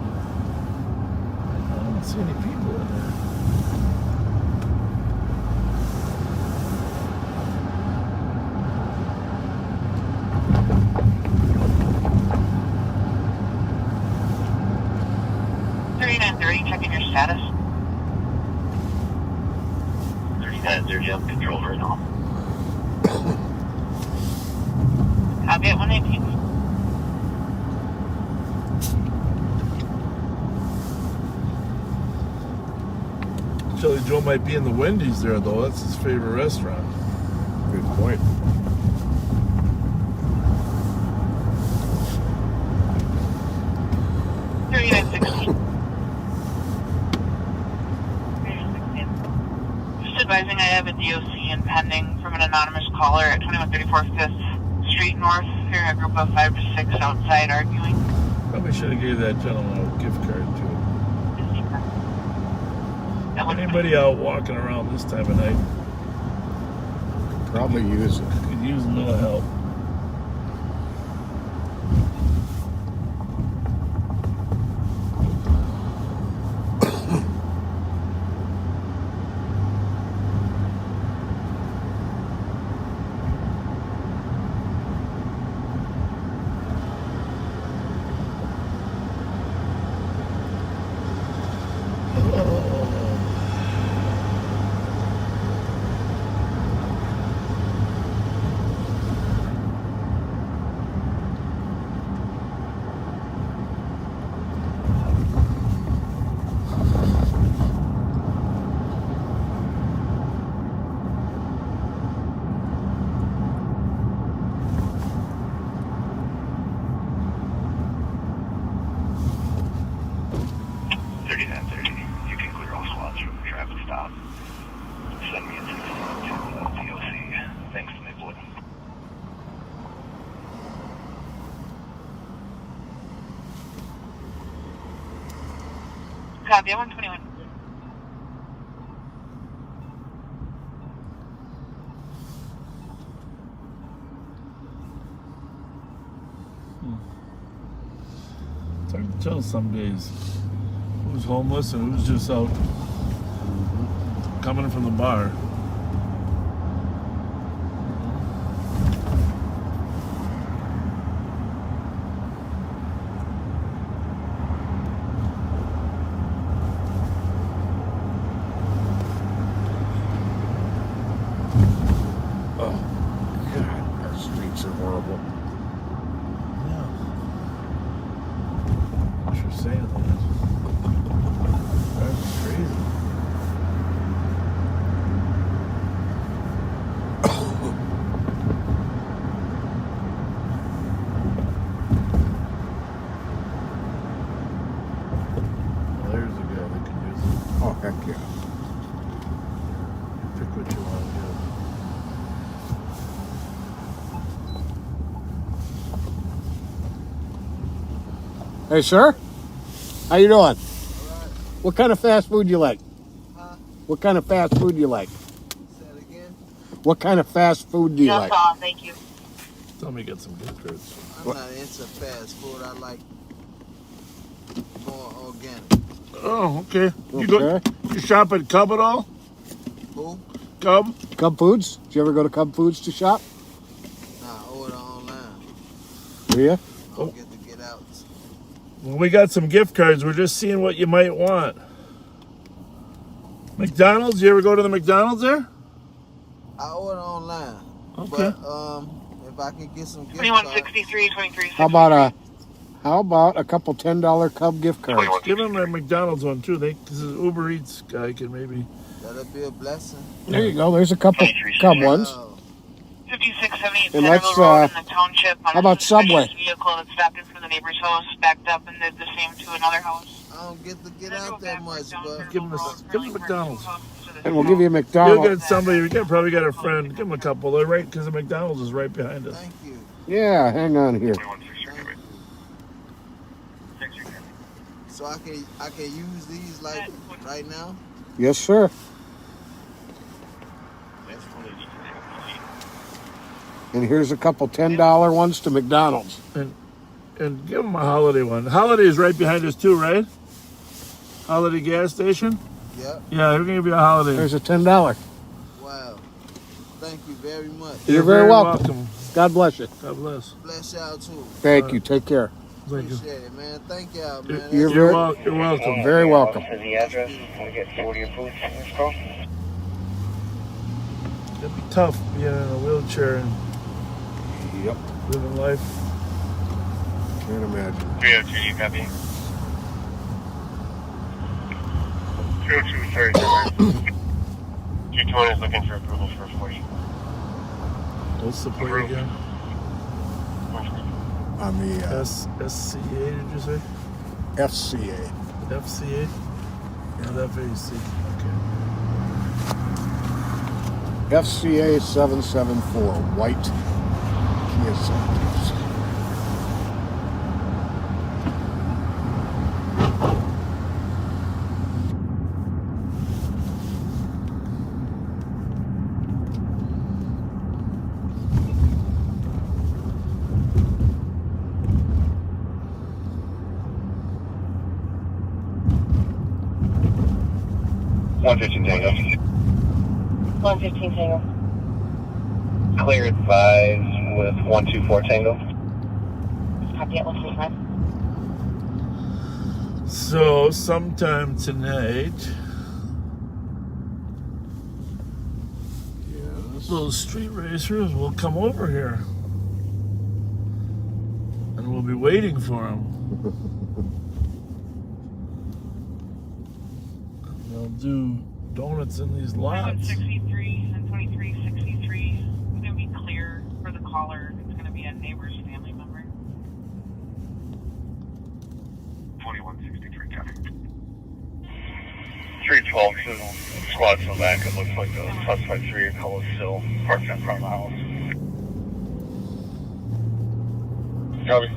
S7: guys are up control right now.
S16: Copy at 119.
S2: Chili Joe might be in the Wendy's there, though. That's his favorite restaurant.
S3: Good point.
S16: Just advising I have a DOC impending from an anonymous caller at 2134 5th Street North. Hearing a group of 5 to 6 outside arguing.
S2: Probably should have gave that gentleman a gift card, too. Anybody out walking around this time of night?
S3: Could probably use it.
S2: Could use a little help.
S16: Copy, 121.
S2: It's hard to tell some days who's homeless and who's just out coming from the bar.
S3: Hey, sir. How you doing? What kind of fast food you like? What kind of fast food you like?
S8: Say it again.
S3: What kind of fast food do you like?
S16: Thank you.
S2: Tell me get some gift cards.
S8: I'm not into fast food. I like more organic.
S2: Oh, okay. You shop at Cub at all?
S8: Who?
S2: Cub?
S3: Cub Foods? Did you ever go to Cub Foods to shop?
S8: Nah, I order online.
S3: Do you?
S8: I don't get to get out.
S2: Well, we got some gift cards. We're just seeing what you might want. McDonald's? You ever go to the McDonald's there?
S8: I order online.
S2: Okay.
S8: But if I can get some gift
S16: 2163, 23.
S3: How about a couple $10 Cub gift cards?
S2: Give him a McDonald's one too. This is Uber Eats guy can maybe.
S8: That'll be a blessing.
S3: There you go. There's a couple Cub ones.
S16: 5678
S3: And
S16: Centerville Road in the township.
S3: How about Subway?
S16: Vehicle that stopped in from the neighbor's house, backed up and did the same to another house.
S8: I don't get to get out that much, but
S2: Give him McDonald's.
S3: And we'll give you a McDonald's.
S2: You'll get somebody. You probably got a friend. Give him a couple. They're right because the McDonald's is right behind us.
S8: Thank you.
S3: Yeah, hang on here.
S8: So I can use these like right now?
S3: Yes, sir. And here's a couple $10 ones to McDonald's.
S2: And give them a Holiday one. Holiday is right behind us too, right? Holiday gas station?
S8: Yep.
S2: Yeah, we're going to give you a Holiday.
S3: There's a $10.
S8: Wow. Thank you very much.
S3: You're very welcome. God bless you.
S2: God bless.
S8: Bless y'all too.
S3: Thank you. Take care.
S8: Appreciate it, man. Thank y'all, man.
S3: You're
S2: welcome.
S3: Very welcome.
S7: For the address, can we get 40 approved? Let's go.
S2: tough being in a wheelchair and
S3: Yep.
S2: living life.
S3: Can't imagine.
S4: 302, you copy?
S17: 302, sorry.
S4: 221 is looking for approval for 40.
S2: What's the plate again?
S3: On the
S2: SCA, did you say?
S3: FCA.
S2: FCA? Not FAC. Okay.
S3: FCA 774, white Kia Seltos.
S18: Tango.
S15: 115 Tango.
S18: Clear advise with 124 Tango.
S15: Copy at 125.
S2: So, sometime tonight, those street racers will come over here. And we'll be waiting for them. They'll do donuts in these lots.
S16: 63 and 2363. It's going to be clear for the caller. It's going to be a neighbor's family member.
S17: 2163, copy. 312, squad's in the back. It looks like the suspect 3 color still parked in front of the house. Copy.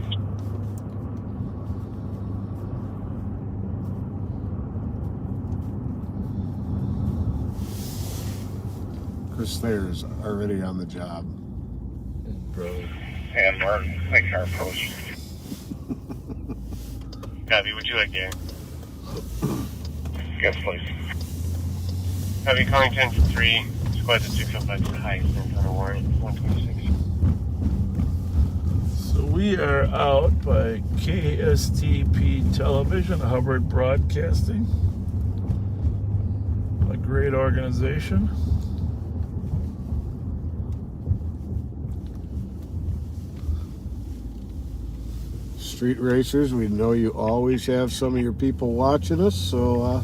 S3: Chris Thayer's already on the job.
S2: Bro.
S17: And we're making our approach.
S4: Copy, would you like Gary?
S17: Yes, please.
S4: Copy, calling 10-3, squads at 605 to the highest in front of warrant, 126.
S2: So we are out by KSTP Television, Hubbard Broadcasting. A great organization.
S3: Street racers, we know you always have some of your people watching us, so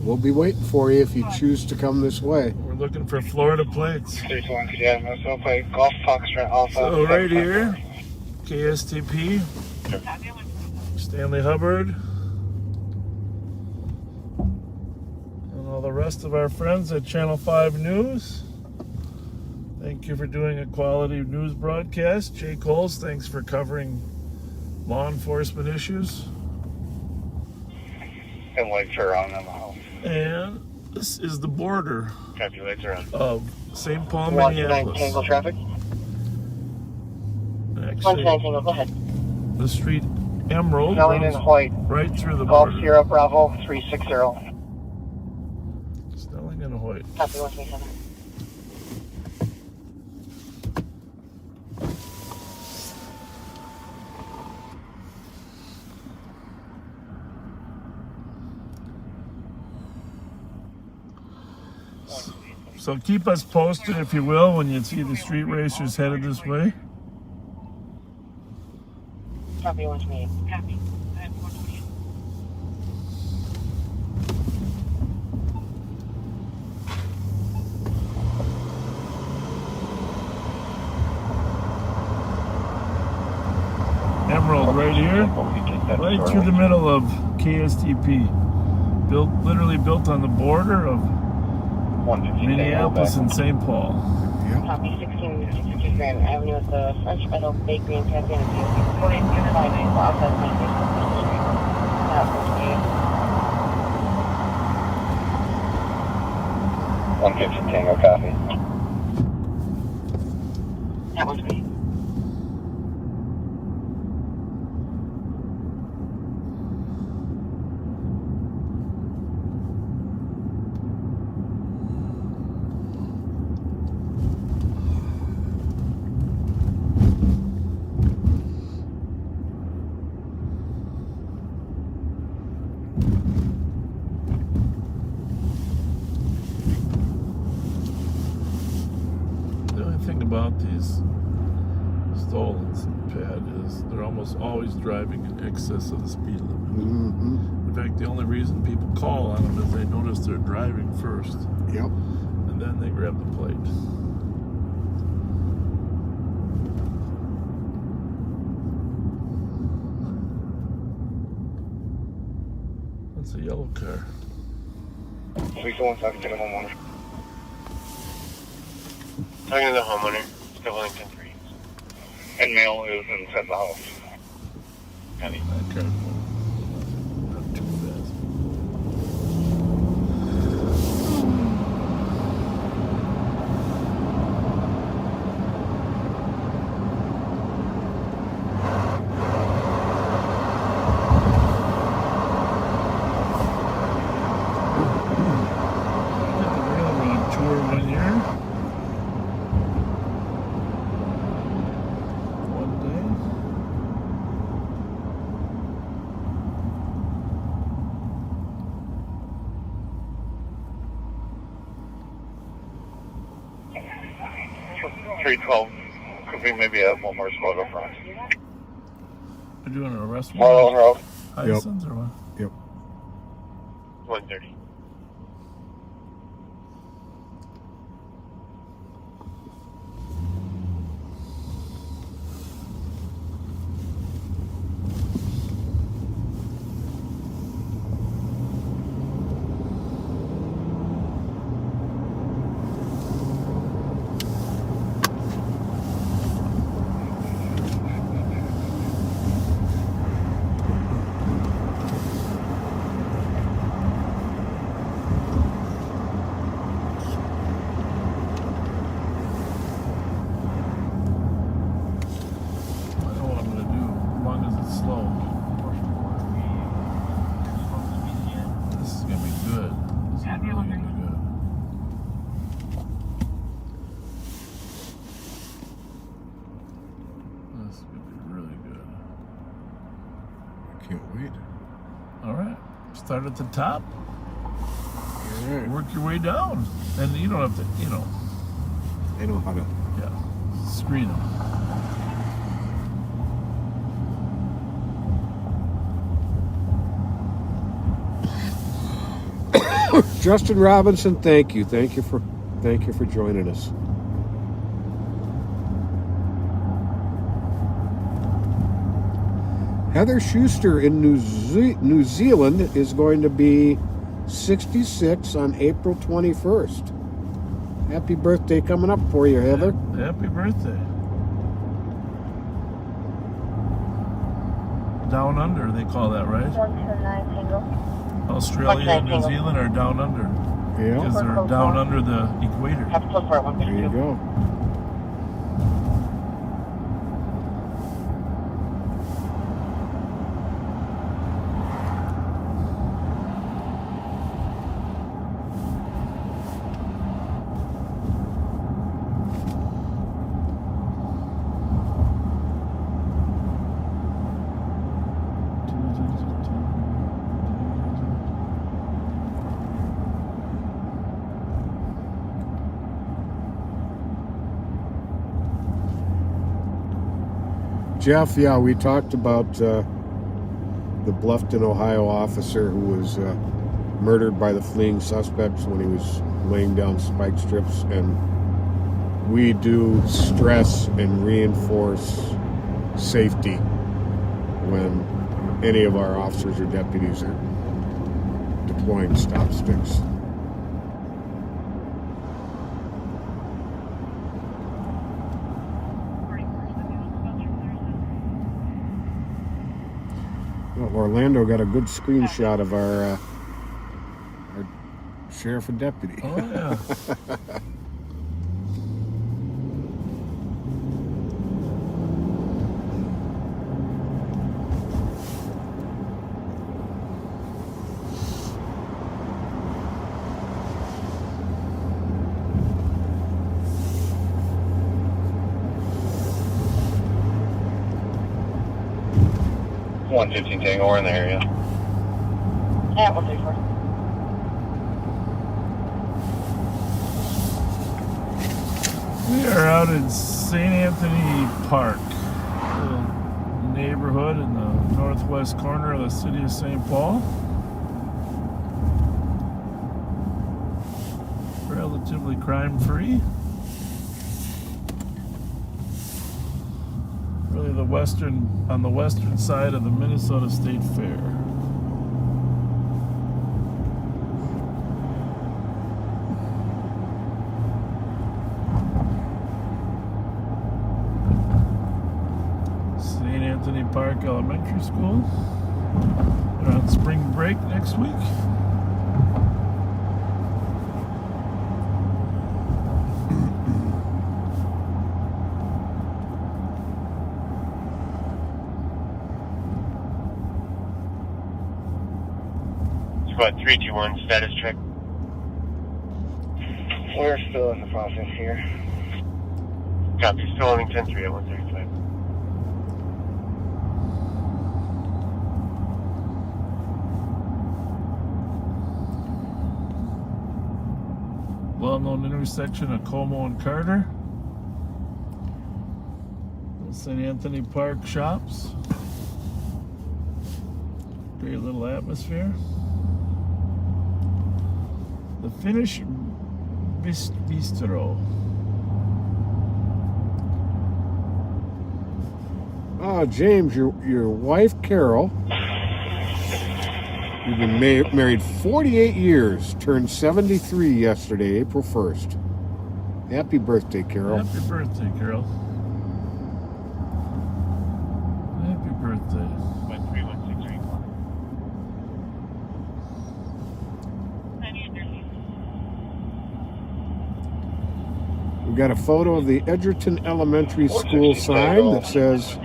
S3: we'll be waiting for you if you choose to come this way.
S2: We're looking for Florida plates.
S17: 321, could you have us so play Golf Foxtrot Alpha?
S2: So right here, KSTP, Stanley Hubbard, and all the rest of our friends at Channel 5 News. Thank you for doing a quality news broadcast. Jay Coles, thanks for covering law enforcement issues.
S17: And lights are on in the house.
S2: And this is the border
S4: Copy, lights are on.
S2: of St. Paul,
S15: 129
S2: Minneapolis.
S15: Tango traffic.
S2: Actually,
S15: 129 Tango, go ahead.
S2: the street Emerald
S15: Snelling
S2: runs
S15: and Hoyt.
S2: right through the
S15: Golf
S2: border.
S15: Sierra Bravo 360.
S2: Snelling and Hoyt.
S15: Copy 127.
S2: So keep us posted, if you will, when you see the street racers headed this way.
S15: Copy 128.
S16: Copy. I have 128.
S2: Emerald right here, right through the middle of KSTP. Literally built on the border of Minneapolis and St. Paul.
S15: Copy 1662 Grand Avenue at the French Meadow Bakery and Cafe and View. 48 unit line outside St. Street.
S18: 150 Tango, copy.
S15: That one's me.
S2: thing about these stolen pad is they're almost always driving in excess of the speed limit. In fact, the only reason people call on them is they notice they're driving first.
S3: Yep.
S2: And then they grab the plate. That's a yellow car.
S17: We go and talk to the homeowner.
S4: Talking to the homeowner, still Wellington 3.
S17: And mail is inside the house.
S4: Copy.
S2: Okay. Not too fast.
S17: Could we maybe have one more spot up front?
S2: You're doing an arrest
S17: Marlon Road.
S2: Hyacinth or what?
S3: Yep.
S4: 130.
S2: Start at the top, work your way down, and you don't have to, you know.
S3: They know how to.
S2: Yeah, screen them.
S3: Justin Robinson, thank you for joining us. Heather Schuster in New Zealand is going to be 66 on April 21st. Happy birthday coming up for you, Heather.
S2: Happy birthday. Down under, they call that, right?
S10: 129 single.
S2: Australia and New Zealand are down under.
S3: Yeah.
S2: Because they're down under the equator.
S3: There you go. Jeff, yeah, we talked about the Bluffton, Ohio officer who was murdered by the fleeing suspects when he was laying down spike strips, and we do stress and reinforce safety when any of our officers or deputies are deploying stop sticks. Orlando got a good screenshot of our sheriff and deputy.
S2: Oh, yeah.
S17: $115 Tango, we're in the area.
S15: Yeah, 134.
S2: We are out in St. Anthony Park, a little neighborhood in the northwest corner of the city of St. Paul. Relatively crime-free. Really on the western side of the Minnesota State Fair. St. Anthony Park Elementary School. They're on spring break next week.
S4: Squad 321, status check.
S9: We're still in the process here.
S4: Copy, still owning 10-3 at 135.
S2: Well-known intersection of Como and Carter. The St. Anthony Park shops. Great little atmosphere. The Finnish Bistro.
S3: James, your wife Carol, you've been married 48 years, turned 73 yesterday, April 1st. Happy birthday, Carol.
S2: Happy birthday, Carol. Happy birthday.
S3: We've got a photo of the Edgerton Elementary School sign that says,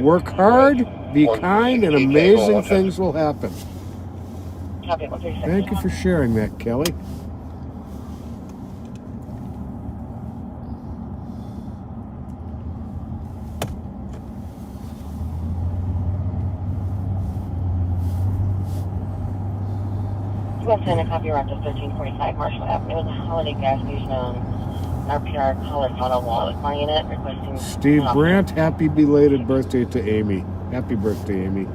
S3: "Work hard, be kind, and amazing things will happen." Thank you for sharing that, Kelly.
S15: West Santa copy around to 1345 Marshall Avenue, the Holiday gas station on RPR Colin Auto Wall calling it, requesting
S3: Steve Brandt, happy belated birthday to Amy. Happy birthday, Amy.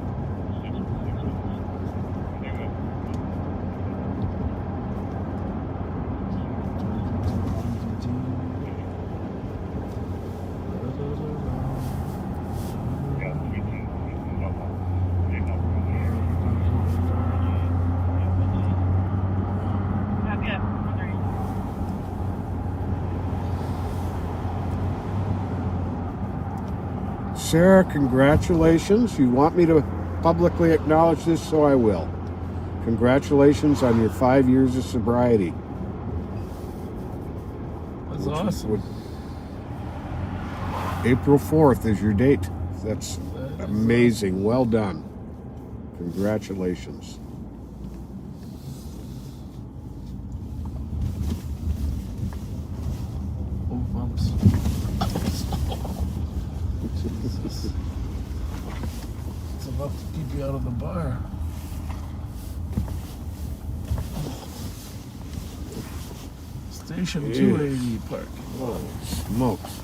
S3: Sarah, congratulations. You want me to publicly acknowledge this, so I will. Congratulations on your 5 years of sobriety.
S2: That's awesome.
S3: April 4th is your date. That's amazing. Well done. Congratulations.
S2: Oh, bumps. It's enough to keep you out of the bar. Station 280 parking.
S3: Oh, smokes.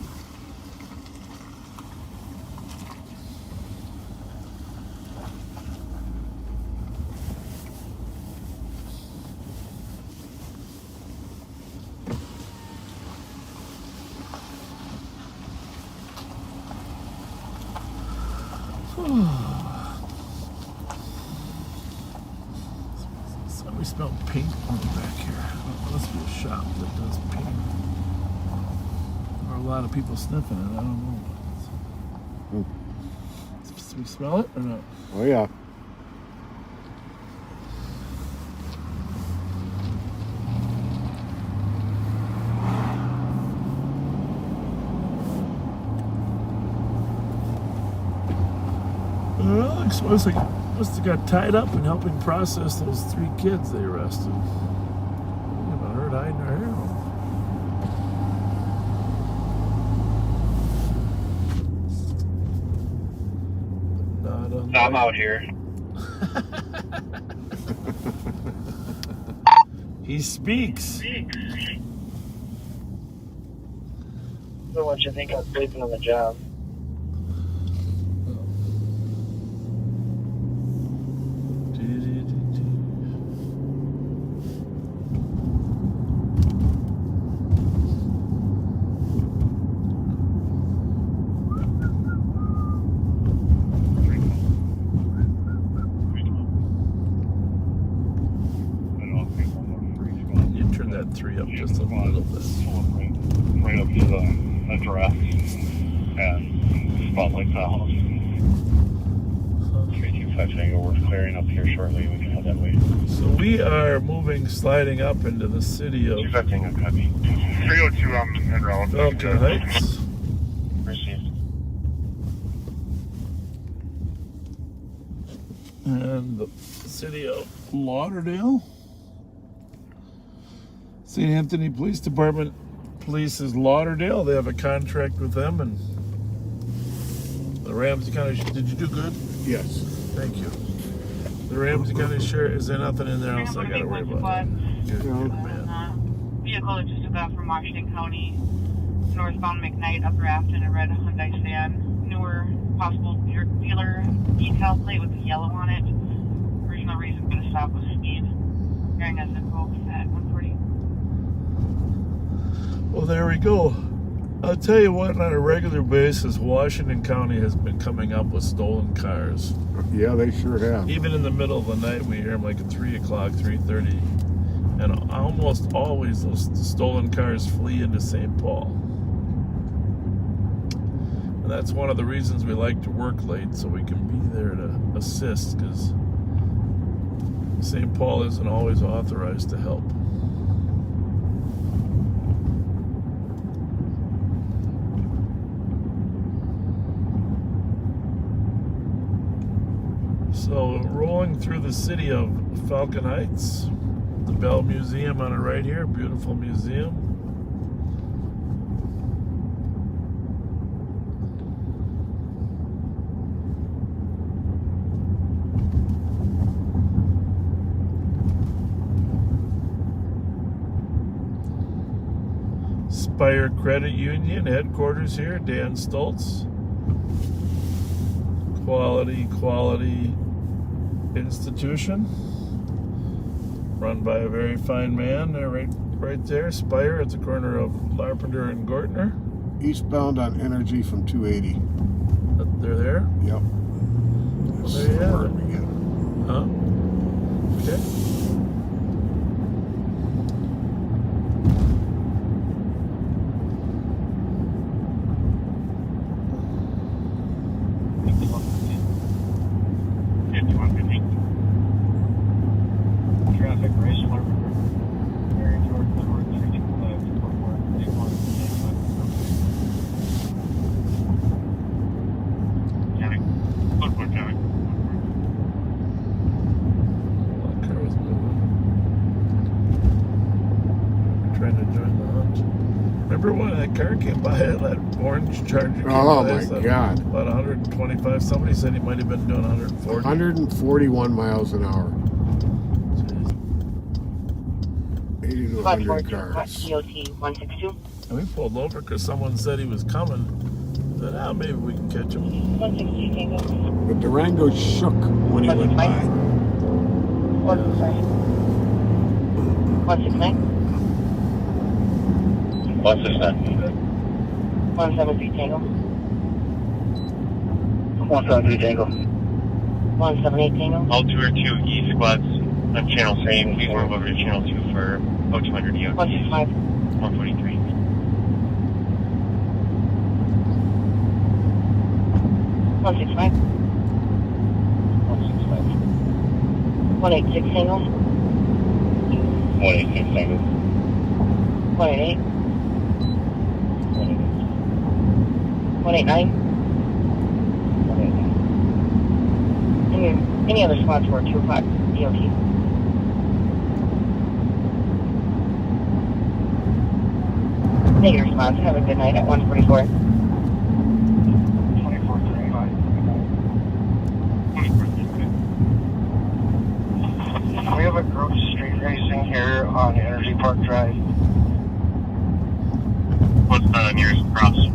S2: We smell paint on the back here. It must be a shop that does paint. Or a lot of people sniffing it. I don't know. Do we smell it or not?
S3: Oh, yeah.
S2: Alex must have got tied up in helping process those 3 kids they arrested. You haven't heard hide nor hair.
S18: I'm out here.
S2: He speaks.
S7: So what you think of sleeping on the job?
S2: You turn that 3 up just a little bit.
S18: Right up to the address and spotlight the house. 325 Tango, we're clearing up here shortly. We can head that way.
S2: So we are moving, sliding up into the city of
S18: 225 Tango, copy. 302 en route.
S2: Falcon Heights.
S18: Received.
S2: And the city of Lauderdale. St. Anthony Police Department polices Lauderdale. They have a contract with them, and the Ramsey County. Did you do good?
S3: Yes.
S2: Thank you. The Ramsey County Sheriff. Is there nothing in there else I got to worry about? Good, man.
S16: Vehicle that just took off from Washington County, northbound McKnight, Upper Afton, a red Hyundai sedan. Newer possible dealer detail plate with the yellow on it. Original reason for the stop was speed. Carrying a zip code at 140.
S2: Well, there we go. I'll tell you what, on a regular basis, Washington County has been coming up with stolen cars.
S3: Yeah, they sure have.
S2: Even in the middle of the night, we hear them like at 3 o'clock, 3:30. And almost always those stolen cars flee into St. Paul. And that's one of the reasons we like to work late, so we can be there to assist, because St. Paul isn't always authorized to help. So, rolling through the city of Falcon Heights, the Bell Museum on the right here, beautiful museum. Spire Credit Union headquarters here, Dan Stoltz. Quality institution run by a very fine man. Right there, Spire at the corner of Larpenteur and Gortner.
S3: Eastbound on Energy from 280.
S2: They're there?
S3: Yep.
S2: Well, there you have it. Huh? Okay.
S7: Traffic race alert. Very George Number 325
S18: County. Lookwood County.
S2: That car was moving. Trying to join the hunt. Remember when that car came by, that orange Charger came by?
S3: Oh my God.
S2: About 125. Somebody said he might have been doing 140.
S3: 141 miles an hour. 80 to 100 cars.
S15: DOT 162.
S2: And we pulled over because someone said he was coming. Said, maybe we can catch him.
S15: 160 Tango.
S3: The Durango shook when he went by.
S15: 169.
S18: 169.
S15: 173 Tango.
S18: 173 Tango.
S15: 178 Tango.
S4: All 2 or 2 E squads on channel 3. Please move over to channel 2 for 0200 EO.
S15: 165.
S4: 143.
S15: 165.
S18: 165.
S15: 186 Tango.
S18: 186 Tango.
S15: 188. 189. Any other spots for 2 o'clock DOT? Negative response. Have a good night at 144.
S7: 2435. We have a group street racing here on Energy Park Drive.
S4: What's the nearest cross?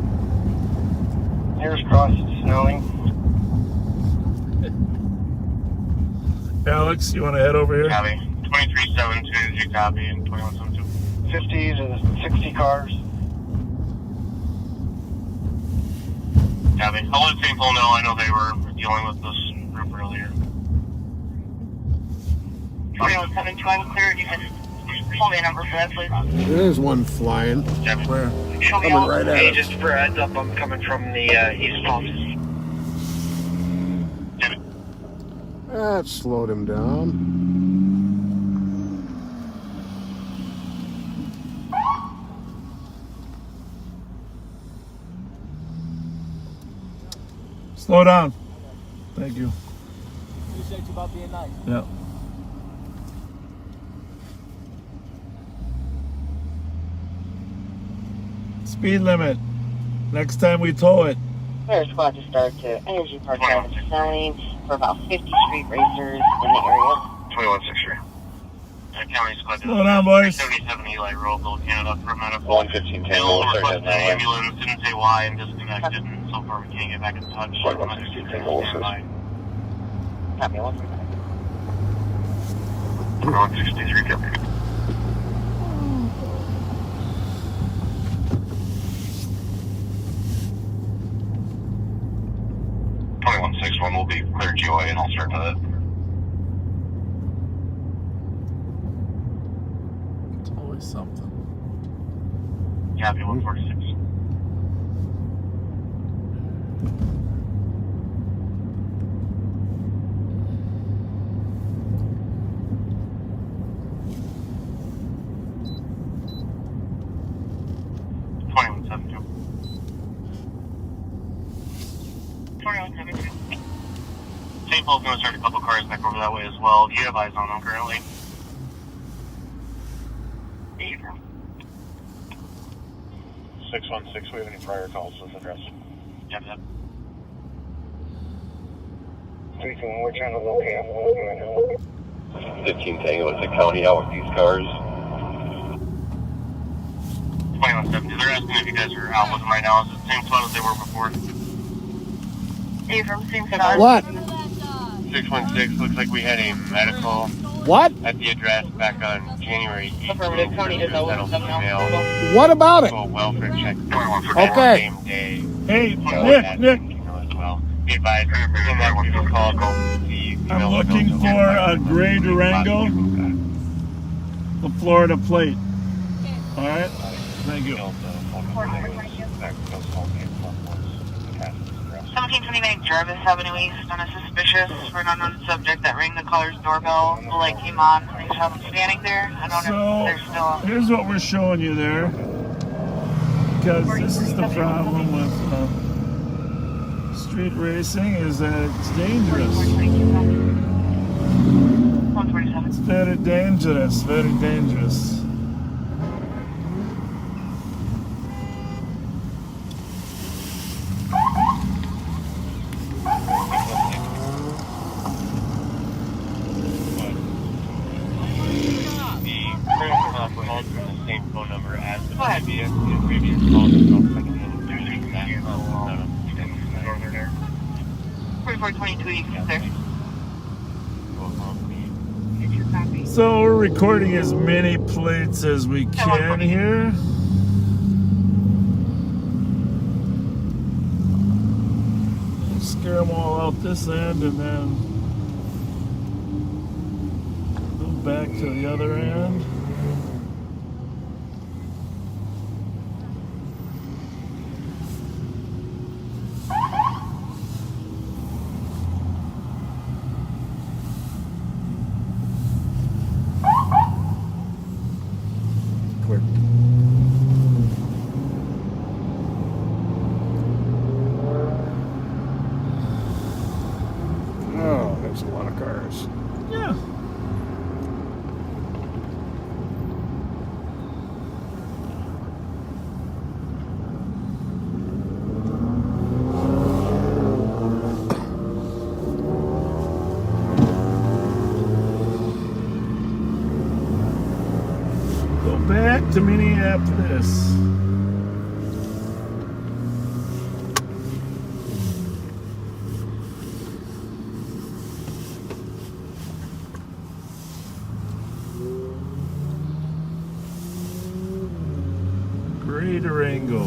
S17: across Snelling.
S2: Alex, you want to head over here?
S9: Copy. 2372, you copy, and 2172.
S17: 50 to 60 cars.
S9: Copy. I'll let people know. I know they were dealing with this group earlier.
S16: 2172, I'm clear. You can pull me a number for that, please.
S3: There's one flying.
S2: Where?
S16: Show me
S3: Coming
S16: all.
S3: right at
S17: Hey,
S3: us.
S17: just for a heads up, I'm coming from the east pumps.
S3: That slowed him down.
S2: Slow down. Thank you.
S13: You said you about being nice.
S2: Yeah. Speed limit. Next time we tow it.
S15: Fire squad to start to Energy Park Drive in Snelling for about 50 street racers in the area.
S9: 2163. County squad.
S2: Slow down, boys.
S9: 77 Eli Road, Canada, for medical.
S18: 115 Tango,
S9: Requested an ambulance, didn't say why, and disconnected, and so far we can't get back in touch.
S18: 115 Tango,
S15: Copy, 1
S9: 163, copy. Will be clear GOA, and I'll start to that.
S2: It's always something.
S9: Copy 146. St. Paul's going to start a couple cars back over that way as well. Do you have eyes on them currently?
S15: April.
S9: 616, we have any prior calls to this address? Yep.
S17: 321, we're trying to locate them.
S18: 15 Tango, it's a county out with these cars.
S9: 2170, they're asking if you guys are out with them right now. Is it the same spot as they were before?
S15: April, same spot.
S3: What?
S9: 616, looks like we had a medical
S3: What?
S9: at the address back on January 18th.
S15: Affirmative, County is over with them now.
S3: What about it?
S9: Welfare check.
S3: Okay.
S9: Same day.
S2: Hey, Nick.
S9: As well. Be advised, people call,
S2: I'm looking for a gray Durango, the Florida plate. All right. Thank you.
S16: 1729 Jarvis Avenue East on a suspicious for an unknown subject that rang the caller's doorbell. The light came on. They saw them standing there. I don't know if they're still.
S2: Here's what we're showing you there, because this is the problem with street racing, is that it's dangerous.
S16: 147.
S2: It's very dangerous. Very dangerous.
S9: The same phone number as the previous call. Northern Air.
S16: 4422, you can there.
S2: So we're recording as many plates as we can here. We'll scare them all out this end and then go back to the other end.
S3: Quick. Oh, that's a lot of cars.
S2: Yeah. Go back to Minneapolis. Chevy Durango.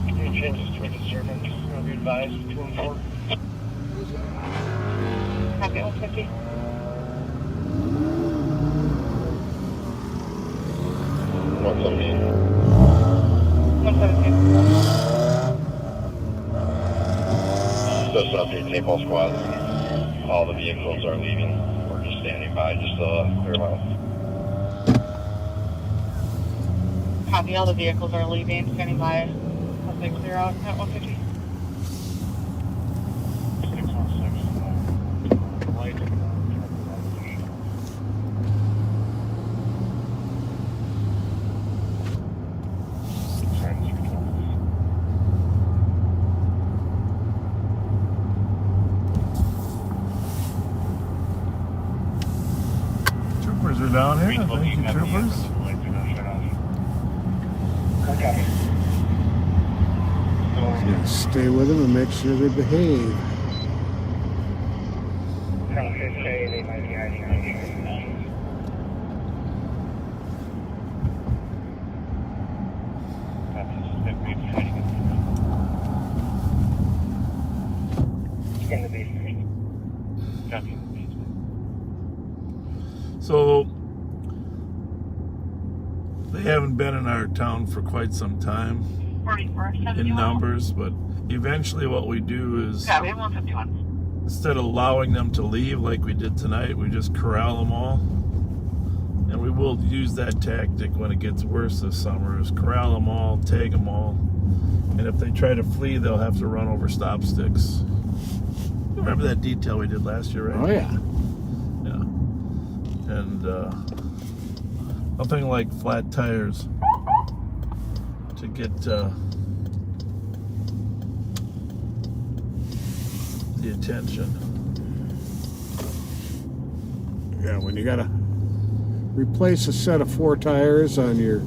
S9: Any changes to a disturbance? Will be advised 2 and 4.
S16: Copy 150.
S9: What's up, mean?
S16: 117.
S9: Just update tape all squads. All the vehicles are leaving. We're just standing by, just clear them out.
S16: Copy, all the vehicles are leaving, standing by as they clear out at 150.
S9: 616. Light.
S2: Troopers are down here. Thank you, troopers.
S3: Yeah, stay with them and make sure they behave.
S9: They might be hiding on you. In the basement. Copy.
S2: So they haven't been in our town for quite some time
S16: 4471.
S2: in numbers, but eventually what we do is
S16: Copy 151.
S2: instead of allowing them to leave like we did tonight, we just corral them all. And we will use that tactic when it gets worse this summer, is corral them all, tag them all. And if they try to flee, they'll have to run over stop sticks. You remember that detail we did last year, right?
S3: Oh, yeah.
S2: Yeah. And nothing like flat tires to get the attention.
S3: Yeah, when you gotta replace a set of 4 tires on your...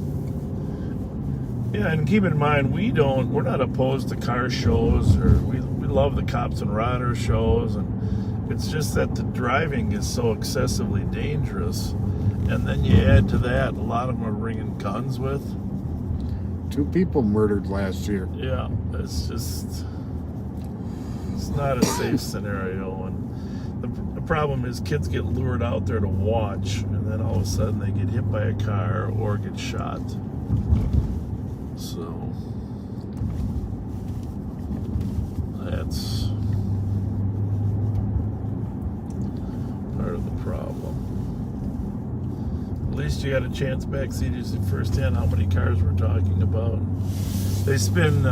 S2: Yeah, and keep in mind, we're not opposed to car shows, or we love the Cops and Riders shows, and it's just that the driving is so excessively dangerous. And then you add to that, a lot of them are bringing guns with.
S3: 2 people murdered last year.
S2: Yeah, it's not a safe scenario. And the problem is kids get lured out there to watch, and then all of a sudden they get hit by a car or get shot. So that's part of the problem. At least you got a chance backseat to see firsthand how many cars we're talking about. They spin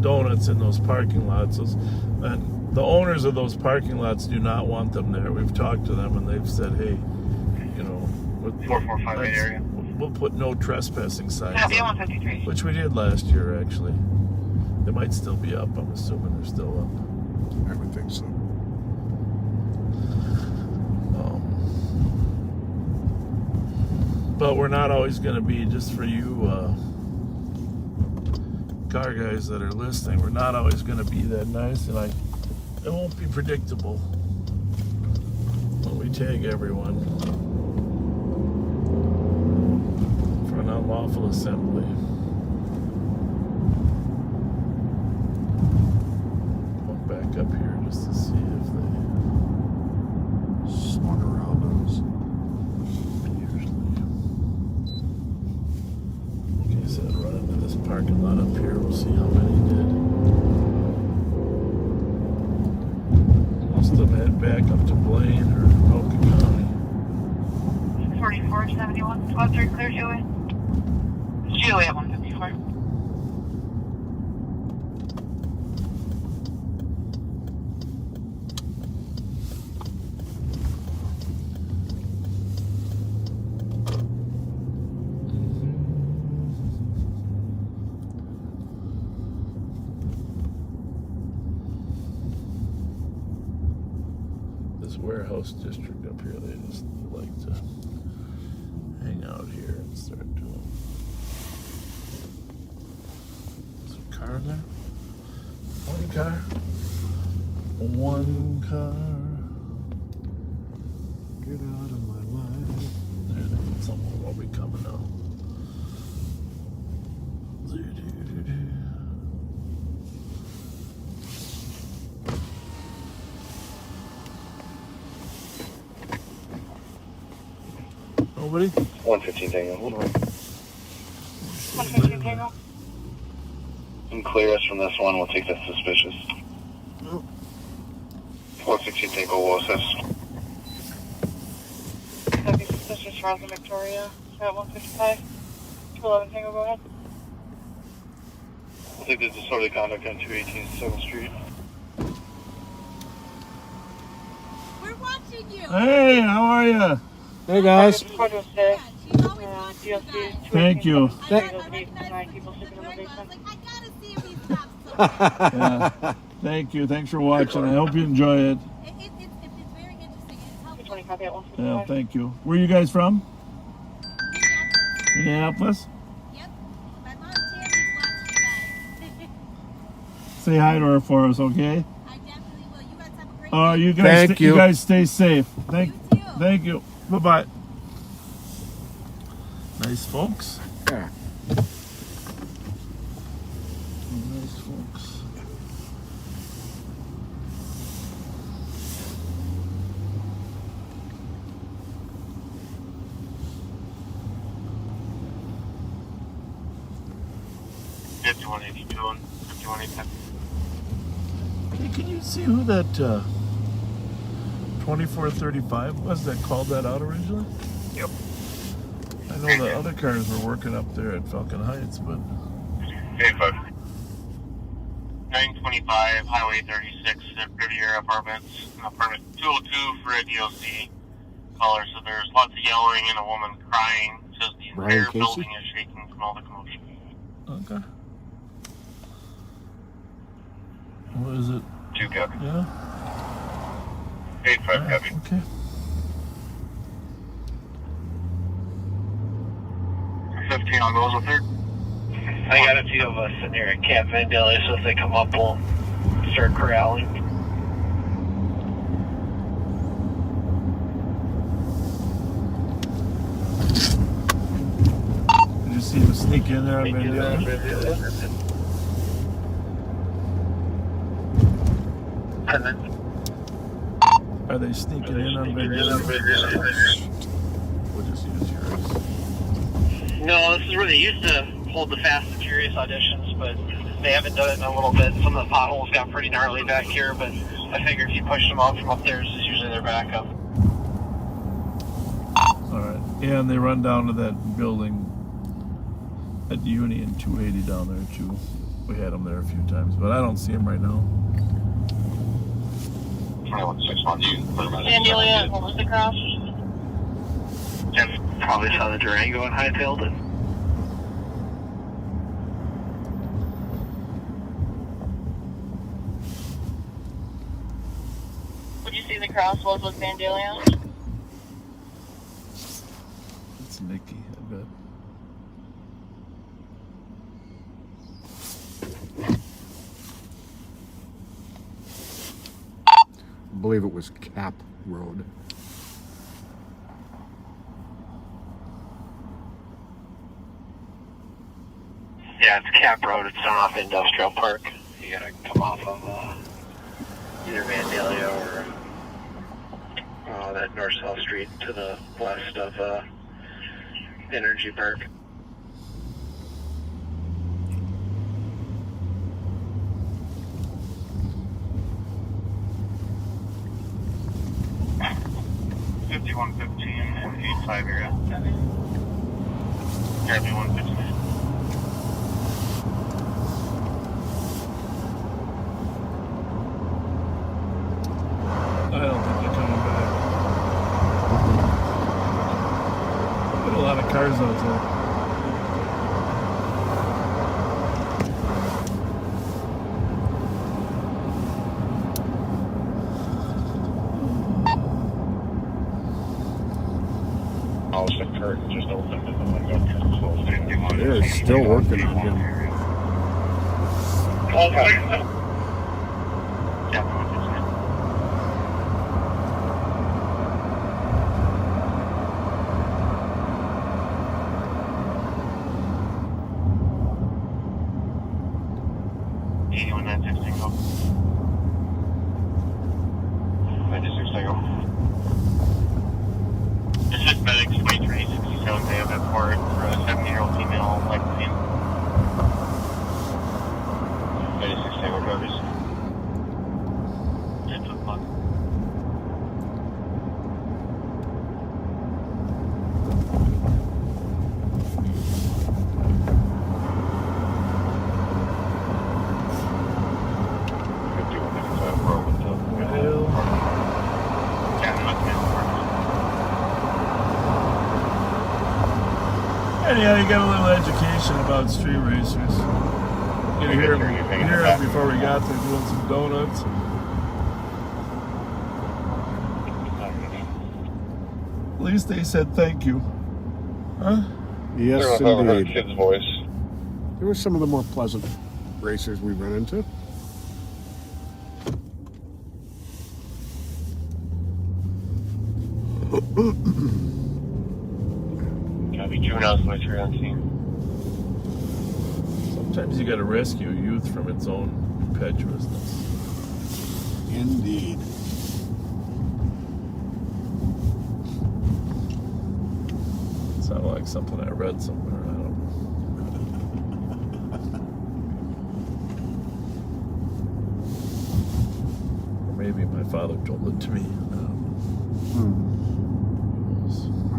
S2: donuts in those parking lots. And the owners of those parking lots do not want them there. We've talked to them and they've said, hey, you know,
S9: 4458 area.
S2: We'll put no trespassing signs
S16: Copy
S2: up,
S16: 153.
S2: which we did last year, actually. They might still be up. I'm assuming they're still up.
S3: I would think so.
S2: But we're not always going to be, just for you car guys that are listening, we're not always going to be that nice, and it won't be predictable when we tag everyone for an unlawful assembly. Going back up here just to see if they swung around us. Okay, so I'd run into this parking lot up here. We'll see how many did. Most of them head back up to Blaine or Roca County.
S16: 4471. Squad 3 clear GOA. GOA at 154.
S2: Warehouse district up here, they just like to hang out car in there? One car. One car.
S3: Get out of my life.
S2: There, someone will be coming now. Nobody?
S17: 115 Tango, hold on.
S6: 115 Tango.
S17: And clear us from this one, we'll take that suspicious. 416 Tango will assist.
S6: Copy, suspicious Charles and Victoria at 155. 211 Tango, go ahead.
S17: We'll take the disorderly conduct on 218 7th Street.
S1: We're watching you.
S2: Hey, how are you?
S3: Hey guys.
S2: Thank you. Yeah. Thank you. Thanks for watching. I hope you enjoy it.
S1: It's very interesting. It's helpful.
S2: Yeah, thank you. Where are you guys from? Minneapolis?
S1: Yep. My mom Tammy's watching you guys.
S2: Say hi to her for us, okay?
S1: I definitely will. You guys have a great day.
S2: You guys,
S3: Thank you.
S2: You guys stay safe. Thank you. Bye-bye. Nice folks.
S3: Yeah.
S2: Nice folks.
S17: Hey,
S2: can you see who that 2435 was that called that out originally?
S17: Yep.
S2: I know the other cars were working up there at Falcon Heights, but...
S17: Hey, 925 Highway 36 at Riviera Apartments. Apartment 202 for a DOC caller. So there's lots of yelling and a woman crying. It says the entire building is shaking from all the commotion.
S2: Okay. What is it?
S17: 2 copy.
S2: Yeah?
S17: 85 copy.
S2: Okay.
S17: I'll go with third. I got a few of us in here at Camp Vandalia, so if they come up, we'll start corralling.
S2: Did you see him sneak in there on Vandalia? Are they sneaking in on Vandalia? We'll just use yours.
S17: No, this is where they used to hold the Fast and Furious auditions, but they haven't done it in a little bit. Some of the potholes got pretty gnarly back here, but I figure if you push them out from up there, it's usually their backup.
S2: Alright. Yeah, and they run down to that building at Union 280 down there too. We had them there a few times, but I don't see them right now.
S17: 2161,
S6: Vandalia, what was the cross?
S17: Probably saw the Durango and hightailed it.
S6: Would you see the cross was with Vandalia?
S2: It's Nikki, I bet.
S3: I believe it was Cap Road.
S17: Yeah, it's Cap Road. It's down off Industrial Park. You gotta come off of either Vandalia or that north-south street to the west of Energy Park. and 85 area. Copy 115.
S2: I don't think they're coming back. Got a lot of cars out there.
S17: The curtain just opened in the window.
S3: They're still working on him.
S4: This is medics 2367 Bay of Airport for a 70-year-old female like name. 96 Tango drivers. 10 o'clock.
S2: Anyhow, you got a little education about street racers. You hear them before we got there doing some donuts. At least they said thank you. Huh?
S3: Yes,
S18: I heard a
S3: indeed.
S18: kid's voice.
S3: They were some of the more pleasant racers we run into.
S4: Copy, juveniles voice here on scene.
S2: Sometimes you got to rescue youth from its own impetuousness.
S3: Indeed.
S2: Sounded like something I read somewhere. I don't know. Or maybe my father told it to me.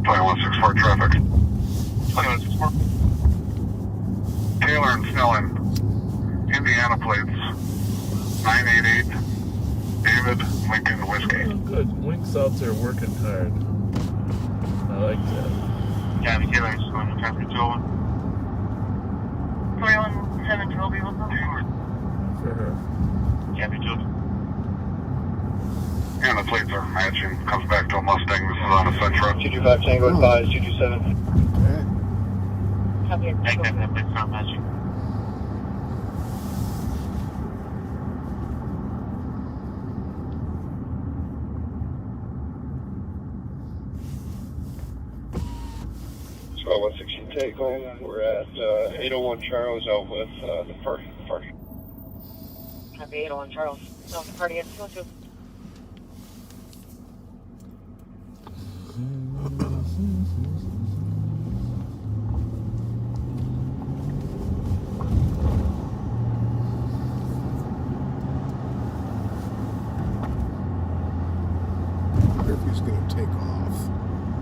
S18: 2164 traffic. 2164. Taylor and Snelling. Indiana plates. 988. David Lincoln Whiskey.
S2: Oh, good. Link's out there working hard. I like that.
S4: Copy, Taylor and Snelling, traffic 201.
S6: 41712, be with us.
S2: For her.
S4: Copy, 201.
S18: And the plates are matching. Comes back to a Mustang. This is on a Sentra.
S9: 225 Tango advised, 227.
S6: Copy,
S4: Take that plate's not matching.
S18: So 116 take home. We're at 801 Charles out with the first.
S6: Copy, 801 Charles. No, the party at 202.
S3: Murphy's going to take off.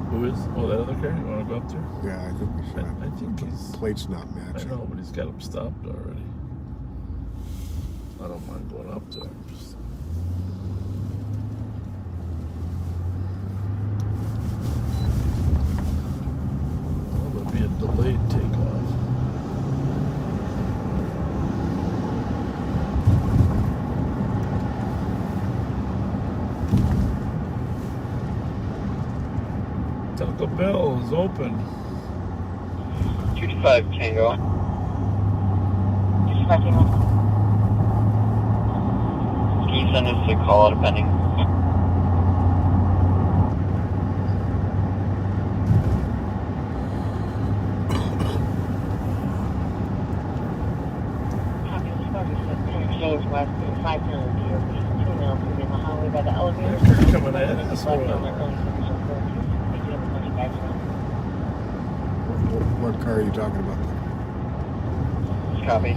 S2: Who is? Oh, that other car? You want to go up there?
S3: Yeah, I think we should.
S2: I think he's...
S3: Plate's not
S2: I
S3: matching.
S2: know, but he's got him stopped already. I don't mind going up there. Just... Well, there'll be a delayed takeoff. Taco Bell is open.
S9: 225 Tango.
S6: 225 Tango.
S9: Can you send us a call out of pending?
S6: Copy, this party said James West, 5 Taylor Deer, 2 miles from the highway by the elevator.
S2: They're coming at us.
S6: Left on their early service of 4. They do have a bunch of bags now.
S3: What car are you talking about?
S9: Copy.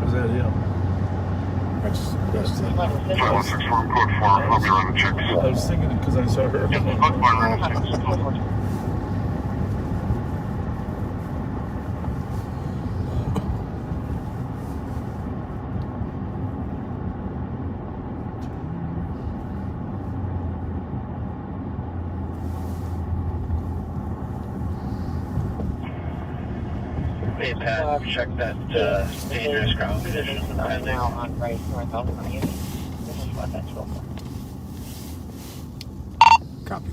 S2: Was that him?
S3: That's the...
S18: 2164 code 4. I'll be running checks.
S2: I was thinking because I saw her.
S4: Code 4, running checks. Code 4.
S9: Hey, Pat, check that dangerous ground condition.
S6: Right now on right northbound on you. This is what that's for.
S3: Copy.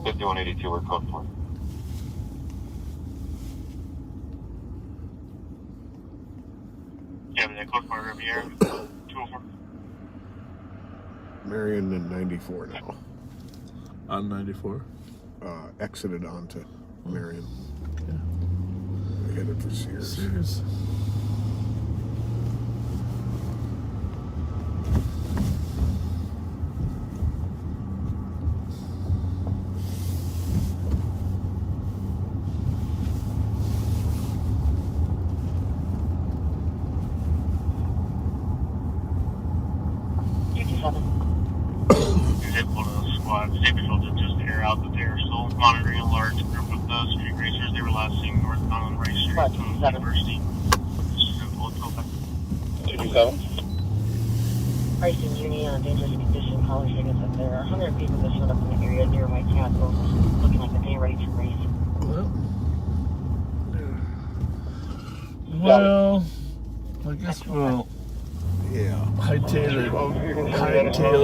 S18: 5182, we're code 4.
S4: Yeah, but that code 4 Riviera, 204.
S3: Marion and 94 now.
S2: On 94?
S3: Exited onto Marion. Headed for Sears.
S2: Sears.
S4: Monitoring a large group of those street racers. They were last seen northbound on Rice Street from the University. This is in Political.
S18: 227.
S15: Pricing Uni on dangerous condition, caller signals up there. 100 people that showed up in the area near White Castle, looking like they're ready to race.
S2: Well, I guess we'll hightail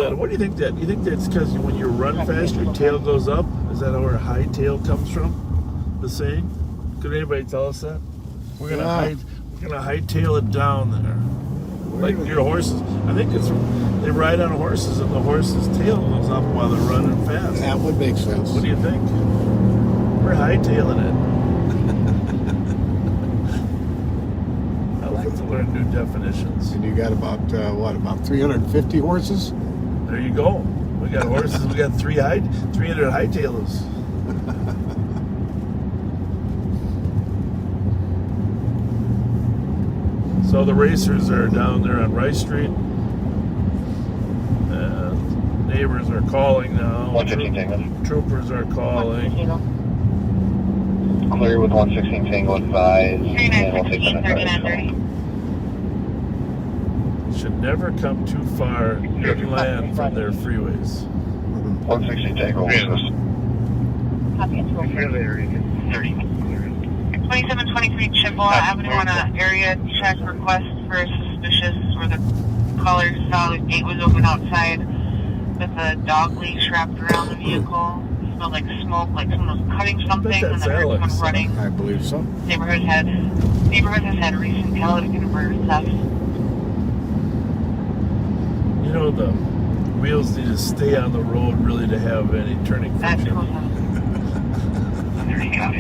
S2: it. What do you think that? You think that's because when you run fast, your tail goes up? Is that where hightail comes from? The saying? Could anybody tell us that? We're gonna hightail it down there, like your horses. I think it's they ride on horses, and the horse's tail goes up while they're running fast.
S3: That would make sense.
S2: What do you think? We're hightailing it. I like to learn new definitions.
S3: And you got about about 350 horses?
S2: There you go. We got horses. We got 300 hightailers. So the racers are down there on Rice Street. And neighbors are calling now.
S18: 116 Tango.
S2: Troopers are calling.
S18: Clear with 116 Tango advised. And we'll take the next.
S2: Should never come too far inland from their freeways.
S18: 160 Tango.
S15: Copy it.
S16: 30. 2723 Chippewa Avenue on an area check request for a suspicious where the caller saw the gate was open outside with a dog leash wrapped around the vehicle. It smelled like smoke, like someone was cutting something, and then heard someone running.
S3: I believe so.
S16: Neighborhood has had recent converter thefts.
S2: You know, the wheels need to stay on the road really to have any turning function.
S16: There you go.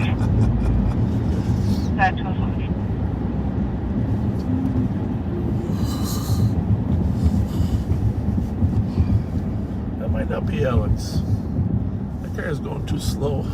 S16: That
S2: might not be Alex. That car is going too slow.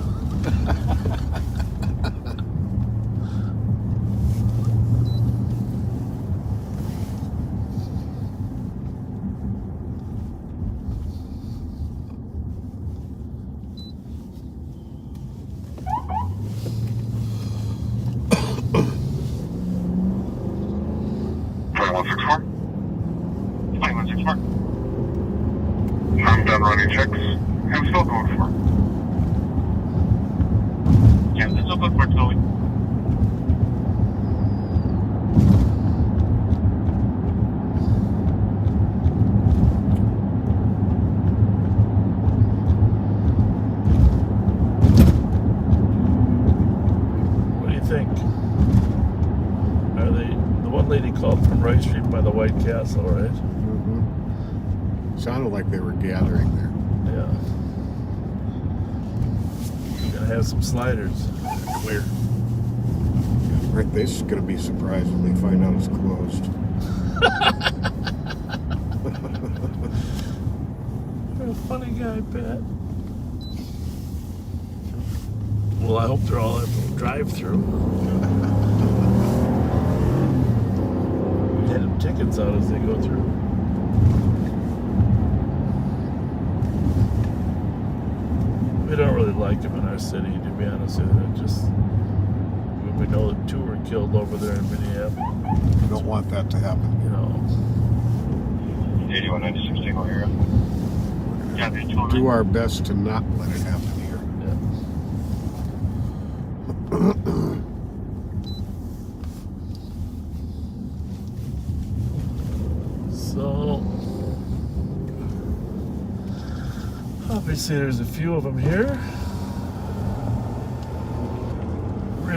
S18: I'm done running checks. I'm still going for it.
S4: Yeah, there's no good for it going.
S2: What do you think? Are they? The one lady called from Rice Street by the White Castle, right?
S3: Sounded like they were gathering there.
S2: Yeah. We're gonna have some sliders. Where?
S3: Right, they're just gonna be surprised when they find out it's closed.
S2: You're a funny guy, Pat. Well, I hope they're all at the drive-through. We hand them tickets out as they go through. We don't really like them in our city, to be honest with you. Just we know that 2 were killed over there in Minneapolis.
S3: You don't want that to happen.
S2: You know.
S18: 8196 Tango here.
S3: Do our best to not let it happen here.
S2: So obviously there's a few of them here.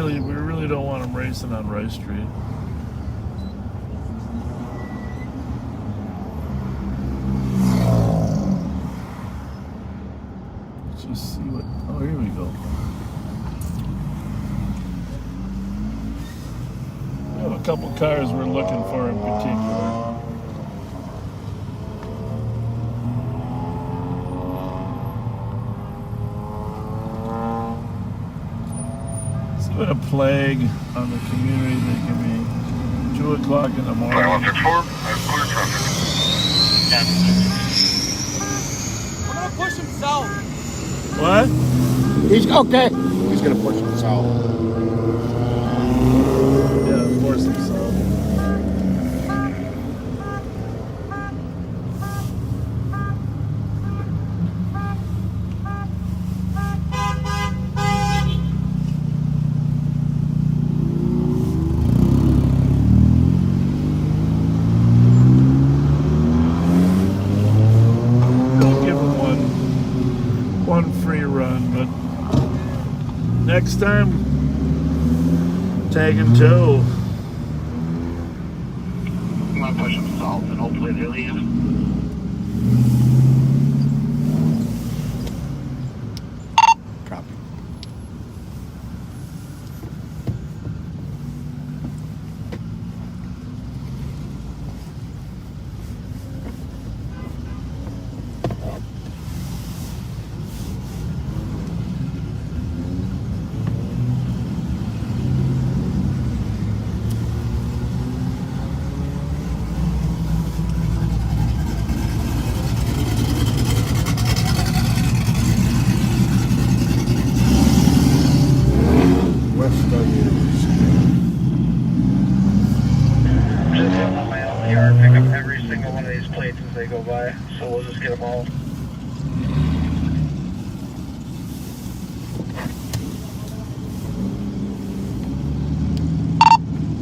S2: really don't want them racing on Rice Street. Let's just see what. Oh, here we go. We have a couple cars we're looking for in particular. What a plague on the community they can be. 2 o'clock in the morning.
S18: 2164, I have clear traffic.
S12: We're gonna push him south.
S2: What?
S3: He's okay. He's gonna push him south.
S2: Yeah, force him south. Next time, tagging 2.
S9: I'm gonna push them south and hopefully they leave.
S3: Copy.
S9: Pick up every single one of these plates as they go by, so we'll just get them all.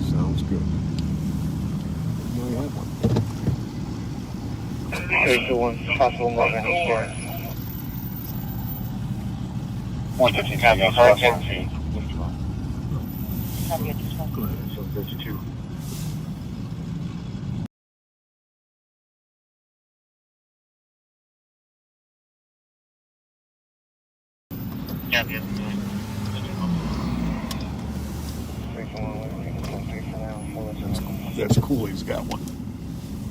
S3: Sounds good. We have one.
S9: There's the one possible movement of stores.
S18: 115 Tango, crossing.
S2: Go ahead.
S18: So 32.
S3: That's cool. He's got one.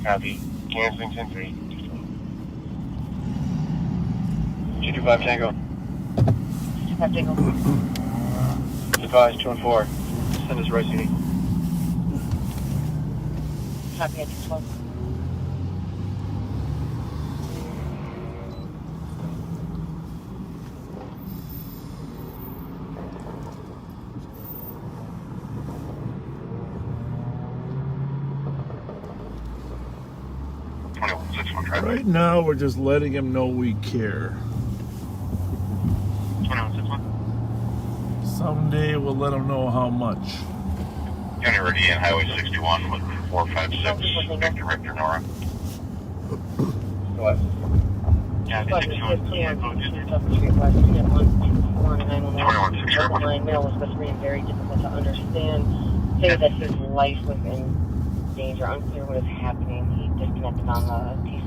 S4: Copy. Canceling 10-3.
S9: 225 Tango.
S15: 225 Tango.
S9: Advise 2 and 4. Send us Rice Uni.
S15: Copy at 212.
S2: Right now, we're just letting him know we care.
S18: 2161.
S2: Someday we'll let him know how much.
S18: County ready in Highway 61 with 456. Victor Richter Nora.
S9: What?
S18: Yeah,
S15: But it's clear on 2 Street West, unit 121 911. Mail was supposed to be very difficult to understand. Say that his life was in danger, unclear what is happening. He disconnected on the TC.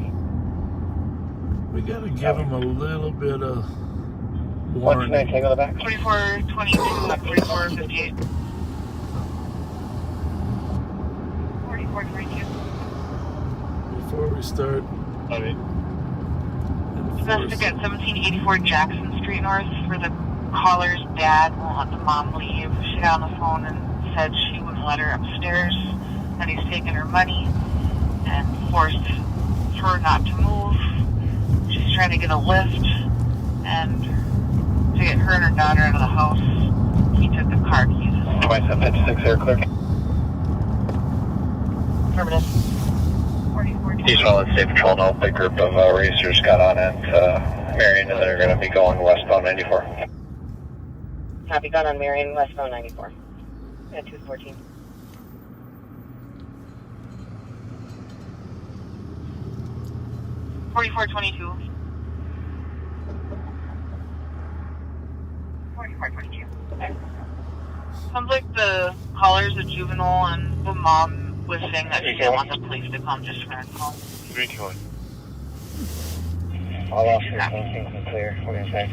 S2: We gotta give him a little bit of
S9: What's
S2: warning.
S9: the name? Tango the back.
S16: 4422, 4458. 4422.
S2: Before we start.
S16: Domestic at 1784 Jackson Street North, where the caller's dad won't let the mom leave. She got on the phone and said she wouldn't let her upstairs, and he's taken her money and forced her not to move. She's trying to get a lift, and to get her and her daughter out of the house, he took the car keys.
S9: 2756 air clear.
S15: Affirmative.
S18: He's all in State Patrol now. A group of racers got on at Marion, and they're going to be going westbound 94.
S15: Copy, gun on Marion, westbound 94. At 214.
S16: $4422.
S15: 4422.
S16: Sounds like the caller's a juvenile and the mom was saying that she didn't want the police to come, just for her call.
S4: 321.
S5: All officers, everything's clear. We're going to try to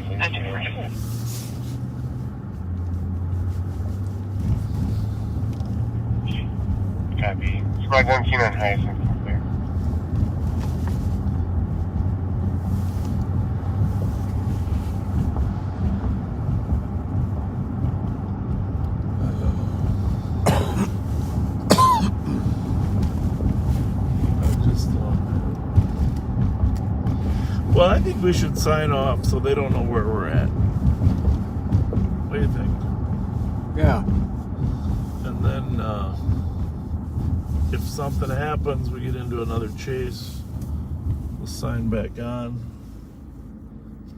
S4: Copy. Squad 19 on Hyacinth. Clear.
S2: Well, I think we should sign off so they don't know where we're at. What do you think?
S3: Yeah.
S2: And then if something happens, we get into another chase, we'll sign back on.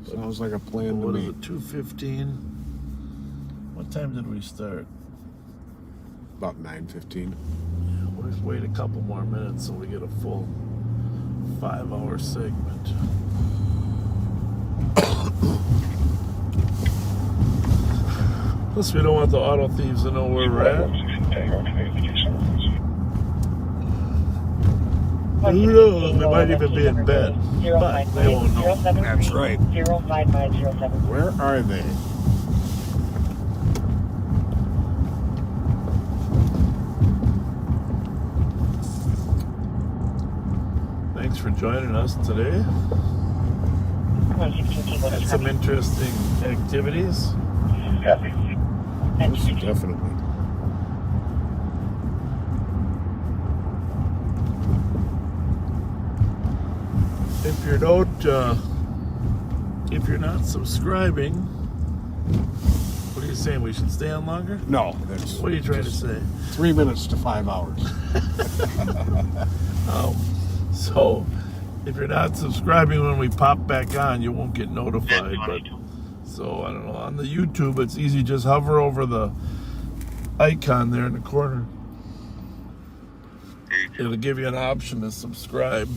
S3: Sounds like a plan to
S2: What
S3: me.
S2: is it, 2:15? What time did we start?
S3: About 9:15.
S2: We'll just wait a couple more minutes so we get a full 5-hour segment. Plus, we don't want the auto thieves to know where we're at. Who knows? We might even be in bed, but they won't know.
S3: That's right.
S15: 05507.
S3: Where are they?
S2: Thanks for joining us today. Had some interesting activities.
S4: Copy.
S3: Yes, definitely.
S2: If you're not subscribing, what are you saying? We should stay on longer?
S3: No, that's.
S2: What are you trying to say?
S3: 3 minutes to 5 hours.
S2: So, if you're not subscribing when we pop back on, you won't get notified. But so I don't know. On the YouTube, it's easy. Just hover over the icon there in the corner. It'll give you an option to subscribe.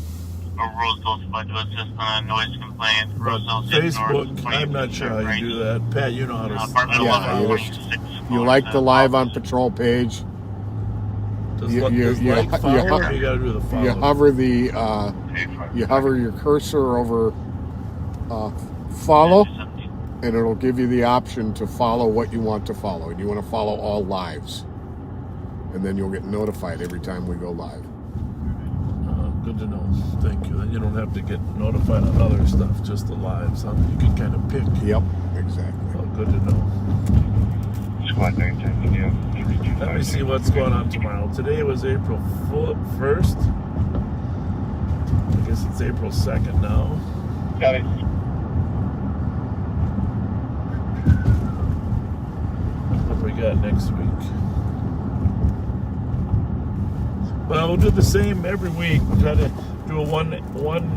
S9: Roseville Spud to assist on noise complaint. Roseville
S2: Facebook, I'm not sure how you do that. Pat, you know how to.
S3: You like the live on patrol page.
S2: You gotta do the follow.
S3: You hover your cursor over follow, and it'll give you the option to follow what you want to follow. And you want to follow all lives, and then you'll get notified every time we go live.
S2: Good to know. Thank you. Then you don't have to get notified on other stuff, just the lives. Huh? You can kind of pick.
S3: Yep, exactly.
S2: Oh, good to know.
S4: Squad 19, yeah.
S2: Let me see what's going on tomorrow. Today was April 1st. I guess it's April 2nd now.
S4: Got it.
S2: What do we got next week? Well, we'll do the same every week. We'll try to do a one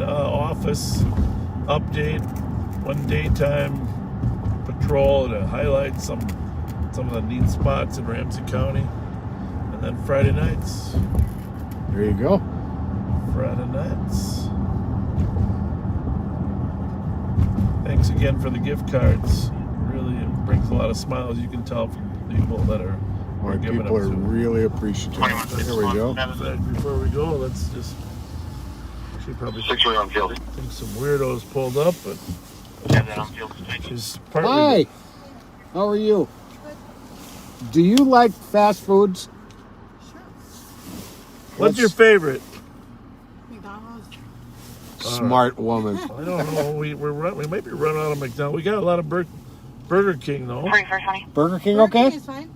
S2: office update, one daytime patrol to highlight some of the neat spots in Ramsey County, and then Friday nights.
S3: There you go.
S2: Friday nights. Thanks again for the gift cards. Really, it brings a lot of smiles. You can tell from people that are.
S3: Our people are really appreciative. There we go.
S2: In fact, before we go, let's just. She probably think some weirdos pulled up, but she's partly.
S3: Hi, how are you? Do you like fast foods?
S12: Sure.
S2: What's your favorite?
S12: McDonald's.
S3: Smart woman.
S2: I don't know. We might be running out of McDonald's. We got a lot of Burger King though.
S3: Burger King, okay?
S12: Is fine.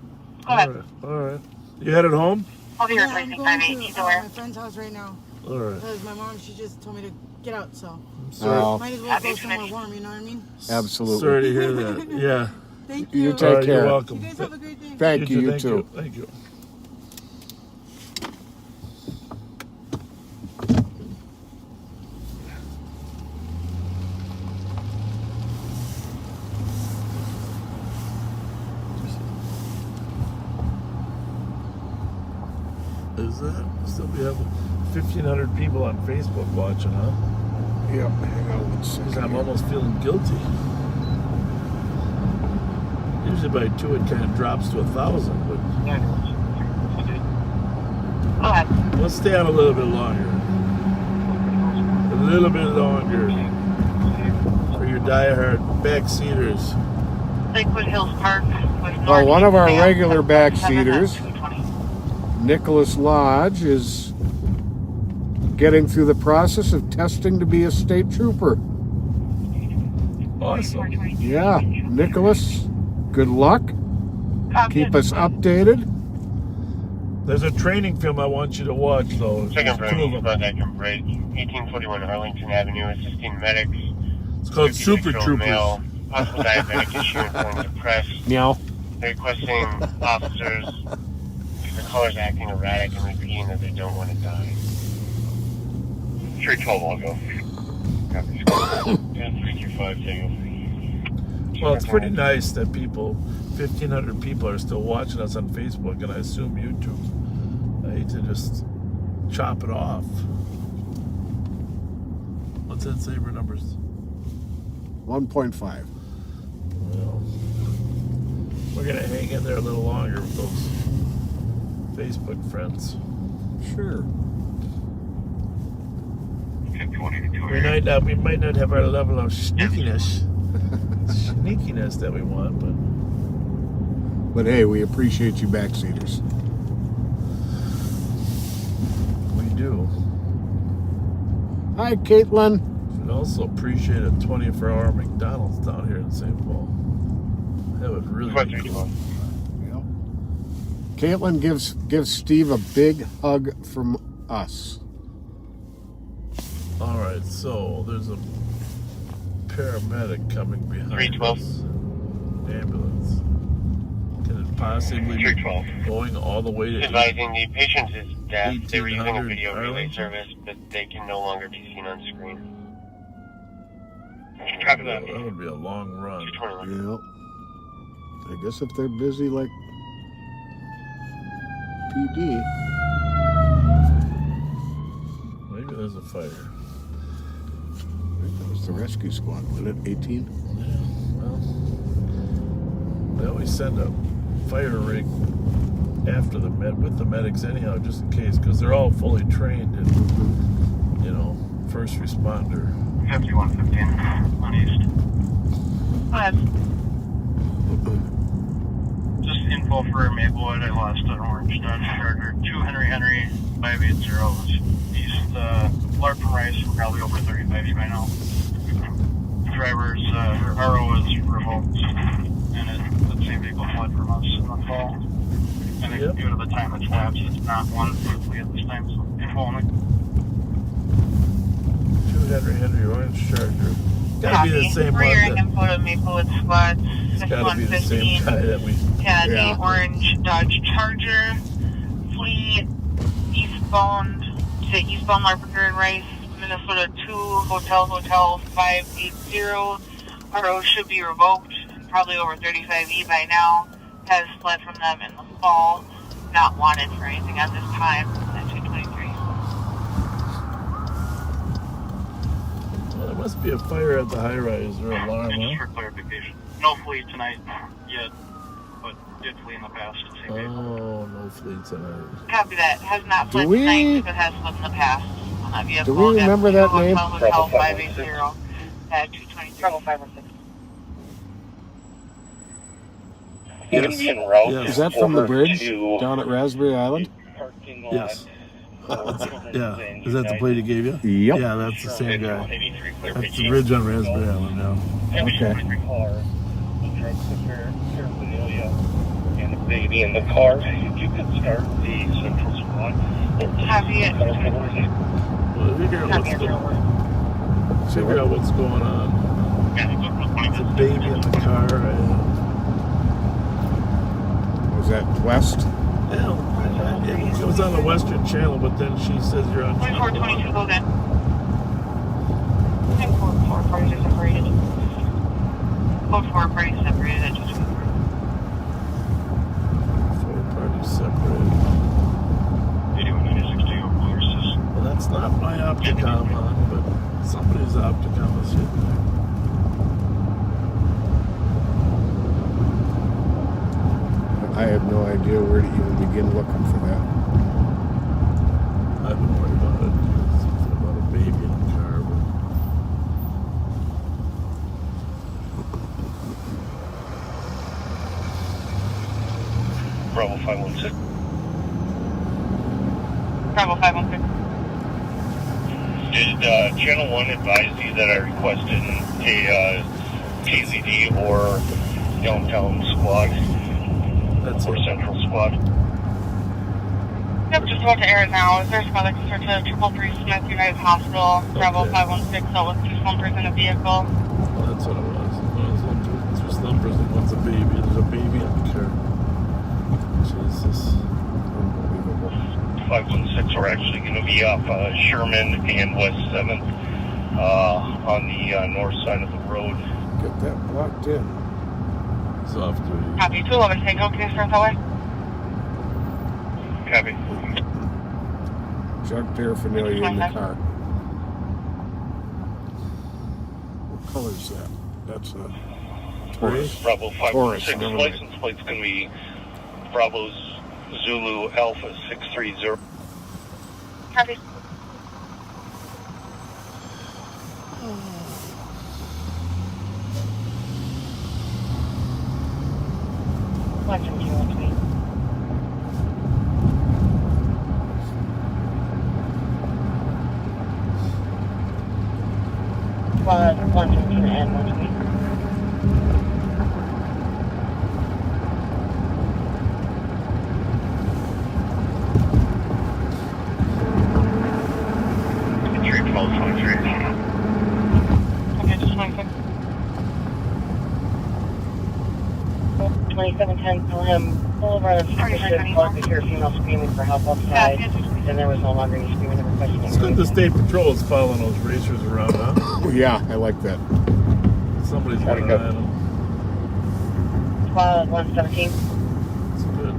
S16: Go ahead.
S2: All right. You headed home?
S16: I'll be
S12: Yeah,
S16: replacing
S12: I'm going
S16: 580
S12: to
S16: to where?
S12: my friend's house right now.
S2: All right.
S12: Because my mom, she just told me to get out, so.
S3: Oh.
S12: Might as well go somewhere warm, you know what I mean?
S3: Absolutely.
S2: Sorry to hear that. Yeah.
S12: Thank you.
S3: You take care.
S2: You're welcome.
S12: You guys have a great day.
S3: Thank you. You too.
S2: Thank you. Is that still we have 1,500 people on Facebook watching, huh?
S3: Yep. Hang on one second.
S2: Because I'm almost feeling guilty. usually by 2 it kind of drops to 1,000, but let's stay on a little bit longer. A little bit longer for your diehard backseaters.
S16: Lakewood Hills Park with
S3: Well, one of our regular backseaters, Nicholas Lodge, is getting through the process of testing to be a state trooper.
S2: Awesome.
S3: Yeah, Nicholas, good luck. Keep us updated.
S2: There's a training film I want you to watch, though.
S4: Second Bridge, contact from Bridge, 1841 Arlington Avenue, assisting medics.
S2: It's called Super Troopers.
S4: Male, possible diabetic issue, including depressed.
S3: Meow.
S4: They're requesting officers because the caller's acting erratic and repeating that they don't want to die. 312, I'll go. Copy. 325, Tango.
S2: Well, it's pretty nice that 1,500 people are still watching us on Facebook, and I assume YouTube. I hate to just chop it off. What's that Sabre numbers?
S3: 1.5.
S2: Well, we're going to hang in there a little longer with those Facebook friends.
S3: Sure.
S2: We might not have our level of sneakiness that we want,
S3: but hey, we appreciate you backseaters.
S2: We do.
S3: Hi, Caitlin.
S2: We'd also appreciate a 24-hour McDonald's down here in St. Paul. That would really be cool.
S3: Yep. Caitlin gives Steve a big hug from us.
S2: All right, so there's a paramedic coming behind
S4: 312.
S2: us. Ambulance. Can it possibly be going all the way to
S4: Advising the patient is deaf. They were using a
S2: 1800
S4: video relay
S2: Arlington?
S4: service, but they can no longer be seen on screen.
S2: That would be a long run.
S3: Yep. I guess if they're busy like PD.
S2: Maybe there's a fire.
S3: That was the rescue squad, wasn't it? 18?
S2: Yeah, well, they always send a fire rig after with the medics anyhow, just in case, because they're all fully trained in, first responder.
S9: 5115 on East. Just info for Maplewood. I lost an orange Dodge Charger. 2 Henry 580 East. Lark from Rice. We're probably over 35 by now. The driver's RO is revoked, and the same vehicle fled from us in the fall. I think due to the time it's lapsed, it's not one quickly at this time. So info only.
S2: 2 Henry Orange Charger. Gotta be the same one.
S16: Rear info to Maplewood Squad.
S2: It's gotta be the same guy that we
S16: had the orange Dodge Charger flee eastbound to eastbound Larpenteur and Rice, Minnesota 2 Hotel 580. RO should be revoked, probably over 35E by now. Has fled from them in the fall. Not wanted for anything at this time at 223.
S2: Well, there must be a fire at the high rise or alarm,
S9: Just
S2: huh?
S9: for clarification, no flee tonight yet, but did flee in the past.
S2: Oh, no flee tonight.
S16: Copy that. Has not fled
S3: Do we-
S16: tonight, but has fled in the past. On that vehicle.
S3: Do we remember that name?
S16: Hotel 580 at 223. Trouble 506.
S2: Yes.
S3: Is that from the bridge down at Raspberry Island?
S2: Yes. Yeah. Is that the plate he gave you?
S3: Yep.
S2: Yeah, that's the same guy. That's the bridge on Raspberry Island now.
S3: Okay.
S18: And the baby in the car. If you could start the central squad.
S16: Copy it.
S2: Well, figure out what's going on. It's a baby in the car.
S3: Was that west?
S2: Yeah, it was on the Western Channel, but then she says you're on.
S16: 2422, go again. 4 parties are separated. Both 4 parties separated at 223.
S2: 4 parties separated.
S9: 8196
S2: Well, that's not my Opticom on, but somebody's Opticom is hitting there.
S3: idea where to even begin looking for that.
S2: I've been worried about it. It's about a baby in the car, but
S18: Bravo 516.
S6: Bravo 516.
S18: Did Channel 1 advise you that I requested a KZD or downtown squad?
S2: That's
S18: or central squad?
S6: Yep, just about to air it now. Is there some other concern to 333 Smith United Hospital? Bravo 516 dealt with 2 slumpers in a vehicle.
S2: that's what it was. It's just numbers and one's a baby. There's a baby in the car. Jesus. Unbelievable.
S18: 516, we're actually going to be off Sherman and West 7th on the north side of the road.
S3: Get that blocked in.
S2: It's off duty.
S6: Copy. 211 Tango, can you start that way?
S18: Copy.
S3: Junk paraphernalia in the car. What color is that? That's a Taurus.
S18: Bravo
S3: Taurus,
S18: 516.
S3: never mind.
S18: License plate's going to be Bravo's Zulu Alpha 630.
S6: Copy. Watching 213. Squad 115 and 120. Okay, just 26. 2710 Pelham Boulevard of Suspicious. Caller could hear a female screaming for help outside, and there was no longer any screaming and requesting.
S2: It's good the state patrol is following those racers around, huh?
S3: Yeah, I like that.
S2: Somebody's got an eye on them.
S6: Squad 117.
S2: It's good.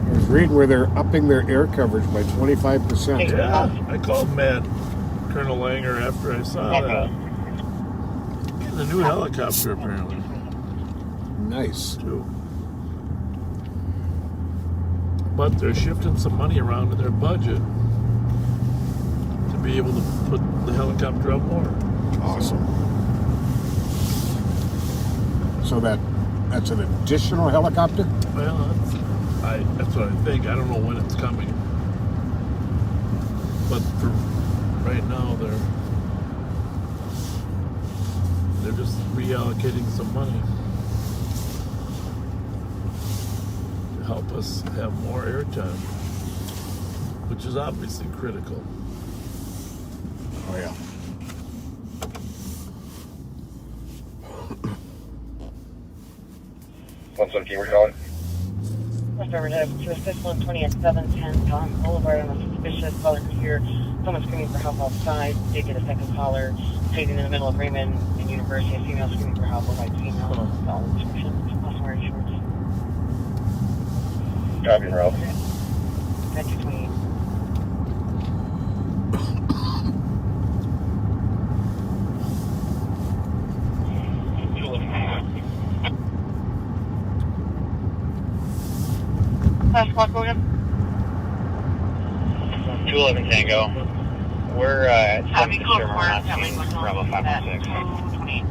S3: I was reading where they're upping their air coverage by 25%.
S2: Yeah, I called Matt, Colonel Langer, after I saw that. Getting a new helicopter, apparently.
S3: Nice.
S2: Too. But they're shifting some money around in their budget to be able to put the helicopter up more.
S3: Awesome. So that's an additional helicopter?
S2: Well, that's what I think. I don't know when it's coming. But for right now, they're just reallocating some money to help us have more airtime, which is obviously critical.
S3: Oh, yeah.
S18: What's up, we're calling?
S6: Affirmative. To assist 120 at 710 Pelham Boulevard on a suspicious. Caller could hear someone screaming for help outside. They get a second caller hiding in the middle of Raymond and University. A female screaming for help. A white female. All description. Plus wearing shorts.
S18: Copy and route.
S6: 228. Last clock, go again.
S7: 211 Tango. We're at 7th and Sherman. We're not seeing Bravo 516.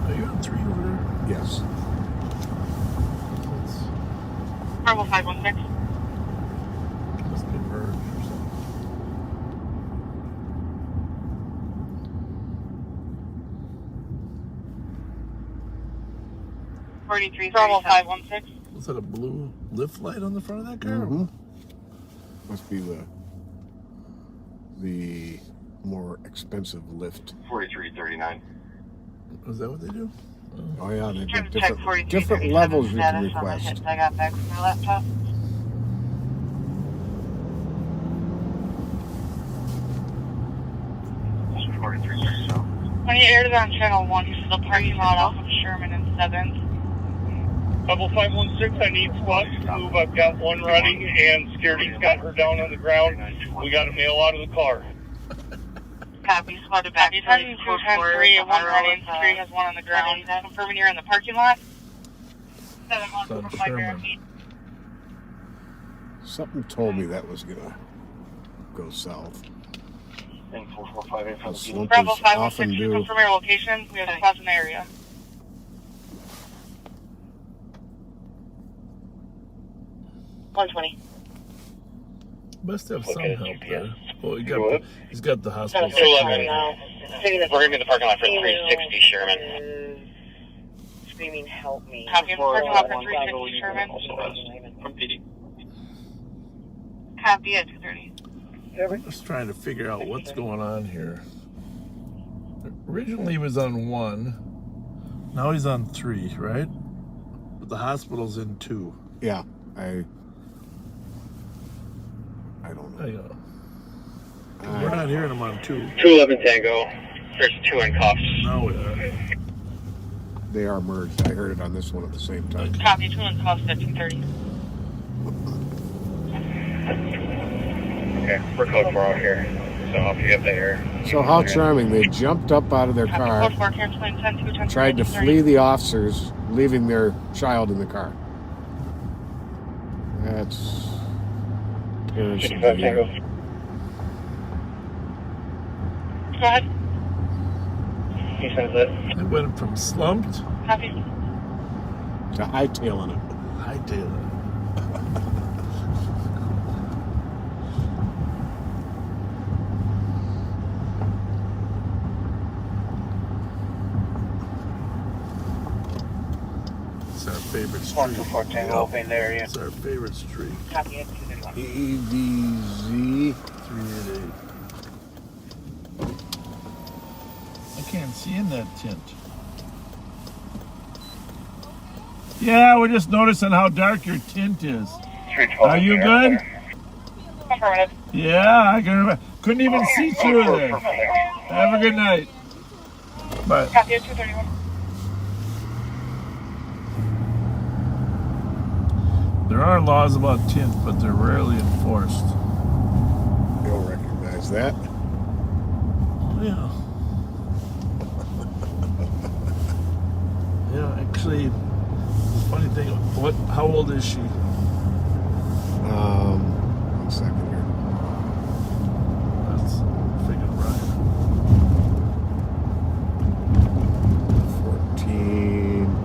S2: Are you on 3 over there?
S3: Yes.
S6: Bravo 516.
S2: Must be merged or something.
S6: 43. Bravo 516.
S2: Is that a blue lift light on the front of that car?
S3: Mm-hmm. Must be the more expensive lift.
S18: 4339.
S2: Is that what they do?
S3: Oh yeah, they've got different levels you can request.
S6: I got back from my laptop. When you aired it on Channel 1, you said the parking lot off of Sherman and 7th.
S18: Bravo 516, I need squad to move. I've got one running and security's got her down on the ground. We got a male out of the car.
S16: Copy, squad to back.
S6: Copy, 210-3 at 190 Street has one on the ground. Confirming you're in the parking lot. 715 Barricade.
S3: Something told me that was gonna go south.
S9: Thing 4458 from the
S6: Bravo 516, confirm your location. We have spots in the area. $120.
S2: Must have some help there. Well, he's got the hospital.
S15: 211.
S9: We're going to be in the parking lot for 360 Sherman.
S15: Screaming, help me.
S6: Copy, parking lot for 360 Sherman.
S9: From PD.
S16: Copy at 230.
S2: I'm just trying to figure out what's going on here. Originally he was on 1. Now he's on 3, right? But the hospital's in 2.
S3: Yeah, I don't know.
S2: We're not hearing him on 2.
S9: 211 Tango. There's 2 in cuffs.
S2: No, we are.
S3: They are merged. I heard it on this one at the same time.
S6: Copy, 2 in cost at 230.
S9: Okay, we're code 4 out here. So I'll be up there.
S3: So how charming. They jumped up out of their car, tried to flee the officers, leaving their child in the car. That's parents.
S6: Go ahead.
S9: He says that.
S2: It went from slumped
S6: Copy.
S3: to hightailing it.
S2: Hightailing it. It's our favorite street.
S9: 124 Tango, open the area.
S2: It's our favorite street.
S15: Copy at 231.
S3: EDZ
S2: 388. I can't see in that tint. Yeah, we're just noticing how dark your tint is. Are you good?
S6: Affirmative.
S2: Yeah, I can remember. Couldn't even see through there. Have a good night. Bye.
S6: Copy at 231.
S2: There are laws about tint, but they're rarely enforced.
S3: You'll recognize that.
S2: Yeah. Yeah, actually, funny thing, how old is she?
S3: 1 second here.
S2: That's figuring right.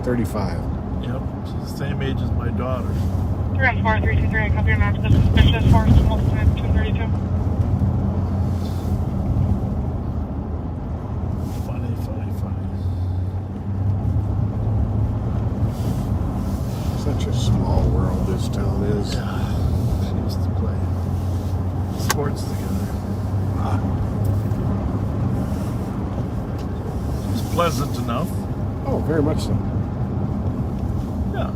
S3: 35.
S2: Yep, she's the same age as my daughter.
S6: 314, 323, copy your map to the suspicious force, Wilson at 232.
S2: Funny.
S3: Such a small world this town is.
S2: Yeah, she used to play sports together. She's pleasant enough.
S3: Oh, very much so.
S2: Yeah.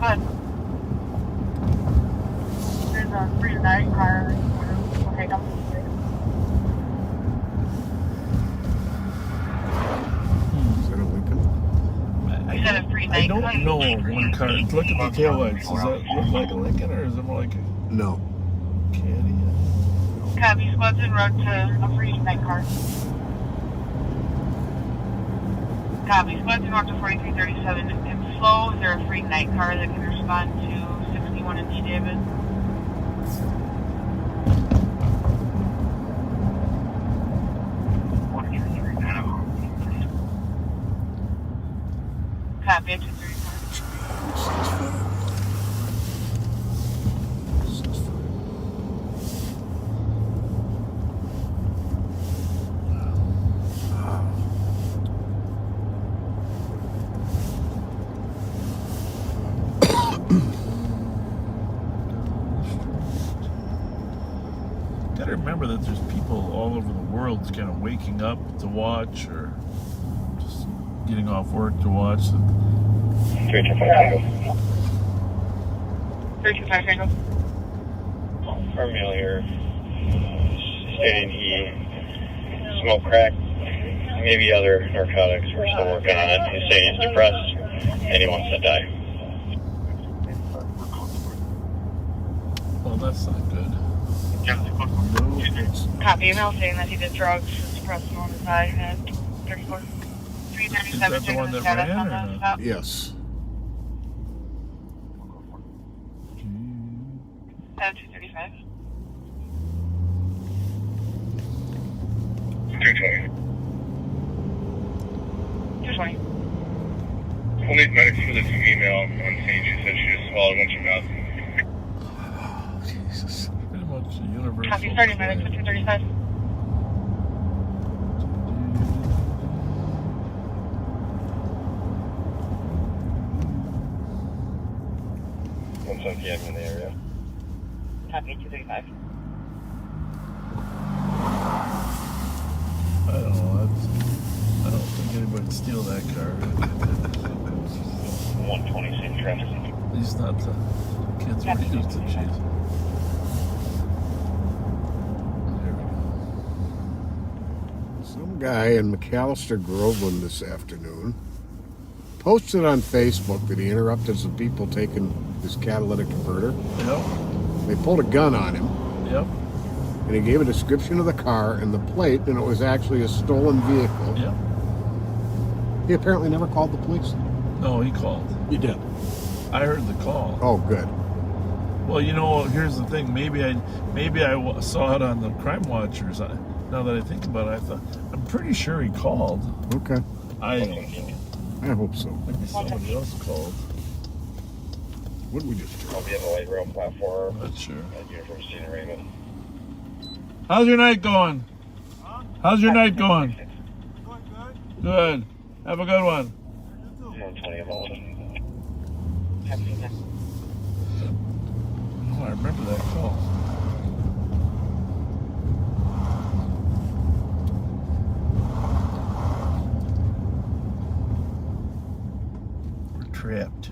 S6: Good. There's a free night car. Okay, come.
S3: Is that a Lincoln?
S2: I don't know one car. Look at the taillights. Does that look like a Lincoln or is it more like a
S3: No.
S2: Caddy?
S6: Copy, squad's en route to a free night car. Copy, squad's en route to 4337. It's slow. Is there a free night car that can respond to 61 and D David? Copy, 235.
S2: Gotta remember that there's people all over the world kind of waking up to watch or just getting off work to watch.
S6: 325 Tango.
S9: Familiar.
S18: stating he smoked crack, maybe other narcotics. We're still working on it. He's saying he's depressed and he wants to die.
S2: Well, that's not good.
S6: Copy email saying that he did drugs, was depressed and on his side, and 34. 337.
S2: Is that the one that ran or not?
S3: Yes.
S6: 235.
S18: 220.
S6: 220.
S18: We'll need medics for this female on scene. She said she just swallowed a bunch of meth.
S2: Jesus. Pretty much a universal.
S6: Copy, starting medics at 235.
S18: PM in the area.
S6: Copy, 235.
S2: I don't know. I don't think anybody would steal that car.
S18: 120 same traffic.
S2: At least not the kids were used to chase.
S3: Some guy in McAllister Groveland this afternoon posted on Facebook that he interrupted some people taking his catalytic converter.
S2: Yep.
S3: They pulled a gun on him.
S2: Yep.
S3: And he gave a description of the car and the plate, and it was actually a stolen vehicle.
S2: Yep.
S3: He apparently never called the police.
S2: No, he called.
S3: He did.
S2: I heard the call.
S3: Oh, good.
S2: Well, you know, here's the thing. Maybe I saw it on the Crime Watchers. Now that I think about it, I'm pretty sure he called.
S3: Okay.
S2: I
S3: hope so.
S2: Maybe somebody else called.
S3: What did we just do?
S18: I'll be on the light rail platform.
S2: Not sure.
S18: At University of Raymond.
S2: How's your night going? How's your night going? Good. Have a good one.
S18: 120 of all of them.
S2: Oh, I remember that call. We're trapped.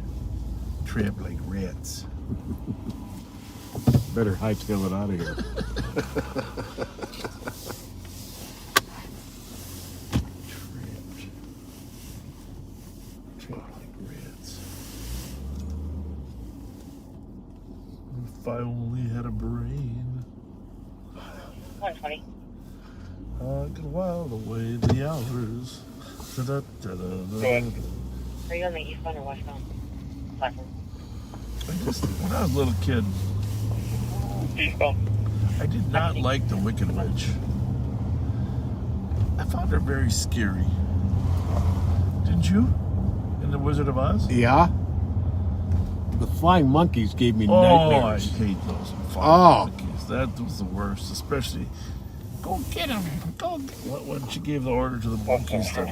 S2: Trapped like rats.
S3: Better hightail it out of here.
S2: If I only had a brain.
S6: 120.
S2: I could while away the hours.
S6: Are you on the eastbound or westbound platform?
S2: When I was a little kid, I did not like the Wicked Witch. I found her very scary. Didn't you? In The Wizard of Oz?
S3: Yeah. The flying monkeys gave me
S2: I
S3: nightmares.
S2: hate those flying monkeys. That was the worst, especially. Go get him! Go get him! When she gave the order to the monkeys to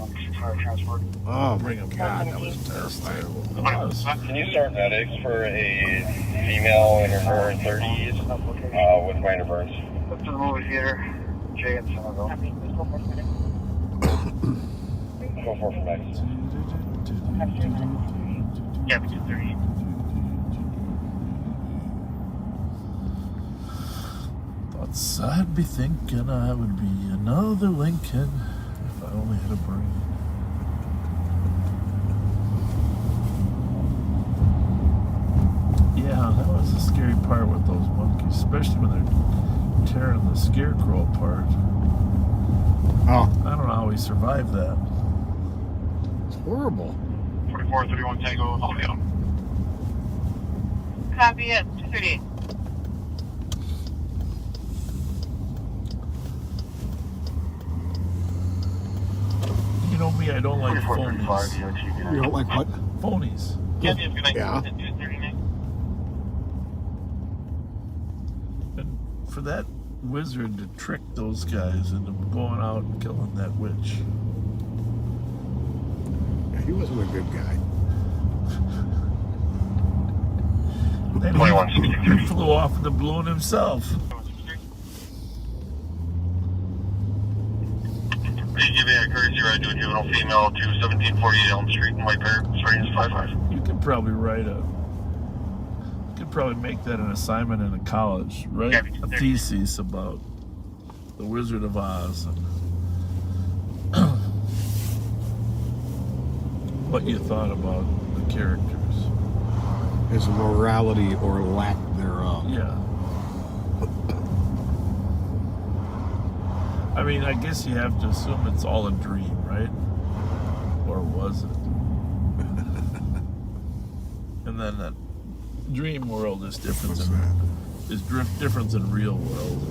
S2: bring him back, that was terrible.
S18: Can you start medics for a female in her 30s with minor burns?
S9: Up to the movie theater. Jay and Somerville.
S18: Go for medics.
S9: Yeah, 230.
S2: Thoughts I'd be thinking I would be another Lincoln if I only had a brain. Yeah, that was the scary part with those monkeys, especially when they're tearing the scarecrow apart.
S3: Oh.
S2: I don't know how he survived that.
S3: It's horrible.
S9: 4431 Tango, all the way.
S6: Copy it, 238.
S2: You know me, I don't like phonies.
S3: You don't like what?
S2: Phonies.
S3: Yeah.
S2: And for that wizard to trick those guys into going out and killing that witch.
S3: Yeah, he wasn't a good guy.
S2: Then he flew off in the balloon himself.
S18: Give me a courtesy ride to a juvenile female to 1748 Elm Street in White Bear, starting at 55.
S2: You could probably make that an assignment in a college, right? A thesis about The Wizard of Oz. What you thought about the characters.
S3: His morality or lack thereof.
S2: Yeah. I mean, I guess you have to assume it's all a dream, right? Or was it? And then that dream world is different different than real world.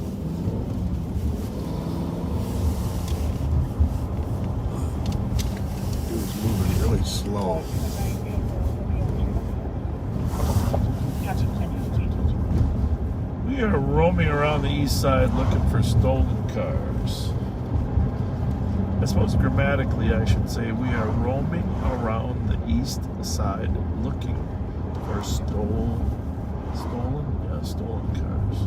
S3: It was moving really slow.
S2: We are roaming around the east side looking for stolen cars. I suppose grammatically I should say we are roaming around the east side looking for stolen cars.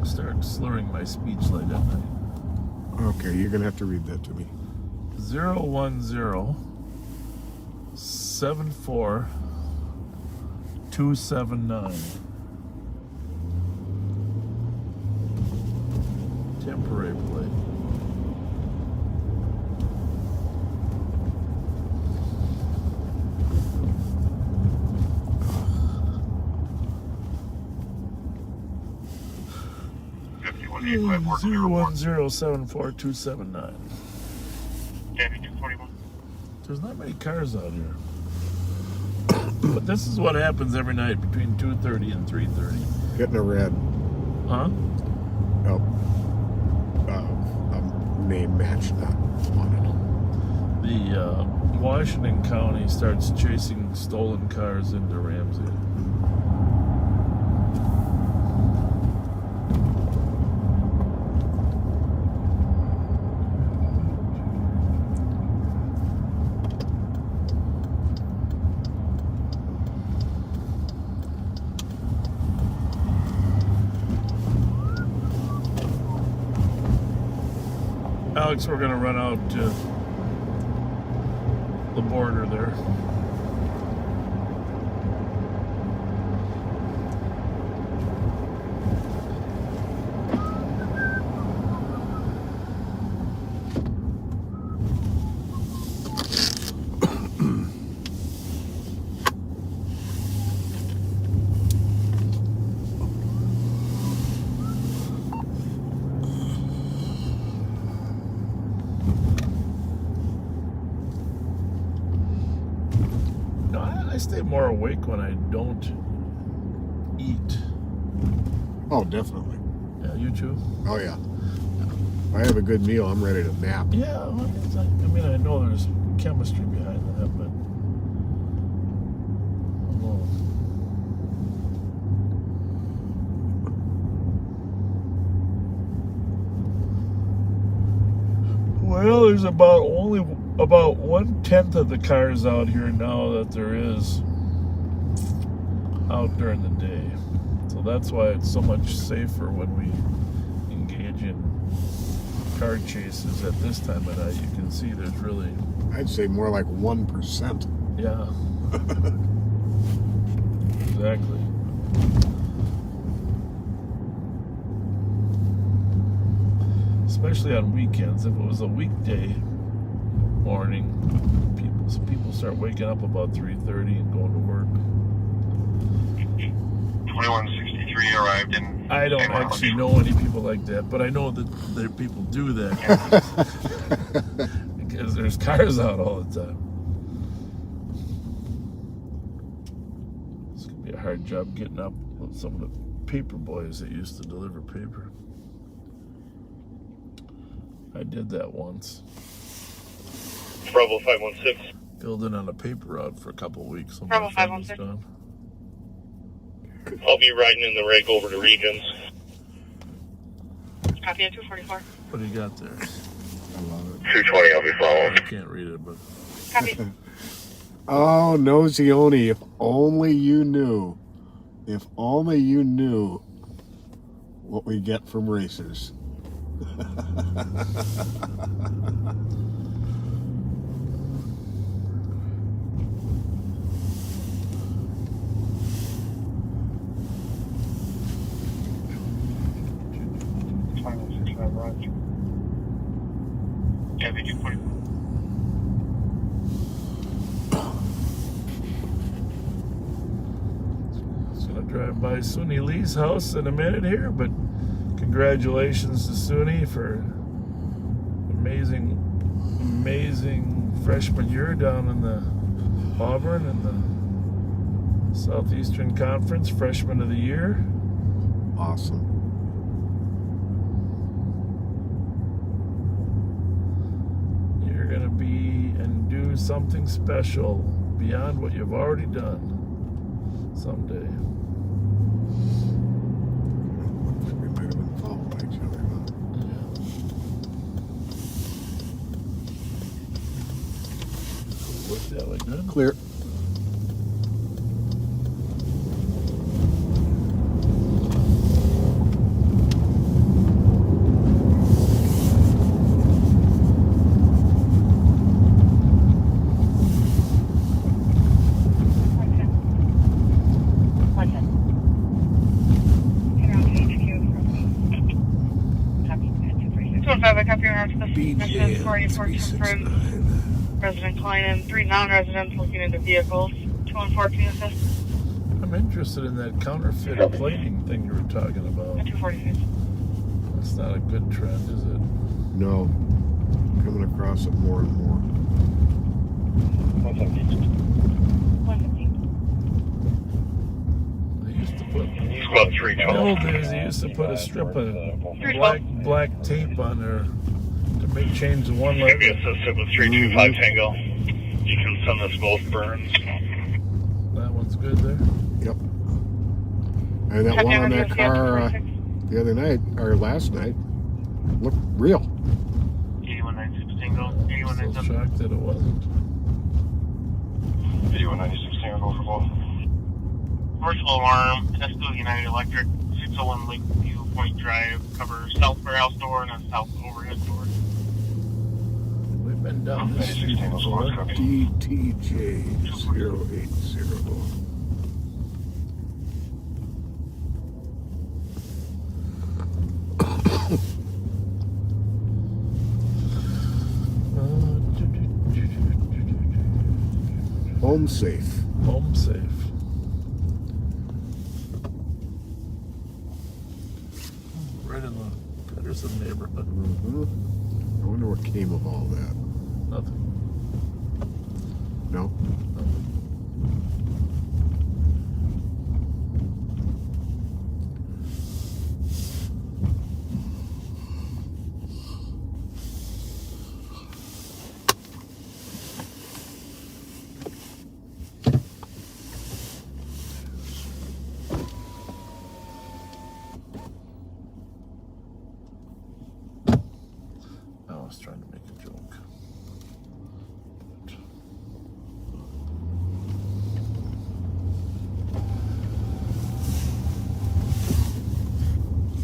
S2: Start slurring my speech late at night.
S3: Okay, you're gonna have to read that to me.
S2: 010-74-279. Temporary plate.
S18: Mm,
S2: 010-74-279. There's not many cars out here. But this is what happens every night between 2:30 and 3:30.
S3: Getting a red.
S2: Huh?
S3: Oh. Name match not wanted.
S2: The Washington County starts chasing stolen cars into Ramsey. Alex, we're gonna run out to the border there. I stay more awake when I don't eat.
S3: Oh, definitely.
S2: Yeah, you too?
S3: Oh, yeah. If I have a good meal, I'm ready to nap.
S2: Yeah, well, it's like, I mean, I know there's chemistry behind that, but well, there's only about 1/10 of the cars out here now that there is out during the day. So that's why it's so much safer when we engage in car chases at this time of night. You can see there's really...
S3: I'd say more like 1%.
S2: Yeah. Exactly. Especially on weekends. If it was a weekday morning, people start waking up about 3:30 and going to work.
S18: 2163 arrived in...
S2: I don't actually know any people like that, but I know that there people do that because there's cars out all the time. It's gonna be a hard job getting up with some of the paper boys that used to deliver paper. I did that once.
S18: Bravo 516.
S2: Filled in on a paper route for a couple of weeks.
S16: Bravo 516.
S18: I'll be riding in the rig over to Regions.
S16: Copy at 244.
S2: What do you got there?
S18: 220, I'll be following.
S2: I can't read it, but...
S16: Copy.
S3: Oh, Nozioni, if only you knew. If only you knew what we get from racers.
S9: Roger. Chevy 240.
S2: Drive by Suni Lee's house in a minute here, but congratulations to Suni for amazing freshman year down in the Auburn in the Southeastern Conference, freshman of the year.
S3: Awesome.
S2: You're gonna be and do something special beyond what you've already done someday.
S3: We might have been followed by each other, huh?
S2: What's that like that?
S3: Clear.
S6: Resident Klein, 3 non-residents looking into vehicles. 214 assist.
S2: I'm interested in that counterfeit plating thing you were talking about.
S6: 246.
S2: That's not a good trend, is it?
S3: No. Coming across it more and more.
S6: 115.
S2: They used to put
S18: It's about 312.
S2: in the old days. They used to put a strip of black tape on there to make change the one letter.
S18: Heavy assisted with 325 Tango. You can send us both burns.
S2: That one's good there.
S3: Yep. And that one on that car the other night, or last night, looked real.
S9: 8196 Tango.
S2: Still
S9: 8197.
S2: shocked that it wasn't.
S9: 8196 Tango for both. Commercial alarm. Esco United Electric. 601 Lakeview Point Drive. Cover south warehouse door and a south overhead door.
S2: We've been down this street before.
S3: DTJ 080. Home safe.
S2: Home safe. Right in the Pedersen neighborhood.
S3: Mm-hmm. I wonder what came of all that.
S2: Nothing.
S3: No?
S2: I was trying to make a joke.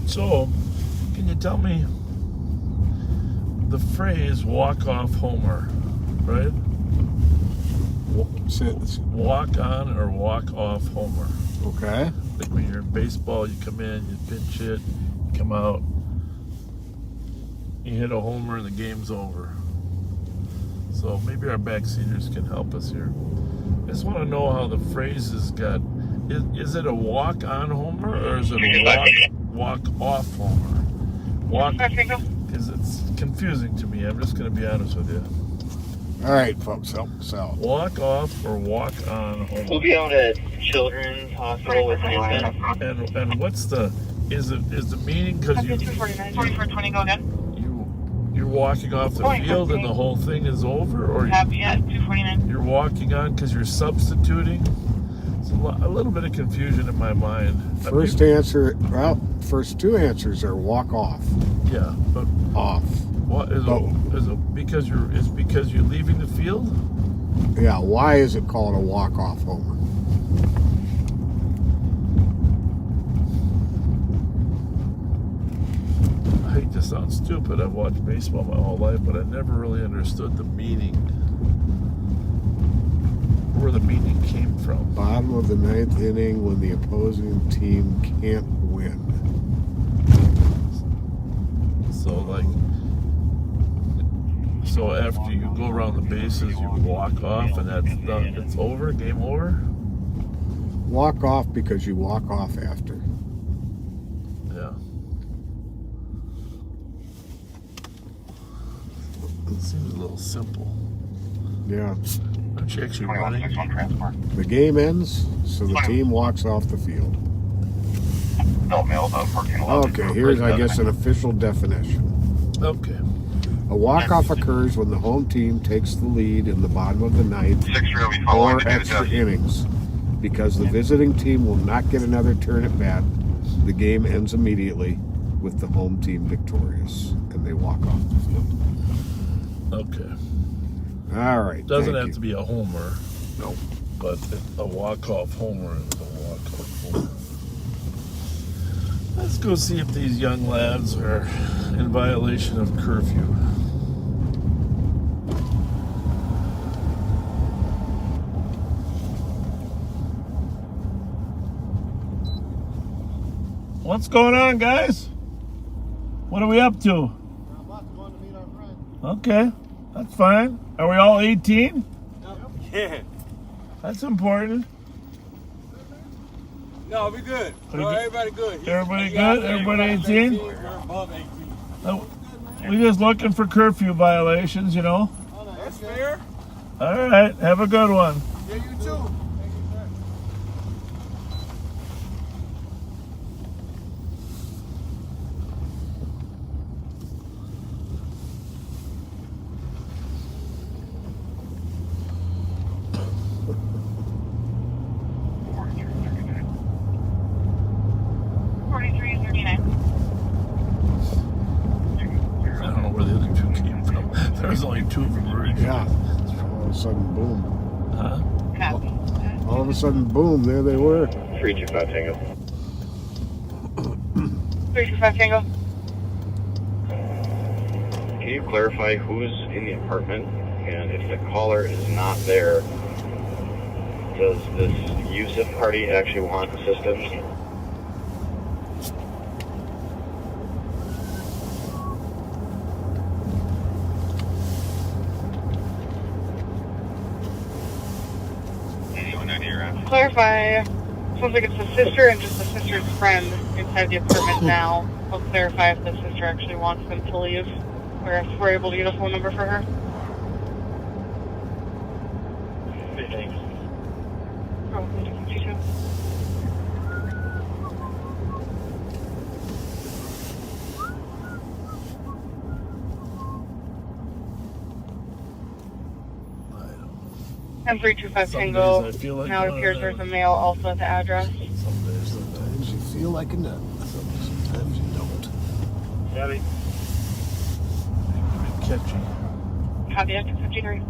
S2: So, can you tell me the phrase walk off homer, right? Walk on or walk off homer.
S3: Okay.
S2: Like when you're in baseball, you come in, you pinch hit, you come out, you hit a homer and the game's over. So maybe our backseaters can help us here. I just want to know how the phrase has got. Is it a walk on homer or is it a walk off homer? Walk, because it's confusing to me. I'm just going to be honest with you.
S3: All right, folks, help us out.
S2: Walk off or walk on homer?
S9: We'll be out at Children's Hospital with infant.
S2: And what's the is the meaning because you
S16: 4420 go again.
S2: you're walking off the field and the whole thing is over, or
S16: Yeah, 249.
S2: you're walking on because you're substituting? It's a little bit of confusion in my mind.
S3: First answer, well, first two answers are walk off.
S2: Yeah, but
S3: off.
S2: What is it because you're leaving the field?
S3: Yeah, why is it called a walk off homer?
S2: I hate to sound stupid. I've watched baseball my whole life, but I never really understood the meaning. Where the meaning came from.
S3: Bottom of the ninth inning when the opposing team can't win.
S2: So like, so after you go around the bases, you walk off, and that's done. It's over. Game over.
S3: Walk off because you walk off after.
S2: Yeah. It seems a little simple.
S3: Yeah.
S2: Aren't you actually running?
S3: The game ends, so the team walks off the field. Okay, here's, I guess, an official definition.
S2: Okay.
S3: A walk-off occurs when the home team takes the lead in the bottom of the ninth or extra innings. Because the visiting team will not get another turn at bat, the game ends immediately with the home team victorious, and they walk off the field.
S2: Okay.
S3: All right.
S2: Doesn't have to be a homer.
S3: No.
S2: But a walk-off homer is a walk-off homer. Let's go see if these young lads are in violation of curfew. What's going on, guys? What are we up to? Okay, that's fine. Are we all 18?
S13: Yeah.
S2: That's important.
S13: No, we good. No, everybody good.
S2: Everybody good? Everybody 18?
S13: We're above 18.
S2: Oh, we're just looking for curfew violations, you know.
S13: That's fair.
S2: All right, have a good one.
S13: Yeah, you too.
S2: I don't know where the other two came from. There's only two of them.
S3: Yeah. All of a sudden, boom.
S2: Huh?
S3: All of a sudden, boom, there they were.
S18: 325 Tango.
S6: 325 Tango.
S18: Can you clarify who's in the apartment? And if the caller is not there, does this Yusuf party actually want assistance?
S6: Clarify. Sounds like it's the sister and just the sister's friend inside the apartment now. I'll clarify if the sister actually wants them to leave, or if we're able to get a phone number for her. Oh, you too. And 325 Tango.
S2: I feel like
S6: now it appears there's a male also at the address.
S3: Sometimes you feel like a nut. Sometimes you don't.
S2: Daddy. Catchy.
S6: Copy it, 53.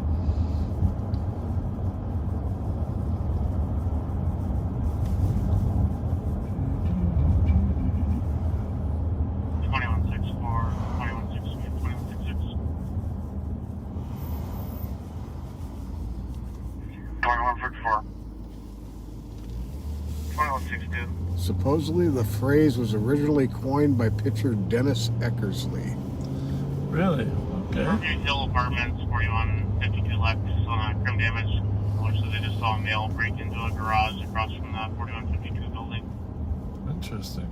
S3: Supposedly, the phrase was originally coined by pitcher Dennis Eckersley.
S2: Really? Okay.
S9: Fairview Hill Apartments, 4152 Lex, on a crim damage. So they just saw a male break into a garage across from the 4152 building.
S2: Interesting.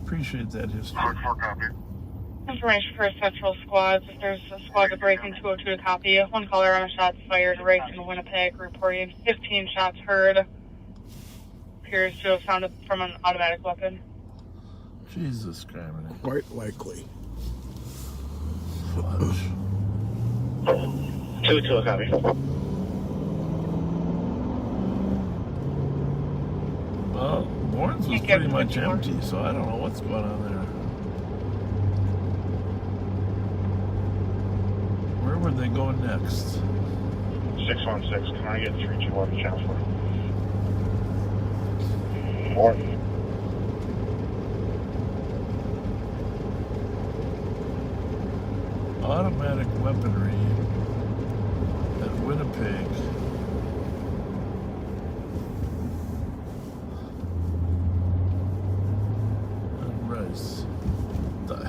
S2: Appreciate that history.
S6: Information for Central Squads. If there's a squad to break in 202 to copy. One caller on a shots fired right in Winnipeg, reporting 15 shots heard. Appears to have sounded from an automatic weapon.
S2: Jesus Christ.
S3: Quite likely.
S2: Fudge.
S18: 2-2 a copy.
S2: Well, Lawrence was pretty much empty, so I don't know what's going on there. Where would they go next?
S18: 616, can I get 321 channel 4? 4.
S2: Automatic weaponry at Winnipeg. And Rice. What the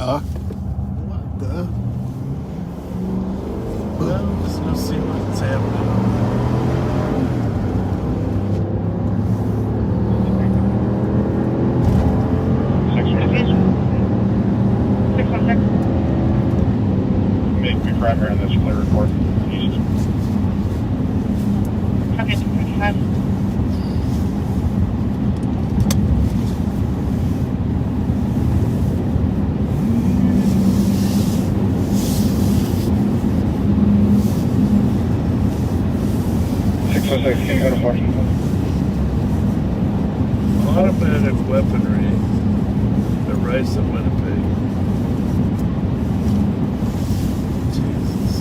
S3: What the?
S2: Well, let's go see what's happening.
S9: Make me primary on this clear report. East.
S15: Okay, 55.
S2: Automatic weaponry. The Rice of Winnipeg. Jesus.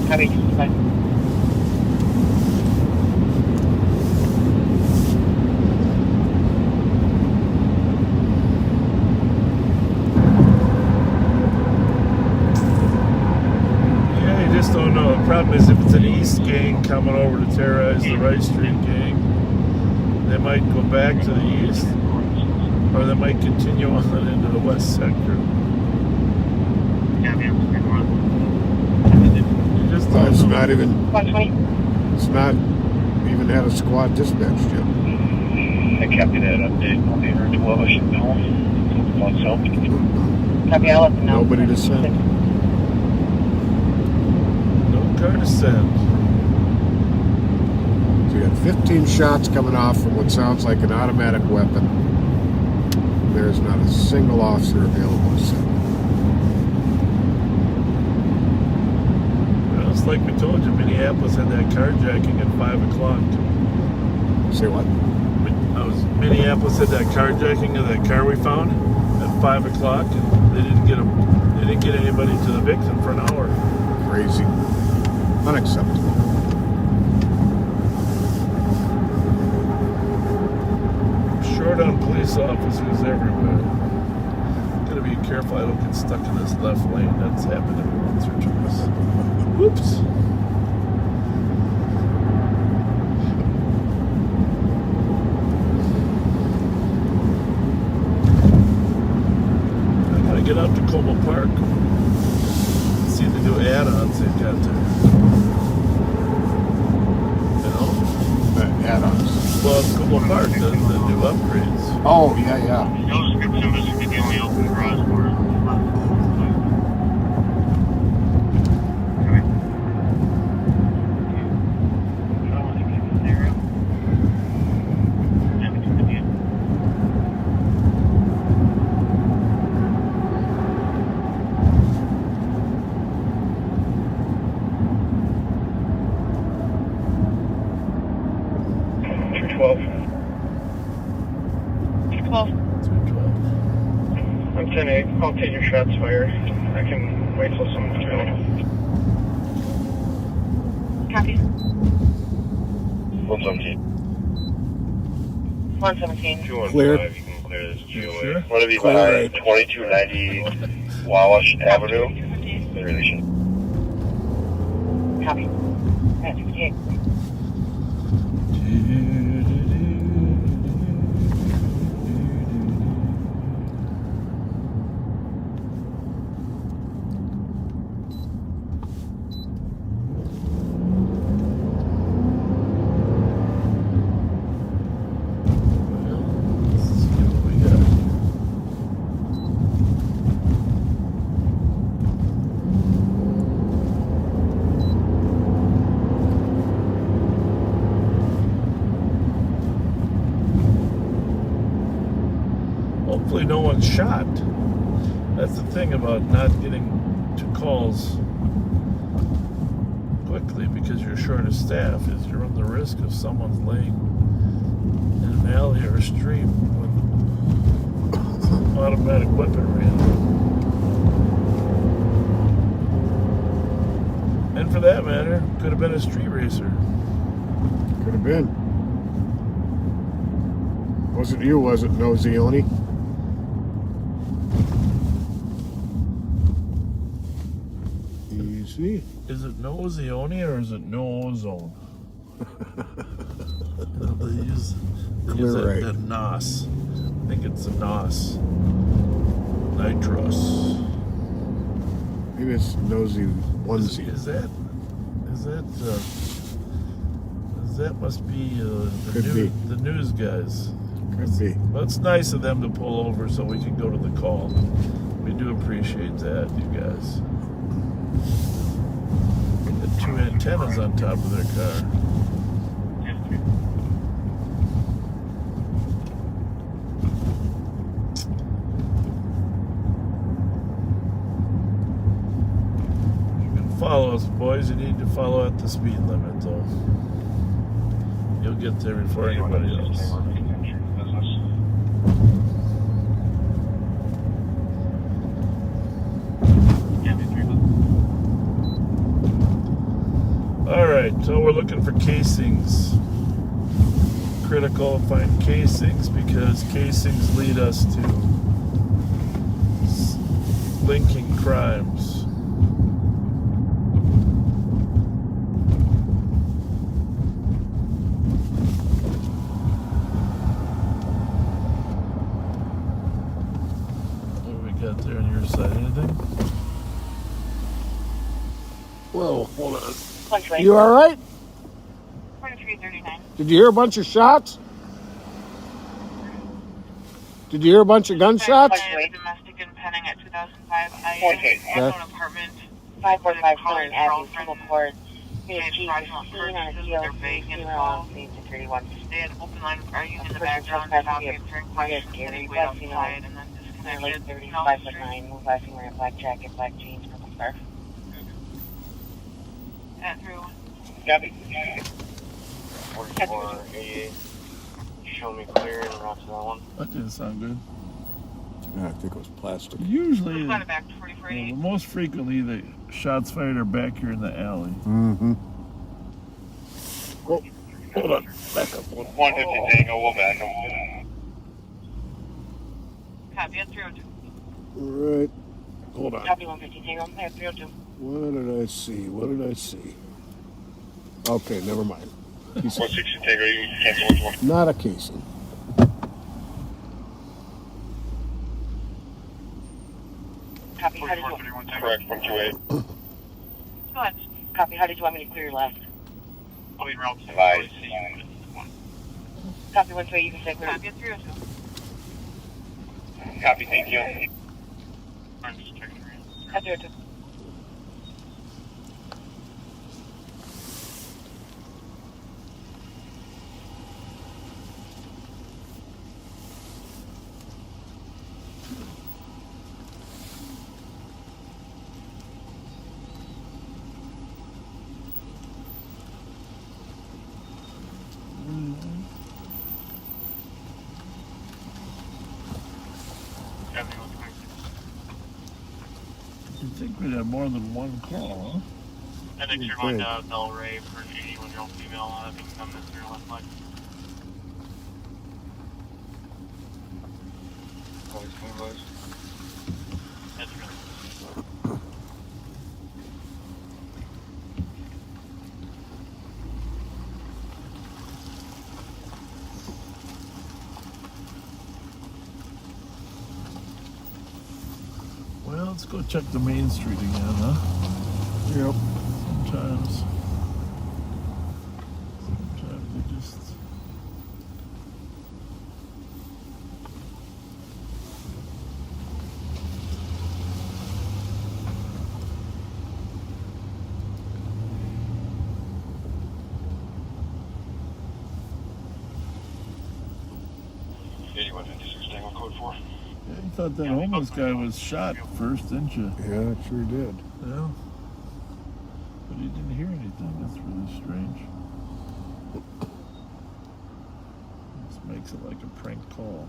S15: Copy, 65.
S2: Yeah, you just don't know. The problem is if it's an East gang coming over to terrorize the Rice Street gang, they might go back to the East, or they might continue on into the West sector. You just don't
S3: It's
S2: know.
S3: not even.
S15: 120.
S3: It's not even had a squad dispatched yet.
S9: I captured that update on the Air 12. I should know. What's up?
S15: Copy, I'll let them know.
S3: Nobody to send.
S2: No car to send.
S3: So you got 15 shots coming off from what sounds like an automatic weapon. There's not a single officer available to send.
S2: Well, it's like we told you, Minneapolis had that carjacking at 5 o'clock.
S3: Say what?
S2: Minneapolis had that carjacking of that car we found at 5 o'clock, and they didn't get anybody to the victim for an hour.
S3: Crazy. Unacceptable.
S2: Short on police officers everywhere. Gotta be careful I don't get stuck in this left lane. That's happened to me once or twice. Whoops. I gotta get out to Como Park. See the new add-ons they've got there. You know?
S3: Add-ons.
S2: Well, Como Park, the new upgrades.
S3: Oh, yeah.
S9: Those good service could be the only open garage door. I'm 10-8. I'll take your shots fired. I can wait till someone's available.
S15: Copy.
S9: 117.
S15: 117.
S9: 215.
S3: Clear.
S9: You can clear this GOA.
S2: Sure.
S9: Want to be
S3: Clear.
S9: behind 2290 Wawash Avenue. Release.
S15: Copy. 58.
S2: Let's see what we got. Hopefully no one's shot. That's the thing about not getting to calls quickly because you're short of staff, is you run the risk of someone's laying in an alley or a street with automatic weaponry. And for that matter, could have been a street racer.
S3: Could have been. Wasn't you, was it, Nozioni? Easy.
S2: Is it Nozioni or is it no ozone? They use
S3: Clear
S2: that NOS. I think it's a NOS. Nitros.
S3: Maybe it's Nosy onesie.
S2: That must be
S3: Could be.
S2: the news guys.
S3: Could be.
S2: Well, it's nice of them to pull over so we can go to the call. We do appreciate that, you guys. The 2 antennas on top of their car. You can follow us, boys. You need to follow at the speed limit, though. You'll get there before anybody else. Alright, so we're looking for casings. Critical to find casings because casings lead us to linking crimes. Got there on your side, anything?
S3: Whoa, hold on. You all right?
S16: 2339.
S3: Did you hear a bunch of shots? Did you hear a bunch of gunshots?
S16: Domestic and pending at 2005. I own an apartment.
S15: 545 Southern Avenue, Temple Court. We have Chief Christine on a GLC, female on scene to 31.
S16: They had open line. Are you in the background? Copy of drink question. Wait outside and then
S15: Lake 35/9, move last wearing a black jacket, black jeans, purple scarf.
S16: At through.
S18: Copy. 4488. Show me clear and route to that one.
S2: That didn't sound good.
S3: Yeah, I think it was plastic.
S2: Usually,
S16: back to 4488.
S2: most frequently, the shots fired are back here in the alley.
S3: Mm-hmm. Oh, hold on. Back up.
S9: 150 Tango, we'll back up.
S16: Copy at 302.
S3: All right. Hold on.
S15: Copy 150 Tango, at 302.
S3: What did I see? What did I see? Okay, never mind.
S9: 160 Tango, you cancel one.
S3: Not a casing.
S15: Copy, how did you want?
S9: Correct, 128.
S16: Go ahead.
S15: Copy, how did you want me to clear your left?
S9: I'll be route advised.
S15: Copy 128, you can say clear.
S16: Copy at 302.
S9: Copy, thank you.
S15: At 302.
S2: You'd think we'd have more than one call, huh?
S9: I think you're going to Bell Ray for an 81-year-old female having done this in your left leg. That's really
S2: Well, let's go check the main street again, huh?
S3: Yep.
S2: Sometimes they just... Yeah, you thought that homeless guy was shot first, didn't you?
S3: Yeah, it sure did.
S2: Yeah. But he didn't hear anything. That's really strange. This makes it like a prank call.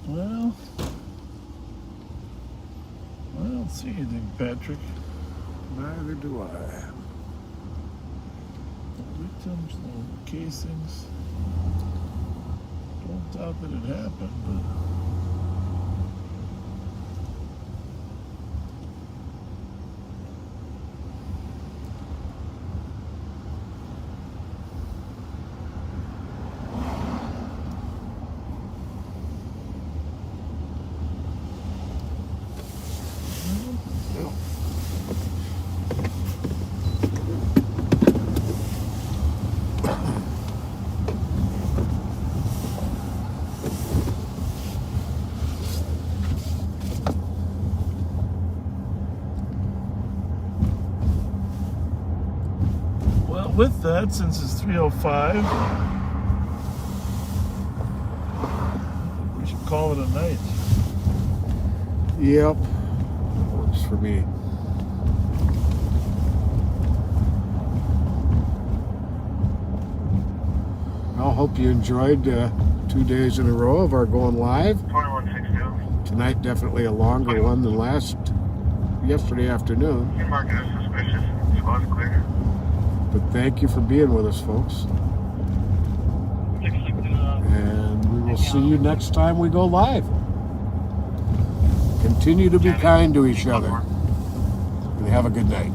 S2: Well... see anything, Patrick.
S3: Neither do I.
S2: No victims, no casings. Don't doubt that it happened, but with that, since it's 3:05, we should call it a night.
S3: Yep. That works for me. I hope you enjoyed 2 days in a row of our going live.
S9: 2162.
S3: Tonight, definitely a longer one than yesterday afternoon.
S9: You're marking as suspicious. Squad's clear.
S3: But thank you for being with us, folks. And we will see you next time we go live. Continue to be kind to each other. And have a good night.